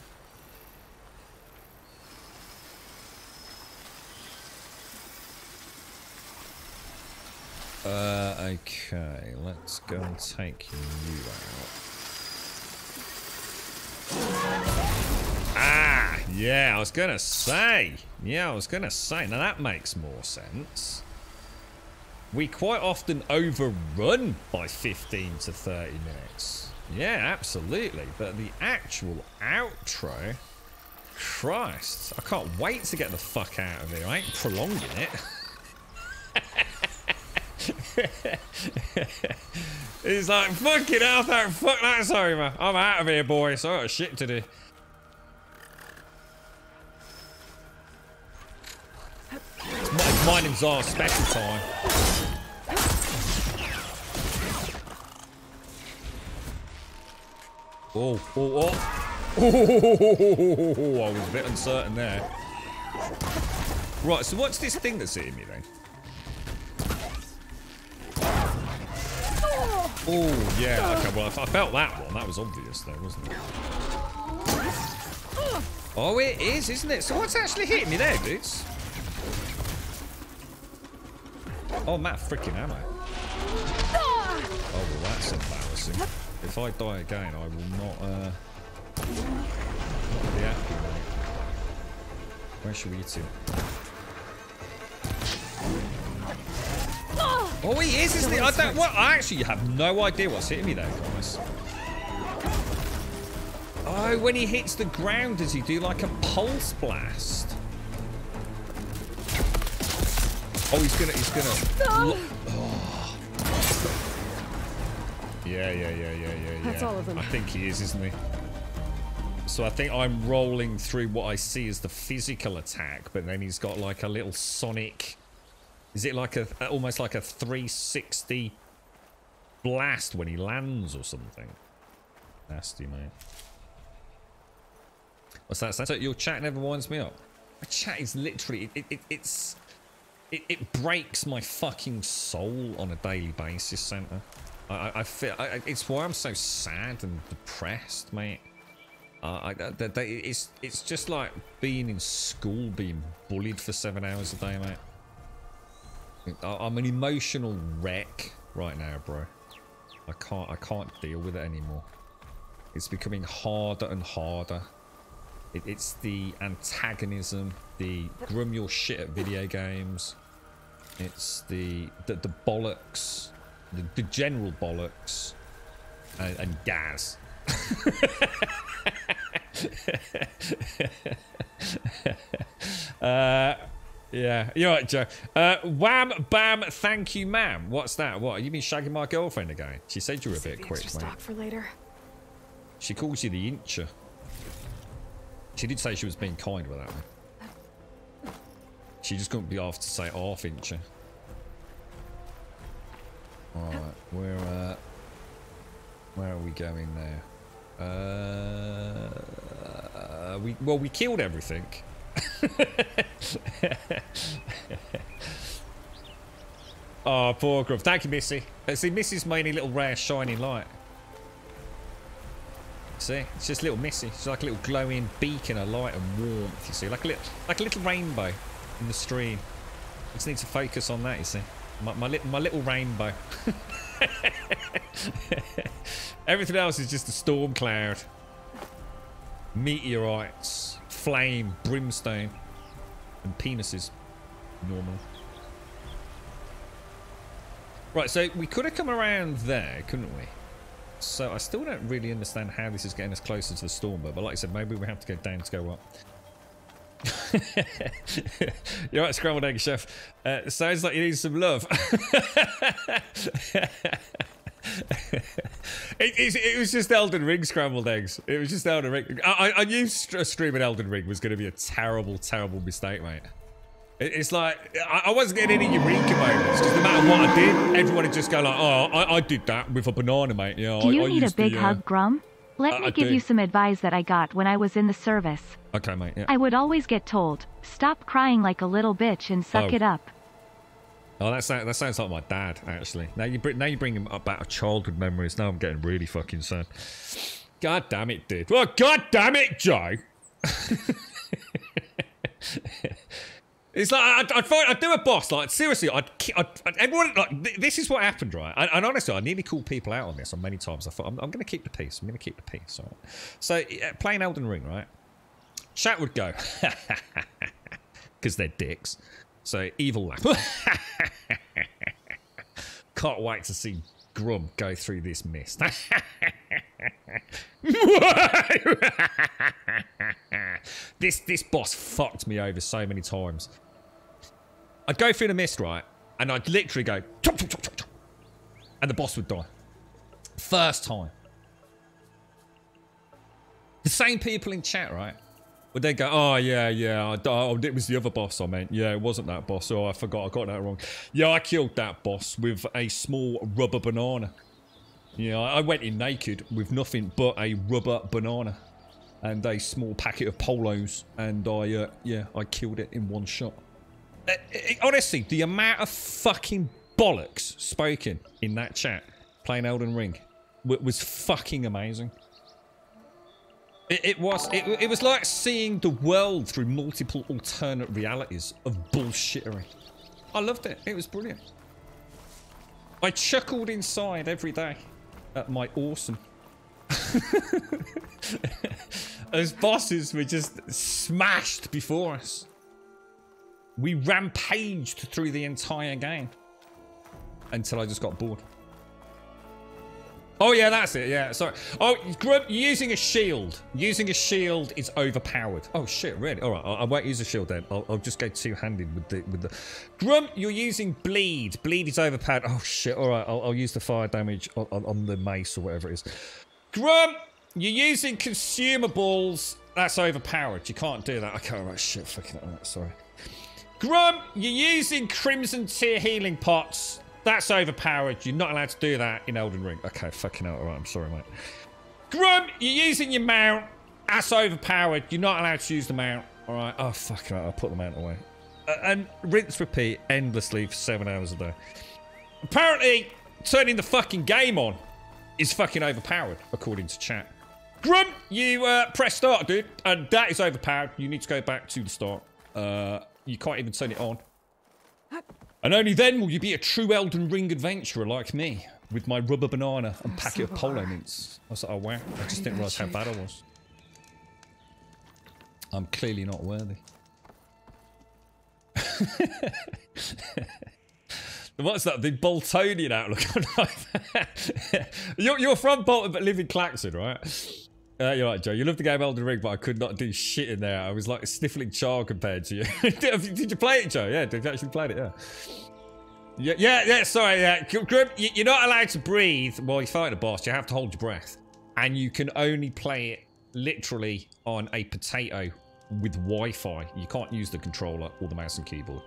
Okay, let's go and take you out. Ah, yeah, I was gonna say. Now that makes more sense. We quite often overrun by 15 to 30 minutes. Yeah, absolutely. But the actual outro... Christ, I can't wait to get the fuck out of here. I ain't prolonging it. He's like, fucking hell, fuck that, sorry man. I'm out of here, boys. I got shit to do. It's mine and Czar's special time. Oh. I was a bit uncertain there. Right, so what's this thing that's hitting me then? Oh, yeah, okay, well, I felt that one. That was obvious, though, wasn't it? Oh, it is, isn't it? So what's actually hitting me there, dudes? Oh, I'm out of freaking ammo. Oh, well, that's embarrassing. If I die again, I will not be happy, mate. Where should we eat him? Oh, he is, isn't he? I actually have no idea what's hitting me there, guys. Oh, when he hits the ground, does he do like a pulse blast? Oh, he's gonna. Oh. Yeah. That's all of them. I think he is, isn't he? So I think I'm rolling through what I see as the physical attack, but then he's got like a little sonic. Is it like almost like a 360 blast when he lands or something? Nasty, mate. What's that? So your chat never winds me up. My chat is literally it breaks my fucking soul on a daily basis, Santa. I feel it's why I'm so sad and depressed, mate. It's just like being in school, being bullied for 7 hours a day, mate. I'm an emotional wreck right now, bro. I can't deal with it anymore. It's becoming harder and harder. It's the antagonism, the grum your shit at video games. It's the bollocks, the general bollocks, and gas. Yeah, you're right, Joe. Wham, bam, thank you, ma'am. What's that? What? You been shagging my girlfriend again? She said you were a bit quick, mate. Stock for later. She calls you the incher. She did say she was being kind with that one. She just couldn't be asked to say half incher. Alright, where are we going now? We killed everything. Oh, poor Gruff. Thank you, Missy. See, Missy's my only little rare shining light. See, it's just little Missy. She's like a little glowing beacon of light and warmth. You see, like a little rainbow in the stream. I just need to focus on that. You see, my little rainbow. Everything else is just a storm cloud, meteorites, flame, brimstone, and penises. Normal. Right, so we could have come around there, couldn't we? So I still don't really understand how this is getting us closer to the Stormbird, but like I said, maybe we have to go down to go up. You're right, scrambled egg chef. Sounds like you need some love. It was just Elden Ring scrambled eggs. It was just Elden Ring. I knew streaming Elden Ring was going to be a terrible, terrible mistake, mate. It's like, I wasn't getting any Eureka moments, because no matter what I did, everyone would just go like, oh, I did that with a banana, mate. Yeah, Do you need a big hug, Grum? Let me give you some advice that I got when I was in the service. Okay, mate, yeah. I would always get told, stop crying like a little bitch and suck it up. Oh, that sounds like my dad, actually. Now you bring up back childhood memories. Now I'm getting really fucking sad. God damn it, dude. Well, god damn it, Joe. It's like I'd do a boss. Like seriously, everyone. Like this is what happened, right? And honestly, I nearly called people out on this on many times. I thought I'm going to keep the peace. I'm going to keep the peace. Right? So playing Elden Ring, right? Chat would go because they're dicks. So evil laugh. Can't wait to see Grum go through this mist. This boss fucked me over so many times. I'd go through the mist, right, and I'd literally go chop, chop, chop, chop, chop, and the boss would die. First time. The same people in chat, right, would they go, oh yeah, it was the other boss I meant. Yeah, it wasn't that boss. Oh, I forgot, I got that wrong. Yeah, I killed that boss with a small rubber banana. Yeah, I went in naked with nothing but a rubber banana and a small packet of polos, and I killed it in one shot. Honestly, the amount of fucking bollocks spoken in that chat playing Elden Ring was fucking amazing. It was like seeing the world through multiple alternate realities of bullshittery. I loved it. It was brilliant. I chuckled inside every day at my awesome. As bosses were just smashed before us. We rampaged through the entire game until I just got bored. Oh yeah, that's it. Yeah, sorry. Oh, Grub, using a shield. Using a shield is overpowered. Oh shit, really? All right, I won't use a shield then. I'll just go two-handed with the. Grump, you're using bleed. Bleed is overpowered. Oh shit. All right, I'll use the fire damage on the mace or whatever it is. Grump, you're using consumables. That's overpowered. You can't do that. Okay, all right. Shit, fucking all right. Sorry. Grump, you're using Crimson Tier healing pots. That's overpowered. You're not allowed to do that in Elden Ring. Okay, fucking hell. All right, I'm sorry, mate. Grump, you're using your mount. That's overpowered. You're not allowed to use the mount. All right. Oh, fucking hell. I'll put the mount away. And rinse, repeat endlessly for 7 hours a day. Apparently, turning the fucking game on is fucking overpowered, according to chat. Grump, you press start, dude. And that is overpowered. You need to go back to the start. You can't even turn it on. And only then will you be a true Elden Ring adventurer like me, with my rubber banana and packet of polo mints. I was like, oh wow, I just didn't realise how bad I was. I'm clearly not worthy. What's that? The Boltonian outlook on life. You're from Bolton but live in Claxon, right? You're right, Joe. You love the game Elden Ring, but I could not do shit in there. I was like a sniffling child compared to you. Did you play it, Joe? Yeah, did you actually play it? Yeah. Yeah, sorry, yeah. Grim, you're not allowed to breathe while you fight a boss. You have to hold your breath. And you can only play it literally on a potato with Wi-Fi. You can't use the controller or the mouse and keyboard.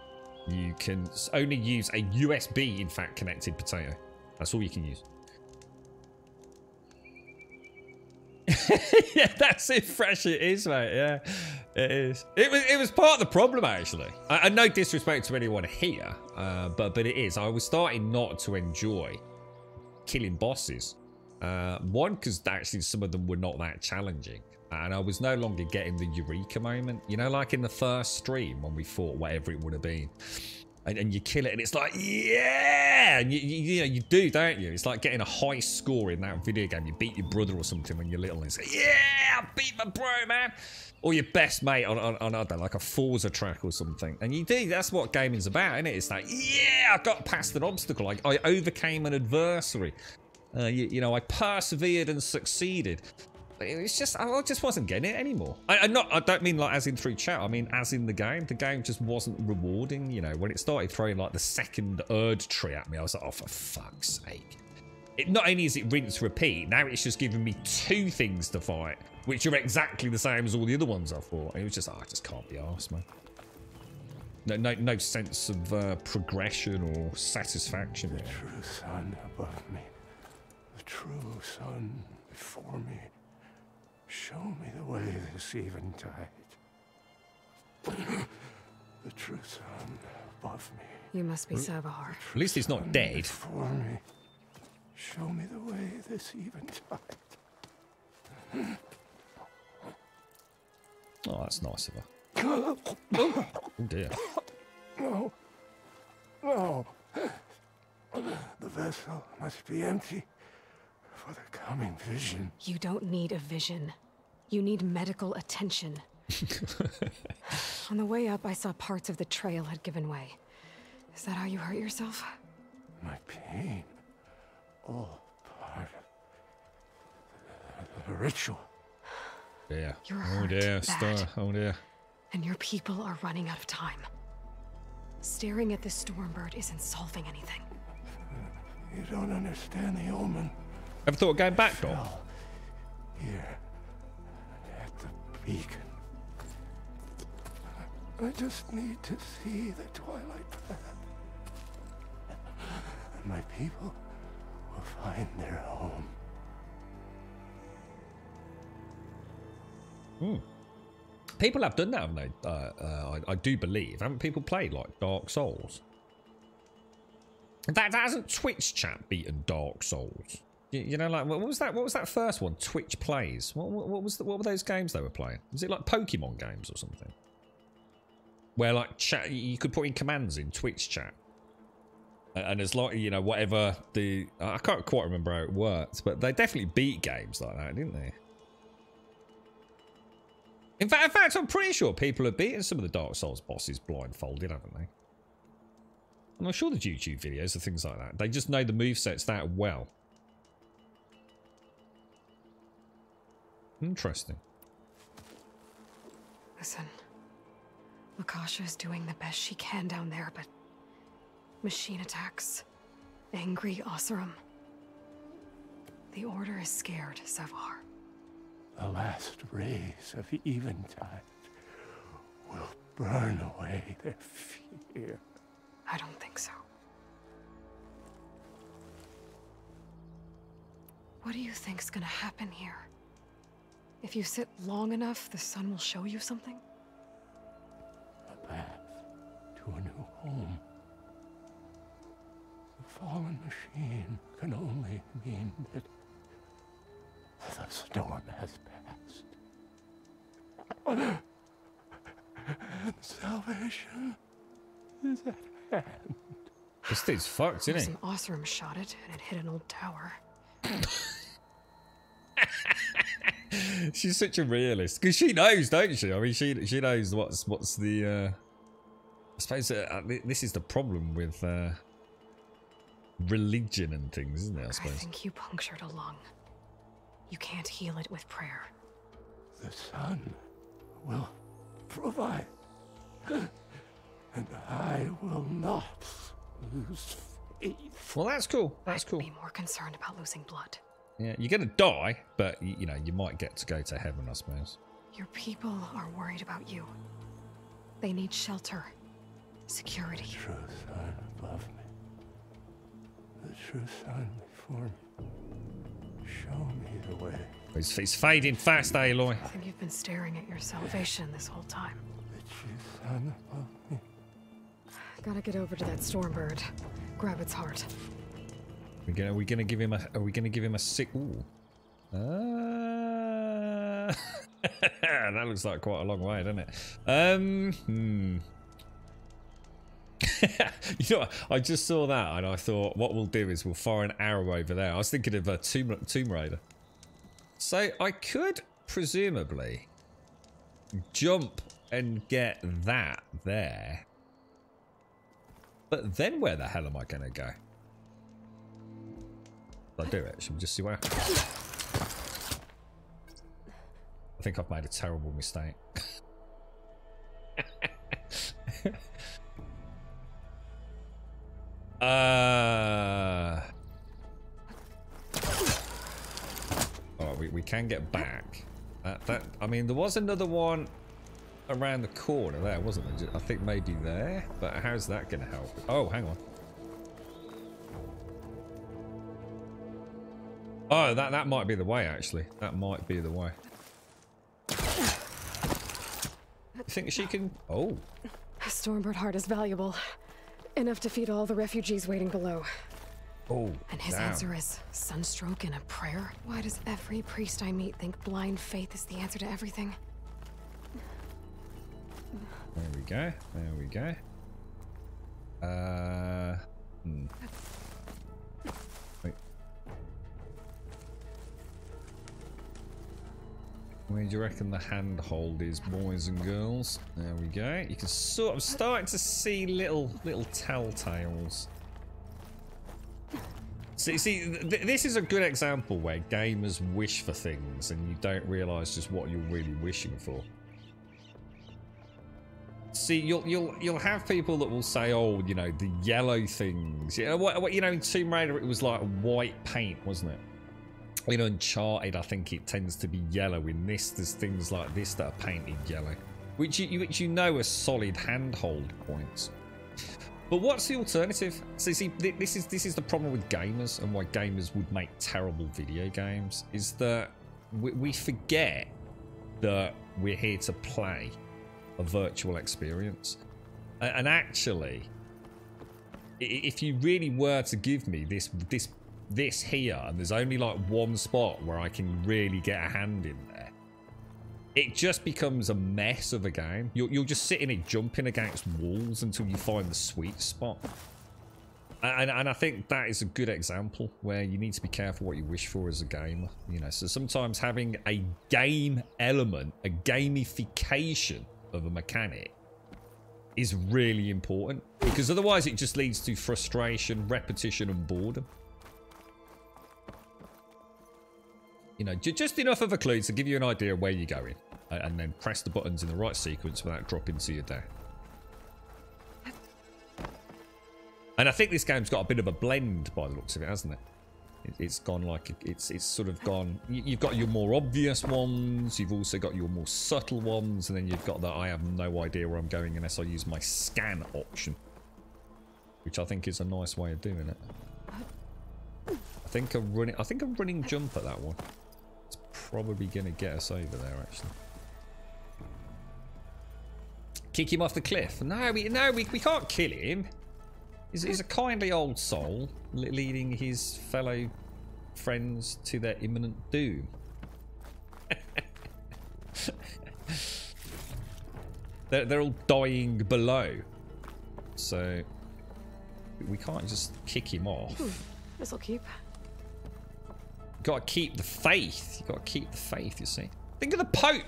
You can only use a USB, in fact, connected potato. That's all you can use. Yeah, that's it. Fresh it is, mate. Yeah, it is. It was part of the problem, actually. And no disrespect to anyone here, but it is. I was starting not to enjoy killing bosses. One, because actually some of them were not that challenging. And I was no longer getting the eureka moment. You know, like in the first stream when we fought whatever it would have been. And you kill it and it's like, yeah! And you do, don't you? It's like getting a high score in that video game. You beat your brother or something when you're little and say, yeah, I beat my bro, man. Or your best mate on I don't know, like a Forza track or something. And you do, that's what gaming's about, isn't it? It's like, yeah, I got past an obstacle. Like, I overcame an adversary. You know, I persevered and succeeded. It's just, I just wasn't getting it anymore. I don't mean like as in through chat. I mean as in the game. The game just wasn't rewarding. You know, when it started throwing like the second Erd tree at me, I was like, oh, for fuck's sake. It not only is it rinse repeat, now it's just giving me 2 things to fight, which are exactly the same as all the other ones I fought. It was just, oh, I just can't be arsed, man. No sense of progression or satisfaction. The true sun above me, the true sun before me. Show me the way this eventide. The true sun above me. You must be Savahar. At least he's not dead. For me. Show me the way this eventide. Oh, that's nice of her. Oh dear. No. No. The vessel must be empty for the coming vision. You don't need a vision. You need medical attention. On the way up, I saw parts of the trail had given way. Is that how you hurt yourself? My pain. All part of the ritual. Yeah. You're hurt, oh dear, bad. Star. Oh dear. And your people are running out of time. Staring at this Stormbird isn't solving anything. You don't understand the omen. Ever thought of going back, Dom? Here, at the beacon. I just need to see the twilight path. And my people will find their home. People have done that, haven't they? I do believe. Haven't people played like Dark Souls? That hasn't Twitch chat beaten Dark Souls. You know, like what was that? What was that first one? Twitch Plays. What were those games they were playing? Was it like Pokemon games or something? Where like chat, you could put in commands in Twitch chat, and it's like, you know, whatever the, I can't quite remember how it worked, but they definitely beat games like that, didn't they? In fact, I'm pretty sure people have beaten some of the Dark Souls bosses blindfolded, haven't they? I'm sure there's YouTube videos of things like that. They just know the movesets that well. Interesting. Listen, Lakasha is doing the best she can down there, but machine attacks, angry Oseram. The Order is scared, Savahar. The last rays of eventide will burn away their fear. I don't think so. What do you think's gonna happen here? If you sit long enough, the sun will show you something? A path to a new home. The fallen machine can only mean that the storm has passed. And salvation is at hand. This dude's fucked, isn't he? Some Osram shot it, and it hit an old tower. She's such a realist because she knows, don't she? I mean, she knows what's the. I suppose this is the problem with religion and things, isn't it? I suppose. I think you punctured a lung. You can't heal it with prayer. The sun will provide, and I will not lose faith. Well, that's cool. That's cool. I'd be more concerned about losing blood. Yeah, you're gonna die, but you know you might get to go to heaven, I suppose. Your people are worried about you. They need shelter, security. The true sun above me. The true sun before me. Show me the way. He's fading fast, Aloy. I think you've been staring at your salvation this whole time. The true sun above me. Gotta get over to that Stormbird. Grab its heart. Are we gonna give him a sick? Ooh. That looks like quite a long way, doesn't it? You know what? I just saw that and I thought what we'll do is we'll fire an arrow over there. I was thinking of a Tomb Raider. So I could presumably jump and get that there. But then where the hell am I going to go? I'll do it. Should we just see what happens? I think I've made a terrible mistake. Oh, we can get back. I mean, there was another one around the corner there, wasn't there? I think maybe there. But how's that going to help? Oh, hang on. Oh, that might be the way, actually. That might be the way. You think she can... Oh. A Stormbird heart is valuable. Enough to feed all the refugees waiting below. Oh, and his answer is sunstroke and a prayer? Why does every priest I meet think blind faith is the answer to everything? There we go. There we go. Wait. Where do you reckon the handhold is, boys and girls? There we go. You can sort of starting to see little telltales. See, this is a good example where gamers wish for things and you don't realise just what you're really wishing for. See, you'll have people that will say, "Oh, you know, the yellow things." You know, what you know, in Tomb Raider it was like white paint, wasn't it? In Uncharted, I think it tends to be yellow. In this, there's things like this that are painted yellow, which you know are solid handhold points. But what's the alternative? So see, this is the problem with gamers and why gamers would make terrible video games, is that we forget that we're here to play a virtual experience. And actually, if you really were to give me this here, and there's only like one spot where I can really get a hand in there, it just becomes a mess of a game. You'll just sit in it jumping against walls until you find the sweet spot. And I think that is a good example where you need to be careful what you wish for as a gamer. You know, so sometimes having a game element, a gamification of a mechanic is really important, because otherwise it just leads to frustration, repetition and boredom. You know, just enough of a clue to give you an idea of where you're going, and then press the buttons in the right sequence without dropping to your death. And I think this game's got a bit of a blend by the looks of it, hasn't it? It's gone like it's sort of gone. You've got your more obvious ones, you've also got your more subtle ones, and then you've got that I have no idea where I'm going unless I use my scan option, which I think is a nice way of doing it. I think a running jump at that one. It's probably going to get us over there, actually. Kick him off the cliff. No, we can't kill him. He's a kindly old soul leading his fellow friends to their imminent doom. they're all dying below. So We can't just kick him off. This'll keep. Got to keep the faith. You got to keep the faith, you see. Think of the Pope.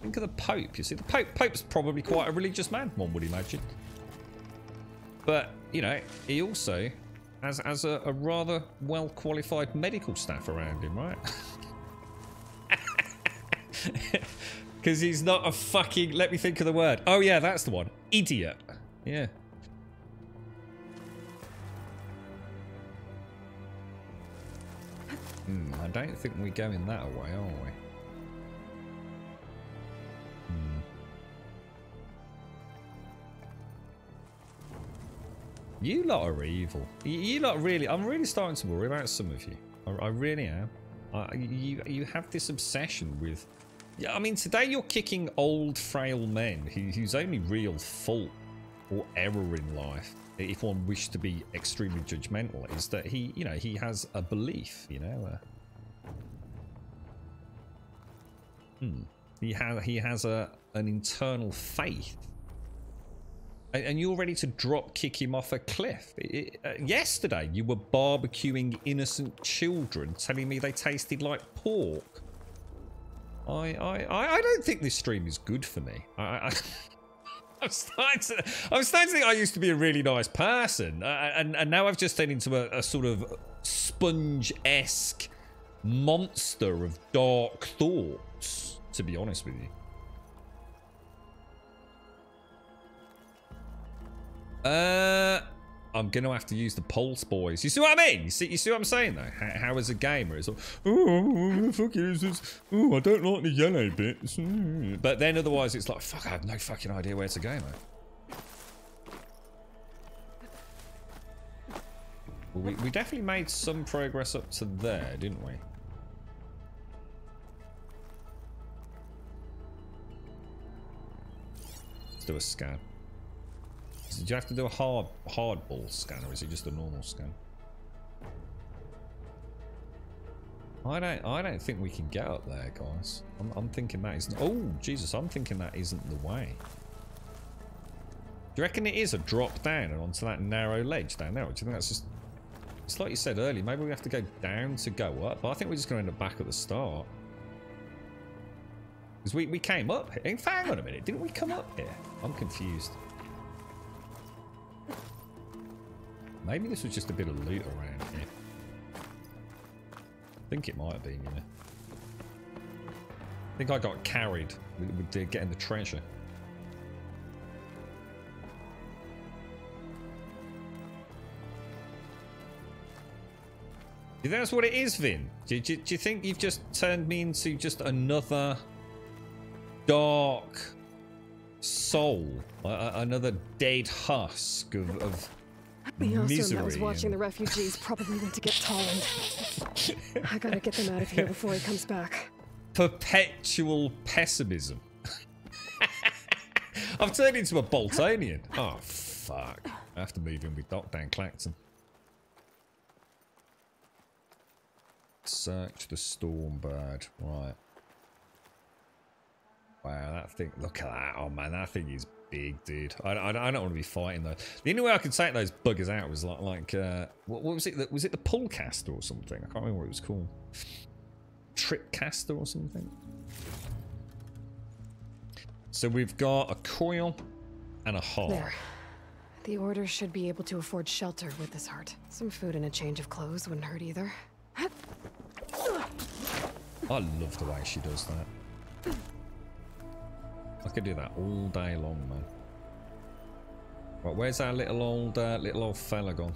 Think of the Pope, you see. The Pope's probably quite a religious man, one would imagine. But, you know, he also has a rather well-qualified medical staff around him, right? Because he's not a fucking... Let me think of the word. Oh, yeah, that's the one. Idiot. Yeah. I don't think we're going that way, are we? You lot are evil. You lot really... I'm really starting to worry about some of you. I really am. You have this obsession with... Yeah, I mean, today you're kicking old, frail men whose only real fault or error in life, if one wished to be extremely judgmental, is that he, you know, he has a belief, you know. He has an internal faith. And you're ready to drop kick him off a cliff. Yesterday, you were barbecuing innocent children, telling me they tasted like pork. I don't think this stream is good for me. I'm starting to think I used to be a really nice person, and now I've just turned into a sort of sponge-esque monster of dark thoughts, to be honest with you. I'm going to have to use the pulse, boys. You see what I mean? You see what I'm saying, though? How as a gamer, it's like, oh, what the fuck is this? Oh, I don't like the yellow bits. But then otherwise, it's like, fuck, I have no fucking idea where to go, man. Well, we definitely made some progress up to there, didn't we? Let's do a scan. Did you have to do a hardball scan, or is it just a normal scan? I don't think we can get up there, guys. I'm thinking that isn't. Oh Jesus! I'm thinking that isn't the way. Do you reckon it is a drop down and onto that narrow ledge down there? Or do you think that's just? It's like you said earlier. Maybe we have to go down to go up. But I think we're just going to end up back at the start. Because we came up here. Hang on a minute. Didn't we come up here? I'm confused. Maybe this was just a bit of loot around here. I think it might have been, you know. I think I got carried with getting the treasure. Do you think that's what it is, Vin? Do you think you've just turned me into just another dark soul? Another dead husk of the Osram misery that was watching the refugees probably went to get Tolland. I gotta get them out of here before he comes back. Perpetual pessimism. I've turned into a Boltonian. Oh, fuck. I have to move in with Doc down Clacton. Search the Stormbird. Right. Wow, that thing. Look at that. Oh, man, that thing is big, dude. I don't want to be fighting though. The only way I could take those buggers out was like what was it? Was it the Pullcaster or something? I can't remember what it was called. Tripcaster or something. So we've got a coil and a heart. There. The Order should be able to afford shelter with this heart. Some food and a change of clothes wouldn't hurt either. I love the way she does that. I could do that all day long, man. Right, where's our little old fella gone?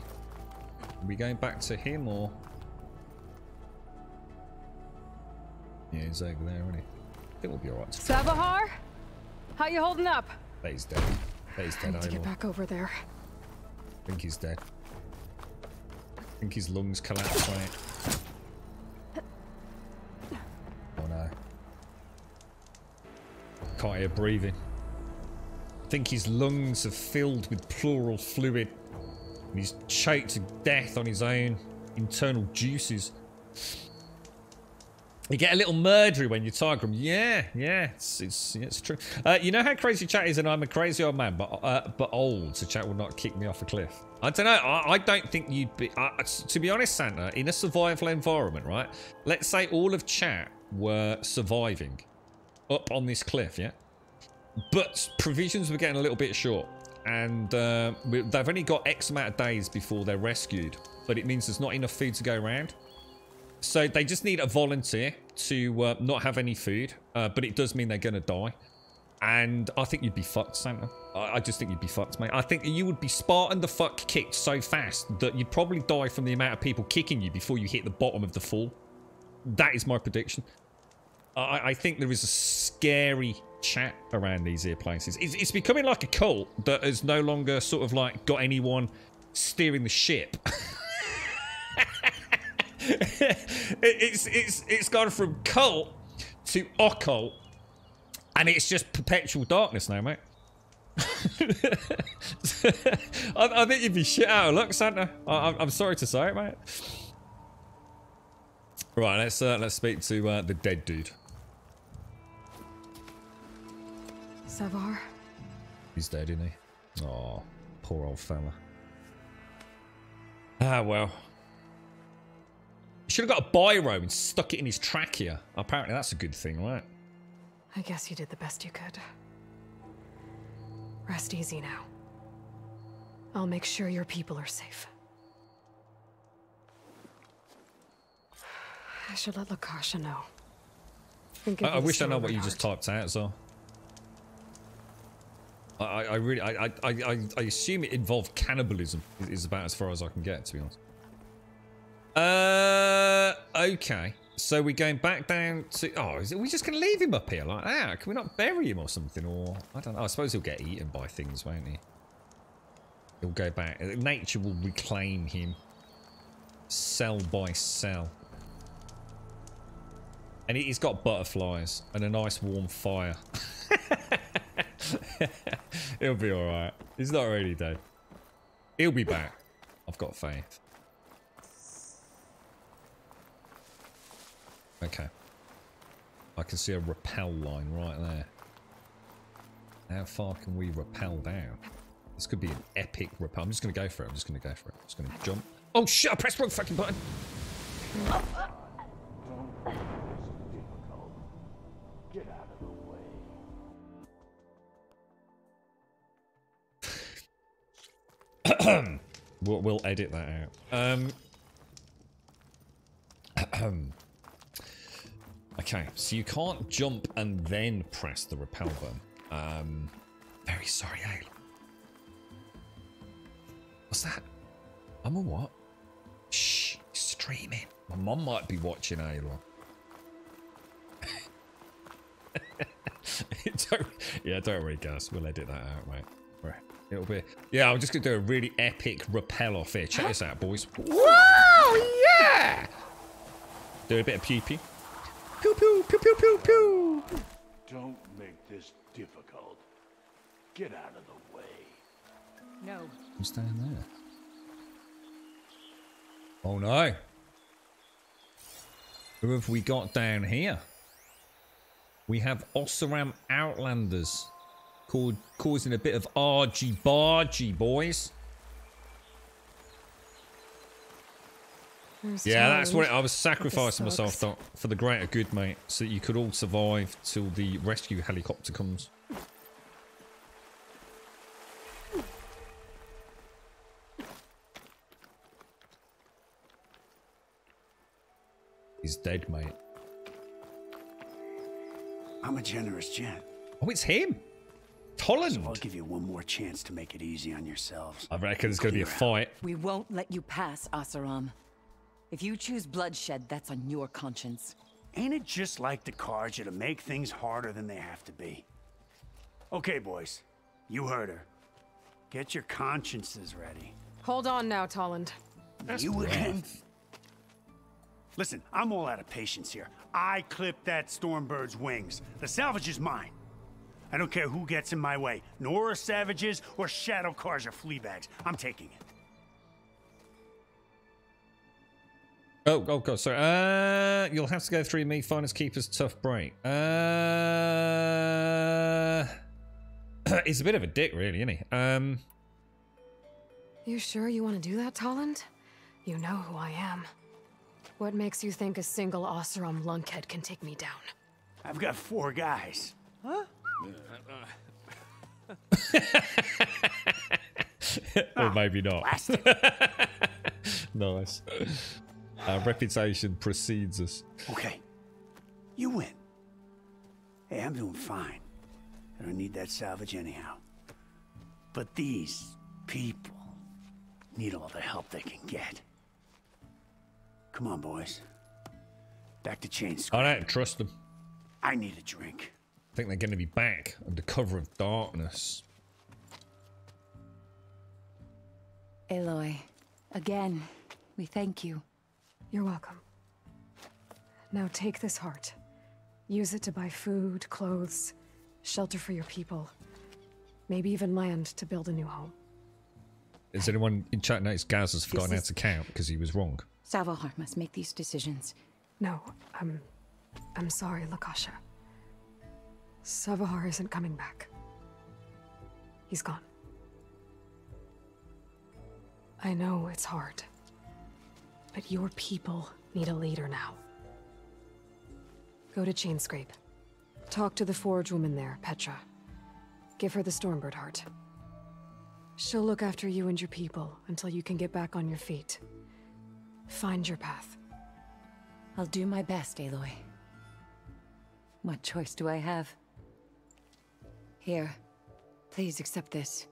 Are we going back to him or? Yeah, he's over there, isn't he? I think we'll be alright. Sabahar? How you holding up? Bet he's dead. Bet he's dead. I need to get back over there. I think he's dead. I think his lungs collapsed, mate. Oh no. Can't hear breathing. I think his lungs are filled with pleural fluid. And he's choked to death on his own internal juices. You get a little murdery when you target him. Yeah, it's true. You know how crazy chat is, and I'm a crazy old man, but old, so chat will not kick me off a cliff. I don't know. I don't think you'd be... to be honest, Santa, in a survival environment, right? Let's say all of chat were surviving up on this cliff, yeah? But provisions were getting a little bit short. And they've only got X amount of days before they're rescued. But it means there's not enough food to go around. So they just need a volunteer to not have any food. But it does mean they're going to die. And I think you'd be fucked, Santa. I just think you'd be fucked, mate. I think you would be Spartan the fuck kicked so fast that you'd probably die from the amount of people kicking you before you hit the bottom of the fall. That is my prediction. I think there is a scary chat around these here places. It's becoming like a cult that has no longer sort of like got anyone steering the ship. It's gone from cult to occult, and it's just perpetual darkness now, mate. I think you'd be shit out of luck, Santa. I'm sorry to say it, mate. Right, let's speak to the dead dude. Savar? He's dead, isn't he? Oh, poor old fella. Ah, well. He should have got a biro and stuck it in his trachea. Apparently that's a good thing, right? I guess you did the best you could. Rest easy now. I'll make sure your people are safe. I should let Lakasha know. I wish I know what you just typed out, so. I assume it involved cannibalism. Is about as far as I can get, to be honest. Okay. So we're going back down to... Oh, are we just going to leave him up here like that? Can we not bury him or something? Or, I don't know. I suppose he'll get eaten by things, won't he? He'll go back. Nature will reclaim him. Cell by cell. And he's got butterflies and a nice warm fire. He'll be alright. He's not really dead. He'll be back. I've got faith. Okay. I can see a rappel line right there. How far can we rappel down? This could be an epic rappel. I'm just going to go for it. I'm just going to go for it. I'm just going to jump. Oh shit, I pressed the wrong fucking button. Get out of the way. We'll edit that out. Okay, so you can't jump and then press the rappel button. Very sorry, Ale. What's that? I'm a what? Shh, streaming. My mum might be watching, Ale. Don't worry, guys. We'll edit that out, mate. Right. It'll be... Yeah, I'm just going to do a really epic rappel off here. Check this out, boys. Whoa, yeah! Do a bit of pew-pew. Pew-pew, pew-pew, pew-pew. Don't make this difficult. Get out of the way. No. Who's down there? Oh, no. Who have we got down here? We have Ossaram Outlanders causing a bit of argy-bargy, boys. Yeah, that's what I was sacrificing myself for the greater good, mate, so that you could all survive till the rescue helicopter comes. He's dead, mate. I'm a generous gent. Oh, it's him. Holland. So I'll give you one more chance to make it easy on yourselves. I reckon there's going to be a fight. We won't let you pass, Ossaram. If you choose bloodshed, that's on your conscience. Ain't it just like the cards to make things harder than they have to be? Okay, boys. You heard her. Get your consciences ready. Hold on now, Tolland. You again? Listen, I'm all out of patience here. I clipped that Stormbird's wings. The salvage is mine. I don't care who gets in my way. Nora savages or shadow cars or fleabags. I'm taking it. Oh god, sorry. You'll have to go through me. Finest Keeper's tough break. He's a bit of a dick, really, isn't he? You sure you want to do that, Tolland? You know who I am. What makes you think a single Oseram lunkhead can take me down? I've got 4 guys. Huh? Or maybe not. Nice. Our reputation precedes us. Okay. You win. Hey, I'm doing fine. I don't need that salvage anyhow. But these people need all the help they can get. Come on, boys. Back to chains. I don't trust them. I need a drink. I think they're going to be back under cover of darkness. Aloy, again, we thank you. You're welcome. Now take this heart. Use it to buy food, clothes, shelter for your people. Maybe even land to build a new home. Is anyone in chat noticed Gaz has forgotten how to count because he was wrong? Savahar must make these decisions. No, I'm sorry, Lakasha. Savahar isn't coming back. He's gone. I know it's hard, but your people need a leader now. Go to Chainscrape. Talk to the forge woman there, Petra. Give her the Stormbird heart. She'll look after you and your people until you can get back on your feet. Find your path. I'll do my best, Aloy. What choice do I have? Here, please accept this.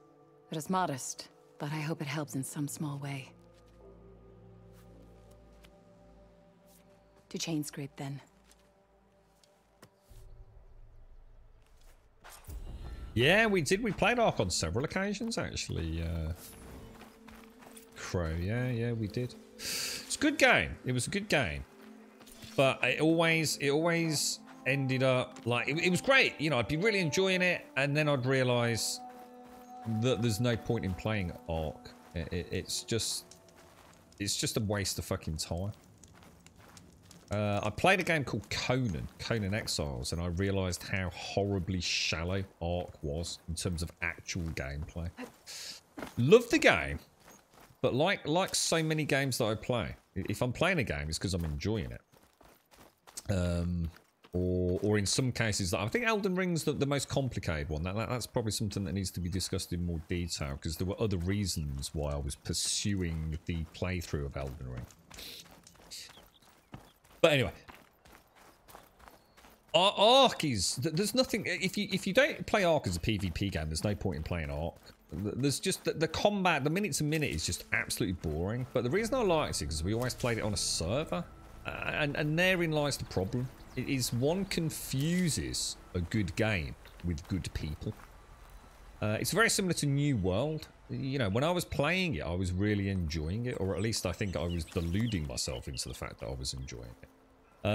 It is modest, but I hope it helps in some small way. To Chainscrape, then. Yeah, we did. We played Ark on several occasions, actually. Crow, yeah, we did. It's a good game. It was a good game. But it always ended up like it was great. You know, I'd be really enjoying it, and then I'd realise that there's no point in playing Ark. It's just a waste of fucking time. I played a game called Conan Exiles, and I realised how horribly shallow Ark was in terms of actual gameplay. Loved the game, but like so many games that I play, if I'm playing a game, it's because I'm enjoying it. Or in some cases, I think Elden Ring's the most complicated one. That's probably something that needs to be discussed in more detail, because there were other reasons why I was pursuing the playthrough of Elden Ring. But anyway, Ark is, there's nothing, if you don't play Ark as a PvP game, there's no point in playing Ark. There's just the combat, the minute to minute is just absolutely boring. But the reason I liked it is because we always played it on a server, and therein lies the problem. It is one confuses a good game with good people. It's very similar to New World. You know, when I was playing it, I was really enjoying it, or at least I think I was deluding myself into the fact that I was enjoying it.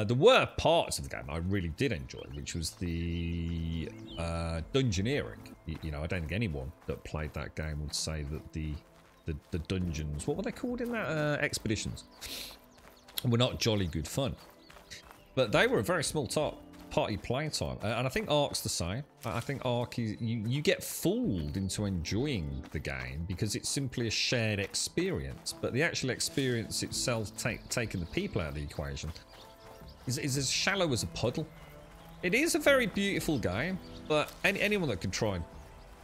There were parts of the game I really did enjoy, which was the dungeoneering. You know, I don't think anyone that played that game would say that the dungeons, what were they called in that? Expeditions, were not jolly good fun. But they were a very small party playtime, and I think Ark's the same. I think Ark is, you get fooled into enjoying the game because it's simply a shared experience, but the actual experience itself, taking the people out of the equation, is as shallow as a puddle. It is a very beautiful game, but anyone that could try and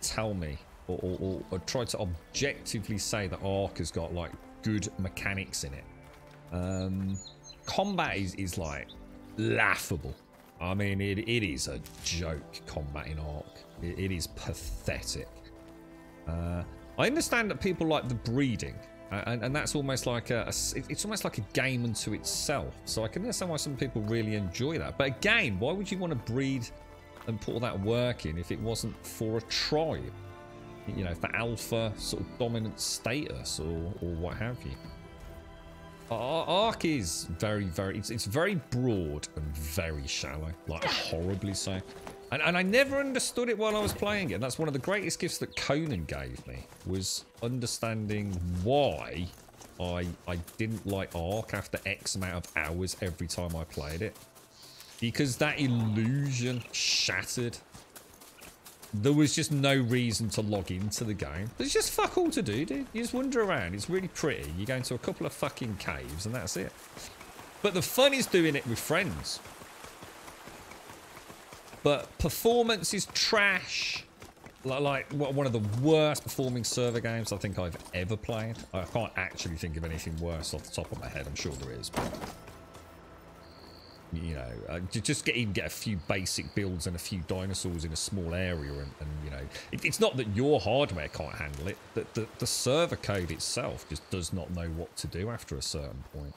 tell me or try to objectively say that Ark has got like good mechanics in it, combat is like laughable. I mean, it is a joke, combat in Ark. It is pathetic. I understand that people like the breeding, and that's almost like it's almost like a game unto itself. So I can understand why some people really enjoy that. But again, why would you want to breed and put all that work in if it wasn't for a tribe? You know, for alpha sort of dominant status or what have you. Ark is very, it's very broad and very shallow, like horribly so. And I never understood it while I was playing it. And that's one of the greatest gifts that Conan gave me, was understanding why I didn't like Ark after X amount of hours every time I played it. Because that illusion shattered there was just no reason to log into the game. There's just fuck all to do, dude. You just wander around. It's really pretty. You go into a couple of fucking caves and that's it. But the fun is doing it with friends. But performance is trash. Like one of the worst performing server games I think I've ever played. I can't actually think of anything worse off the top of my head. I'm sure there is. But, you know, just even get a few basic builds and a few dinosaurs in a small area. And you know, it's not that your hardware can't handle it. The server code itself just does not know what to do after a certain point.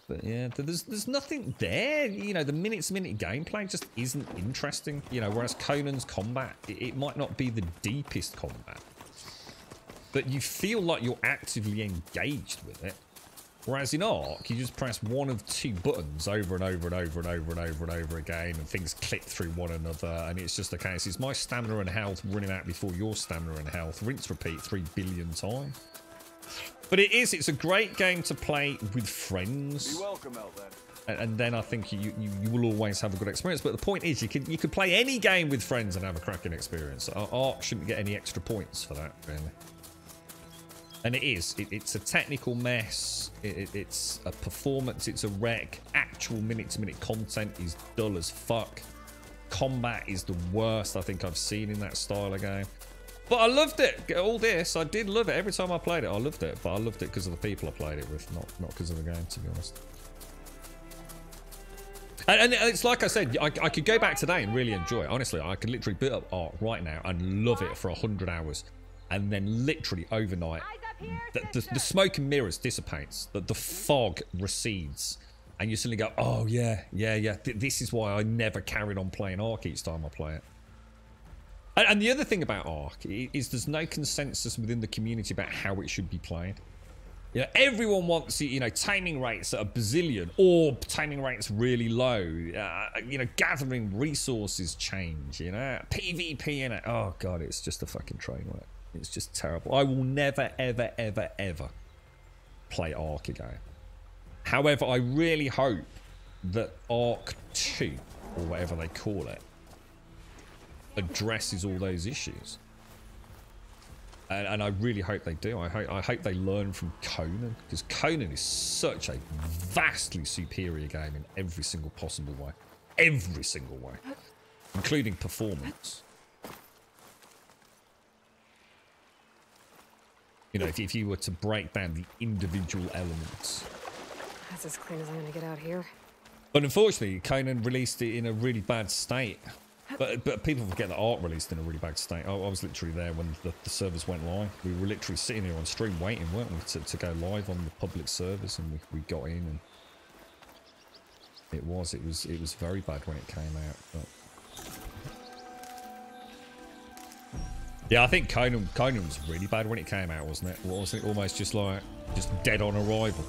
But yeah, there's nothing there. You know, the minute-to-minute gameplay just isn't interesting. You know, whereas Conan's combat, it might not be the deepest combat, but you feel like you're actively engaged with it. Whereas in Ark, you just press one of two buttons over and over and over and over and over and over again, and things click through one another, and it's just a case, is my stamina and health running out before your stamina and health? Rinse, repeat 3 billion times. But it's a great game to play with friends. Be welcome, Elven. And then I think you will always have a good experience. But the point is, you could play any game with friends and have a cracking experience. Ark shouldn't get any extra points for that, really. And it's a technical mess. It's a performance. It's a wreck. Actual minute-to-minute content is dull as fuck. Combat is the worst I think I've seen in that style of game. But I loved it. All this, I did love it. Every time I played it, I loved it. But I loved it because of the people I played it with, not because of the game, to be honest. And it's like I said, I could go back today and really enjoy it. Honestly, I could literally boot up Ark right now and love it for 100 hours. And then literally overnight, the smoke and mirrors dissipates. The fog recedes. And you suddenly go, oh, yeah. This is why I never carried on playing Ark each time I play it. And the other thing about Ark is there's no consensus within the community about how it should be played. You know, everyone wants, you know, taming rates at a bazillion or taming rates really low. You know, gathering resources change, you know. PvP in it. Oh, God, it's just a fucking train wreck. It's just terrible. I will never, ever, ever, ever play Ark again. However, I really hope that Ark 2, or whatever they call it, addresses all those issues, and I really hope they do. I hope they learn from Conan, because Conan is such a vastly superior game in every single possible way, including performance. You know, if you were to break down the individual elements. That's as clean as I'm gonna get out here. But unfortunately, Conan released it in a really bad state. But people forget that Ark released in a really bad state. I was literally there when the servers went live. We were literally sitting here on stream waiting, weren't we, to go live on the public servers, and we got in, and it was very bad when it came out. But yeah, I think Conan was really bad when it came out, wasn't it? Wasn't it almost just dead on arrival?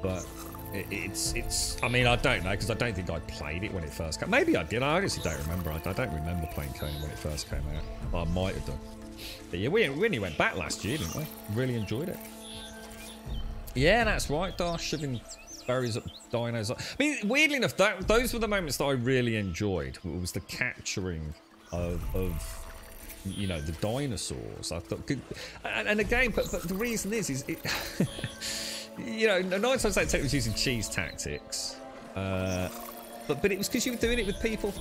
But it's I mean, I don't know, because I don't think I played it when it first came. Maybe I did. I honestly don't remember. I don't remember playing Conan when it first came out. I might have done. But yeah, we only went back last year, didn't we? Really enjoyed it. Yeah, that's right, Dar, shoving berries up dinos. I mean, weirdly enough, those were the moments that I really enjoyed. It was the capturing of you know, the dinosaurs. I thought, and again, but the reason is it. You know, 9 times out of 10 it was using cheese tactics, but it was because you were doing it with people.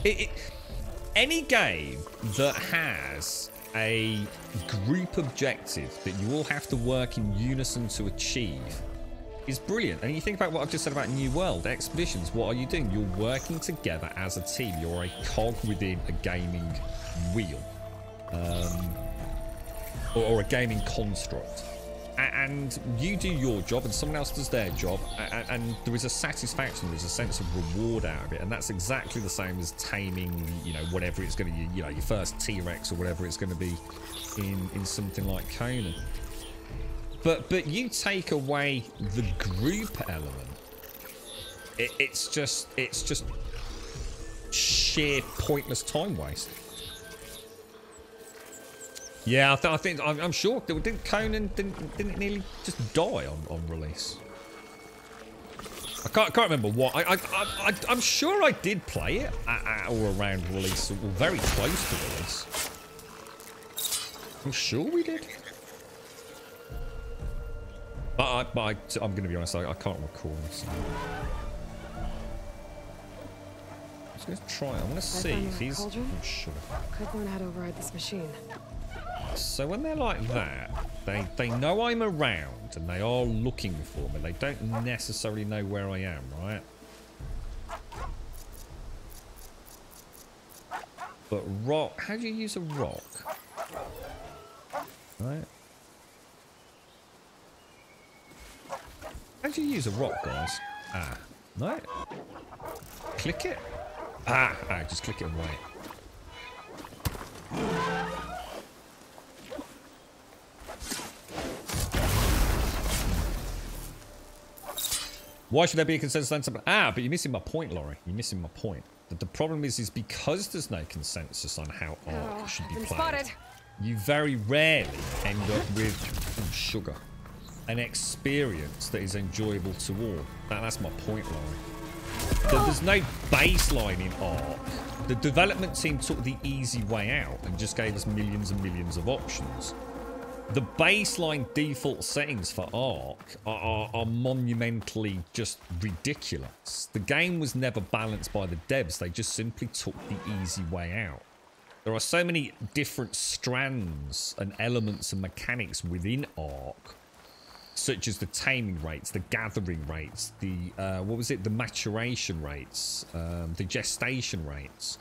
Any game that has a group objective that you all have to work in unison to achieve is brilliant. And you think about what I've just said about New World Expeditions. What are you doing? You're working together as a team. You're a cog within a gaming wheel, or a gaming construct. And you do your job and someone else does their job, and there is a satisfaction, there's a sense of reward out of it, and that's exactly the same as taming, you know, whatever it's going to be, you know, your first T-Rex or whatever it's going to be in something like Conan. But you take away the group element, it's just sheer pointless time waste. Yeah, I'm sure. Didn't Conan didn't nearly just die on release? I can't remember what. I'm sure I did play it at or around release, or very close to release. I'm sure we did. But I'm going to be honest, I can't recall. So. I'm just going to try. I want to see if he's... I'm sure. Could learn how to override this machine. So when they're like that, they know I'm around and they are looking for me. They don't necessarily know where I am, right? But rock... How do you use a rock? Right. How do you use a rock, guys? Ah. No. Click it. Ah, just click it and wait. Why should there be a consensus on something? Ah, but you're missing my point, Laurie. You're missing my point. The problem is because there's no consensus on how Ark should be played. Spotted. You very rarely end up with sugar. An experience that is enjoyable to all. That's my point, Laurie. There's no baseline in Ark. The development team took the easy way out and just gave us millions and millions of options. The baseline default settings for Ark are monumentally just ridiculous. The game was never balanced by the devs. They just simply took the easy way out. There are so many different strands and elements and mechanics within Ark, such as the taming rates, the gathering rates, the the maturation rates, the gestation rates,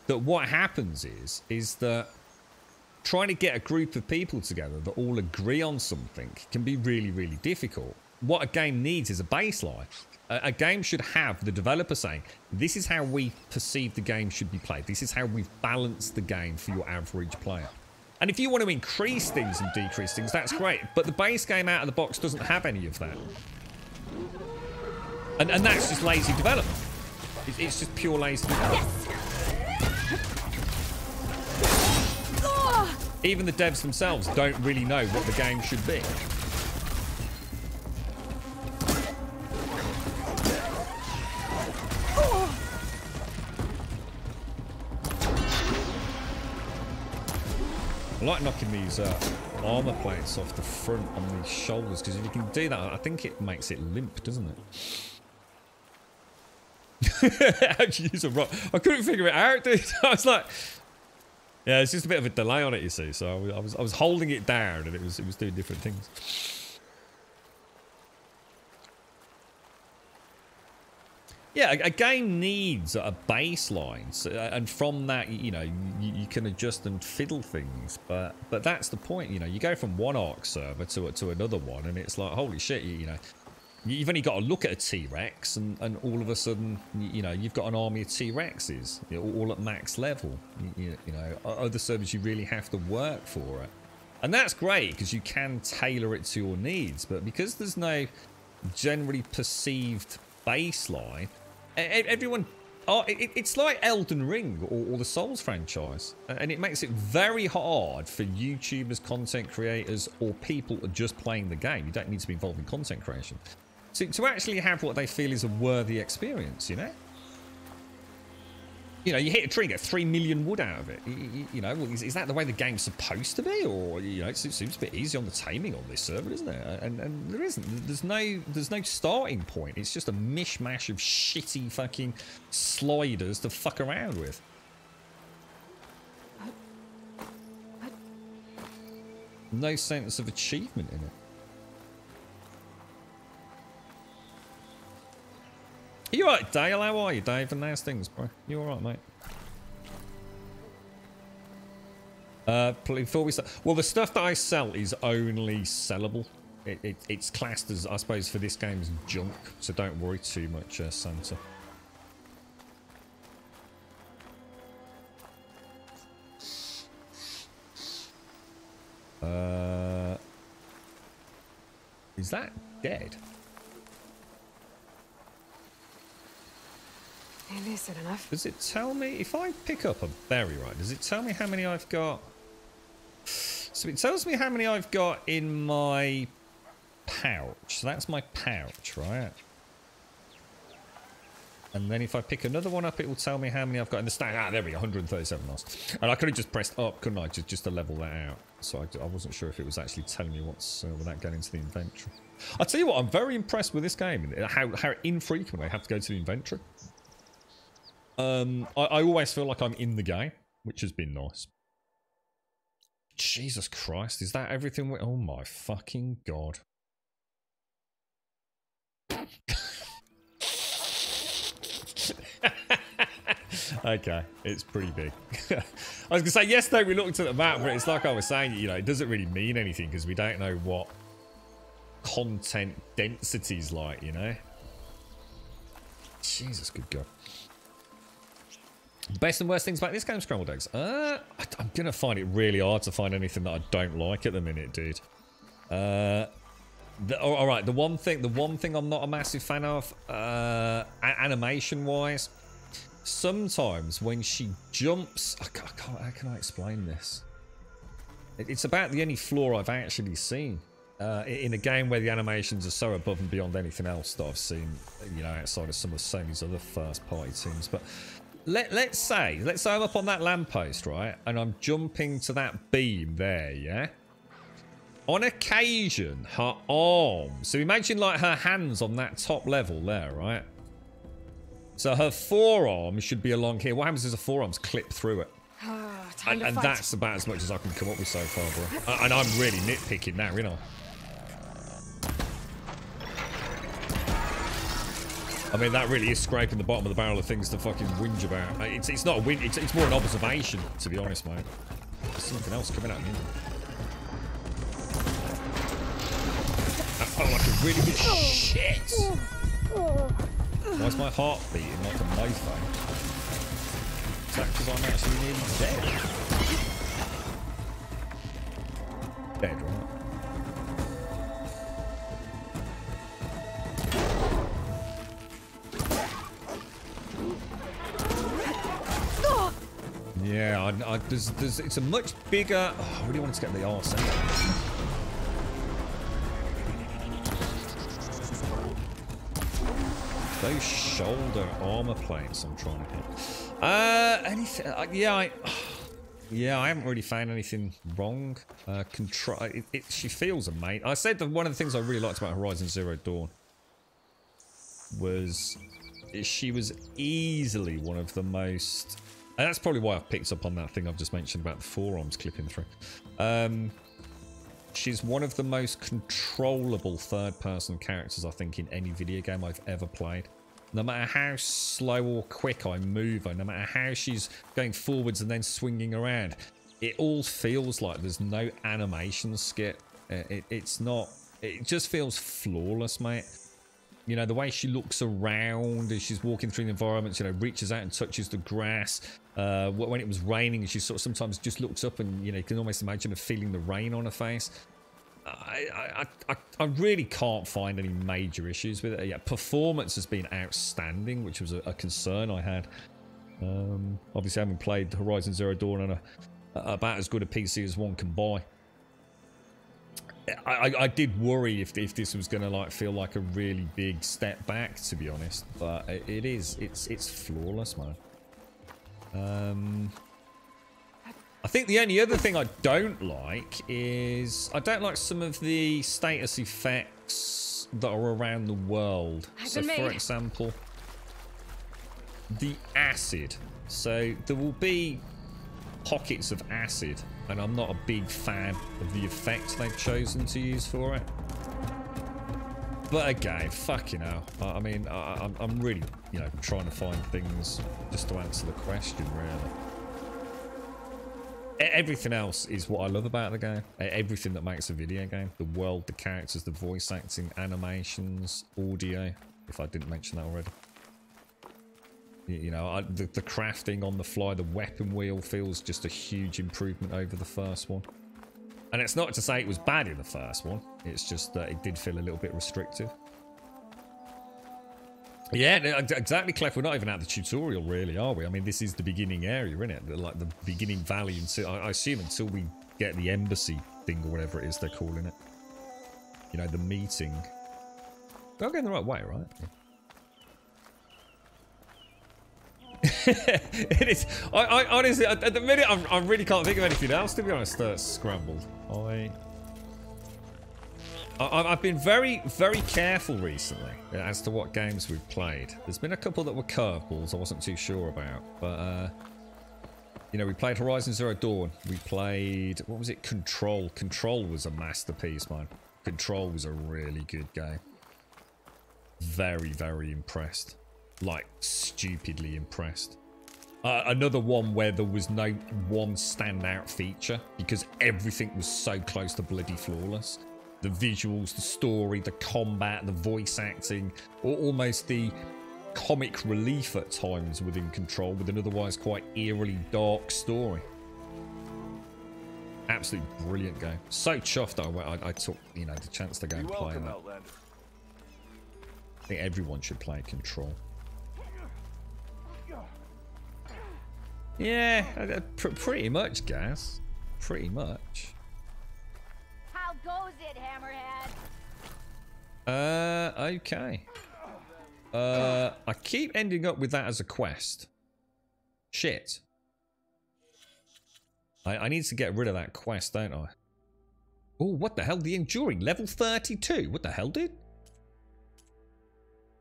that what happens is that trying to get a group of people together that all agree on something can be really, really difficult. What a game needs is a baseline. A game should have the developer saying, this is how we perceive the game should be played. This is how we've balanced the game for your average player. And if you want to increase things and decrease things, that's great. But the base game out of the box doesn't have any of that. And that's just lazy development. It's just pure lazy development. Yes. Even the devs themselves don't really know what the game should be. I like knocking these armor plates off the front on these shoulders, because if you can do that, I think it makes it limp, doesn't it? How'd you use a rock? I couldn't figure it out, dude. I was like, yeah, it's just a bit of a delay on it, you see. So I was holding it down, and it was doing different things. Yeah, a game needs a baseline, so, and from that, you know, you can adjust and fiddle things. But that's the point, you know. You go from one Ark server to another one, and it's like, holy shit, you know, you've only got to look at a T-Rex, and all of a sudden, you know, you've got an army of T-Rexes, you know, all at max level. You know, other servers you really have to work for it, and that's great because you can tailor it to your needs. But because there's no generally perceived baseline, everyone, it's like Elden Ring or the Souls franchise, and it makes it very hard for YouTubers, content creators, or people just playing the game. You don't need to be involved in content creation to actually have what they feel is a worthy experience, you know? You know, you hit a tree, get 3 million wood out of it. You know, well, is that the way the game's supposed to be? Or, you know, it seems a bit easy on the taming on this server, isn't it? And there isn't. There's no starting point. It's just a mishmash of shitty fucking sliders to fuck around with. No sense of achievement in it. Are you alright, Dale? How are you, Dave? And how's things, bro? You alright, mate? Before we start, well, the stuff that I sell is only sellable. It's classed as, I suppose, for this game, as junk. So don't worry too much, Santa. Is that dead? Maybe is it enough? Does it tell me if I pick up a berry, right? Does it tell me how many I've got? So it tells me how many I've got in my pouch. So that's my pouch, right? And then if I pick another one up, it will tell me how many I've got in the stack. Ah, there we go, 137 nice. And I could have just pressed up, couldn't I, just to level that out. So I wasn't sure if it was actually telling me what's without going into the inventory. I'll tell you what, I'm very impressed with this game, how infrequently I have to go to the inventory. I always feel like I'm in the game, which has been nice. Jesus Christ, is that everything? Oh my fucking God. Okay, it's pretty big. I was gonna say yesterday we looked at the map, but it's like I was saying, you know, it doesn't really mean anything because we don't know what content density's like, you know. Jesus, good God. Best and worst things about this game, Scrambled Eggs. I'm gonna find it really hard to find anything that I don't like at the minute, dude. All right, the one thing I'm not a massive fan of, animation-wise. Sometimes when she jumps, how can I explain this? It's about the only flaw I've actually seen in a game where the animations are so above and beyond anything else that I've seen, you know, outside of some of Sony's other first-party teams. But let's say I'm up on that lamppost, right, and I'm jumping to that beam there, yeah. On occasion, her arms. So imagine like her hands on that top level there, right? So her forearm should be along here. What happens is her forearms clip through it. And that's about as much as I can come up with so far, bro. And I'm really nitpicking now, you know. I mean, that really is scraping the bottom of the barrel of things to fucking whinge about. It's not a whinge, it's more an observation, to be honest, mate. There's something else coming at me. That felt like a really good shit. Why's my heart beating like a mofo? Is that because I'm actually nearly dead? Dead, right? Yeah, it's a much bigger... Oh, I really wanted to get the arse out. Those shoulder armor plates I'm trying to hit. Anything? Yeah, I haven't really found anything wrong. She feels amazing. I said that one of the things I really liked about Horizon Zero Dawn was she was easily one of the most... And that's probably why I've picked up on that thing I've just mentioned about the forearms clipping through. She's one of the most controllable third-person characters, I think, in any video game I've ever played. No matter how slow or quick I move her, no matter how she's going forwards and then swinging around, it all feels like there's no animation skip. It's not... It just feels flawless, mate. You know, the way she looks around as she's walking through the environments, you know, reaches out and touches the grass. When it was raining, she sort of sometimes just looks up and, you know, you can almost imagine her feeling the rain on her face. I really can't find any major issues with it. Yeah, performance has been outstanding, which was a concern I had. Obviously, I haven't played Horizon Zero Dawn on about as good a PC as one can buy. I did worry if this was going to like feel like a really big step back, to be honest, but it's flawless, man. I think the only other thing I don't like is I don't like some of the status effects that are around the world. So, for example, the acid. So there will be pockets of acid, and I'm not a big fan of the effects they've chosen to use for it. But again, fucking hell. I mean, I'm really, you know, trying to find things just to answer the question, really. Everything else is what I love about the game. Everything that makes a video game. The world, the characters, the voice acting, animations, audio, if I didn't mention that already. You know, the crafting on the fly, the weapon wheel feels just a huge improvement over the first one. And it's not to say it was bad in the first one. It's just that it did feel a little bit restrictive. Yeah, exactly, Clef. We're not even at the tutorial, really, are we? I mean, this is the beginning area, isn't it? Like the beginning valley until I assume until we get the embassy thing or whatever it is they're calling it. You know, the meeting. I'm going the right way, right? It is. I honestly, at the minute, I really can't think of anything else, to be honest, that's scrambled. I've been very, very careful recently as to what games we've played. There's been a couple that were curveballs I wasn't too sure about. But, you know, we played Horizon Zero Dawn. We played, what was it, Control. Control was a masterpiece, man. Control was a really good game. Very, very impressed. Like, stupidly impressed. Another one where there was no one standout feature because everything was so close to bloody flawless. The visuals, the story, the combat, the voice acting, or almost the comic relief at times within Control with an otherwise quite eerily dark story. Absolutely brilliant game. So chuffed that I took, you know, the chance to go and play that. I think everyone should play Control. Yeah, pretty much, Gaz. Pretty much. How goes it, Hammerhead? Okay. I keep ending up with that as a quest. Shit. I need to get rid of that quest, don't I? Oh, what the hell? The Enduring, level 32. What the hell, dude?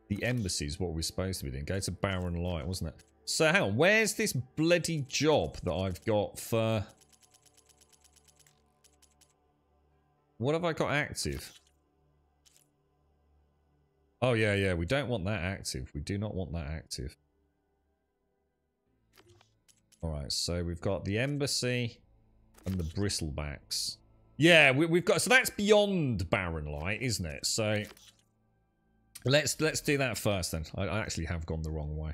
The embassy is what we're supposed to be doing. Go to Barren Light, wasn't it? So, hang on. Where's this bloody job that I've got for... What have I got active? Oh, yeah. We don't want that active. We do not want that active. Alright, so we've got the embassy and the bristlebacks. Yeah, we've got... So that's beyond Barren Light, isn't it? So... Let's do that first then. I actually have gone the wrong way.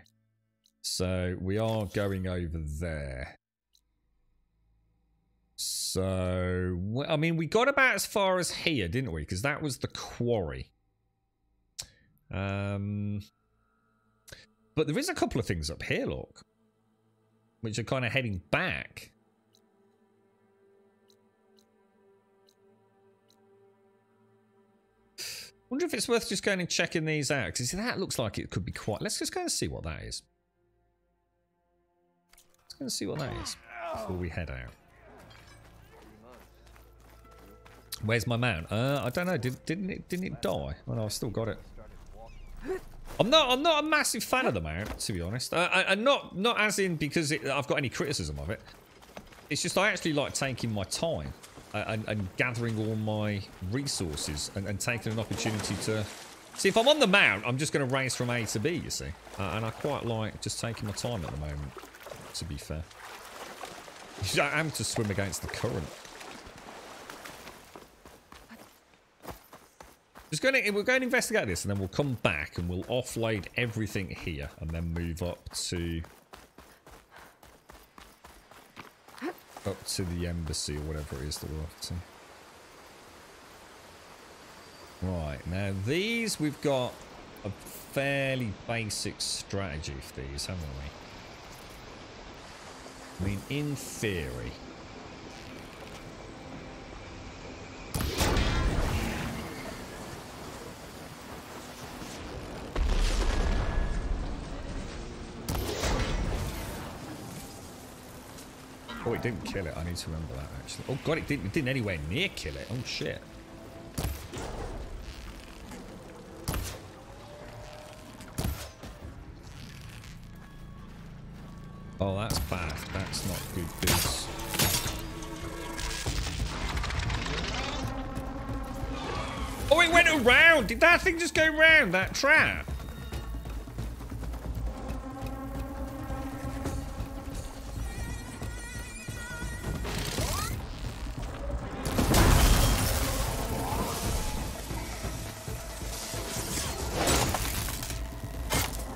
So we are going over there. So, I mean, we got about as far as here, didn't we? Because that was the quarry. But there is a couple of things up here, look. Which are kind of heading back. Wonder if it's worth just going and checking these out. Because that looks like it could be quite... Let's just go and see what that is. Let's go and see what that is before we head out. Where's my mount? I don't know. Didn't it die? Oh no, I've still got it. I'm not a massive fan of the mount, to be honest. And not as in because I've got any criticism of it. It's just I actually like taking my time and gathering all my resources and taking an opportunity to see if I'm on the mount. I'm just going to race from A to B, you see, and I quite like just taking my time at the moment. To be fair, I am to swim against the current. We're going to investigate this, and then we'll come back and we'll offload everything here, and then move up to the embassy or whatever it is that we're up to. Right, now these we've got a fairly basic strategy for these, haven't we? I mean, in theory. Oh, it didn't kill it. I need to remember that, actually. Oh, God, it didn't anywhere near kill it. Oh, shit. Oh, that's bad. That's not good news. Oh, it went around! Did that thing just go round that trap?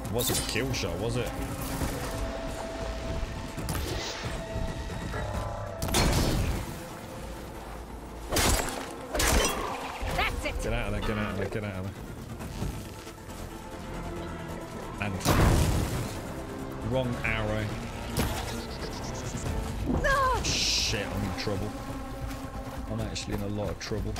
It wasn't a kill shot, was it? Get out of there, get out of there, get out of there. And wrong arrow. No! Shit, I'm in trouble. I'm actually in a lot of trouble.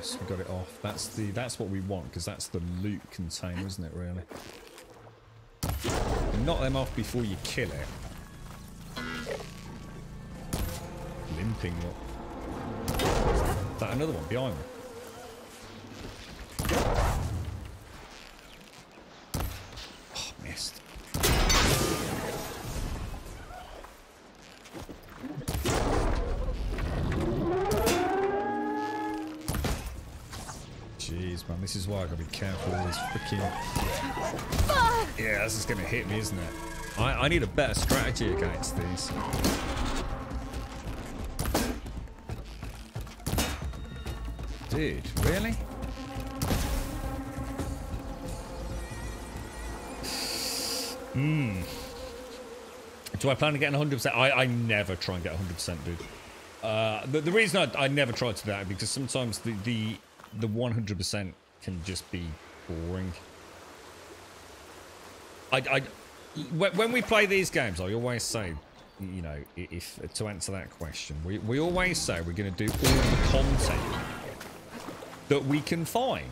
Yes, we got it off. That's what we want, because that's the loot container, isn't it, really? Knock them off before you kill it. Limping up. Is that another one behind me? Oh, missed. Jeez, man, this is why I gotta be careful with this freaking... Yeah, this is gonna hit me, isn't it? I need a better strategy against these. Dude, really? Do I plan on getting 100%? I never try and get 100%, dude. The reason I never try to do that is because sometimes the 100% can just be boring. When we play these games, I always say, you know, if to answer that question, we always say we're going to do all the content that we can find.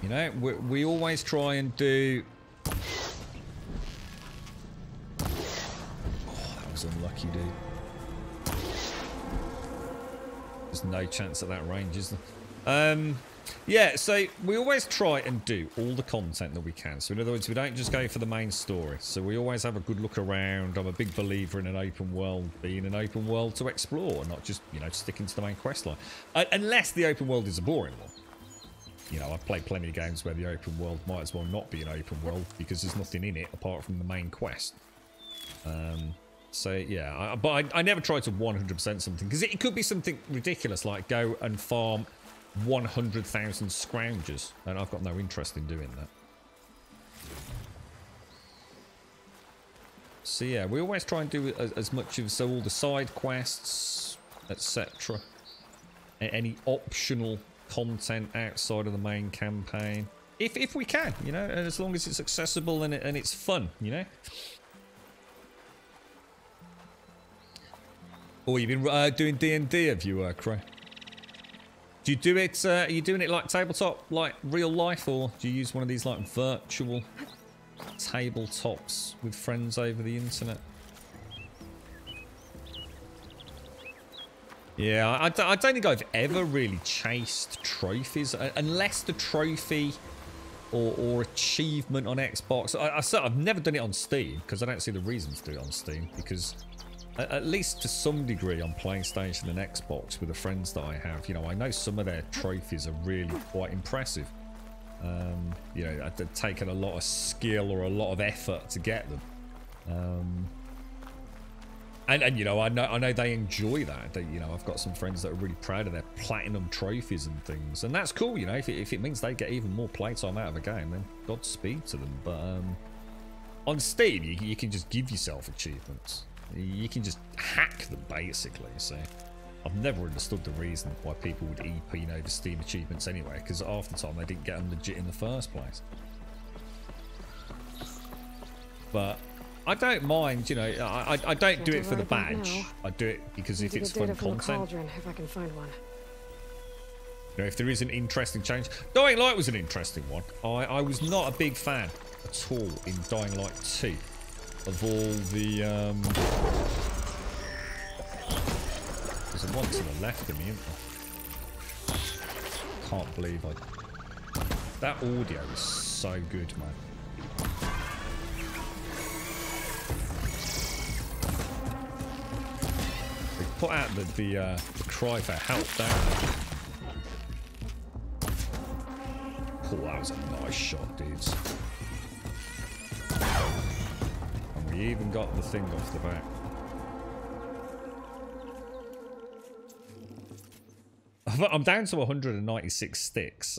You know, we always try and do... Oh, that was unlucky, dude. There's no chance at that range, is there? Yeah, so we always try and do all the content that we can. So in other words, we don't just go for the main story. So we always have a good look around. I'm a big believer in an open world being an open world to explore, not just, you know, sticking to the main quest line. Unless the open world is a boring one. You know, I've played plenty of games where the open world might as well not be an open world because there's nothing in it apart from the main quest. So yeah, but I never try to 100% something because it could be something ridiculous like go and farm 100,000 scroungers, and I've got no interest in doing that. So yeah, we always try and do as much of all the side quests, etc. Any optional content outside of the main campaign, if we can, you know, and as long as it's accessible and it's fun, you know. Oh, you've been doing D&D, have you, Cray? Do you do it, are you doing it like tabletop, like real life, or do you use one of these like virtual tabletops with friends over the internet? Yeah, I don't think I've ever really chased trophies, unless the trophy or achievement on Xbox. I've never done it on Steam, because I don't see the reason to do it on Steam, because... At least to some degree on PlayStation and Xbox with the friends that I have, you know, I know some of their trophies are really quite impressive. You know, they've taken a lot of skill or a lot of effort to get them. And you know, I know they enjoy that. You know, I've got some friends that are really proud of their platinum trophies and things, and that's cool. You know, if it means they get even more playtime out of a game, then Godspeed to them. But on Steam, you can just give yourself achievements. You can just hack them, basically. So I've never understood the reason why people would EP over Steam achievements anyway, because half the time they didn't get them legit in the first place. But I don't mind, you know, I don't do it for the badge. I do it because if it's fun content. If I can find one. You know, if there is an interesting change. Dying Light was an interesting one. I was not a big fan at all in Dying Light 2. Of all the, there's a one to the left of me, isn't there? Can't believe that audio is so good, man. They put out the cry for help down. Oh, that was a nice shot, dudes. We even got the thing off the back. I'm down to 196 sticks.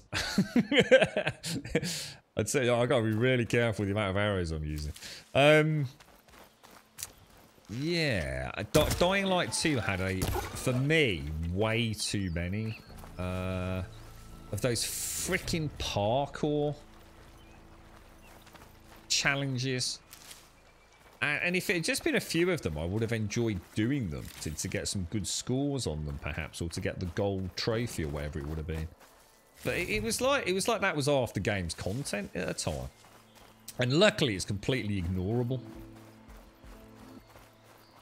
I'd say I gotta be really careful with the amount of arrows I'm using. Yeah, Dying Light 2 had for me, way too many of those freaking parkour challenges. And if it had just been a few of them, I would have enjoyed doing them to get some good scores on them, perhaps, or to get the gold trophy or whatever it would have been. But it was like that was half the game's content at a time. And luckily, it's completely ignorable.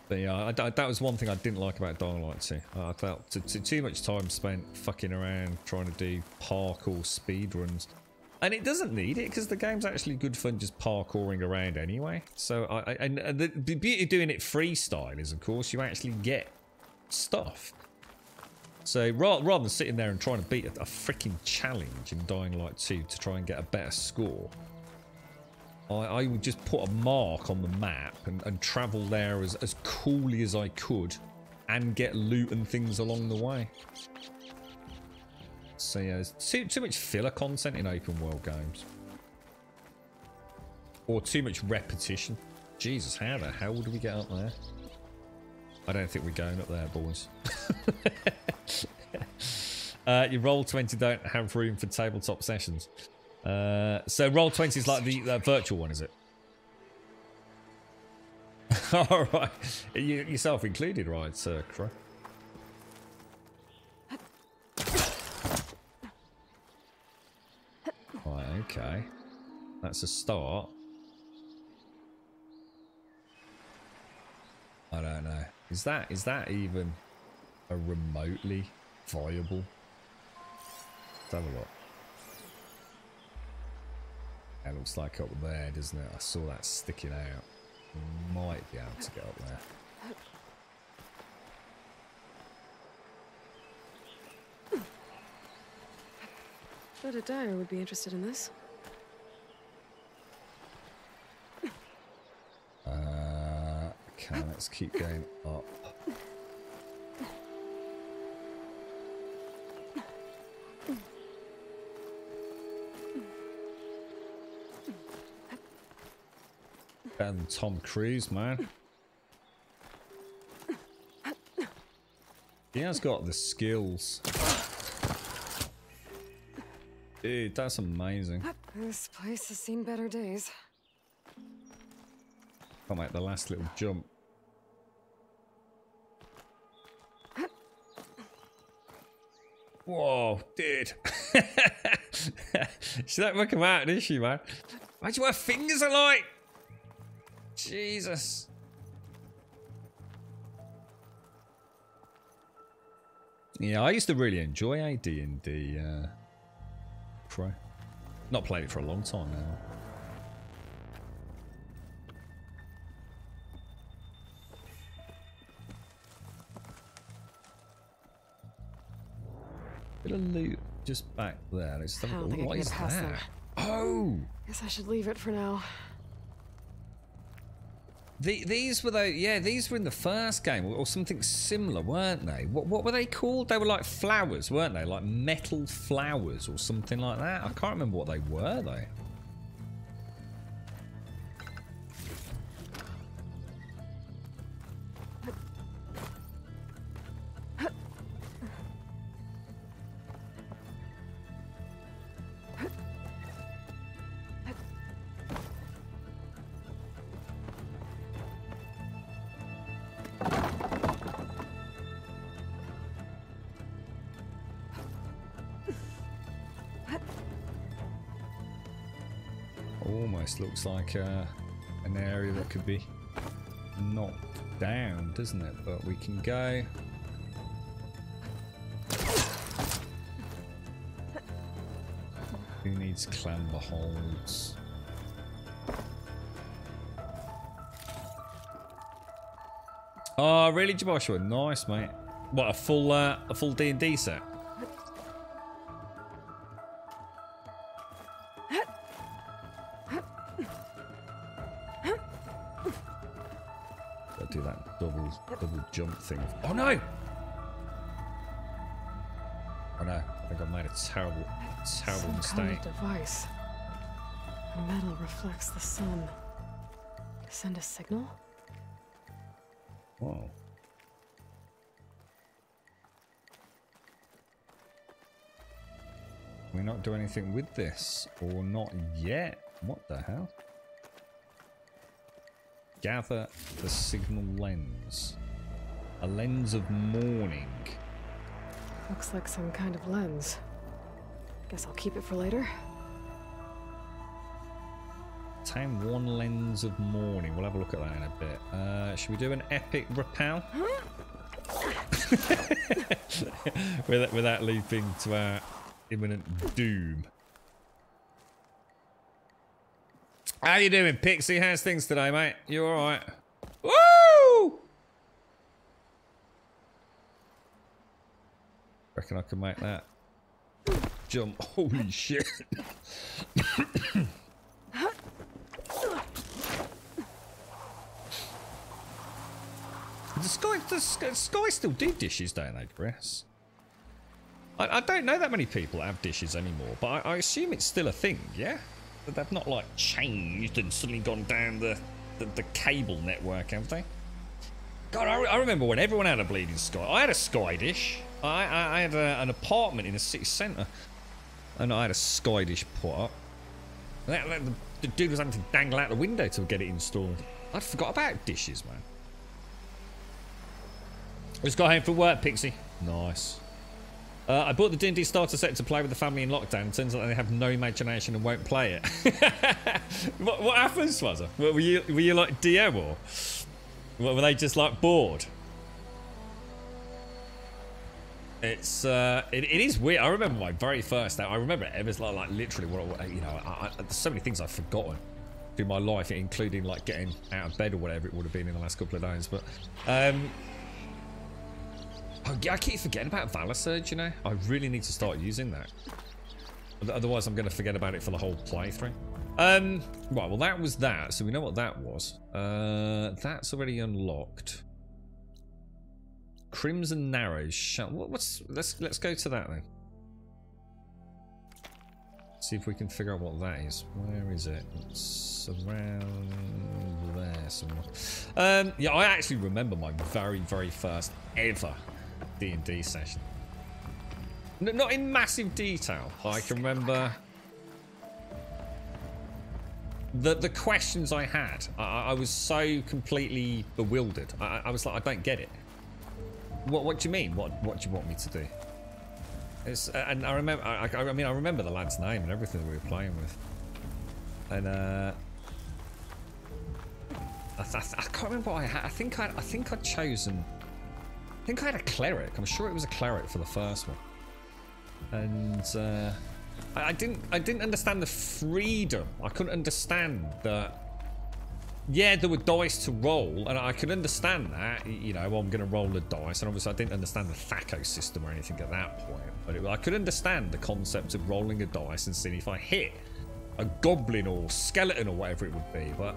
But yeah, that was one thing I didn't like about Dying Light 2. I felt too much time spent fucking around trying to do parkour speedruns. And it doesn't need it, because the game's actually good fun just parkouring around anyway. So, and the beauty of doing it freestyle is, of course, you actually get stuff. So, rather than sitting there and trying to beat a freaking challenge in Dying Light 2 to try and get a better score, I would just put a mark on the map and travel there as coolly as I could and get loot and things along the way. So yeah, there's too much filler content in open world games. Or too much repetition. Jesus, how the hell do we get up there? I don't think we're going up there, boys. Your Roll20 don't have room for tabletop sessions. So Roll20 is like the virtual one, is it? Alright. Yourself included, right, Sir Crow? Right, okay. That's a start. I don't know. Is that even a remotely viable? Let's have a look. It looks like up there, doesn't it? I saw that sticking out. Might be able to get up there. Bet a dyer would be interested in this. Okay, let's keep going up. Better than Tom Cruise, man. He has got the skills. Dude, that's amazing. This place has seen better days. Can't make the last little jump. Whoa, dude. She don't look him out, is she, man? Imagine what her fingers are like. Jesus. Yeah, I used to really enjoy AD&D Pro. Not played it for a long time now. Bit of loot just back there. Let's have a look. What is that? Oh! Guess I should leave it for now. These were these were in the first game or something similar, weren't they? What were they called? They were like flowers, weren't they? Like metal flowers or something like that. I can't remember what they were though. Almost looks like an area that could be knocked down, doesn't it? But we can go. Who needs clamber holds? Oh, really, Joshua? Nice, mate. What, a full D&D set? Gotta do that double jump thing. Oh no! Oh no! I think I made a terrible mistake. Kind of device. The metal reflects the sun. Send a signal? Whoa. Can we not do anything with this? Or not yet? What the hell? Gather the signal lens. A lens of mourning. Looks like some kind of lens. Guess I'll keep it for later. Obtain one lens of mourning. We'll have a look at that in a bit. Should we do an epic rappel? without leaping to our imminent doom. How you doing, Pixie? How's things today, mate? You alright? Woo! Reckon I can make that jump. Holy shit. The Sky still do dishes, don't they, Chris? I don't know that many people that have dishes anymore, but I assume it's still a thing, yeah? That they've not, like, changed and suddenly gone down the cable network, have they? God, I remember when everyone had a bleeding Sky. I had a Sky dish. I had an apartment in a city centre, and I had a Sky dish put up. The dude was having to dangle out the window to get it installed. I'd forgot about dishes, man. Just got home from work, Pixie. Nice. I bought the D&D starter set to play with the family in lockdown. Turns out they have no imagination and won't play it. what happens, Swazza? Were you like DM or were they just like bored? It is weird. I remember my very first day. I remember it was like literally what you know. There's so many things I've forgotten through my life, including like getting out of bed or whatever it would have been in the last couple of days. But oh, yeah, I keep forgetting about Valisurge, you know? I really need to start using that. Otherwise, I'm going to forget about it for the whole playthrough. Right, well, that was that. So we know what that was. That's already unlocked. Crimson Narrows. Let's go to that then. See if we can figure out what that is. Where is it? It's around there somewhere. Yeah, I actually remember my very, very first ever D&D session. Not in massive detail. I can remember the questions I had. I was so completely bewildered. I was like, I don't get it. What do you mean? What do you want me to do? And I remember. I mean, I remember the lad's name and everything that we were playing with. And I can't remember what I had. I think I'd chosen. I think I had a cleric. I'm sure it was a cleric for the first one. And I didn't understand the freedom. I couldn't understand that. Yeah, there were dice to roll, and I could understand that. You know, I'm going to roll the dice, and obviously I didn't understand the THACO system or anything at that point. But I could understand the concept of rolling a dice and seeing if I hit a goblin or skeleton or whatever it would be. But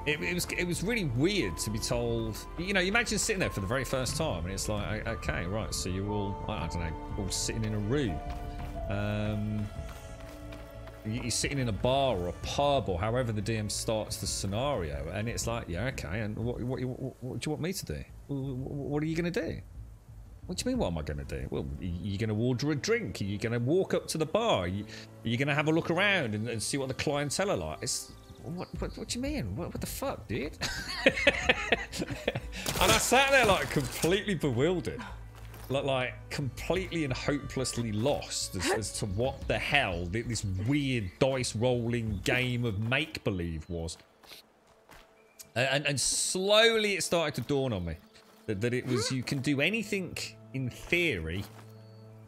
it was really weird to be told. You know, you imagine sitting there for the very first time, and it's like, okay, right, so you're all, I don't know, all sitting in a room. You're sitting in a bar or a pub or however the DM starts the scenario, and it's like, yeah, okay, and what do you want me to do? What are you going to do? What do you mean, what am I going to do? Well, you're going to order a drink? Are you going to walk up to the bar? Are you going to have a look around and see what the clientele are like? It's, what do you mean? What the fuck, dude? And I sat there like completely bewildered. Like completely and hopelessly lost as to what the hell this weird dice rolling game of make-believe was. And slowly it started to dawn on me that it was, you can do anything in theory,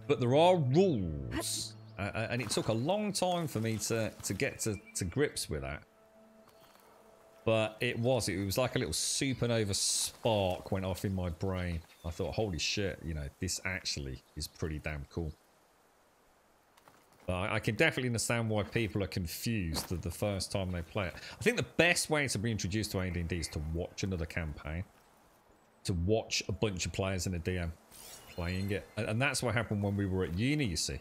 but there are rules. And it took a long time for me to get to grips with that. But it was like a little supernova spark went off in my brain. I thought, holy shit, you know, this actually is pretty damn cool. But I can definitely understand why people are confused the first time they play it. I think the best way to be introduced to AD&D is to watch another campaign. To watch a bunch of players in a DM playing it. And that's what happened when we were at uni, you see.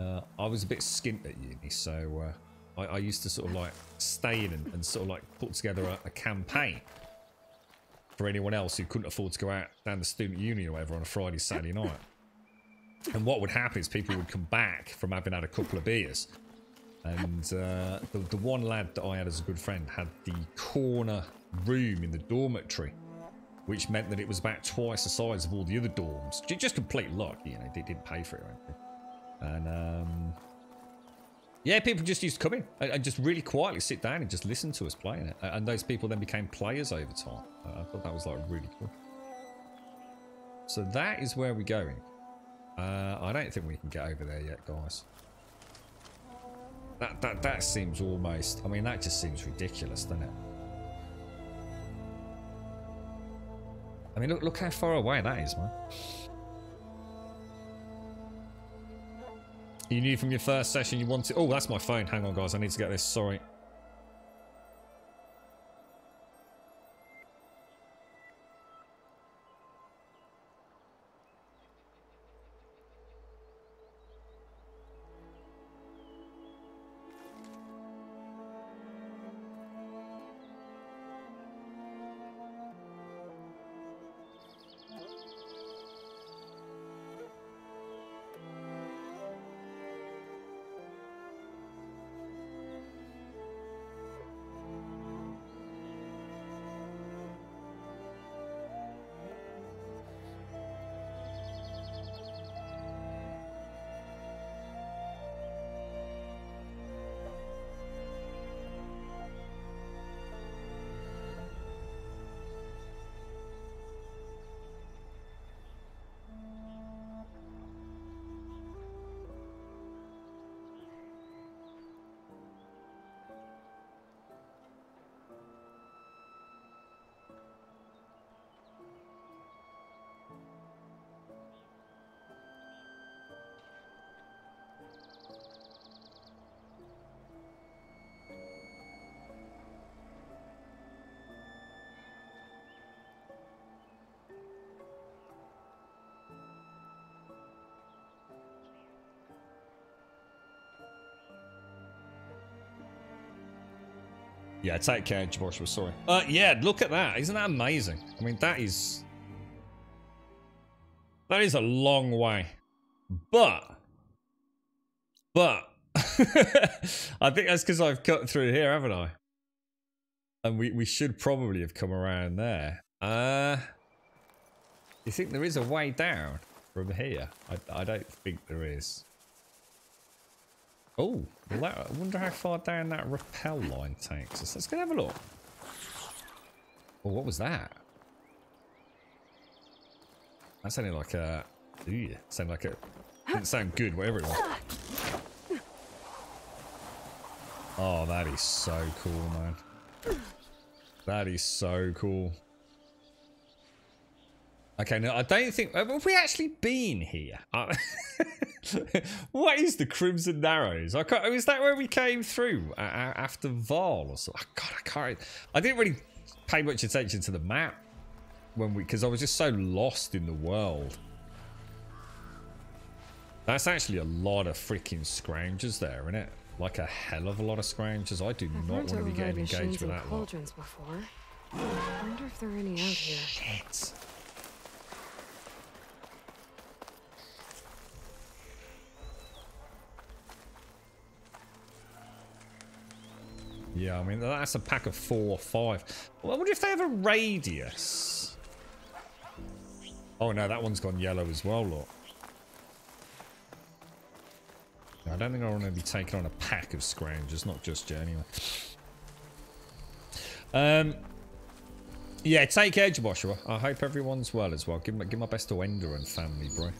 I was a bit skint at uni, so I used to sort of like stay in and sort of like put together a campaign for anyone else who couldn't afford to go out down the student union or whatever on a Friday, Saturday night. And what would happen is people would come back from having had a couple of beers And the one lad that I had as a good friend had the corner room in the dormitory, which meant that it was about twice the size of all the other dorms. Just complete luck, you know, they didn't pay for it or anything. And yeah, people just used to come in and just really quietly sit down and just listen to us playing it. And those people then became players over time. I thought that was like really cool. So that is where we're going. I don't think we can get over there yet, guys. That seems almost... I mean, that just seems ridiculous, doesn't it? I mean, look how far away that is, man. You knew from your first session you wanted... Oh, that's my phone. Hang on, guys. I need to get this. Sorry. Yeah, take care, Joshua. Sorry. Yeah, look at that. Isn't that amazing? I mean, that is a long way. But I think that's because I've cut through here, haven't I? And we should probably have come around there. You think there is a way down from here? I don't think there is. Oh, well I wonder how far down that rappel line takes us. Let's go have a look. Oh, what was that? That sounded like a... Ew, sounded like a... Didn't sound good, whatever it was. Oh, that is so cool, man. That is so cool. Okay, no, I don't think... Have we actually been here? What is the Crimson Narrows? Is that where we came through after Val or something? God, I can't... I didn't really pay much attention to the map because I was just so lost in the world. That's actually a lot of freaking scroungers there, isn't it? Like a hell of a lot of scroungers. I do not want to be getting engaged with that lot. Cauldrons before. I wonder if there are any out here. Shit. Yeah, I mean, that's a pack of 4 or 5. Well, I wonder if they have a radius. Oh, no, that one's gone yellow as well, look. I don't think I want to be taking on a pack of scroungers, not just yet, anyway. Yeah, take care, Joshua. I hope everyone's well as well. Give my best to Ender and family, bro.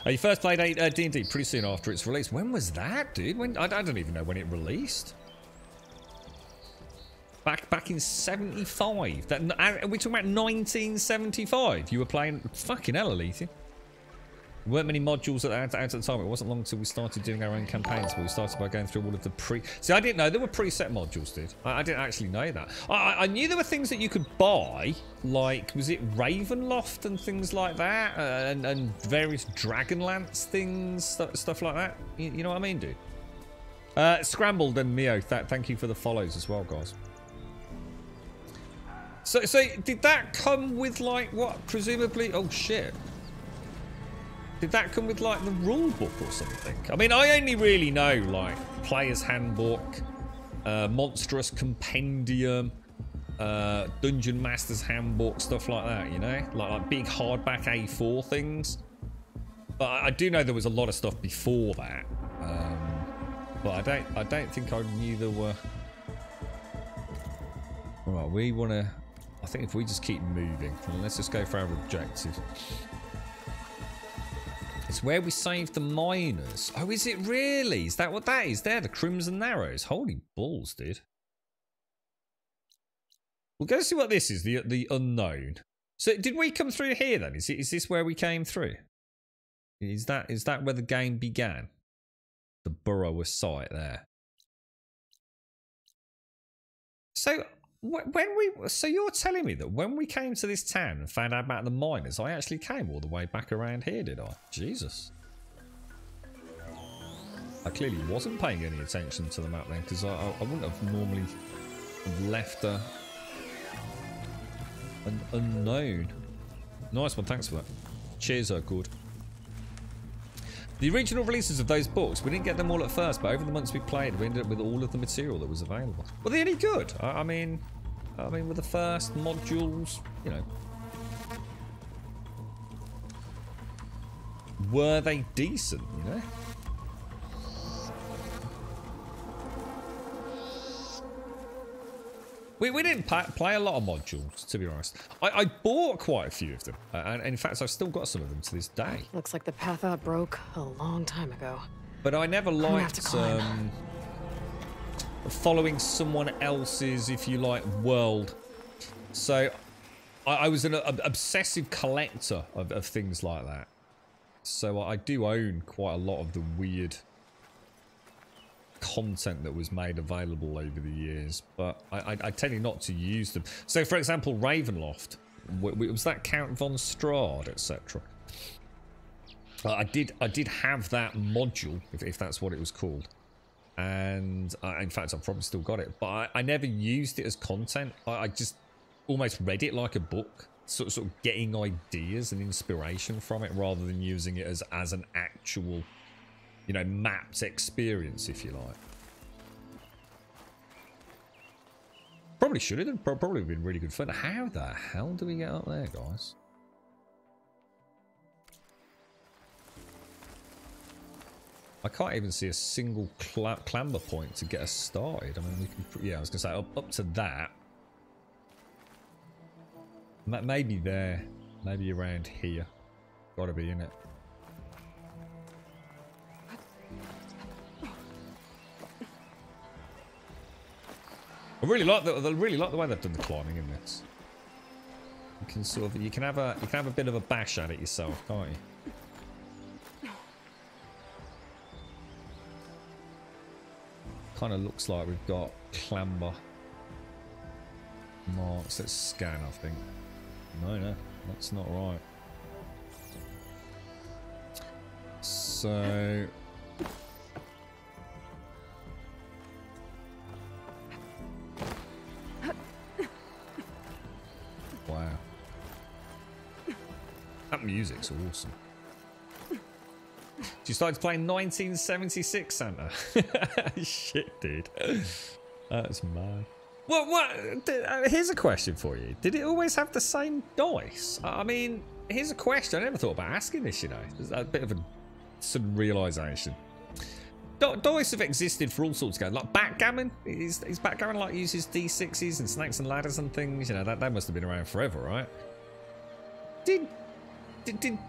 You first played D&D pretty soon after its release. When was that, dude? When I don't even know when it released. Back in 75. That are we talking about 1975? You were playing fucking hell, Alethea. There weren't many modules out at the time. It wasn't long until we started doing our own campaigns, but we started by going through all of the See, I didn't know there were preset modules, dude. I didn't actually know that. I knew there were things that you could buy, like, was it Ravenloft and things like that? And various Dragonlance things, stuff like that. You know what I mean, dude? Scrambled and Mio, thank you for the follows as well, guys. So did that come with, like, what, presumably... Oh, shit. Did that come with like the rule book or something? I mean, I only really know like Player's Handbook, Monstrous Compendium, Dungeon Master's Handbook, stuff like that, you know? Like big hardback A4 things. But I do know there was a lot of stuff before that. But I don't think I knew there were... Alright, we want to... I think if we just keep moving, let's just go for our objective. It's where we saved the miners. Oh, is it really? Is that what that is? They're the Crimson Narrows. Holy balls, dude. We'll go see what this is, the unknown. So did we come through here then? Is this where we came through? Is that where the game began? The Burrower site there. So so you're telling me that when we came to this town and found out about the miners, I actually came all the way back around here, did I? Jesus. I clearly wasn't paying any attention to the map then, because I wouldn't have normally left an unknown. Nice one, thanks for that. Cheers, good. The original releases of those books, we didn't get them all at first, but over the months we played, we ended up with all of the material that was available. Were they any good? I mean, with the first modules, you know, were they decent, you know? We didn't play a lot of modules, to be honest. I bought quite a few of them, and in fact, I've still got some of them to this day. Looks like the path out broke a long time ago. But I never liked following someone else's, if you like, world. So I was an obsessive collector of things like that. So I do own quite a lot of the weird content that was made available over the years, but I tend not to use them. So, for example, Ravenloft, was that Count von Strahd, etc. I did have that module, if that's what it was called, and in fact I've probably still got it, but I never used it as content. I just almost read it like a book, sort of getting ideas and inspiration from it, rather than using it as an actual, you know, mapped experience, if you like. Probably should have. Probably been really good fun. How the hell do we get up there, guys? I can't even see a single clamber point to get us started. I mean, we can. Yeah, I was gonna say up to that. Maybe there. Maybe around here. Gotta be in it. I really like the way they've done the climbing in this. You can you can have a bit of a bash at it yourself, can't you? Kind of looks like we've got clamber marks. Let's scan, I think. No, that's not right. So wow. That music's awesome. You started playing 1976, Santa? Shit, dude. That's mad. Here's a question for you. Did it always have the same dice? I mean, here's a question. I never thought about asking this, you know. There's a bit of a sudden realisation. Dice have existed for all sorts of games. Like backgammon. Is backgammon like uses D6s and snakes and ladders and things? You know, that must have been around forever, right? Did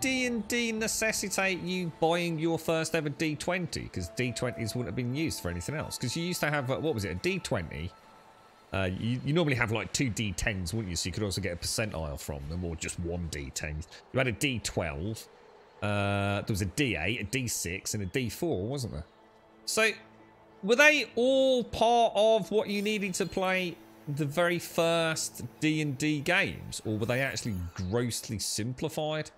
D&D necessitate you buying your first ever D20? Because D20s wouldn't have been used for anything else. Because you used to have, what was it, a D20? You normally have like 2 D10s, wouldn't you? So you could also get a percentile from them, or just 1 D10. You had a D12. There was a D8, a D6, and a D4, wasn't there? So, were they all part of what you needed to play the very first D&D games? Or were they actually grossly simplified?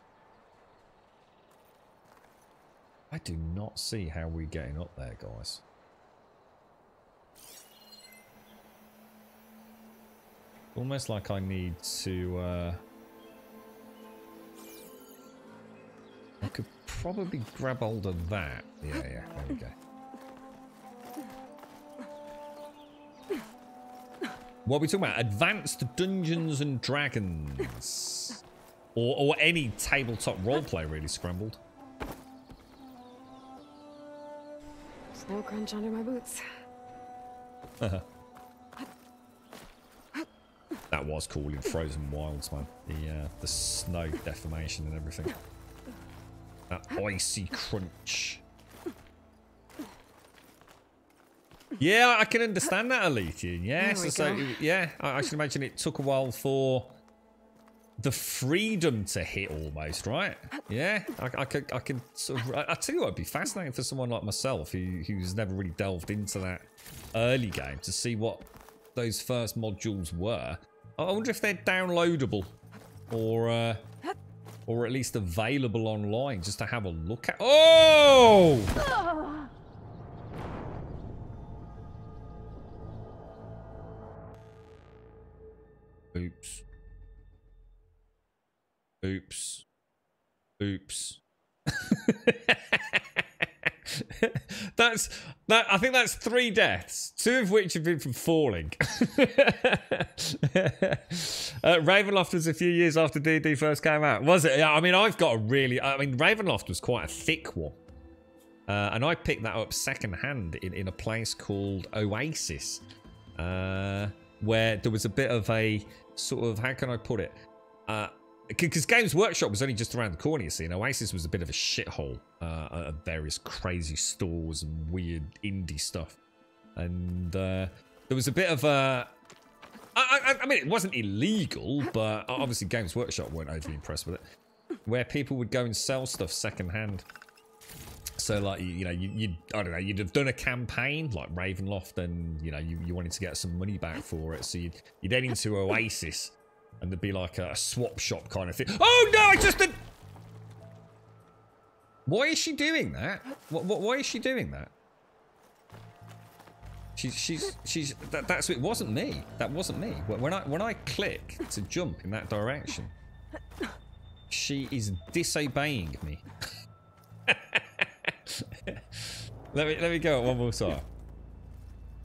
I do not see how we're getting up there, guys. Almost like I need to... I could probably grab hold of that. Yeah, there we go. What are we talking about? Advanced Dungeons and Dragons. Or any tabletop roleplay, really, Scrambled. Snow crunch under my boots. That was cool in Frozen Wilds, man. The snow deformation and everything. That icy crunch. Yeah, I can understand that, Alethea. Yeah, yeah, I should imagine it took a while for the freedom to hit, almost, right? Yeah, I could sort of. I tell you what, it'd be fascinating for someone like myself who's never really delved into that early game to see what those first modules were. I wonder if they're downloadable or at least available online just to have a look at. Oh! Oops. Oops. Oops. I think that's 3 deaths, 2 of which have been from falling. Ravenloft was a few years after D&D first came out, was it? Yeah, I mean, Ravenloft was quite a thick one. And I picked that up secondhand in a place called Oasis, where there was a bit of a sort of, how can I put it? Because Games Workshop was only just around the corner, you see, and Oasis was a bit of a shithole of various crazy stores and weird indie stuff. And there was a bit of a... I mean, it wasn't illegal, but obviously Games Workshop weren't overly impressed with it, where people would go and sell stuff secondhand. So, like, I don't know, you'd have done a campaign like Ravenloft, and you wanted to get some money back for it, so you'd head into Oasis. And there'd be like a swap shop kind of thing. Oh no! I just did. Why is she doing that? Why is she doing that? That's it. Wasn't me. That wasn't me. When I click to jump in that direction, she is disobeying me. let me go one more time.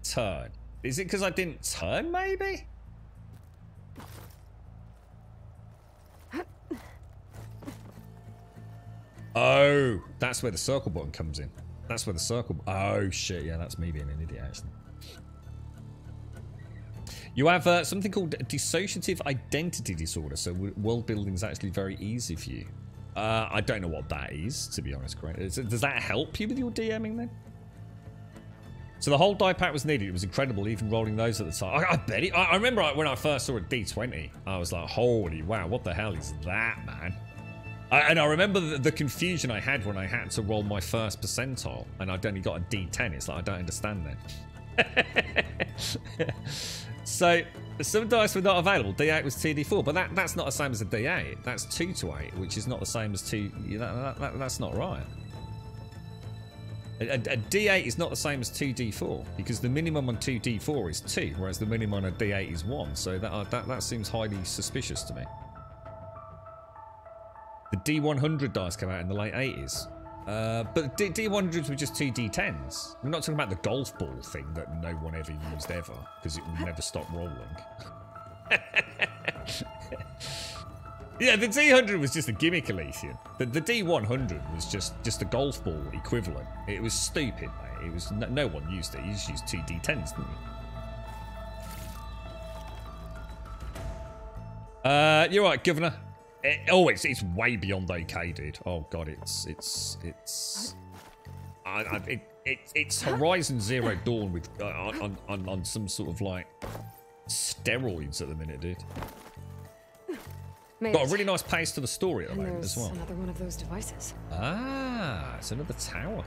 Turn. Is it because I didn't turn? Maybe. Oh, that's where the circle button comes in. That's where the circle... Oh, shit. Yeah, that's me being an idiot, actually. You have something called dissociative identity disorder, so world building is actually very easy for you. I don't know what that is, to be honest, Grant. Does that help you with your DMing, then? So the whole die pack was needed. It was incredible, even rolling those at the time. I bet it... I remember when I first saw a D20, I was like, holy wow, what the hell is that, man? And I remember the confusion I had when I had to roll my first percentile and I'd only got a D10. It's like, I don't understand then. So, some dice were not available. D8 was 2D4, but that's not the same as a D8. That's 2 to 8, which is not the same as 2... That's not right. A D8 is not the same as 2D4, because the minimum on 2D4 is 2, whereas the minimum on a D8 is 1. So that seems highly suspicious to me. The D100 dice came out in the late 80s. But D100s were just 2 D10s. We're not talking about the golf ball thing that no one ever used ever, because it would never stop rolling. Yeah, the D100 was just a gimmick, Elysian. The D100 was just a golf ball equivalent. It was stupid, mate. It was no one used it. You just used 2 D10s, didn't you? You're right, Governor. It's way beyond okay, dude. Oh god, it's Horizon Zero Dawn with on some sort of like steroids at the minute, dude. Mate. Got a really nice pace to the story at the And moment as well. Another one of those devices. Ah, it's another tower.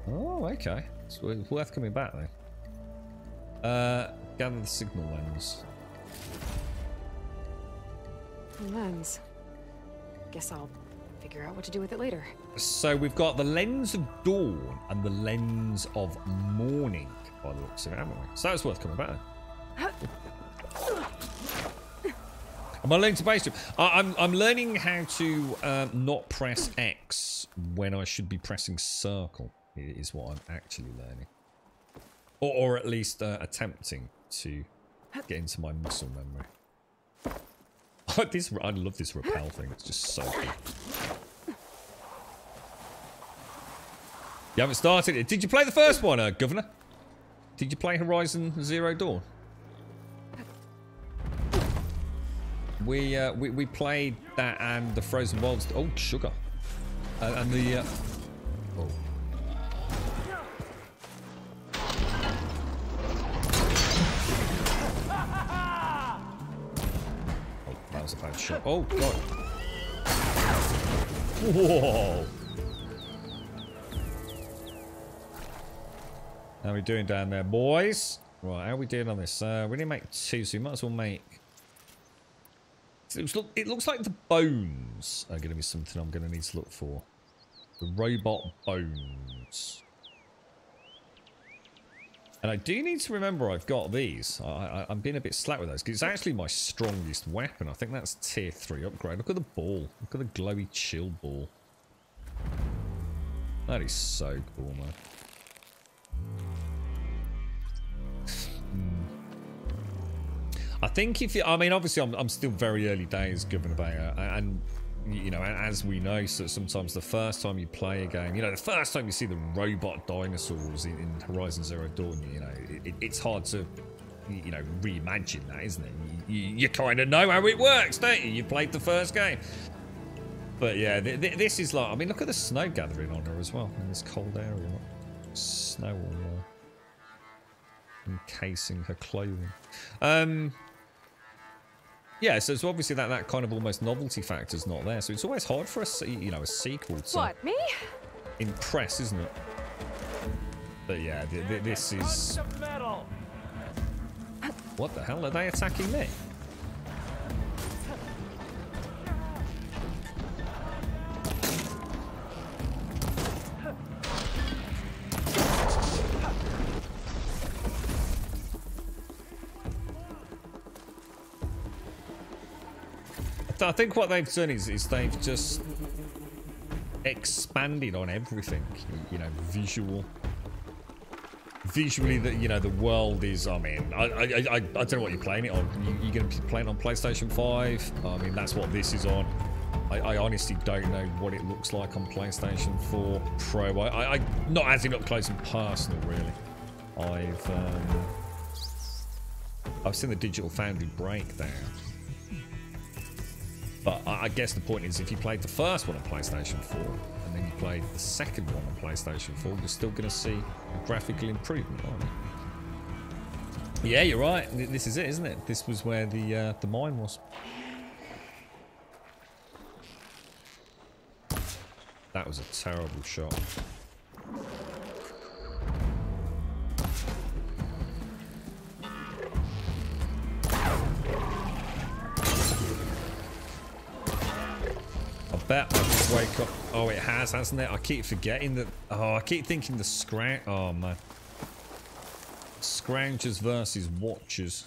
Oh, okay. It's worth coming back though. Gather the signal lens. Lens. Guess I'll figure out what to do with it later. So we've got the lens of dawn and the lens of morning by the looks of it, haven't we? So that's worth coming back. Am I learning to base jump? I'm learning how to not press X when I should be pressing circle. Is what I'm actually learning, or at least attempting to get into my muscle memory. I love this rappel thing. It's just so good. You haven't started it. Did you play the first one, Governor? Did you play Horizon Zero Dawn? We played that and the Frozen Wilds. Oh, sugar. And the oh. That was a bad shot. Oh god. Whoa. How are we doing down there, boys? Right, how are we doing on this? We need to make 2, so we might as well make... It looks like the bones are going to be something I'm going to need to look for. The robot bones. And I do need to remember I've got these. I'm being a bit slack with those, because it's actually my strongest weapon. I think that's tier 3 upgrade. Look at the ball. Look at the glowy chill ball. That is so cool, man. I think if you, I mean, obviously I'm still very early days, Governor Bayer, and you know, as we know, so sometimes the first time you play a game, you know, the first time you see the robot dinosaurs in Horizon Zero Dawn, you know, it's hard to, you know, reimagine that, isn't it? You kind of know how it works, don't you? You played the first game. But yeah, this is like, I mean, look at the snow gathering on her as well in this cold area. Look, snow all encasing her clothing. Yeah, so it's obviously that kind of almost novelty factor is not there. So it's always hard for a, you know, a sequel to what, me? Impress, isn't it? But yeah, this is... What the hell are they attacking me? I think what they've done is they've just expanded on everything, you know, visually that, you know, the world is, I mean, I don't know what you're playing it on. You're going to be playing on PlayStation 5. I mean, that's what this is on. I honestly don't know what it looks like on PlayStation 4 Pro. I not as in up close and personal, really. I've seen the Digital Foundry breakdown. But I guess the point is, if you played the first one on PlayStation 4, and then you played the second one on PlayStation 4, you're still going to see a graphical improvement, aren't you? Yeah, you're right. This is it, isn't it? This was where the mine was. That was a terrible shot. I bet I just wake up. Oh, it has, hasn't it? I keep forgetting that. Oh, I keep thinking the scrounge. Oh, man. Scroungers versus Watchers.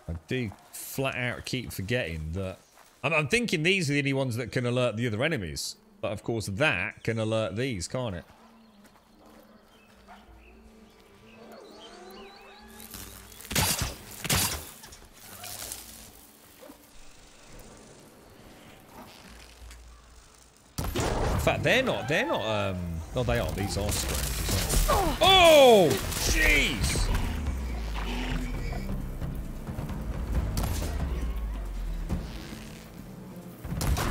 I do flat out keep forgetting that. I'm thinking these are the only ones that can alert the other enemies. But of course, that can alert these, can't it? In fact, they're not, no, they are, these are scroungers, aren't they? Oh, jeez!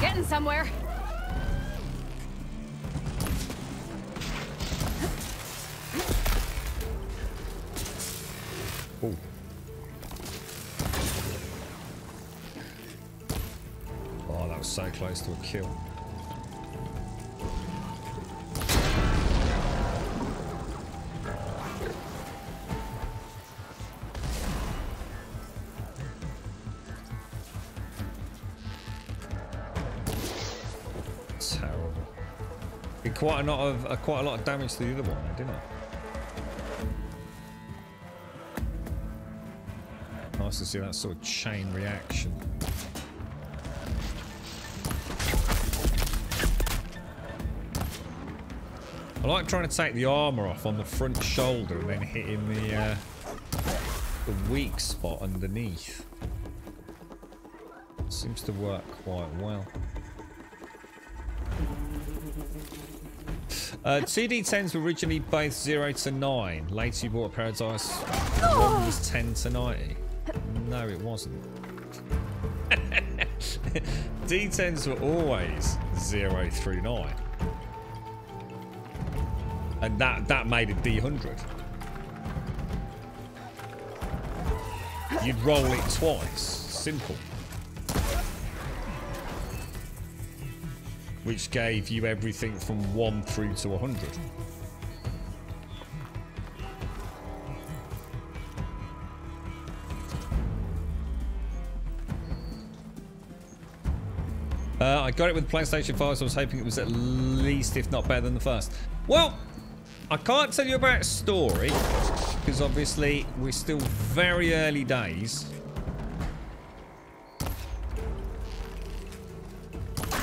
Getting somewhere. Oh. Oh, that was so close to a kill. Quite a lot of damage to the other one, didn't it? nice to see that sort of chain reaction. I like trying to take the armor off on the front shoulder and then hitting the weak spot underneath. Seems to work quite well. 2d10s were originally both 0 to 9. Later you bought a Paradise. One was 10 to 90. No, it wasn't. D10s were always 0 through 9. And that made a D100. You'd roll it twice. Simple. Which gave you everything from 1 through to 100. I got it with PlayStation 5, so I was hoping it was at least, if not better than the first. Well, I can't tell you about story, because obviously we're still very early days.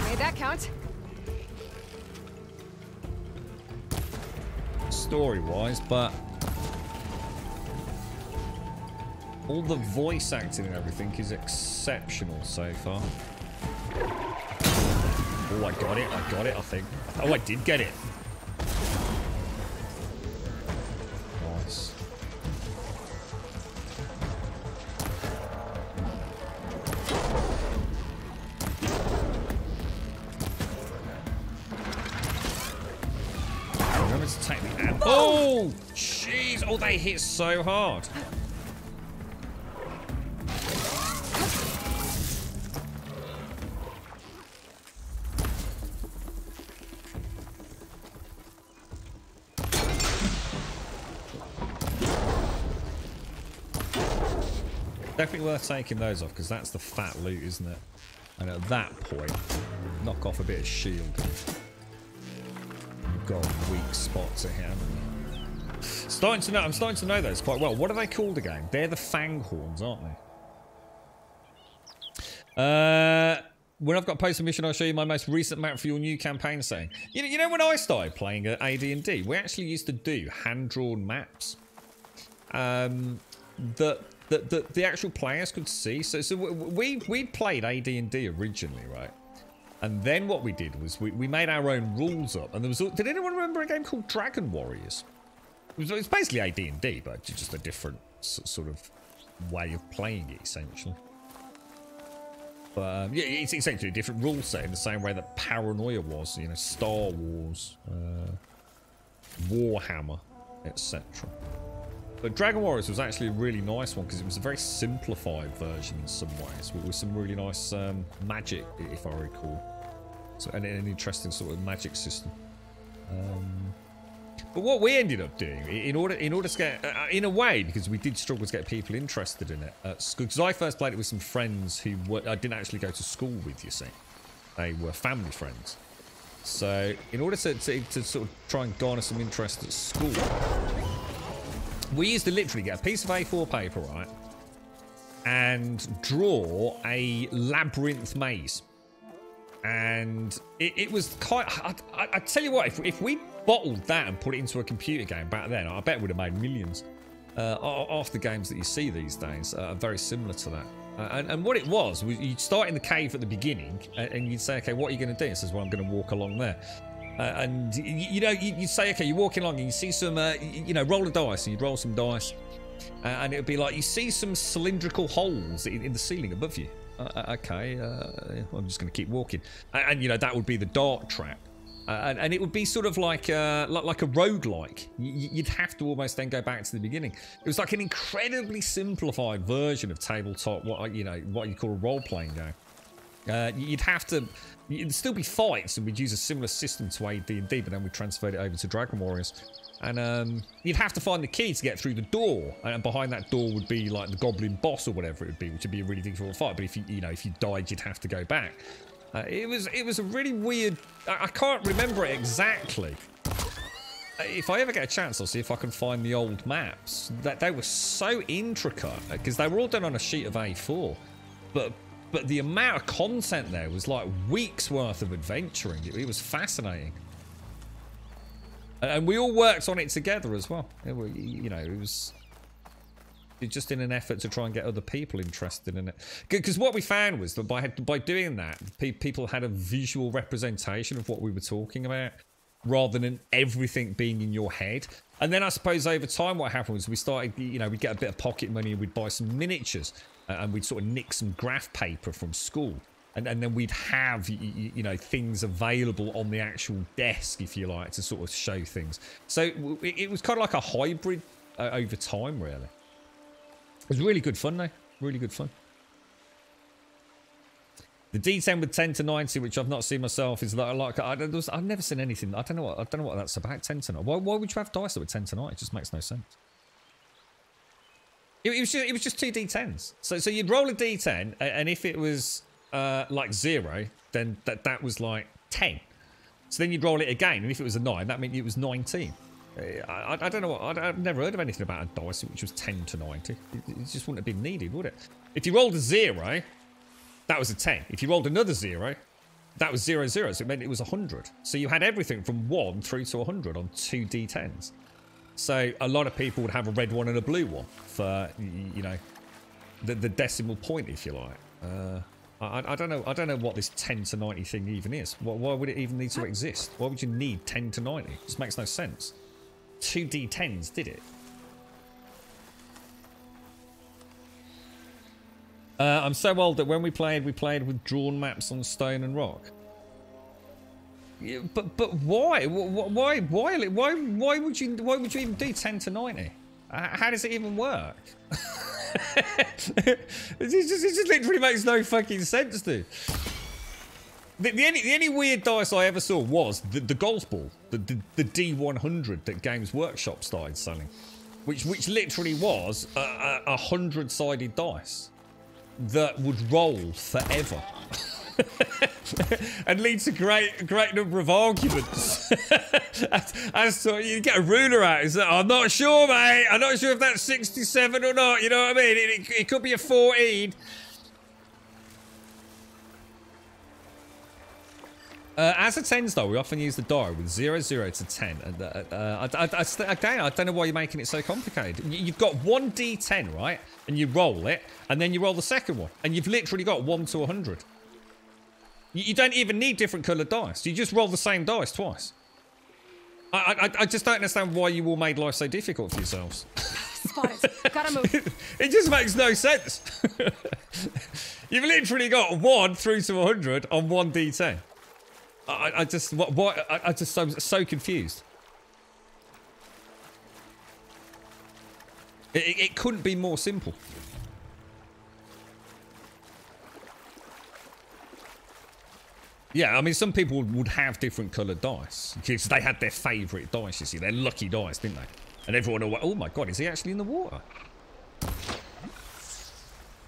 Made that count. Story-wise, but all the voice acting and everything is exceptional so far. Oh, I got it, I think. Oh, I did get it. Nice. Remember to take the amp. Oh, jeez. Oh, they hit so hard. Definitely worth taking those off, because that's the fat loot, isn't it? And at that point, knock off a bit of shield. You've got weak spots here, haven't you? I'm starting to know those quite well. What are they called again? They're the Fanghorns, aren't they? When I've got post mission, I'll show you my most recent map for your new campaign setting. You know when I started playing at AD&D, we actually used to do hand-drawn maps. That the actual players could see. So we played AD&D originally, right? And then what we did was we made our own rules up. And there was... Did anyone remember a game called Dragon Warriors? It was basically AD&D, but just a different sort of way of playing it, essentially. But yeah, it's essentially a different rule set in the same way that Paranoia was, you know, Star Wars, Warhammer, etc. But Dragon Warriors was actually a really nice one because it was a very simplified version in some ways, with some really nice magic, if I recall. So an interesting sort of magic system. But what we ended up doing, in order to get, in a way, because we did struggle to get people interested in it at school, because I first played it with some friends who I didn't actually go to school with, you see. They were family friends. So in order to sort of try and garner some interest at school, we used to literally get a piece of A4 paper, right, and draw a labyrinth maze. And it was quite... I tell you what, if we bottled that and put it into a computer game back then, I bet it would have made millions. Half the games that you see these days are very similar to that. And what it was you'd start in the cave at the beginning, and you'd say, okay, what are you going to do? It says, well, I'm going to walk along there. And, you know, you'd say, okay, you're walking along and you see some, you know, roll a dice, and you'd roll some dice. And it would be like, you see some cylindrical holes in the ceiling above you. Okay, I'm just going to keep walking. And, you know, that would be the dart trap. And it would be sort of like a roguelike. You'd have to almost then go back to the beginning. It was like an incredibly simplified version of tabletop, what you call a role-playing game. You'd still be fights, and we'd use a similar system to AD&D, but then we transferred it over to Dragon Warriors. And you'd have to find the key to get through the door, and behind that door would be like the goblin boss or whatever it would be, which would be a really difficult fight. But if you died, you'd have to go back. It was a really weird... I can't remember it exactly. if I ever get a chance, I'll see if I can find the old maps. That they were so intricate because they were all done on a sheet of A4, but the amount of content there was like weeks worth of adventuring. It was fascinating, and we all worked on it together as well. You know, it was just in an effort to try and get other people interested in it. Because what we found was that by doing that, people had a visual representation of what we were talking about, rather than everything being in your head. And then I suppose over time what happened was we started, you know, we'd get a bit of pocket money and we'd buy some miniatures and we'd sort of nick some graph paper from school. And then we'd have, you know, things available on the actual desk, if you like, to sort of show things. So it was kind of like a hybrid over time, really. It was really good fun, though. Really good fun. The D10 with 10 to 90, which I've not seen myself, is like I've never seen anything. I don't know what that's about. 10 to 90. Why would you have dice that were 10 to 90? It just makes no sense. It was just two D10s. So you'd roll a D10, and if it was like 0, then that was like 10. So then you'd roll it again, and if it was a 9, that meant it was 19. I don't know what. I've never heard of anything about a dice which was 10 to 90. It just wouldn't have been needed, would it? If you rolled a 0. That was a 10. If you rolled another 0, that was 0, 0. So it meant it was 100. So you had everything from 1 through to 100 on 2 D10s. So a lot of people would have a red one and a blue one for, you know, the decimal point, if you like. I don't know what this 10 to 90 thing even is. Why would it even need to exist? Why would you need 10 to 90? It just makes no sense. 2 D10s did it. I'm so old that when we played with drawn maps on stone and rock. Yeah, but why? Why would you even do 10 to 90? How does it even work? it just literally makes no fucking sense, dude. The only weird dice I ever saw was the golf ball, the D100 that Games Workshop started selling, which literally was a 100-sided dice that would roll forever and lead to great number of arguments. as to, you get a ruler out and say, I'm not sure, mate. I'm not sure if that's 67 or not. You know what I mean? It could be a 14. As a 10s though, we often use the die with 0, 0 to 10. And again, I don't know why you're making it so complicated. You've got one D10, right? And you roll it, and then you roll the second one. And you've literally got 1 to 100. You don't even need different coloured dice. You just roll the same dice twice. I just don't understand why you all made life so difficult for yourselves. Spotted. Gotta move. It just makes no sense. You've literally got 1 through to 100 on one D10. I'm just so confused. It couldn't be more simple. Yeah, I mean, some people would have different coloured dice because they had their favourite dice, you see, their lucky dice, didn't they? And everyone will, oh my god, is he actually in the water?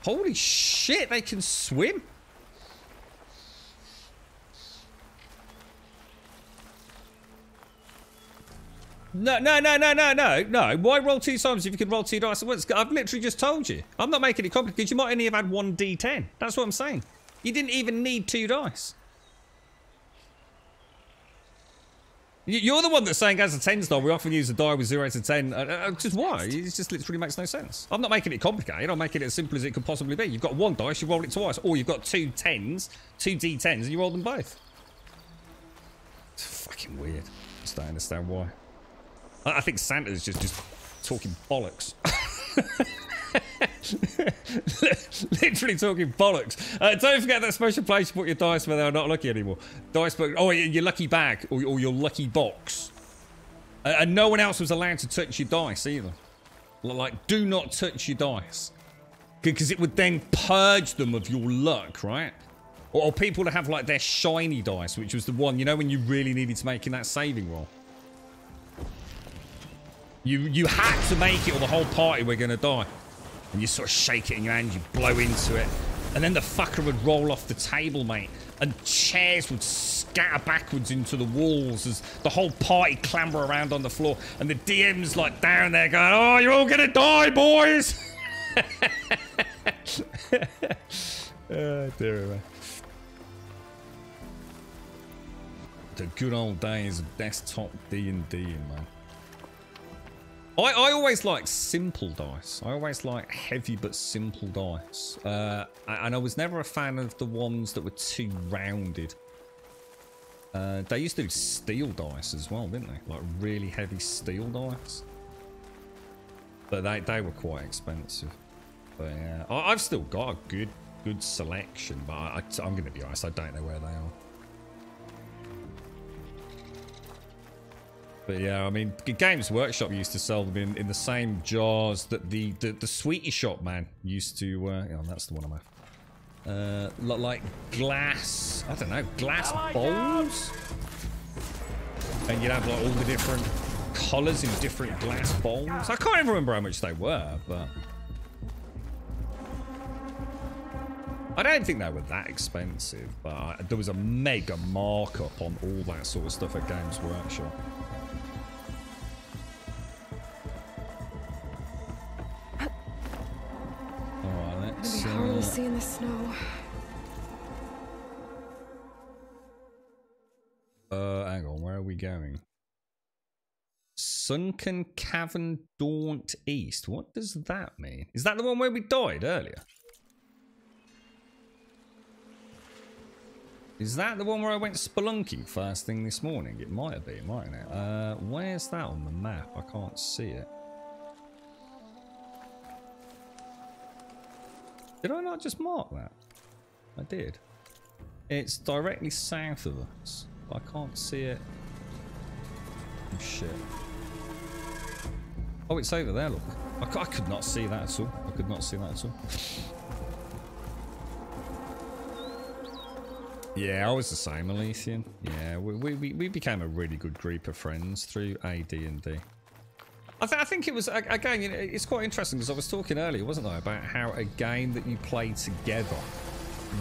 Holy shit, they can swim? No. Why roll 2 times if you can roll 2 dice at once? I've literally just told you. I'm not making it complicated. You might only have had 1 D10. That's what I'm saying. You didn't even need 2 dice. You're the one that's saying as a 10s though, we often use a die with 0 to 10. Just why? It just literally makes no sense. I'm not making it complicated. I'm making it as simple as it could possibly be. You've got 1 dice, you roll it twice. Or you've got 2 10s, 2 D10s, and you roll them both. It's fucking weird. Just don't understand why. I think Santa's just talking bollocks. Literally talking bollocks. Don't forget that special place you put your dice where they're not lucky anymore. Dice book. Oh, your lucky bag or your lucky box. And no one else was allowed to touch your dice either. Like, do not touch your dice. Because it would then purge them of your luck, right? Or people to have like their shiny dice, which was the one, you know, when you really needed to make in that saving roll. You had to make it or the whole party were going to die. And you sort of shake it in your hand, you blow into it. And then the fucker would roll off the table, mate. and chairs would scatter backwards into the walls as the whole party clamber around on the floor, and the DM's like down there going, "Oh, you're all gonna die, boys!" Oh, dear me. The good old days of desktop D&D, man. I always like simple dice. I always like heavy but simple dice. And I was never a fan of the ones that were too rounded. They used to do steel dice as well, didn't they? Like really heavy steel dice. But they were quite expensive. But yeah, I've still got a good selection, but I'm going to be honest, I don't know where they are. But yeah, I mean, Games Workshop used to sell them in the same jars that the Sweetie Shop man used to. Yeah, that's the one I'm after. Like glass, I don't know, glass bowls, and you'd have like all the different colours in different glass bowls. I can't even remember how much they were, but I don't think they were that expensive. But there was a mega markup on all that sort of stuff at Games Workshop. It's gonna be hard to see in the snow. Hang on, where are we going? Sunken Cavern Daunt East. What does that mean? Is that the one where we died earlier? Is that the one where I went spelunking first thing this morning? It might have been, mightn't it? Where's that on the map? I can't see it. Did I not just mark that? I did. It's directly south of us. I can't see it. Oh, shit. Oh, it's over there, look. I could not see that at all. I could not see that at all. Yeah, I was the same, Aletheian. Yeah, we became a really good group of friends through AD&D. I think it was, again, you know, it's quite interesting because I was talking earlier, wasn't I, about how a game that you play together,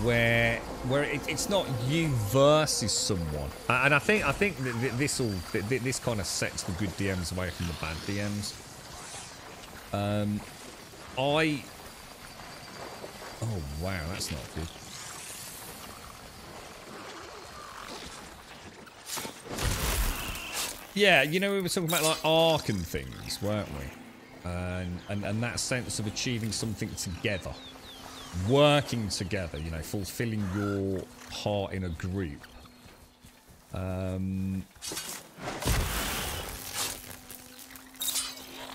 where it's not you versus someone, and I think that this kind of sets the good DMs away from the bad DMs. Oh wow, that's not good. Yeah, you know, we were talking about like Ark and things, weren't we? And that sense of achieving something together, working together, you know, fulfilling your part in a group.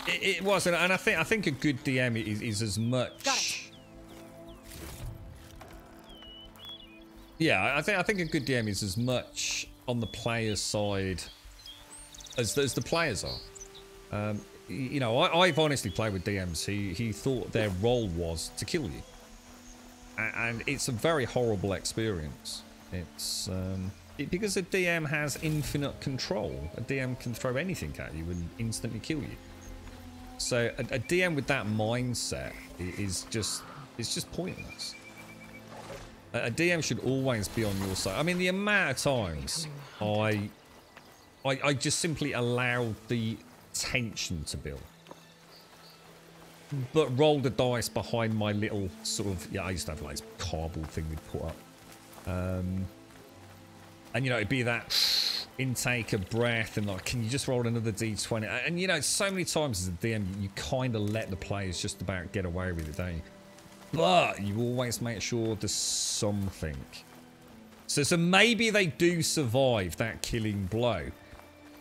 It was, and I think a good DM is as much. Yeah, I think a good DM is as much on the player's side as the players are. You know, I've honestly played with DMs who thought their role was to kill you, and it's a very horrible experience. It's because a DM has infinite control. A DM can throw anything at you and instantly kill you. So a DM with that mindset is just pointless. A DM should always be on your side. I mean, the amount of times I just simply allowed the tension to build, but rolled a dice behind my little sort of, yeah, I used to have like this cardboard thing we'd put up, and you know, it'd be that intake of breath and like, can you just roll another d20? And you know, so many times as a DM you kind of let the players just about get away with it, don't you? But you always make sure there's something. So maybe they do survive that killing blow.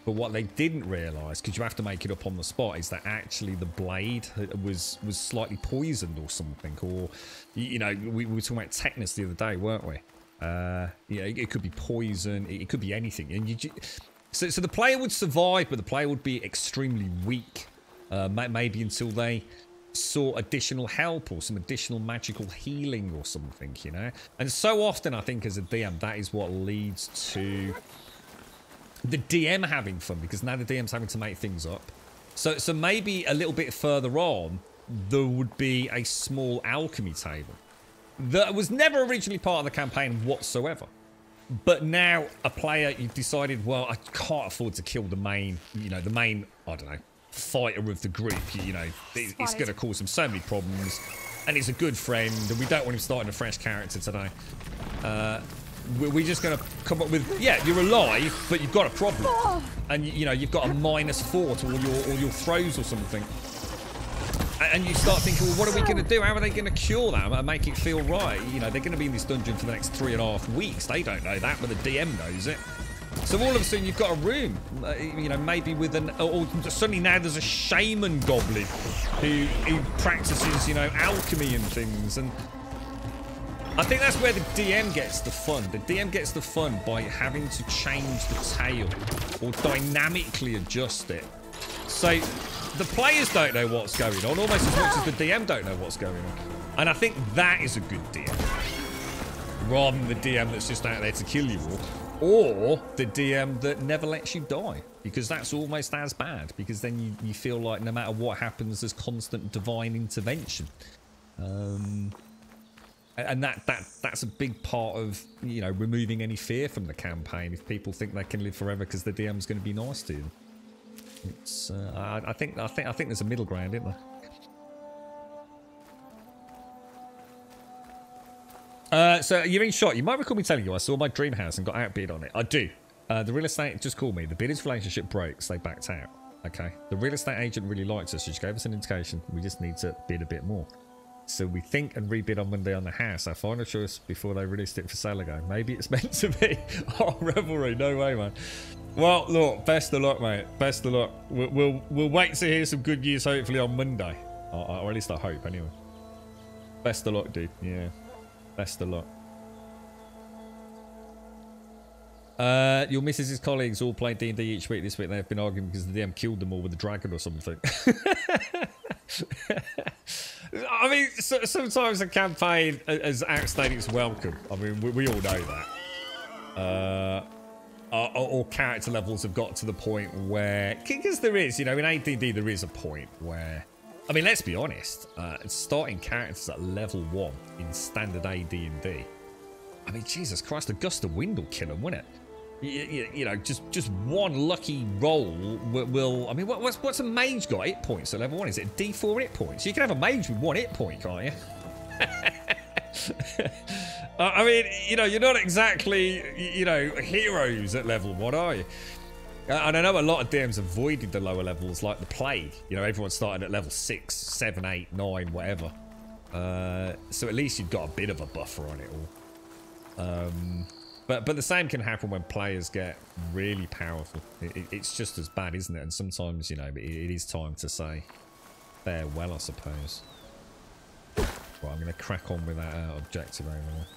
But what they didn't realise, because you have to make it up on the spot, is that actually the blade was slightly poisoned or something. Or, you know, we were talking about tetanus the other day, weren't we? Yeah, it could be poison. It could be anything. And so the player would survive, but the player would be extremely weak. Maybe until they saw additional help or some additional magical healing or something, you know? And so often, I think, as a DM, that is what leads to the DM having fun, because now the DM's having to make things up. So maybe a little bit further on, there would be a small alchemy table that was never originally part of the campaign whatsoever. But now a player, you've decided, well, I can't afford to kill the main, you know, the main, I don't know, fighter of the group. You know, it's going to cause him so many problems. And he's a good friend, and we don't want him starting a fresh character today. We're just going to come up with, yeah, you're alive, but you've got a problem. And, you know, you've got a -4 to all your throws or something. And you start thinking, well, what are we going to do? How are they going to cure that and make it feel right? You know, they're going to be in this dungeon for the next 3.5 weeks. They don't know that, but the DM knows it. So all of a sudden, you've got a room, you know, maybe with an... Or suddenly now there's a shaman goblin who practices, you know, alchemy and things. And I think that's where the DM gets the fun. The DM gets the fun by having to change the tale or dynamically adjust it. So... the players don't know what's going on, almost as much as the DM don't know what's going on. And I think that is a good DM. Rather than the DM that's just out there to kill you all. Or the DM that never lets you die. Because that's almost as bad. Because then you feel like no matter what happens, there's constant divine intervention. And that's a big part of, you know, removing any fear from the campaign. If people think they can live forever because the DM's going to be nice to them. It's I think there's a middle ground, isn't there? So you're in shot. You might recall me telling you I saw my dream house and got outbid on it. I do. The real estate just called me. The bidders' relationship breaks. They backed out. Okay. The real estate agent really liked us. So she gave us an indication. We just need to bid a bit more. So we think and rebid on Monday on the house. Our final choice before they released it for sale again. Maybe it's meant to be. Oh, revelry. No way, man. Well, look, best of luck, mate. Best of luck. We'll wait to hear some good news, hopefully, on Monday. Or at least I hope, anyway. Best of luck, dude. Yeah. Best of luck. Your missus' colleagues all play D&D each week this week. They've been arguing because the DM killed them all with a dragon or something. I mean, sometimes a campaign has outstayed its welcome. I mean, we all know that. Or character levels have got to the point where... Because there is, you know, in AD&D there is a point where... I mean, let's be honest. Starting characters at level 1 in standard AD&D. I mean, Jesus Christ, a gust of wind will kill them, wouldn't it? You know, just one lucky roll will... I mean, what's a mage got? Hit points at level 1. Is it D4 hit points? You can have a mage with 1 hit point, can't you? I mean, you know, you're not exactly, you know, heroes at level 1, are you? And I know a lot of DMs avoided the lower levels like the plague. You know, everyone started at level 6, 7, 8, 9, whatever. So at least you've got a bit of a buffer on it all. But the same can happen when players get really powerful. It's just as bad, isn't it? And sometimes, you know, it is time to say farewell, I suppose. Right, I'm going to crack on with that objective over there.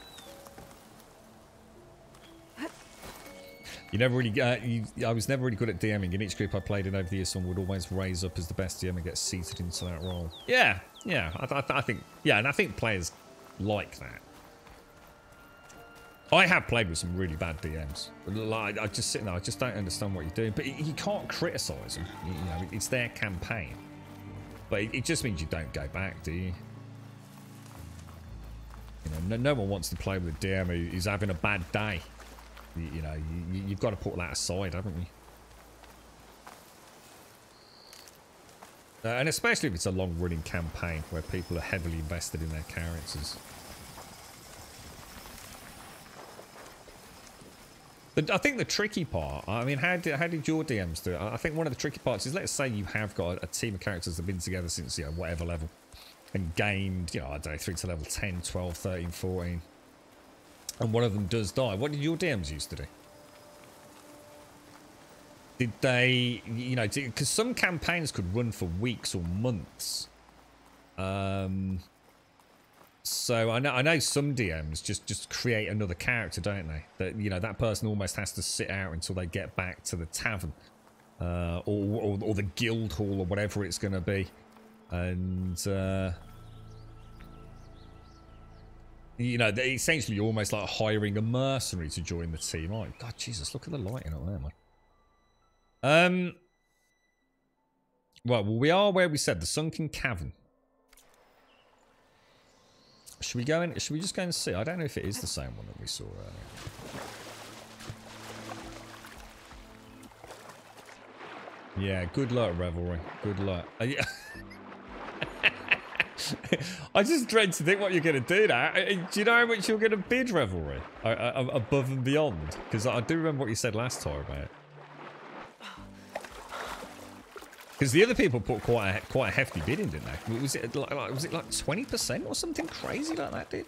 You never really, I was never really good at DMing. In each group I played in over the years, someone would always raise up as the best DM and get seated into that role. Yeah, I think, yeah, and I think players like that. I have played with some really bad DMs. Like, I just sit there, I just don't understand what you're doing. But you can't criticise them. You know, it's their campaign. But it just means you don't go back, do you? You know, no one wants to play with a DM who's having a bad day. You know, you've got to put that aside, haven't you? And especially if it's a long-running campaign where people are heavily invested in their characters. But I think the tricky part, I mean, how did your DMs do it? I think one of the tricky parts is, let's say you have got a team of characters that have been together since, you know, whatever level, and gained, you know, I don't know, through to level 10, 12, 13, 14. And one of them does die. What did your DMs used to do? Did they, you know, because some campaigns could run for weeks or months. So I know some DMs just create another character, don't they? That, you know, that person almost has to sit out until they get back to the tavern, or the guild hall or whatever it's going to be, and you know, they essentially you're almost like hiring a mercenary to join the team. Oh God, Jesus, look at the lighting up there, man. Well, we are where we said, the sunken cavern. Should we go in? Should we just go and see? I don't know if it is the same one that we saw earlier. Yeah, good luck, Revelry. Good luck. Yeah. I just dread to think what you're going to do now. Do you know how much you're going to bid, Revelry? Above and beyond? Because I do remember what you said last time about it. Because the other people put quite a hefty bid in, didn't they? Was it like 20% or something crazy like that, dude?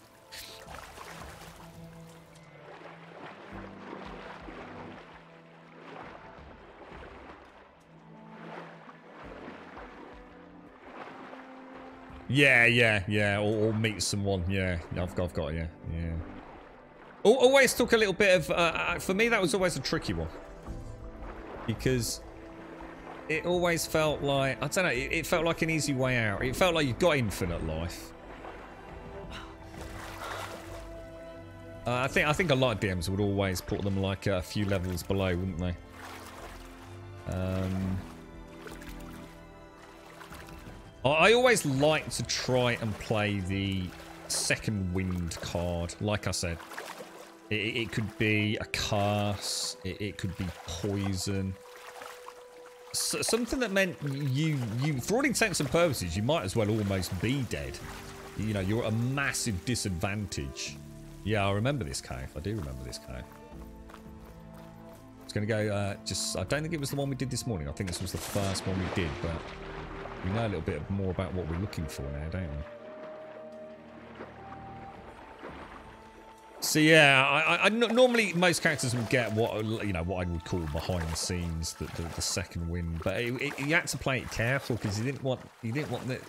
Yeah. Or meet someone. Yeah, I've got it. Yeah. Always took a little bit of. For me, that was always a tricky one because it always felt like, I don't know. It felt like an easy way out. It felt like you got infinite life. I think a lot of DMs would always put them like a few levels below, wouldn't they? I always like to try and play the second wind card. Like I said, it could be a curse, it could be poison. Something that meant you, for all intents and purposes, you might as well almost be dead. You know, you're at a massive disadvantage. Yeah, I remember this cave. I do remember this cave. It's going to go, I don't think it was the one we did this morning. I think this was the first one we did, but we know a little bit more about what we're looking for now, don't we? So yeah, I normally most characters would get what what I would call behind the scenes, the second wind, but you had to play it careful because you didn't want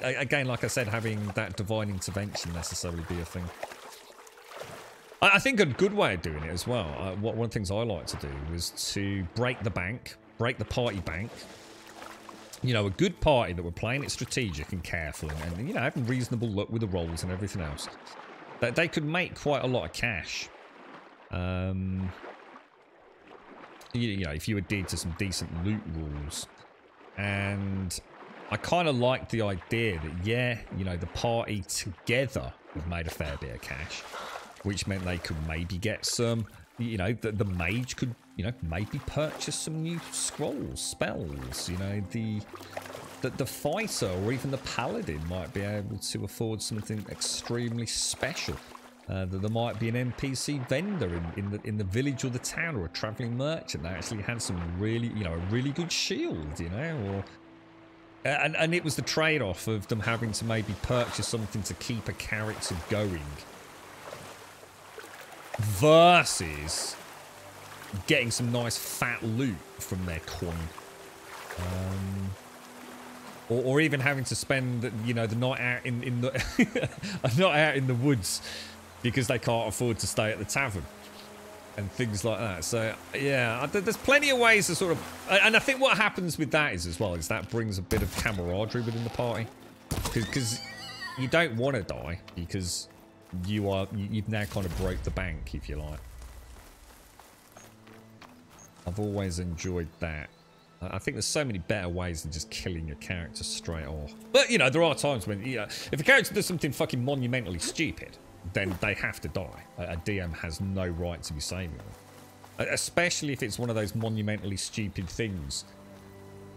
again, like I said, having that divine intervention necessarily be a thing. I think a good way of doing it as well. One of the things I like to do was to break the party bank. You know, a good party that were playing it strategic and careful and having reasonable luck with the rolls and everything else. That they could make quite a lot of cash. If you adhered to some decent loot rules. And I kind of liked the idea that, the party together have made a fair bit of cash. Which meant they could maybe get some, the mage could, maybe purchase some new scrolls, spells, the fighter or even the paladin might be able to afford something extremely special. That there might be an NPC vendor in the village or the town, or a traveling merchant that actually had some really, a really good shield, and it was the trade-off of them having to maybe purchase something to keep a character going versus getting some nice fat loot from their coin. Or even having to spend, the night out in the a night out in the woods because they can't afford to stay at the tavern and things like that. So yeah, there's plenty of ways to sort of, and I think what happens with that is that brings a bit of camaraderie within the party because you don't want to die because you've now kind of broke the bank, if you like. I've always enjoyed that. I think there's so many better ways than just killing your character straight off. But, there are times when, if a character does something fucking monumentally stupid, then they have to die. A DM has no right to be saving them. Especially if it's one of those monumentally stupid things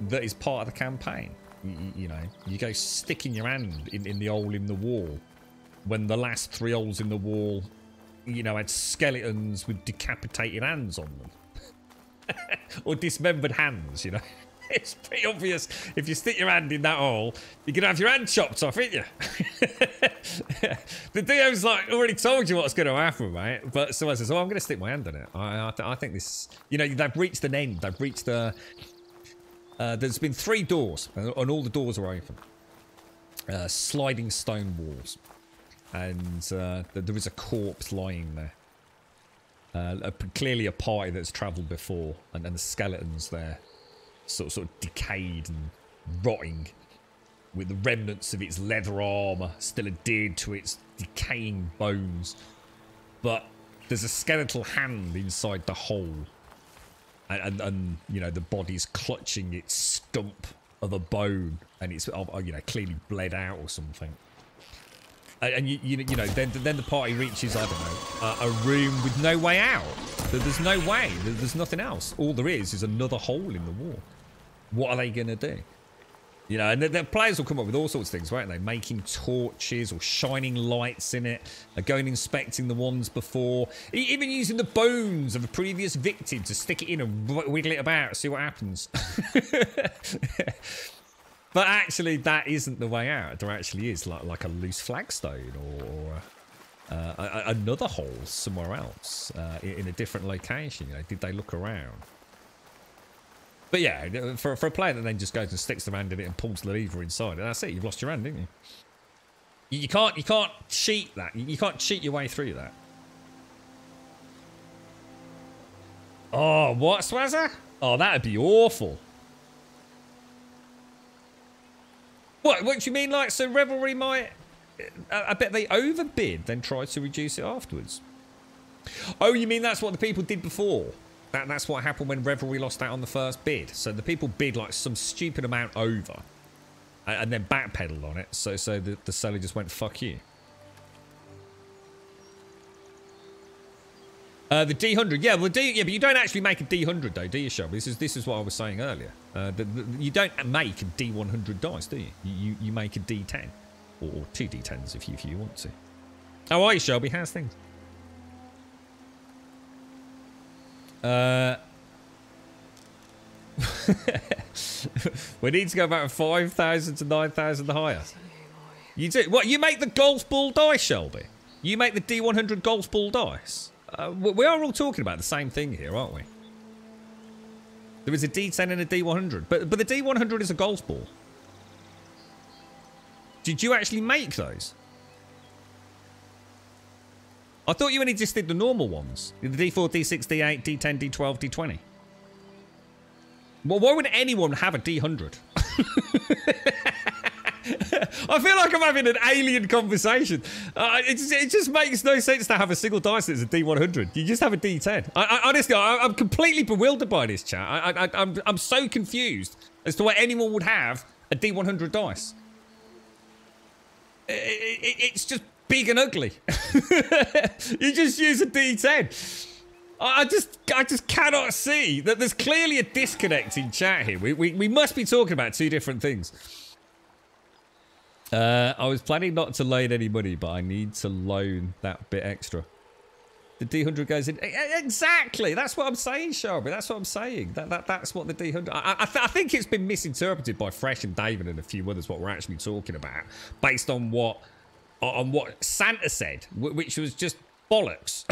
that is part of the campaign. You go sticking your hand in the hole in the wall when the last 3 holes in the wall, had skeletons with decapitated hands on them. Or dismembered hands, It's pretty obvious. If you stick your hand in that hole, you're going to have your hand chopped off, ain't you? The DM's already told you what's going to happen, mate. But someone says, I'm going to stick my hand in it. I think this, they've reached an end. They've reached there's been 3 doors, and all the doors are open. Sliding stone walls. And there is a corpse lying there. Clearly a party that's travelled before, and the skeletons there, sort of decayed and rotting, with the remnants of its leather armour still adhered to its decaying bones. But there's a skeletal hand inside the hole, and the body's clutching its stump of a bone, and it's clearly bled out or something. And then the party reaches, I don't know, a room with no way out. There's no way. There's nothing else. All there is another hole in the wall. What are they going to do? You know, and the players will come up with all sorts of things, won't they? Making torches or shining lights in it, going inspecting the ones before, even using the bones of a previous victim to stick it in and wiggle it about, see what happens. But actually, that isn't the way out. There actually is like a loose flagstone or another hole somewhere else in a different location. You know, did they look around? But yeah, for a player that then just goes and sticks their hand in it and pulls the lever inside, and that's it. You've lost your hand, didn't you? You can't cheat that. You can't cheat your way through that. Oh, what, Swazza? Oh, that'd be awful. What do you mean? Like, so Revelry might? I bet they overbid, then try to reduce it afterwards. Oh, you mean that's what the people did before? That's what happened when Revelry lost out on the first bid. So the people bid like some stupid amount over and then backpedaled on it. So the seller just went, fuck you. The D100, yeah, well, but you don't actually make a D100 though, do you, Shelby? This is what I was saying earlier. You don't make a D100 dice, do you? You make a D10 or two D10s if you want to. How are you, Shelby? How's things? We need to go back from 5,000 to 9,000 higher. You do what? You make the golf ball dice, Shelby. You make the D100 golf ball dice. We are all talking about the same thing here, aren't we? There is a D10 and a D100, but the D100 is a golf ball. Did you actually make those? I thought you only just did the normal ones. The D4, D6, D8, D10, D12, D20. Well, why would anyone have a D100? I feel like I'm having an alien conversation. It just makes no sense to have a single dice that's a D100. You just have a D10. Honestly, I'm completely bewildered by this, chat. I'm so confused as to why anyone would have a D100 dice. It's just big and ugly. You just use a D10. I just cannot see that there's clearly a disconnect in chat here. We must be talking about two different things. I was planning not to loan any money, but I need to loan that bit extra. The D100 goes in. Exactly. That's what I'm saying, Shelby. That's what I'm saying. That's what the D100... I think it's been misinterpreted by Fresh and David and a few others, what we're actually talking about, based on what Santa said, which was just bollocks.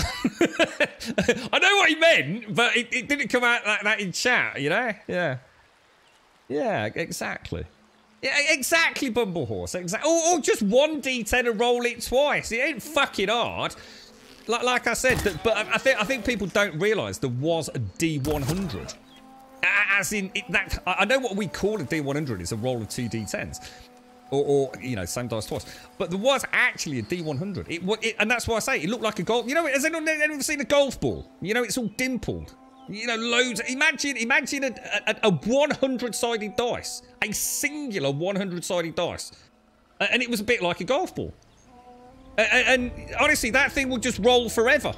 I know what he meant, but it didn't come out like that in chat, you know? Yeah. Yeah, exactly. Yeah, exactly, Bumblehorse. Exactly. Or just one D10 and roll it twice. It ain't fucking hard. Like I said, but I think people don't realise there was a D100. As in, I know what we call a D100 is a roll of two D10s. Or you know, same dice twice. But there was actually a D100. And that's why I say it looked like a golf. You know, has anyone ever seen a golf ball? You know, it's all dimpled. You know, loads. Imagine a 100-sided dice. A singular 100-sided dice. And it was a bit like a golf ball. And honestly, that thing will just roll forever.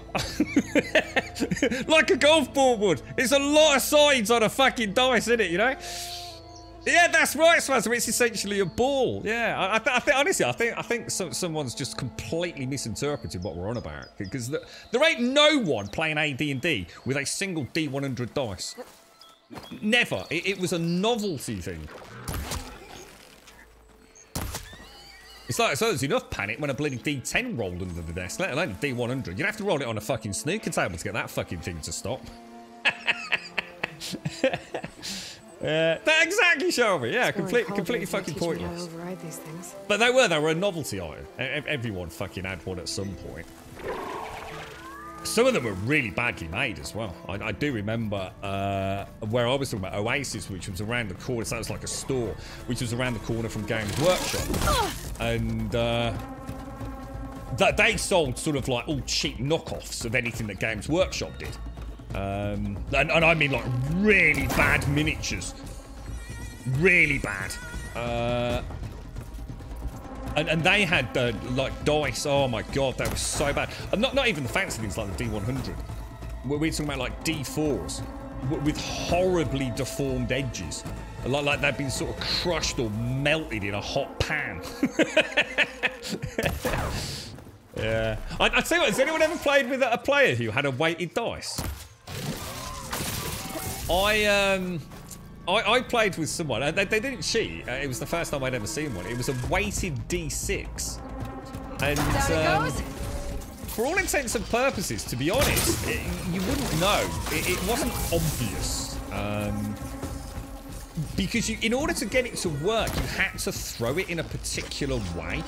Like a golf ball would. It's a lot of sides on a fucking dice, isn't it, you know? Yeah, that's right, Swazzer. It's essentially a ball. Yeah, I think someone's just completely misinterpreted what we're on about, because there ain't no one playing AD&D with a single D100 dice. Never. It was a novelty thing. It's like, so there's enough panic when a bloody D10 rolled under the desk, let alone a D100. You'd have to roll it on a fucking snooker table to get that fucking thing to stop. Exactly, Shelby. Yeah, completely fucking pointless. Override these things. But they were a novelty item. Everyone fucking had one at some point. Some of them were really badly made as well. I do remember where I was talking about Oasis, which was around the corner. So that was like a store, which was around the corner from Games Workshop, and they sold sort of like all cheap knockoffs of anything that Games Workshop did. And I mean like really bad miniatures. Really bad. And they had like dice. Oh my god, that was so bad. And not even the fancy things like the D100. We're talking about like D4s. with horribly deformed edges. Like they've been sort of crushed or melted in a hot pan. Yeah. I tell you what, has anyone ever played with a player who had a weighted dice? I played with someone. They didn't cheat. It was the first time I'd ever seen one. It was a weighted D6. And for all intents and purposes, to be honest, you wouldn't know. It wasn't obvious. Because in order to get it to work, you had to throw it in a particular way.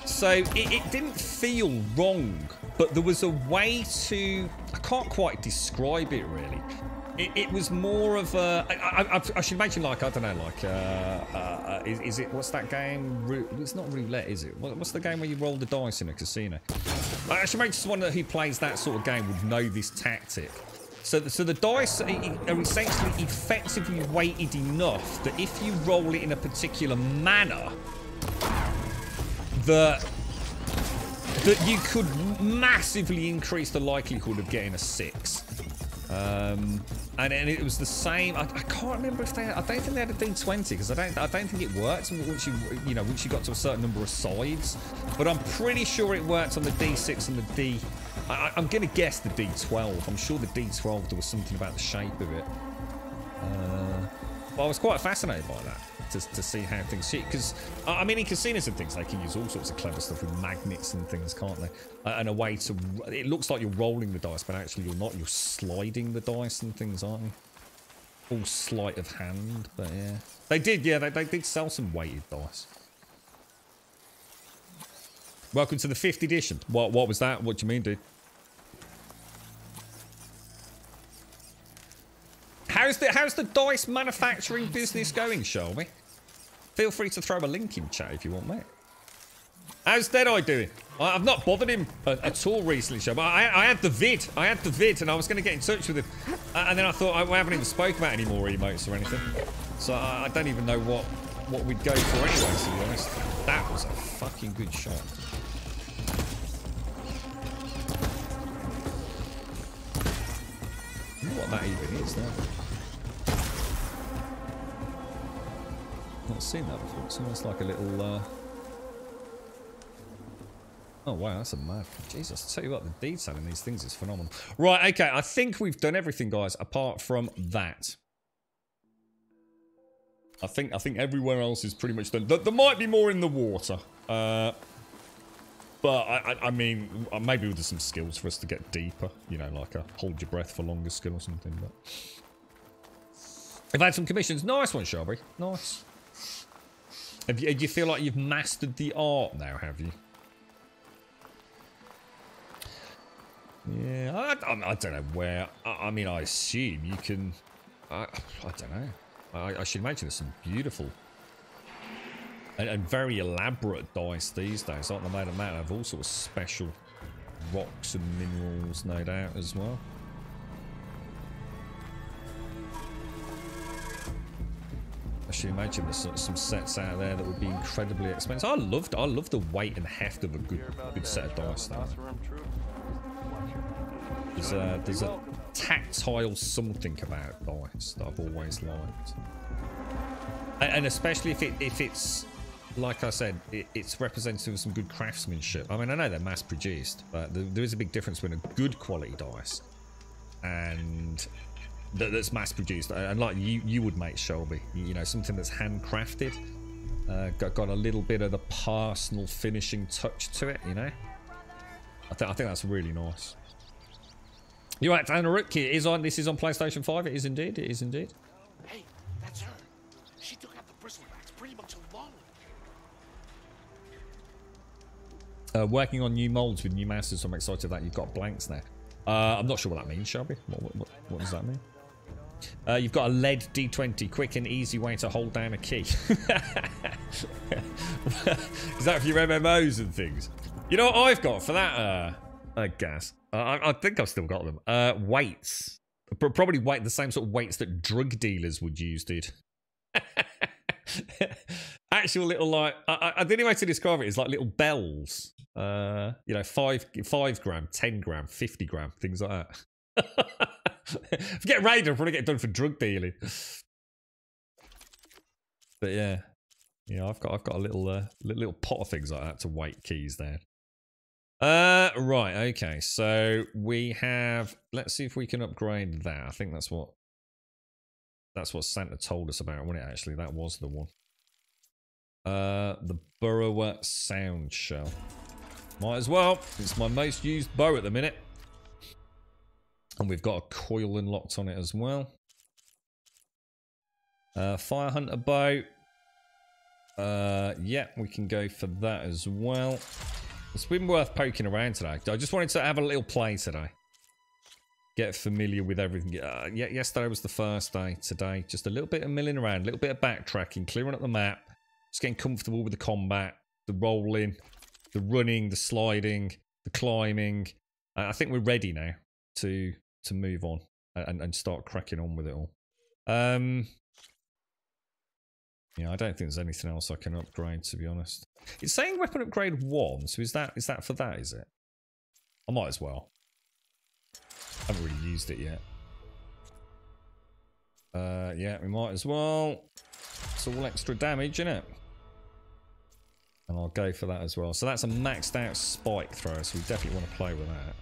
So it didn't feel wrong, but there was a way to... I can't quite describe it, really. It was more of a... I should mention, like, I don't know, like... is it... What's that game? It's not roulette, is it? What's the game where you roll the dice in a casino? I should mention someone who plays that sort of game would know this tactic. So the dice are essentially effectively weighted enough that if you roll it in a particular manner, that you could massively increase the likelihood of getting a 6. And it was the same. I can't remember if they. I don't think they had a D20 because I don't think it worked once you got to a certain number of sides. But I'm pretty sure it worked on the D6 and the D. I'm gonna guess the D12. I'm sure the D12 there was something about the shape of it. But I was quite fascinated by that to see how things shit. Because I mean, in casinos and things, they can use all sorts of clever stuff with magnets and things, can't they? And a way to. It looks like you're rolling the dice, but actually you're not. You're sliding the dice and things, aren't you? All sleight of hand, but yeah, they did. Yeah, they did sell some weighted dice. Welcome to the 5th edition. What was that? What do you mean, dude? How's the dice manufacturing business going, Shelby? Feel free to throw a link in chat if you want, mate. How's Deadeye doing? I've not bothered him at all recently, Shelby. I had the vid. And I was going to get in touch with him. And then I thought, I haven't even spoke about any more emotes or anything. So I don't even know what we'd go for anyway, to be honest. That was a fucking good shot. I wonder what that even is now. Not seen that before. It's almost like a little. Oh wow, that's a mad. Jesus, I tell you what, the detail in these things is phenomenal. Right, okay, I think we've done everything, guys, apart from that. I think everywhere else is pretty much done. There might be more in the water, but I mean, maybe there's some skills for us to get deeper. You know, like a hold your breath for longer skill or something. But I've had some commissions. Nice one, Shelby. Nice. Do you feel like you've mastered the art now, have you? Yeah, I don't know where. I mean, I assume you can... I don't know. I should imagine there's some beautiful and very elaborate dice these days, aren't they? Made out of all sorts of special rocks and minerals, no doubt, as well. I should imagine there's some sets out there that would be incredibly expensive. I love the weight and heft of a good set of dice. There's a tactile something about dice that I've always liked, and especially if it's like I said, it's representative of some good craftsmanship. I mean, I know they're mass produced, but there is a big difference between a good quality dice and that's mass produced, and like you would make, Shelby, you know, something that's handcrafted, got a little bit of the personal finishing touch to it, you know. I think that's really nice. You're right, Anna Rookie is on. This is on PlayStation 5. It is indeed. It is indeed. Hey, that's her. She took out the bristlebacks pretty much alone. Working on new molds with new masters. So I'm excited that you've got blanks there. I'm not sure what that means, Shelby. What does that mean? You've got a lead D20, quick and easy way to hold down a key. Is that for your MMOs and things? You know what I've got for that? I guess. I think I've still got them. Weights. Probably the same sort of weights that drug dealers would use, dude. Actual little, like, the only way to describe it is like little bells. You know, 5 gram, 10 gram, 50 gram, things like that. If I get raided, I'll probably get done for drug dealing. But yeah. Yeah, I've got a little pot of things like that to weight keys there. Right, okay. So we have, let's see if we can upgrade that. I think that's what Santa told us about, wasn't it, actually? That was the one. The Burrower Sound Shell. Might as well. It's my most used bow at the minute. And we've got a coil unlocked on it as well. Fire Hunter bow. Yeah, we can go for that as well. It's been worth poking around today. I just wanted to have a little play today. Get familiar with everything. Yeah, yesterday was the first day. Today, just a little bit of milling around, a little bit of backtracking, clearing up the map, just getting comfortable with the combat, the rolling, the running, the sliding, the climbing. I think we're ready now to move on and start cracking on with it all. Yeah, I don't think there's anything else I can upgrade, to be honest. It's saying weapon upgrade 1, so is that for that, is it? I might as well. I haven't really used it yet. Yeah, we might as well. It's all extra damage, isn't it? And I'll go for that as well. So that's a maxed out spike thrower, so we definitely want to play with that.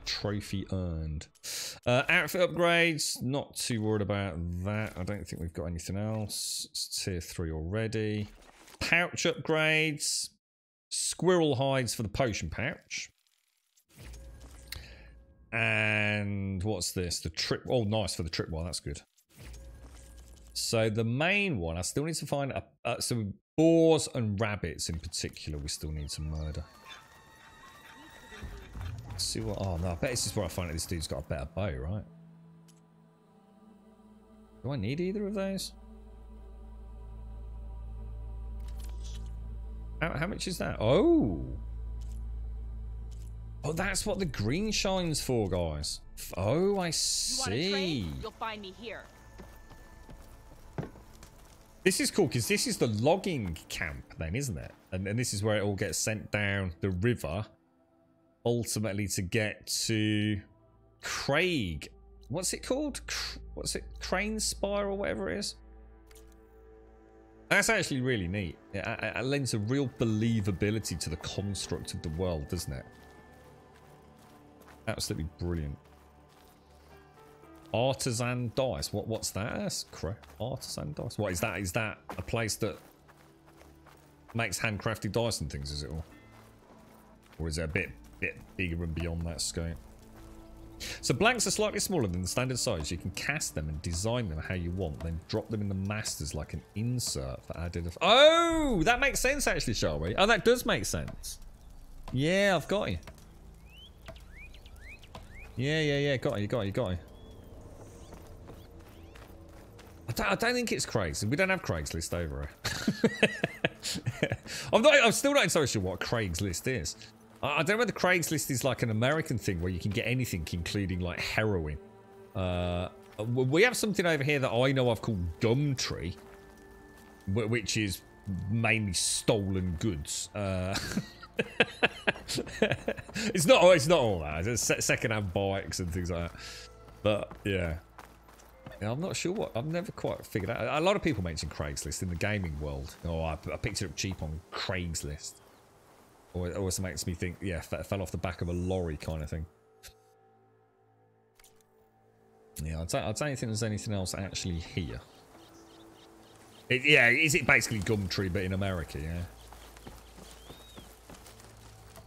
Trophy earned. Outfit upgrades, not too worried about that. I don't think we've got anything else. It's tier 3 already. Pouch upgrades. Squirrel hides for the potion pouch. And what's this? The trip. Oh, nice for the tripwire. That's good. So the main one, I still need to find some boars and rabbits in particular. We still need to murder. Let's see what. Oh no! I bet this is where I find out this dude's got a better bow, right? Do I need either of those? How much is that? Oh. Oh, that's what the green shine's for, guys. Oh, I see. You'll find me here. This is cool because this is the logging camp then, isn't it? And this is where it all gets sent down the river, ultimately to get to Craig. What's it called? What's it? Crane Spire or whatever it is? That's actually really neat. It lends a real believability to the construct of the world, doesn't it? Absolutely brilliant. Artisan dice. What's that? That's artisan dice. What is that? Is that a place that makes handcrafted dice and things? Is it all? Or is it a bit bigger and beyond that scope? So blanks are slightly smaller than the standard size. You can cast them and design them how you want, then drop them in the masters like an insert for added. Oh, that makes sense actually, shall we? Oh, that does make sense. Yeah, I've got you. Yeah. Got you. I don't think it's Craigslist. We don't have Craigslist over here. I'm still not entirely sure what Craigslist is. I don't know whether Craigslist is like an American thing where you can get anything, including like heroin. We have something over here that I know of called Gumtree, which is mainly stolen goods. It's not all that. It's second-hand bikes and things like that. But yeah, I'm not sure what. I've never quite figured out. A lot of people mention Craigslist in the gaming world. Oh, I picked it up cheap on Craigslist. Or it also makes me think, yeah, fell off the back of a lorry kind of thing. Yeah, I don't think there's anything else actually here. Yeah, is it basically Gumtree but in America? Yeah.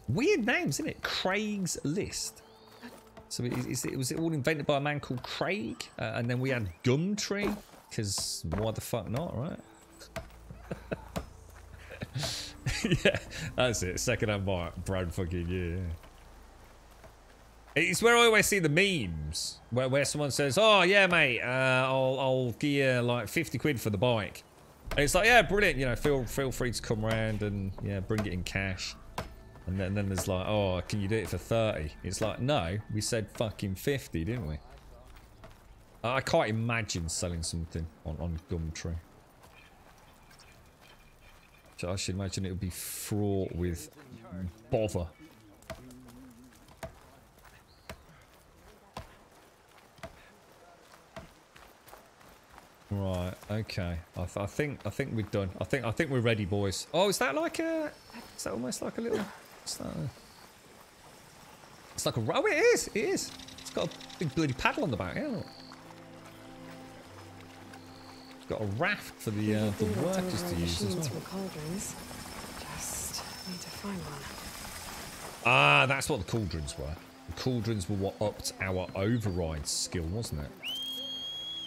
Weird names, isn't it? Craig's List. So was it all invented by a man called Craig? And then we had Gumtree? Because why the fuck not, right? Yeah, that's it. Second-hand brand fucking yeah. It's where I always see the memes where someone says, "Oh yeah, mate, I'll give you like 50 quid for the bike," and it's like, "Yeah, brilliant. You know, feel free to come round and yeah, bring it in cash." And then there's like, "Oh, can you do it for 30?" It's like, no, we said fucking 50, didn't we? I can't imagine selling something on Gumtree. I should imagine it would be fraught with bother. Right. Okay. I think we're done. I think we're ready, boys. Oh, is that like a? Is that almost like a little? It's like a. Oh, it is. It is. It's got a big bloody paddle on the back. Yeah. It's got a raft for the workers to use as well. Cauldrons. Just need to find one. Ah, that's what the cauldrons were. The cauldrons were what upped our override skill, wasn't it?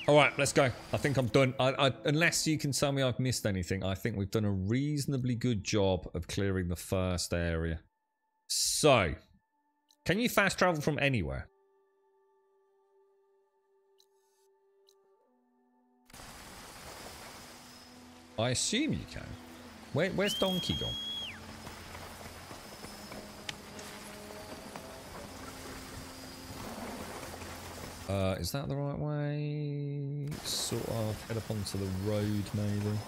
All right, let's go. I think I'm done. Unless you can tell me I've missed anything, I think we've done a reasonably good job of clearing the first area. So, can you fast travel from anywhere? I assume you can. Where's Donkey gone? Is that the right way? Sort of head up onto the road, maybe.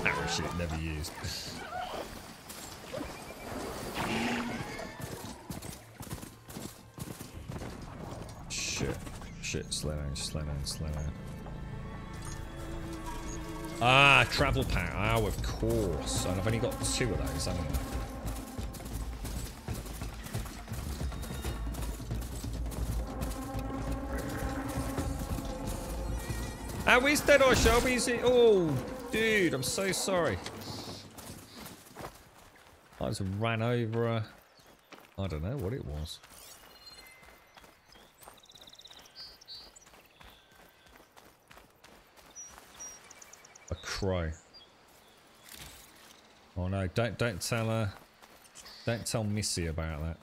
Parachute never used. Shit, slow down. Ah, travel pack. Oh, of course. And I've only got 2 of those, haven't I? How is that, or Shelby? Is it? Oh, dude, I'm so sorry. I just ran over a... I don't know what it was. A crow. Oh no! Don't tell her. Don't tell Missy about that.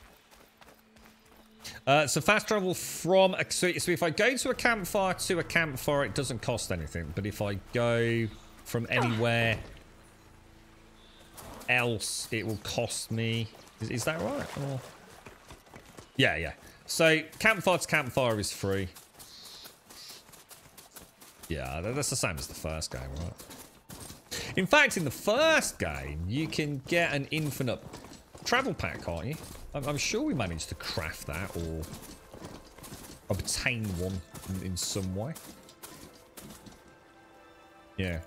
So fast travel from... So if I go to a campfire, it doesn't cost anything. But if I go from anywhere else, it will cost me... Is that right? Or... Yeah. So campfire to campfire is free. Yeah, that's the same as the first game, right? In fact, in the first game, you can get an infinite travel pack, can't you? I'm sure we managed to craft that or obtain one in some way. Yeah.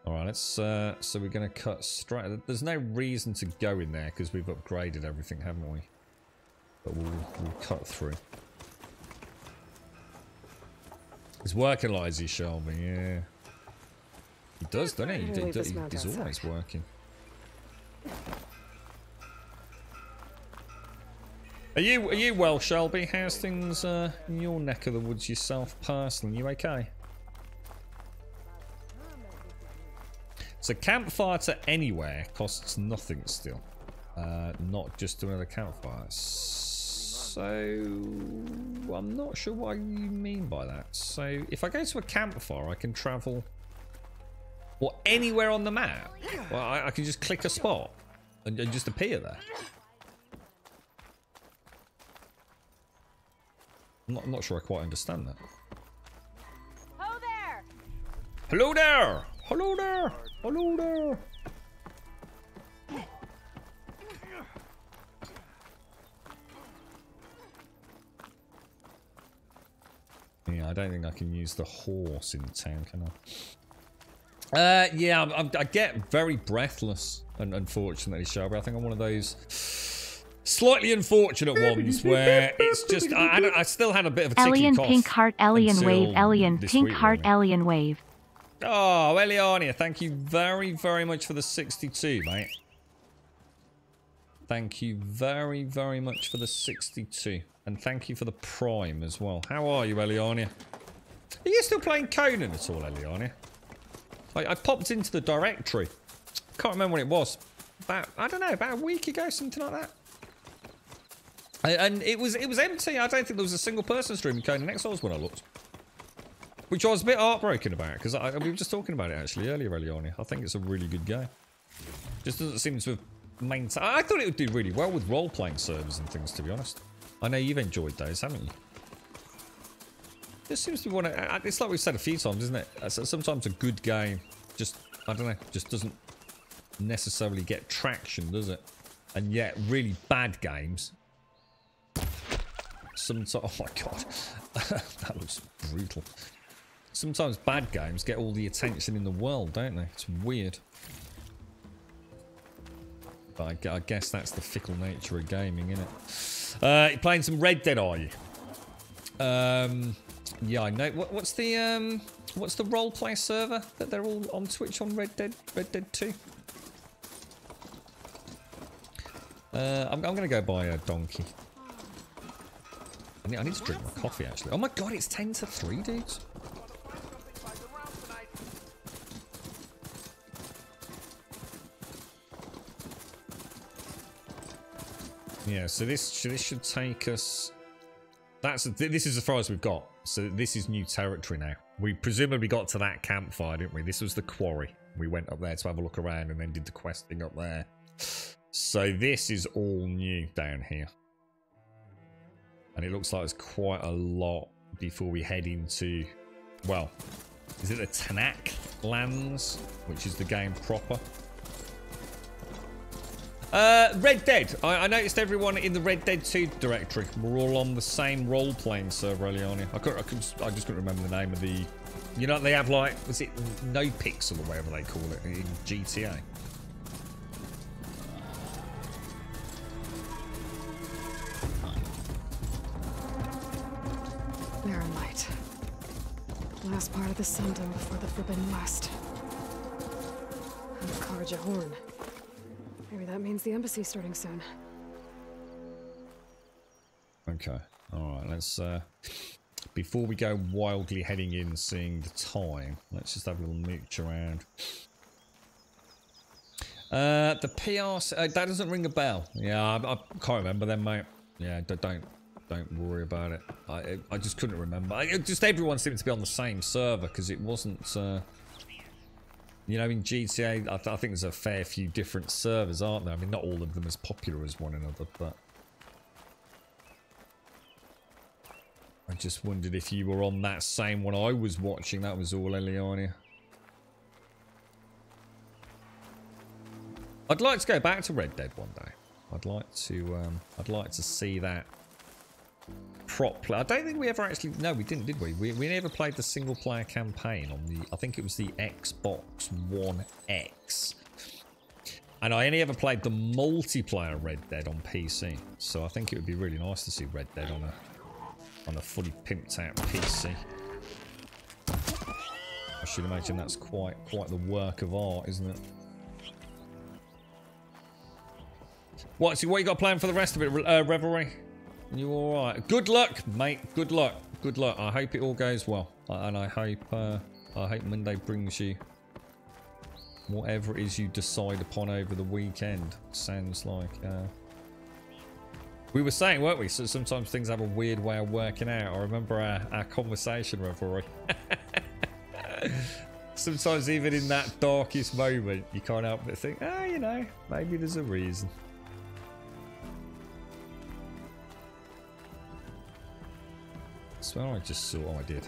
Alright, let's... so we're going to cut straight... There's no reason to go in there because we've upgraded everything, haven't we? But we'll cut through. He's working like he shall be, yeah. He does, doesn't he? He's always working. Are you well, Shelby? How's things in your neck of the woods yourself personally? You okay? So campfire to anywhere costs nothing still. Not just to another campfire. So I'm not sure what you mean by that. So if I go to a campfire, I can travel anywhere on the map. Well, I can just click a spot and just appear there. I'm not sure I quite understand that. Ho there! Hello there! Hello there! Hello there! Yeah, I don't think I can use the horse in town, can I? Yeah, I get very breathless, unfortunately, Shelby. I think I'm one of those slightly unfortunate ones where it's just... I still had a bit of a ticky Alien cough. pink heart, alien wave, alien pink heart, alien wave. Oh, Eliania, thank you very, very much for the 62, mate. Thank you very, very much for the 62. And thank you for the Prime as well. How are you, Eliania? Are you still playing Conan at all, Eliania? I popped into the directory. Can't remember when it was. I don't know, about a week ago, something like that. And it was empty. I don't think there was a single person streaming Conan Exiles when I looked. Which I was a bit heartbroken about, because we were just talking about it actually earlier, Eliania. I think it's a really good game. Just doesn't seem to have maintained... I thought it would do really well with role-playing servers and things, to be honest. I know you've enjoyed those, haven't you? Just seems to want to... It's like we've said a few times, isn't it? Sometimes a good game just, I don't know, just doesn't necessarily get traction, does it? And yet, really bad games sometimes... Oh my god. That looks brutal. Sometimes bad games get all the attention in the world, don't they? It's weird. But I guess that's the fickle nature of gaming, isn't it? You're playing some Red Dead, are you? Yeah, I know. What's the roleplay server that they're all on Twitch on Red Dead 2? I'm gonna go buy a donkey. I need to drink my coffee, actually. Oh my god, it's 10 to 3, dudes. Yeah, so this should take us... This is as far as we've got. So this is new territory now. We presumably got to that campfire, didn't we? This was the quarry. We went up there to have a look around and then did the questing up there. So this is all new down here. And it looks like there's quite a lot before we head into... Well, is it the Tanak lands? Which is the game proper. Red Dead. I noticed everyone in the Red Dead 2 directory were all on the same role-playing server, Eliani. I just couldn't remember the name of the... You know, they have like... Was it No Pixel or whatever they call it in GTA? Barren Light. Last part of the Sundom before the Forbidden West. And the Karja Horn. Maybe that means the embassy's starting soon. Okay. Alright, let's... before we go wildly heading in, seeing the time, let's just have a little mooch around. The PRC... that doesn't ring a bell. Yeah, I can't remember them, mate. Yeah, don't worry about it. I just couldn't remember. Just everyone seemed to be on the same server, because it wasn't... You know, in GTA, I think there's a fair few different servers, aren't there? I mean, not all of them as popular as one another, but... I just wondered if you were on that same one I was watching. That was all, Eliania. I'd like to go back to Red Dead one day. I'd like to see that properly. I don't think we ever actually... No, we didn't, did we? We never played the single-player campaign on the... I think it was the Xbox One X. And I only ever played the multiplayer Red Dead on PC. So I think it would be really nice to see Red Dead on a fully pimped out PC. I should imagine that's quite the work of art, isn't it? What you got planned for the rest of it, Revelry? You all right? Good luck, mate. Good luck. Good luck. I hope it all goes well, and I hope Monday brings you whatever it is you decide upon over the weekend. Sounds like we were saying, weren't we? So sometimes things have a weird way of working out. I remember our conversation, Revelry. Sometimes even in that darkest moment, you can't help but think, you know, maybe there's a reason. I swear I just saw... Oh, I did.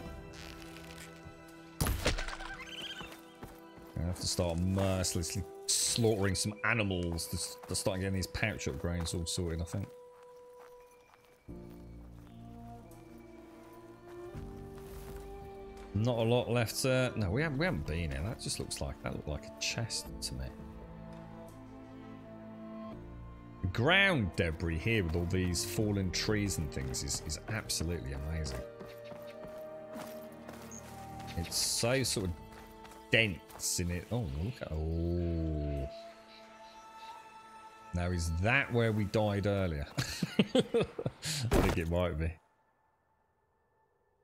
I have to start mercilessly slaughtering some animals to start getting these pouch upgrades all sorted, I think. Not a lot left. No, we haven't been here. That just looked like a chest to me. Ground debris here with all these fallen trees and things is absolutely amazing. It's so sort of dense in it. Oh, look at... Oh. Now, is that where we died earlier? I think it might be.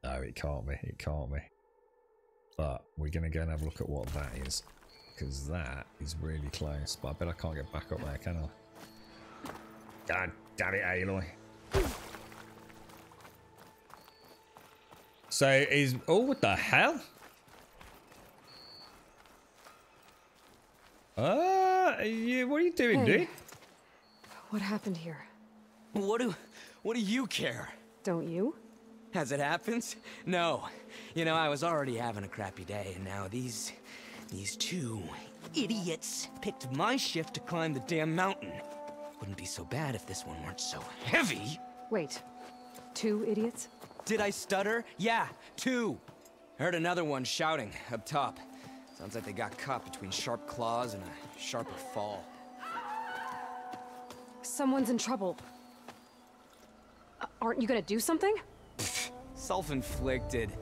No, it can't be. It can't be. But we're going to go and have a look at what that is. Because that is really close. But I bet I can't get back up there, can I? God damn it, Aloy. So is... Oh, what the hell? What are you doing, dude? What happened here? What do you care? Don't you? As it happens? No. You know, I was already having a crappy day, and now these two idiots picked my shift to climb the damn mountain. Wouldn't be so bad if this one weren't so heavy. Wait. 2 idiots? Did I stutter? Yeah, 2. Heard another one shouting up top. Sounds like they got caught between sharp claws and a sharper fall. Someone's in trouble. Aren't you gonna do something? Self-inflicted.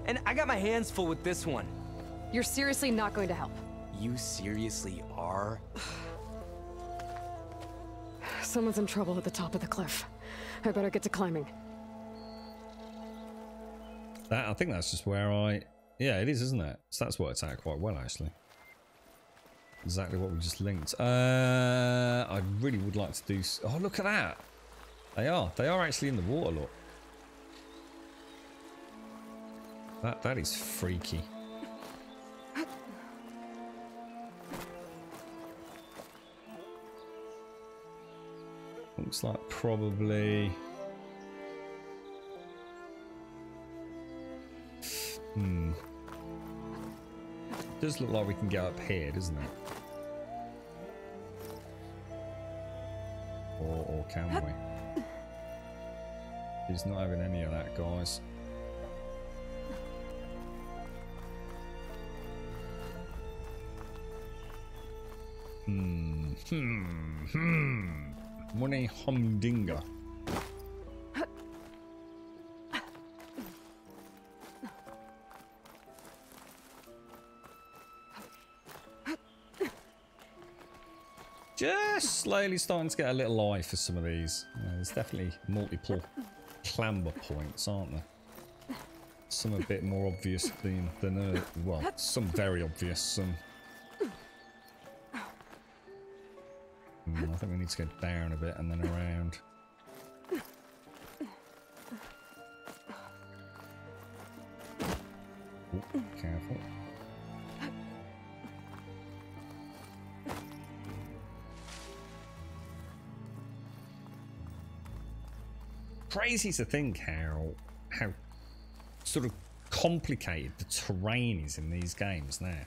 And I got my hands full with this one. You're seriously not going to help? You seriously are? Someone's in trouble at the top of the cliff. I better get to climbing. I think that's just where yeah, it is, isn't it? So that's worked out quite well, actually. Exactly what we just linked. I really would like to do... Oh, look at that! They are actually in the water, look. That is freaky. Looks like probably... Does look like we can get up here, doesn't it? Or can we? He's not having any of that, guys. Money humdinger. Just slowly starting to get a little eye for some of these. There's definitely multiple clamber points, aren't there? Some a bit more obvious than well, some very obvious, some... I think we need to go down a bit and then around. Ooh, careful. Crazy to think how sort of complicated the terrain is in these games now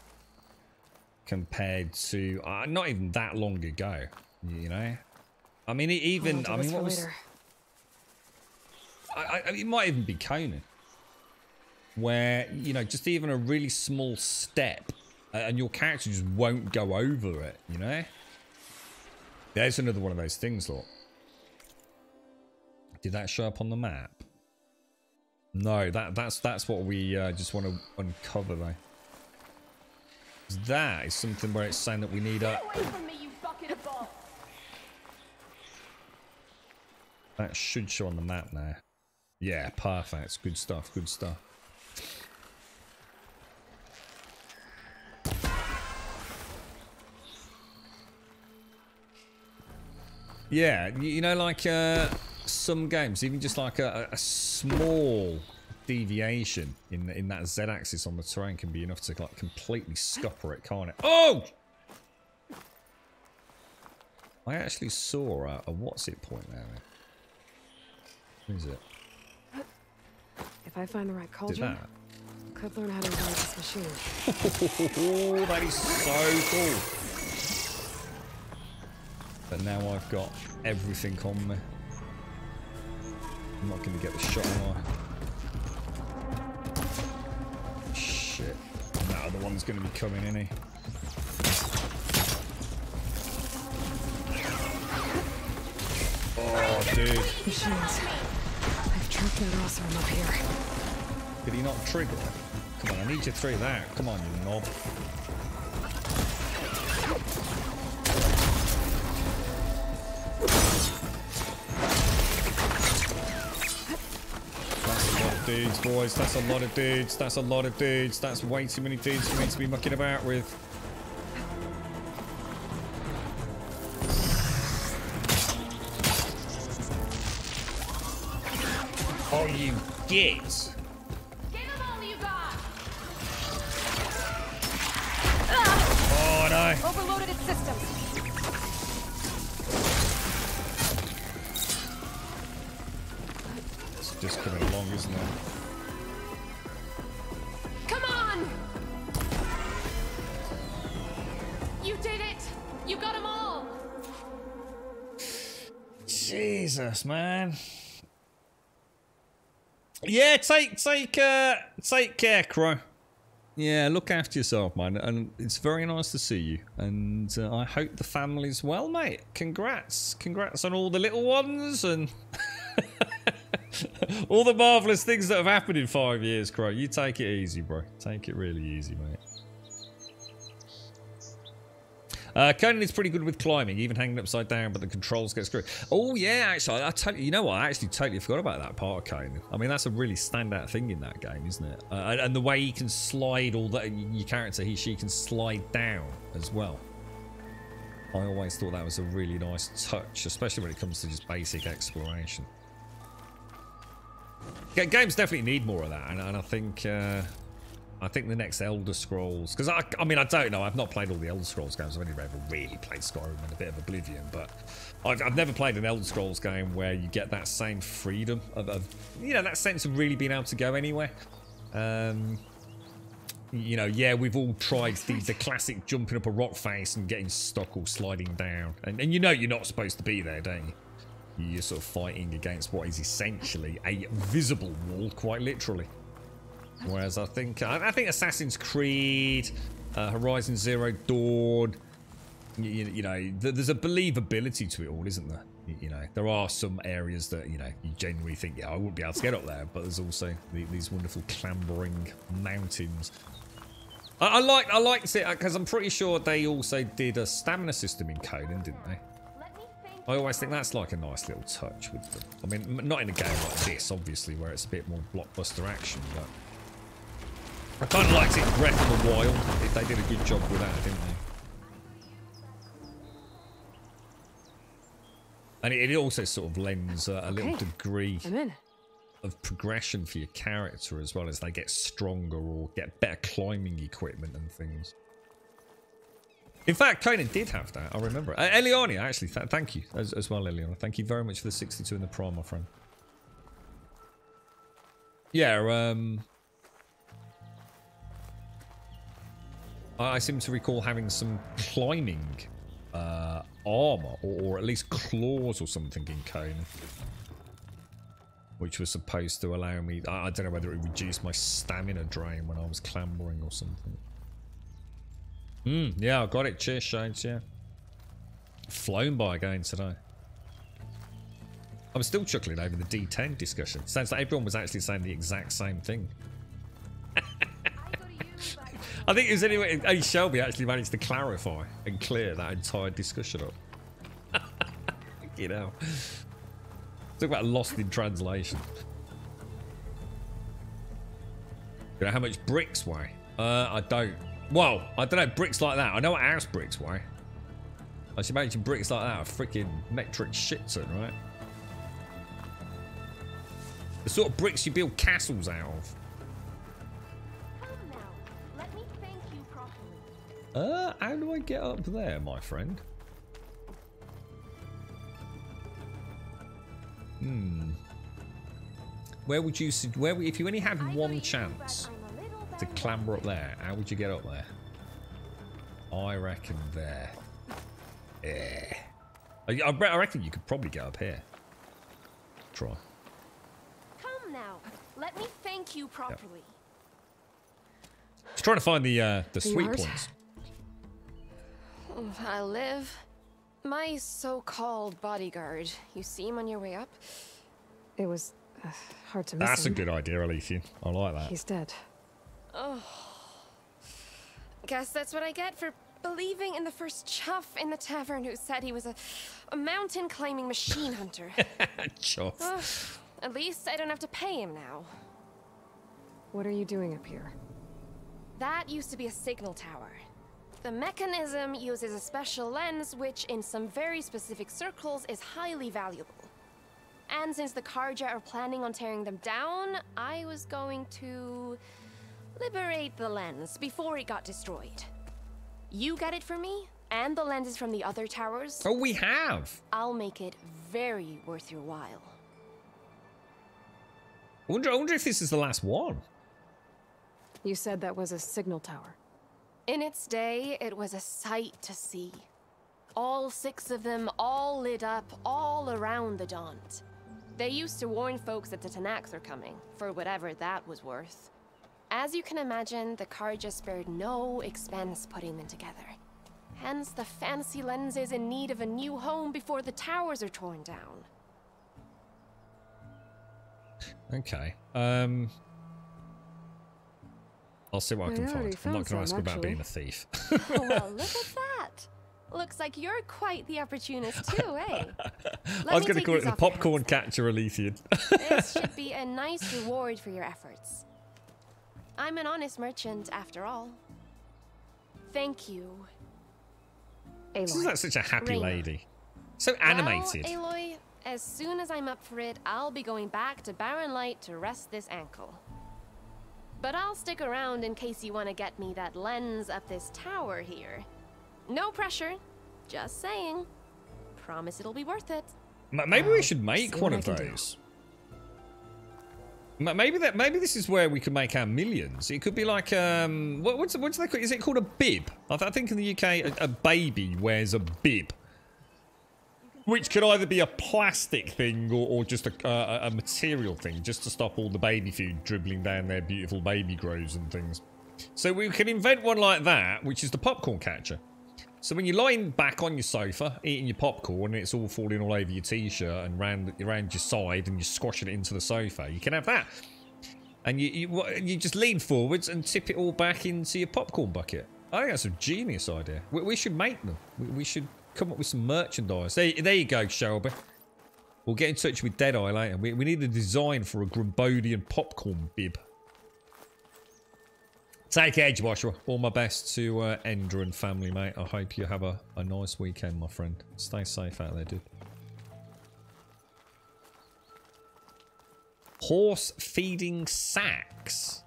compared to not even that long ago, you know. I mean, what was it might even be Conan, where, you know, just even a really small step and your character just won't go over it, you know. There's another one of those things, look. Did that show up on the map? No, that's what we just want to uncover, though. That is something where it's saying that we need a... That should show on the map now. Yeah, perfect. Good stuff, good stuff. Yeah, you know, like some games, even just like a small deviation in that Z-axis on the terrain can be enough to like completely scupper it, can't it? Oh! I actually saw a what's it point there. Who is it? If I find the right cauldron, could learn how to ride this machine. Oh, that is so cool. But now I've got everything on me. I'm not going to get the shot, am I? Shit. That other one's going to be coming, isn't he? Oh, dude. Machines. I've trapped that Oseram up here. Did he not trigger it? Come on, I need you through that. Come on, you knob. Dudes, boys, that's a lot of dudes. That's a lot of dudes. That's way too many dudes for me to be mucking about with. Oh, you git! Give them all you got. Oh no! Overloaded its systems. It's just coming along, isn't it? Come on! You did it! You got them all! Jesus, man. Yeah, take care, Crow. Yeah, look after yourself, man. And it's very nice to see you. And I hope the family's well, mate. Congrats on all the little ones and all the marvelous things that have happened in 5 years, Crow. You take it easy, bro. Take it really easy, mate. Conan is pretty good with climbing, even hanging upside down, but the controls get screwed. Oh yeah, actually, you know what? I actually totally forgot about that part of Conan. I mean, that's a really standout thing in that game, isn't it? And the way he can slide, all that your character, she can slide down as well. I always thought that was a really nice touch, especially when it comes to just basic exploration. Games definitely need more of that, and I think the next Elder Scrolls, because I mean, I don't know, I've not played all the Elder Scrolls games. I've only ever really played Skyrim and a bit of Oblivion, but I've never played an Elder Scrolls game where you get that same freedom of you know, that sense of really being able to go anywhere. You know, yeah, we've all tried the classic jumping up a rock face and getting stuck or sliding down, and you know you're not supposed to be there, don't you? You're sort of fighting against what is essentially a visible wall, quite literally. Whereas I think Assassin's Creed, Horizon Zero Dawn, you know, there's a believability to it all, isn't there? You know, there are some areas that, you know, you genuinely think, yeah, I wouldn't be able to get up there, but there's also these wonderful clambering mountains. I liked it because I'm pretty sure they also did a stamina system in Conan, didn't they? I always think that's like a nice little touch with them. I mean, not in a game like this, obviously, where it's a bit more blockbuster action, but I kind of liked it in Breath of the Wild. They did a good job with that, didn't they? And it also sort of lends a little degree of progression for your character as well, as they get stronger or get better climbing equipment and things. In fact, Conan did have that, I remember. Eliana, actually, thank you as well, Eliana. Thank you very much for the 62 in the Prime, my friend. Yeah, I seem to recall having some climbing armor, or at least claws or something in Conan, which was supposed to allow me, I don't know whether it reduced my stamina drain when I was clambering or something. Yeah, I got it. Cheers, Shades, yeah. Flown by again today. I'm still chuckling over the D10 discussion. Sounds like everyone was actually saying the exact same thing. I think it was anyway. Hey, Shelby actually managed to clarify and clear that entire discussion up. You know, talk about lost in translation. You know how much bricks weigh? I don't. Well, I don't know bricks like that. I know what house bricks weigh. I should imagine bricks like that are freaking metric shit ton, right? The sort of bricks you build castles out of. How do I get up there, my friend? Where would you, if you only had one chance to clamber up there, how would you get up there? I reckon there. Yeah. I reckon you could probably get up here. Try. Come now. Let me thank you properly. Just trying to find the sweet points. I live. My so-called bodyguard. You see him on your way up? It was hard to miss That's him. a good idea, Alicia. I like that. He's dead. Oh. Guess that's what I get for believing in the first chuff in the tavern who said he was a mountain-climbing machine hunter. Chuff. At least I don't have to pay him now. What are you doing up here? That used to be a signal tower. The mechanism uses a special lens which, in some very specific circles, is highly valuable. And since the Karja are planning on tearing them down, I was going to liberate the lens before it got destroyed. You get it for me, and the lenses from the other towers. Oh, we have! I'll make it very worth your while. I wonder if this is the last one. You said that was a signal tower. In its day, it was a sight to see. All 6 of them, all lit up, all around the Daunt. They used to warn folks that the Tanakhs are coming, for whatever that was worth. As you can imagine, the Karja spared no expense putting them together. Hence, the fancy lens is in need of a new home before the towers are torn down. Okay. I'll see what I can find. I'm not going to ask about being a thief. Well, look at that. Looks like you're quite the opportunist too, eh? I was going to call it the popcorn catcher, Aletheian. This should be a nice reward for your efforts. I'm an honest merchant, after all. Thank you. Isn't that such a happy lady? So animated. Well, Aloy, as soon as I'm up for it, I'll be going back to Barren Light to rest this ankle. But I'll stick around in case you want to get me that lens up this tower here. No pressure, just saying. Promise it'll be worth it. Maybe we should make one of those. Maybe this is where we could make our millions. It could be like what's they call? Is it called a bib? I think in the UK a baby wears a bib, which could either be a plastic thing or just a material thing, just to stop all the baby food dribbling down their beautiful baby grows and things. So we can invent one like that, which is the popcorn catcher. So when you're lying back on your sofa, eating your popcorn, and it's all falling all over your t-shirt and around your side, and you're squashing it into the sofa, you can have that. And you just lean forwards and tip it all back into your popcorn bucket. I think that's a genius idea. We should make them. We should come up with some merchandise. There you go, Shelby. We'll get in touch with Deadeye later. We need a design for a Grumbodian popcorn bib. Take care, Joshua. All my best to Ender and family, mate. I hope you have a nice weekend, my friend. Stay safe out there, dude. Horse feeding sacks.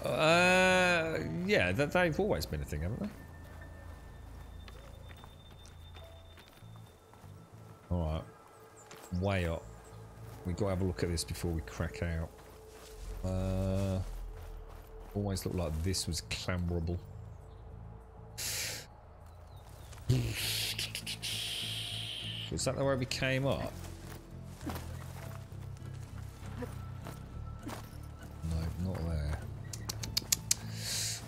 Yeah, they've always been a thing, haven't they? Alright. Way up. We've got to have a look at this before we crack out. Always looked like this was clamberable. Is that the way we came up? No, not there.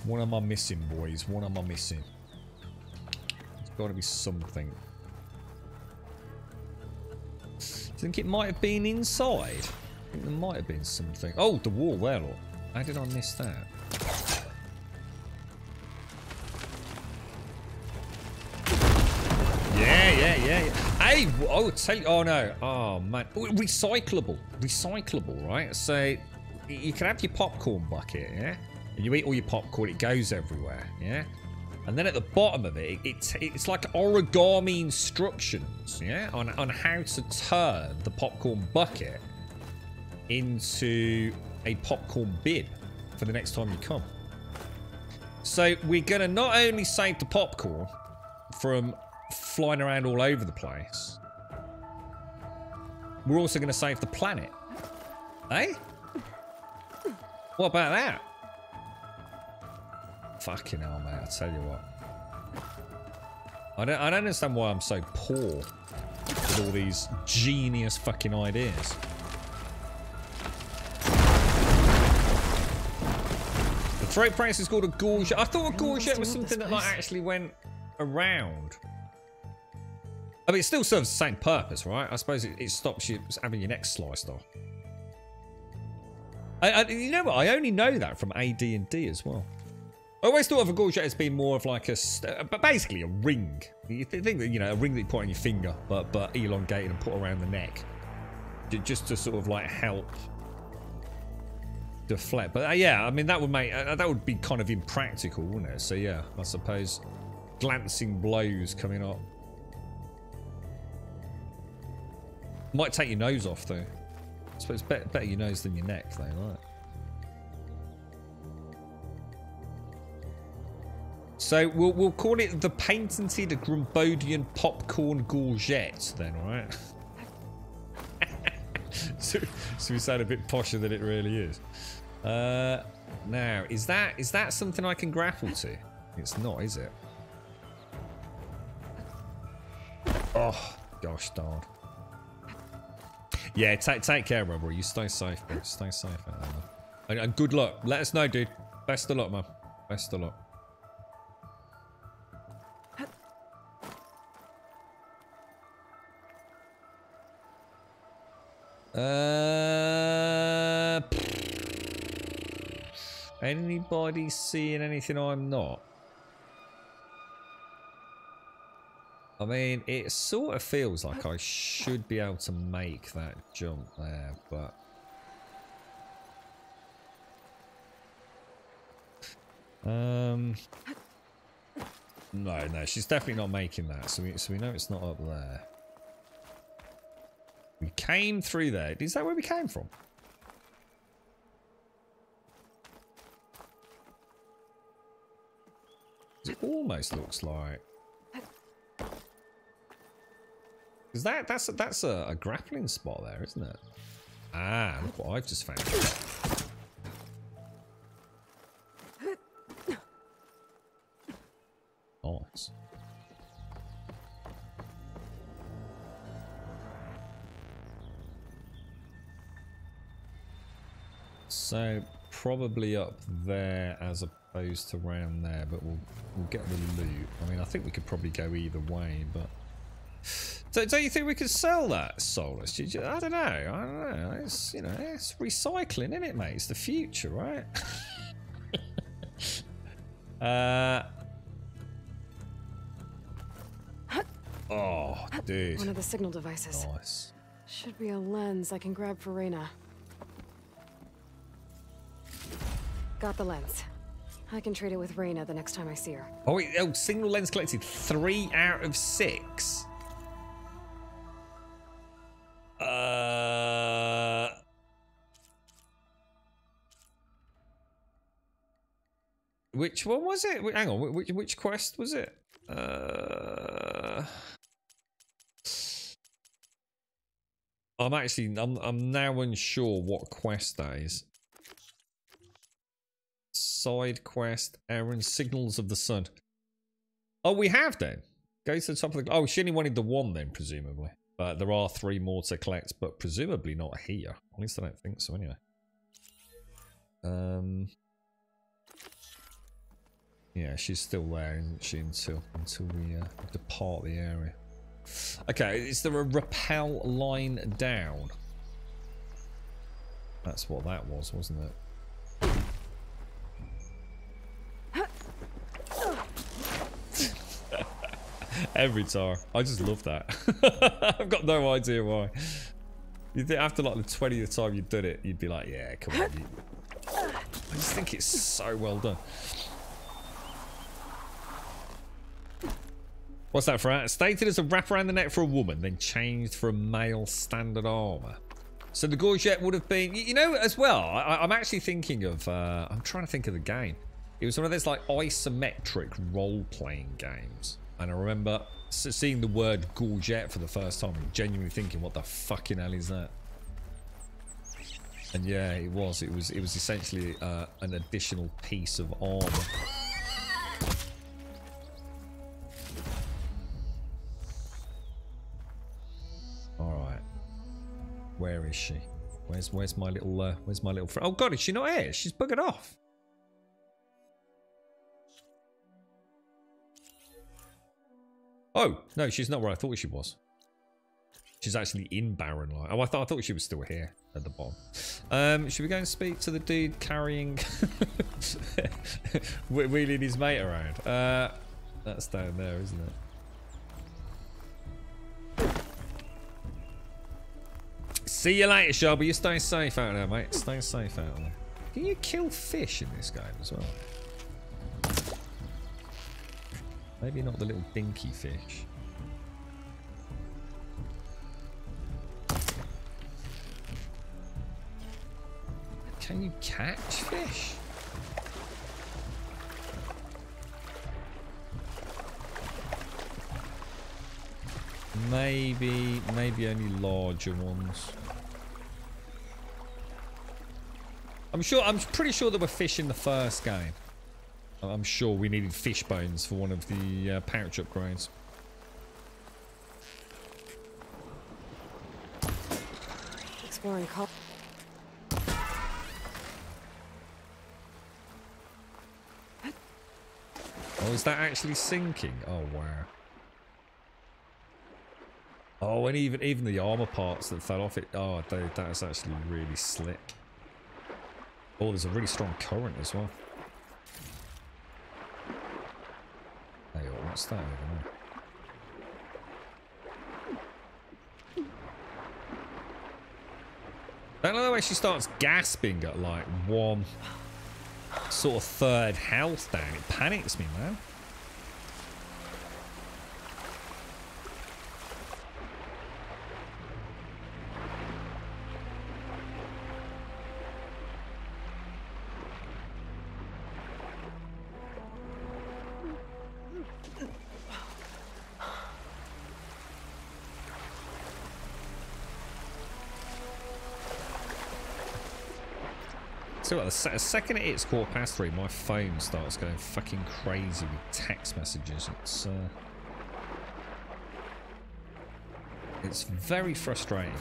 What am I missing, boys? What am I missing? There's got to be something. Do you think it might have been inside? I think there might have been something. Oh, the wall there, look. How did I miss that? Yeah. Hey, oh, tell you, oh no, oh man, recyclable, right? So you can have your popcorn bucket, yeah, and you eat all your popcorn, it goes everywhere, yeah, and then at the bottom of it, it's like origami instructions, yeah, on how to turn the popcorn bucket into a popcorn bib for the next time you come. So we're gonna not only save the popcorn from flying around all over the place, we're also gonna save the planet. Eh? What about that? Fucking hell, mate, I tell you what. I don't understand why I'm so poor with all these genius fucking ideas. The throat price is called a gorget. I thought a gorget was something that like actually went around. I mean, it still serves the same purpose, right? I suppose it stops you having your neck sliced off. You know what? I only know that from AD&D as well. I always thought of a gorget as being more of like but basically a ring. You think that, you know, a ring that you put on your finger, but elongated and put around the neck, just to sort of like help deflect. But yeah, I mean that would be kind of impractical, wouldn't it? So yeah, I suppose glancing blows coming up. Might take your nose off though. I suppose better your nose than your neck though, right? So we'll call it the patented Grumbodian popcorn gorget then, right? so we sound a bit posher than it really is. Now, is that something I can grapple to? It's not, is it? Oh, gosh darn. Yeah, take care, bro. You stay safe, bro. Stay safe out there, man. And good luck. Let us know, dude. Best of luck, man. Best of luck. Anybody seeing anything I'm not? I mean, it sort of feels like I should be able to make that jump there, but... No, she's definitely not making that, so we know it's not up there. We came through there. Is that where we came from? It almost looks like... Is that's a grappling spot there, isn't it? Ah, look what I've just found. Nice. So probably up there as opposed to around there, but we'll get the loot. I mean, I think we could probably go either way, but don't you think we could sell that, Solus? I don't know. It's, you know, it's recycling, isn't it, mate? It's the future, right? Oh, dude. One of the signal devices. Nice. Should be a lens I can grab for Reyna. Got the lens. I can trade it with Reyna the next time I see her. Oh, wait, signal lens collected 3 out of 6. Which one was it? Hang on, which quest was it? I'm now unsure what quest that is. Side quest, errand, signals of the sun. Oh, we have then. Go to the top of the... Oh, she only wanted the 1 then, presumably. But there are 3 more to collect, but presumably not here. At least I don't think so, anyway. Yeah, she's still there, isn't she, until we depart the area. Okay, is there a rappel line down? That's what that was, wasn't it? Every time. I just love that. I've got no idea why. You'd think after like the 20th time you've done it, you'd be like, yeah, come on. I just think it's so well done. What's that for? Stated as a wrap around the neck for a woman, then changed for a male standard armor. So the gorget would have been, you know, as well. I'm actually thinking of, I'm trying to think of the game. It was one of those like isometric role-playing games. And I remember seeing the word gorget for the first time and genuinely thinking, what the fucking hell is that? And yeah, it was essentially an additional piece of armor. Alright. Where is she? Where's my little friend? Oh god, is she not here? She's buggered off. Oh, no, she's not where I thought she was. She's actually in Barren Light. Oh, I thought she was still here at the bottom. Should we go and speak to the dude carrying... wheeling his mate around? That's down there, isn't it? See you later, Shelby. You stay safe out there, mate. Stay safe out there. Can you kill fish in this game as well? Maybe not the little dinky fish. Can you catch fish? Maybe only larger ones. I'm pretty sure there were fish in the first game. I'm sure we needed fish bones for one of the pouch upgrades. exploring Coil. Oh, is that actually sinking? Oh, wow. Oh, and even the armor parts that fell off it. Oh, dude, that is actually really slick. Oh, there's a really strong current as well. Hey, what's that over there? I don't know the way she starts gasping at like one sort of third health down. It panics me, man. So the second it hits 3:15, my phone starts going fucking crazy with text messages. It's very frustrating.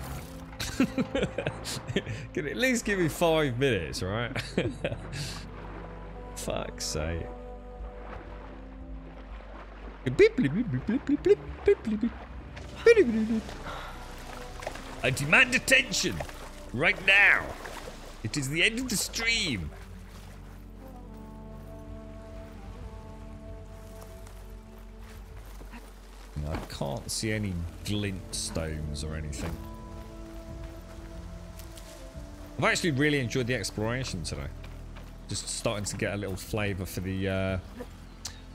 Can at least give me 5 minutes, right? Fuck's sake. I demand attention right now. It is the end of the stream. I can't see any glint stones or anything. I've actually really enjoyed the exploration today. Just starting to get a little flavour for the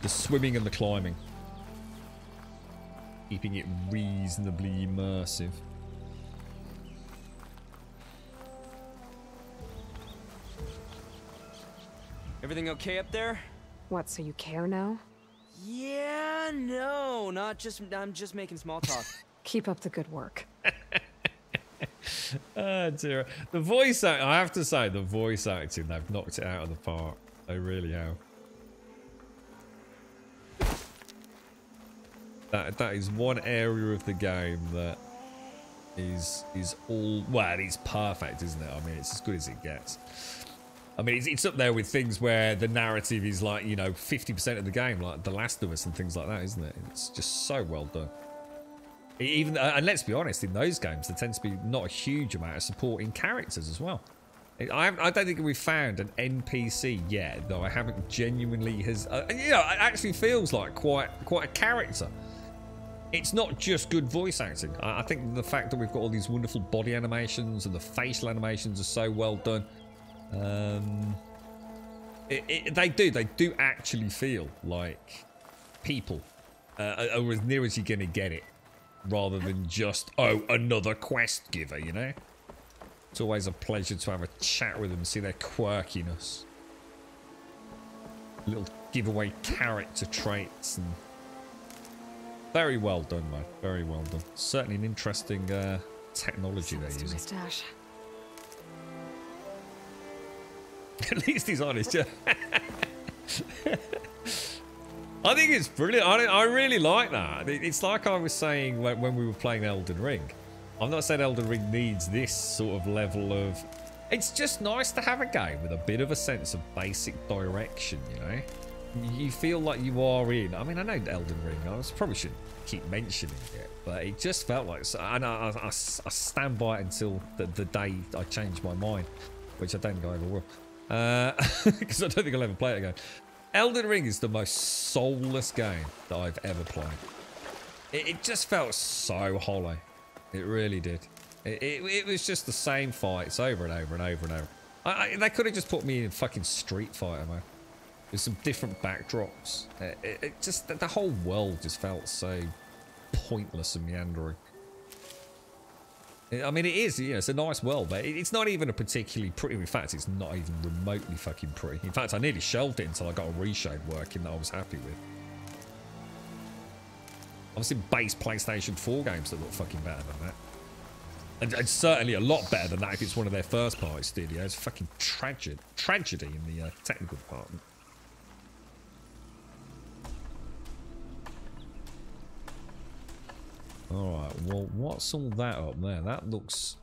swimming and the climbing. Keeping it reasonably immersive. Everything okay up there? What, so you care now? Yeah, no, I'm just making small talk. Keep up the good work. Oh dear. The voice act, I have to say, the voice acting, they've knocked it out of the park. They really have. That is one area of the game that is all, well, it's perfect, isn't it? I mean, it's as good as it gets. I mean, it's up there with things where the narrative is like, you know, 50% of the game, like The Last of Us and things like that, isn't it? It's just so well done. Even, and let's be honest, in those games, there tends to be not a huge amount of supporting characters as well. I don't think we've found an NPC yet, though I haven't genuinely has, you know, it actually feels like quite a character. It's not just good voice acting. I think the fact that we've got all these wonderful body animations and the facial animations are so well done. They do actually feel like people, or as near as you're gonna get it, rather than just, oh, another quest giver, you know? It's always a pleasure to have a chat with them and see their quirkiness. Little giveaway character traits and very well done, man. Very well done. Certainly an interesting technology they're using. Mustache. At least he's honest, yeah. I think it's brilliant. I really like that. It's like I was saying when we were playing Elden Ring. I'm not saying Elden Ring needs this sort of level of... It's just nice to have a game with a bit of a sense of basic direction, you know? You feel like you are in... I mean, I know Elden Ring. I probably shouldn't keep mentioning it, but it just felt like... And I stand by it until the day I change my mind, which I don't think I ever will. Because I don't think I'll ever play it again. Elden Ring is the most soulless game that I've ever played. It just felt so hollow. It really did. It was just the same fights over and over and over and over. They could have just put me in fucking Street Fighter, man. With some different backdrops. It just, the whole world just felt so pointless and meandering. I mean, it is, you know, it's a nice world, but it's not even a particularly pretty. In fact, it's not even remotely fucking pretty. In fact, I nearly shelved it until I got a reshade working that I was happy with. I've seen base PlayStation 4 games that look fucking better than that. And certainly a lot better than that if it's one of their first-party studios. Fucking tragedy in the technical department. Alright, well, what's all that up there? That looks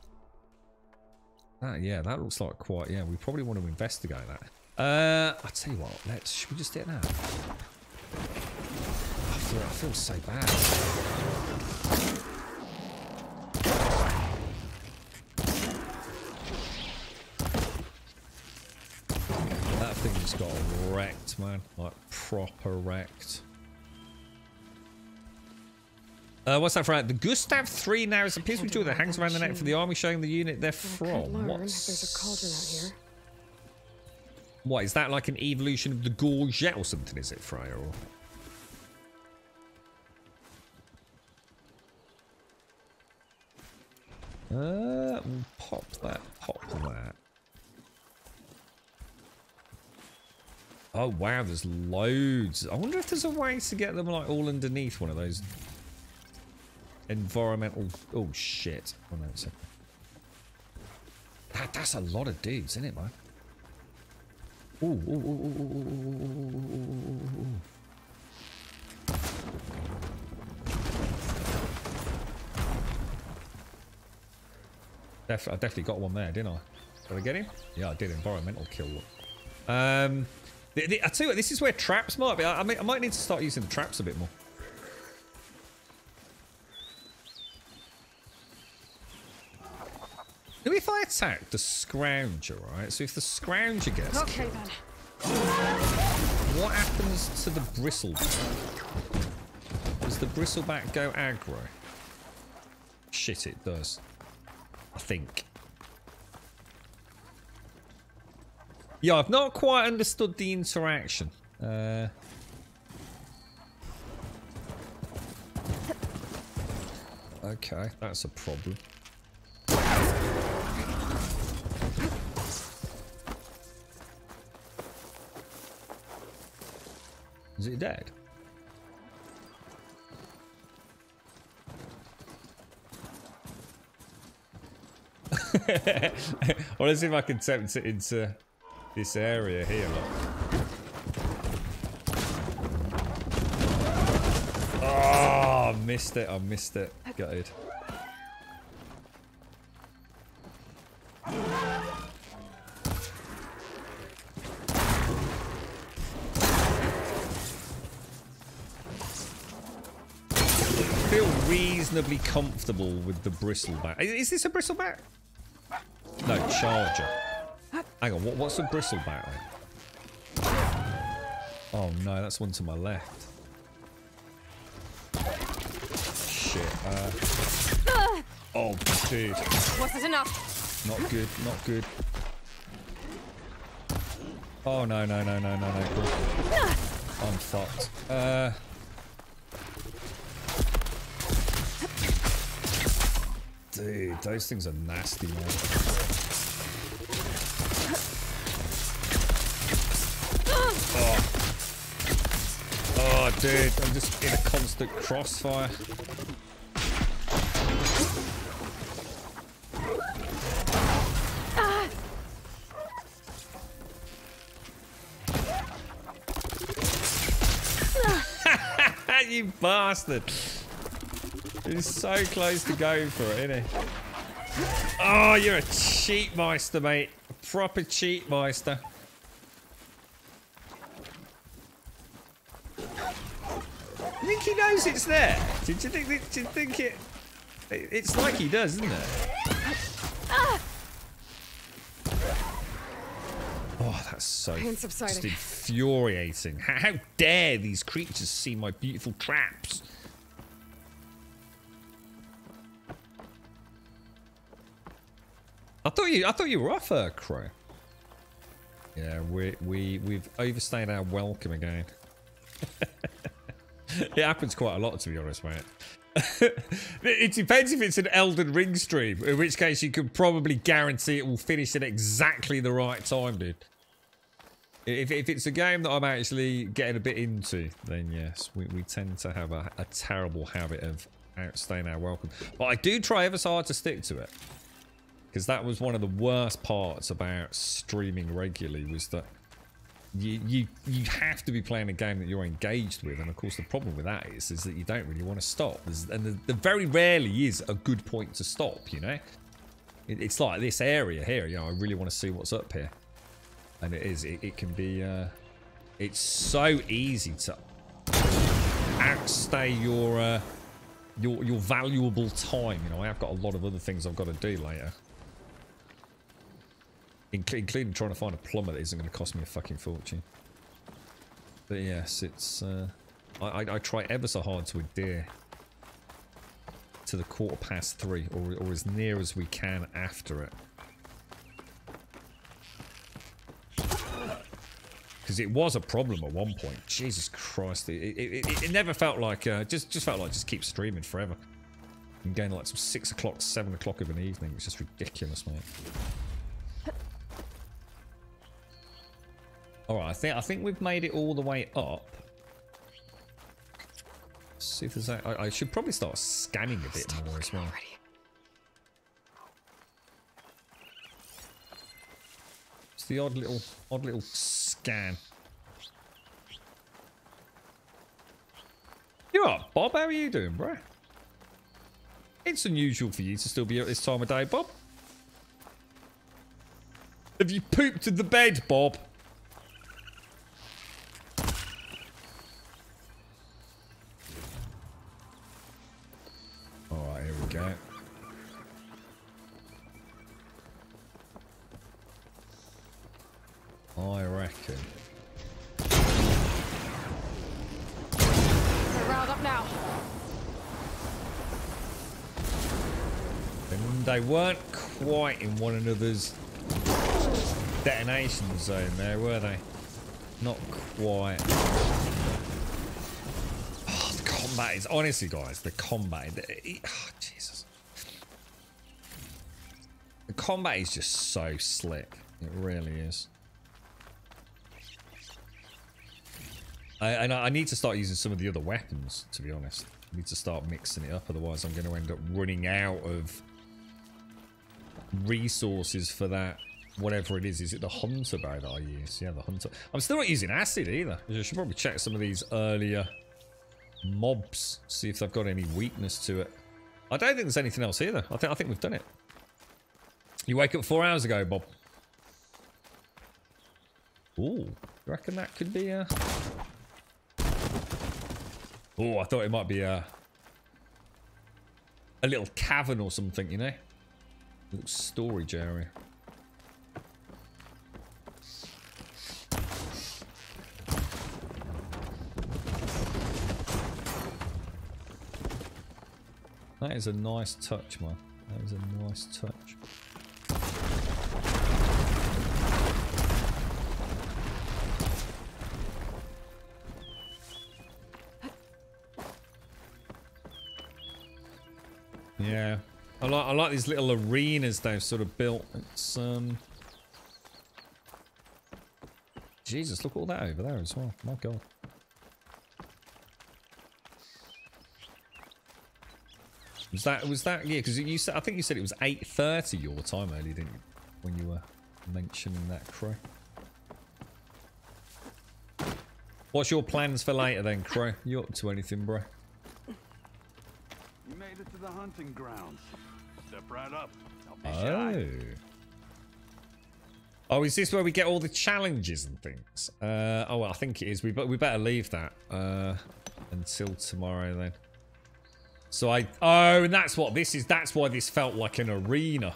Yeah, that looks like quite... Yeah, we probably want to investigate that. I'll tell you what, should we just do it now? I feel so bad. That thing's got wrecked, man. Like, proper wrecked. What's that for? The Gustav 3 now is a peaceful jewel that hangs around the neck for the army, showing the unit they're from. There's a cauldron out here. What, is that like an evolution of the Gorget or something, is it, Freya? Or... we'll pop that, pop that. Oh wow, there's loads. I wonder if there's a way to get them like all underneath one of those environmental... Oh shit. Oh no, it's that's a lot of dudes, isn't it, man? Ooh, ooh, ooh, ooh, ooh, ooh. I definitely got one there, didn't I? Did I get him? Yeah, I did. Environmental kill. I tell you what, this is where traps might be. I mean, I might need to start using the traps a bit more. Now, if I attack the Scrounger, right? So if the Scrounger gets killed, then. What happens to the Bristleback? Does the Bristleback go aggro? Shit, it does. I think. Yeah, I've not quite understood the interaction. Okay, that's a problem. Is it dead? Well, let's see if I can tempt it into this area here. Look. Oh, I missed it. I missed it. Gutted. I feel reasonably comfortable with the bristleback. Is this a bristleback? No, charger. Hang on, what's a bristleback then? Oh no, that's one to my left. Shit. Oh, dude. Wasn't enough. Not good, not good. Oh no, no, no, no, no, no. Cool. I'm fucked. Dude, those things are nasty, man. Oh. Oh, dude, I'm just in a constant crossfire. You bastard. He's so close to going for it, isn't he? Oh, you're a cheat meister, mate. A proper cheat meister. You think he knows it's there? Do you think it... It's like he does, isn't it? Oh, that's so just infuriating. How dare these creatures see my beautiful traps? I thought you were off her, Crow. Yeah, we've overstayed our welcome again. It happens quite a lot, to be honest, mate. It depends if it's an Elden Ring stream, in which case you can probably guarantee it will finish at exactly the right time, dude. If it's a game that I'm actually getting a bit into, then yes, we tend to have a terrible habit of outstaying our welcome. But I do try ever so hard to stick to it. Because that was one of the worst parts about streaming regularly, was that you have to be playing a game that you're engaged with, and of course the problem with that is that you don't really want to stop. And there very rarely is a good point to stop, you know. It's like this area here, you know, I really want to see what's up here. And it can be, it's so easy to outstay your valuable time. You know, I have got a lot of other things I've got to do later. Including trying to find a plumber that isn't going to cost me a fucking fortune. But yes, it's, I try ever so hard to adhere to the 3:15 or as near as we can after it. Because it was a problem at one point. Jesus Christ. It never felt like, just felt like just keep streaming forever. And going like some 6 o'clock, 7 o'clock of an evening. It's just ridiculous, mate. Alright, I think we've made it all the way up. Let's see if there's I should probably start scanning a bit more as well. It's the odd little scan. You alright, Bob? How are you doing, bro? It's unusual for you to still be at this time of day, Bob. Have you pooped in the bed, Bob? Alright, here we go. I reckon. We're riled up now. And they weren't quite in one another's detonation zone there, were they? Not quite. Oh, the combat is... Honestly, guys, the combat... Oh, Jesus. The combat is just so slick. It really is. I need to start using some of the other weapons, to be honest. I need to start mixing it up, otherwise I'm going to end up running out of resources for that, whatever it is. Is it the hunter bow that I use? Yeah, the hunter. I'm still not using acid either. I should probably check some of these earlier mobs, see if they've got any weakness to it. I don't think there's anything else either. I think we've done it. You wake up 4 hours ago, Bob. Ooh, you reckon that could be a... Oh, I thought it might be a little cavern or something, you know? A little storage area. That is a nice touch, man. That is a nice touch. Yeah, I like these little arenas they've sort of built. It's Jesus, look at all that over there as well. My God. Was that yeah? Because you said, I think you said it was 8:30 your time earlier, didn't you? When you were mentioning that, Crow. What's your plans for later then, Crow? You up to anything, bro? You made it to the hunting grounds. Step right up. Don't be shy. Oh, is this where we get all the challenges and things? Oh, well, I think it is. We better leave that until tomorrow then. So and that's what this is. That's why this felt like an arena.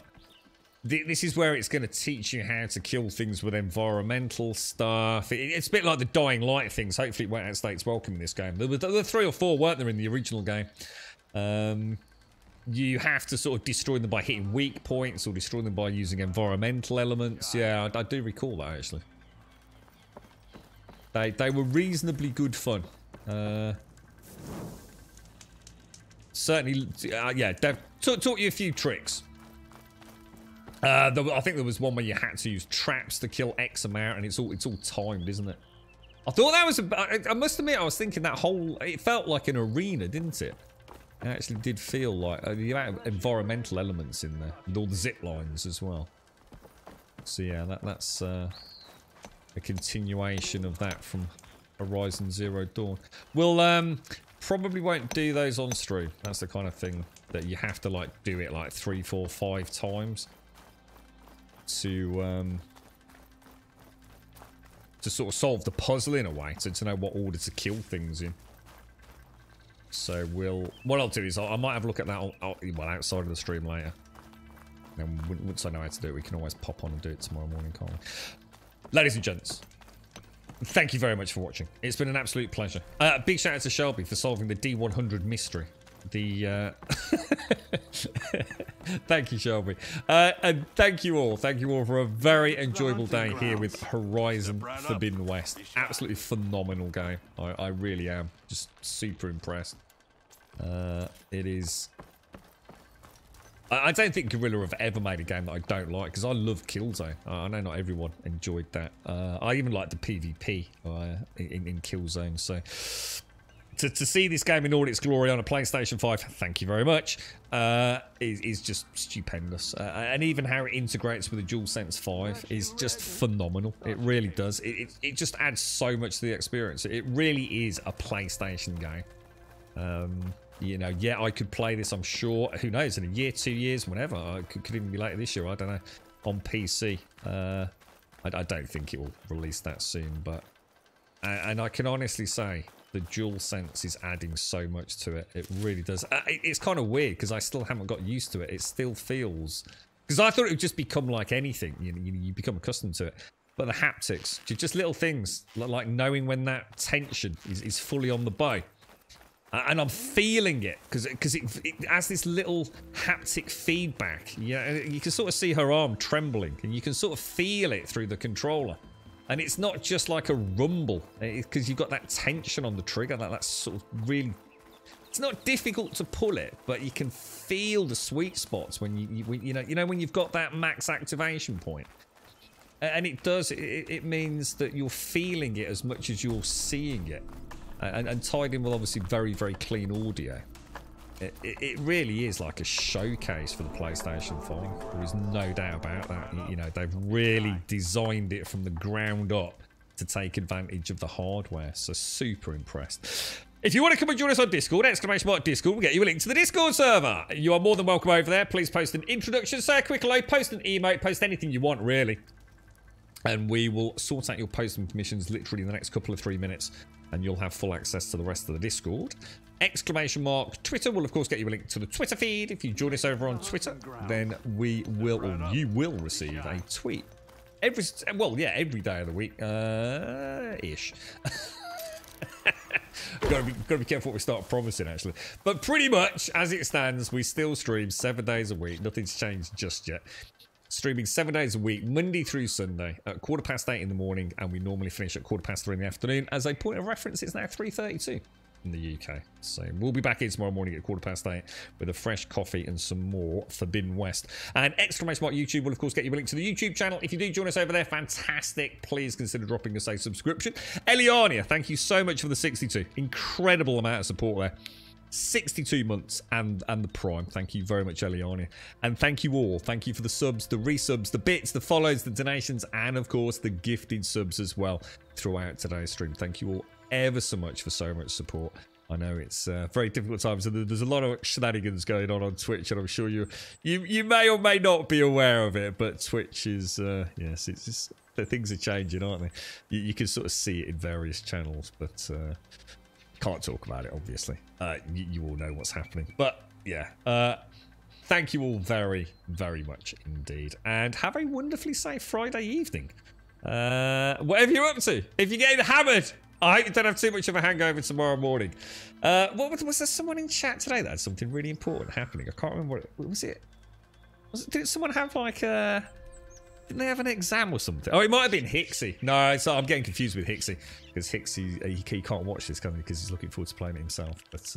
This is where it's going to teach you how to kill things with environmental stuff. It's a bit like the Dying Light things. Hopefully it won't outstay its welcome in this game. There were 3 or 4, weren't there, in the original game? You have to sort of destroy them by hitting weak points or destroy them by using environmental elements. Yeah, I do recall that, actually. They were reasonably good fun. Certainly, yeah, they've taught you a few tricks. I think there was one where you had to use traps to kill X amount, and it's all timed, isn't it? I thought that was I must admit, I was thinking that it felt like an arena, didn't it? It actually did feel like the amount of environmental elements in there, and all the zip lines as well. So yeah, that's a continuation of that from Horizon Zero Dawn. We'll probably won't do those on stream. That's the kind of thing that you have to like do it like 3, 4, 5 times. to sort of solve the puzzle in a way, to know what order to kill things in. So what I'll do is I might have a look at that well, outside of the stream later. And once I know how to do it, we can always pop on and do it tomorrow morning, can't we? Ladies and gents, thank you very much for watching. It's been an absolute pleasure. Big shout out to Shelby for solving the D100 mystery. Thank you, Shelby. And thank you all for a very enjoyable day here with Horizon Forbidden West. Absolutely phenomenal game. I really am just super impressed. It is. I don't think Guerrilla have ever made a game that I don't like, because I love Killzone. I know not everyone enjoyed that. I even like the PvP in Killzone. So to see this game in all its glory on a PlayStation 5, thank you very much, is just stupendous. And even how it integrates with the DualSense 5 is just phenomenal. It really does. It just adds so much to the experience. It really is a PlayStation game. You know, yeah, I could play this, I'm sure. Who knows, in a year, 2 years, whenever. I could even be later this year, I don't know, on PC. I don't think it will release that soon, but... And I can honestly say, the DualSense is adding so much to it. It really does. It's kind of weird, because I still haven't got used to it. It still feels... Because I thought it would just become like anything. You become accustomed to it. But the haptics, just little things, like knowing when that tension is fully on the bow. And I'm feeling it because it has this little haptic feedback. Yeah, you can sort of see her arm trembling, and you can sort of feel it through the controller. And it's not just like a rumble, because you've got that tension on the trigger. That's sort of really. It's not difficult to pull it, but you can feel the sweet spots when you know when you've got that max activation point. And it does. It means that you're feeling it as much as you're seeing it. And tied in with obviously very, very clean audio. It really is like a showcase for the PlayStation 5. There is no doubt about that. You know, they've really designed it from the ground up to take advantage of the hardware. So super impressed. If you want to come and join us on Discord, !Discord, we'll get you a link to the Discord server. You are more than welcome over there. Please post an introduction, say a quick hello, post an emote, post anything you want, really. And we will sort out your posting permissions literally in the next couple of 3 minutes. And you'll have full access to the rest of the Discord. ! Twitter will, of course, get you a link to the Twitter feed. If you join us over on Twitter, then you will receive a tweet. Every day of the week, ish. Gotta be careful what we start promising, actually. But pretty much, as it stands, we still stream 7 days a week. Nothing's changed just yet. Streaming 7 days a week, Monday through Sunday, at 8:15 in the morning, and we normally finish at 3:15 in the afternoon. As a point of reference, it's now 3:32 in the UK. So we'll be back in tomorrow morning at 8:15 with a fresh coffee and some more Forbidden West. And ! YouTube will, of course, get you a link to the YouTube channel. If you do join us over there, fantastic. Please consider dropping us a subscription. Eliania, thank you so much for the 62. Incredible amount of support there. 62 months and the prime. Thank you very much, Eliani. And thank you all. Thank you for the subs, the resubs, the bits, the follows, the donations, and of course the gifted subs as well throughout today's stream. Thank you all ever so much for so much support. I know it's very difficult times, and there's a lot of shenanigans going on Twitch, and I'm sure you may or may not be aware of it, but Twitch is yes, it's just, things are changing, aren't they? You can sort of see it in various channels, but can't talk about it, obviously. You all know what's happening. But, yeah. Thank you all very, very much indeed. And have a wonderfully safe Friday evening. Whatever you're up to. If you're getting hammered, I hope you don't have too much of a hangover tomorrow morning. Was there someone in chat today that had something really important happening? I can't remember what was it. Did someone have like a... Didn't they have an exam or something? Oh, it might have been Hixie. No, so I'm getting confused with Hixie. Because Hixie, he can't watch this, can he? Because he's looking forward to playing it himself. But,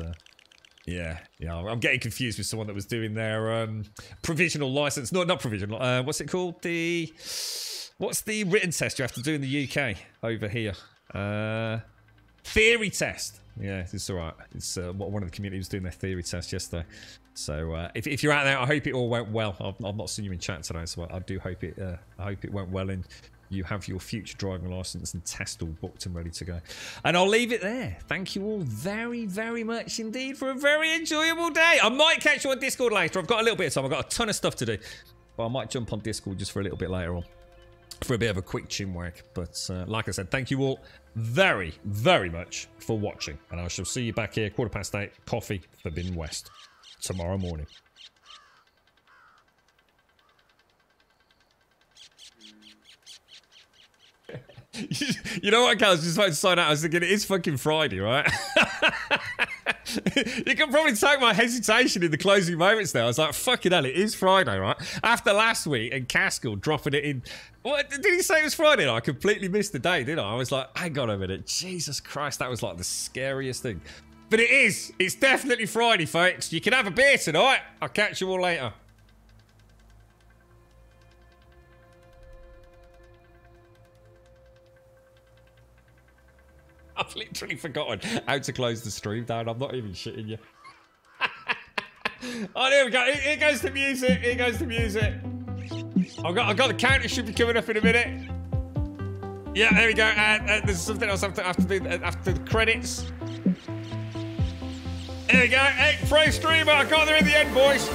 yeah, I'm getting confused with someone that was doing their provisional license. No, not provisional. What's it called? What's the written test you have to do in the UK over here? Theory test. Yeah, it's all right. It's one of the community was doing their theory test yesterday. So if you're out there, I hope it all went well. I've not seen you in chat today, so I do hope it. I hope it went well, and you have your future driving license and test all booked and ready to go. And I'll leave it there. Thank you all very, very much indeed for a very enjoyable day. I might catch you on Discord later. I've got a little bit of time. I've got a ton of stuff to do. but I might jump on Discord just for a little bit later on for a bit of a quick chinwag. But like I said, thank you all very, very much for watching, and I shall see you back here 8:15, Coffee Forbidden West, tomorrow morning. You know what, Cal? I was just about to sign out. I was thinking, it is fucking Friday, right? You can probably take my hesitation in the closing moments now. I was like, fucking hell, it is Friday, right? After last week and Caskell dropping it in. What did he say it was Friday? I completely missed the day, didn't I? I was like, hang on a minute. Jesus Christ, that was like the scariest thing. But it is. It's definitely Friday, folks. You can have a beer tonight. I'll catch you all later. I've literally forgotten how to close the stream down. I'm not even shitting you. Oh, there we go. Here goes the music. Here goes the music. I've got the counter should be coming up in a minute. Yeah, there we go. There's something else after the credits. There we go. Hey, pro streamer. I got there in the end, boys.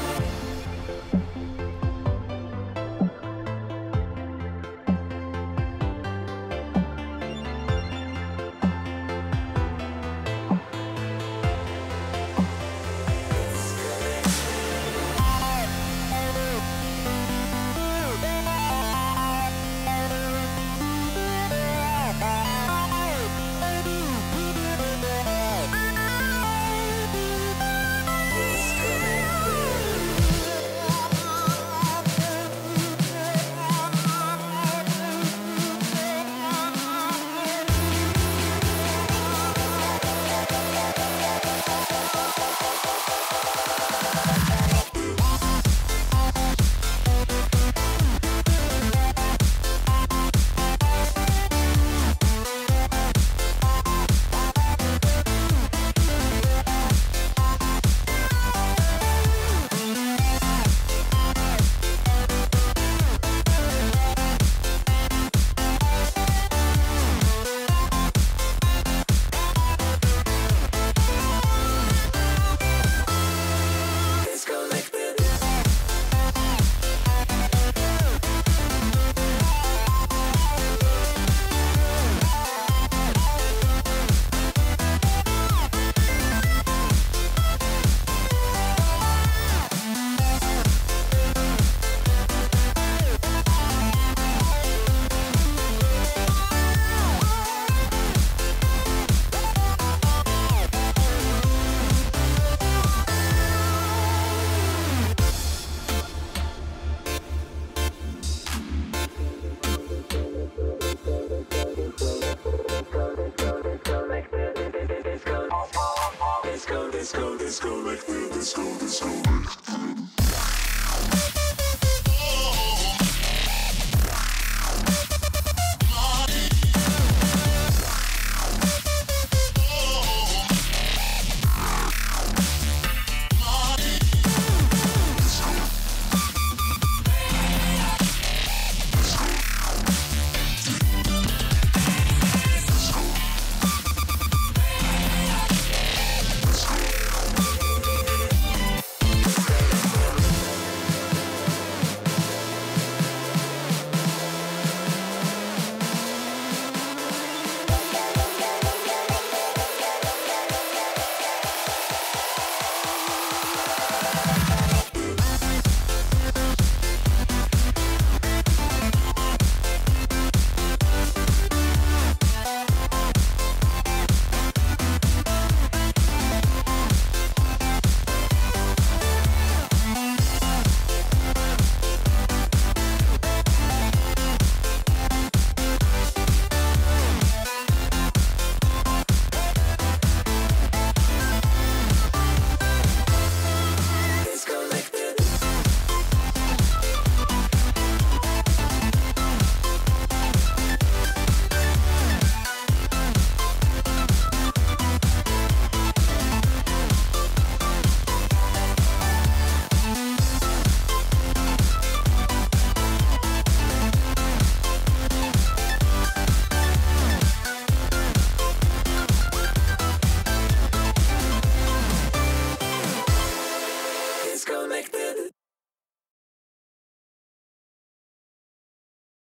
Let's go, like this, go, like this, go.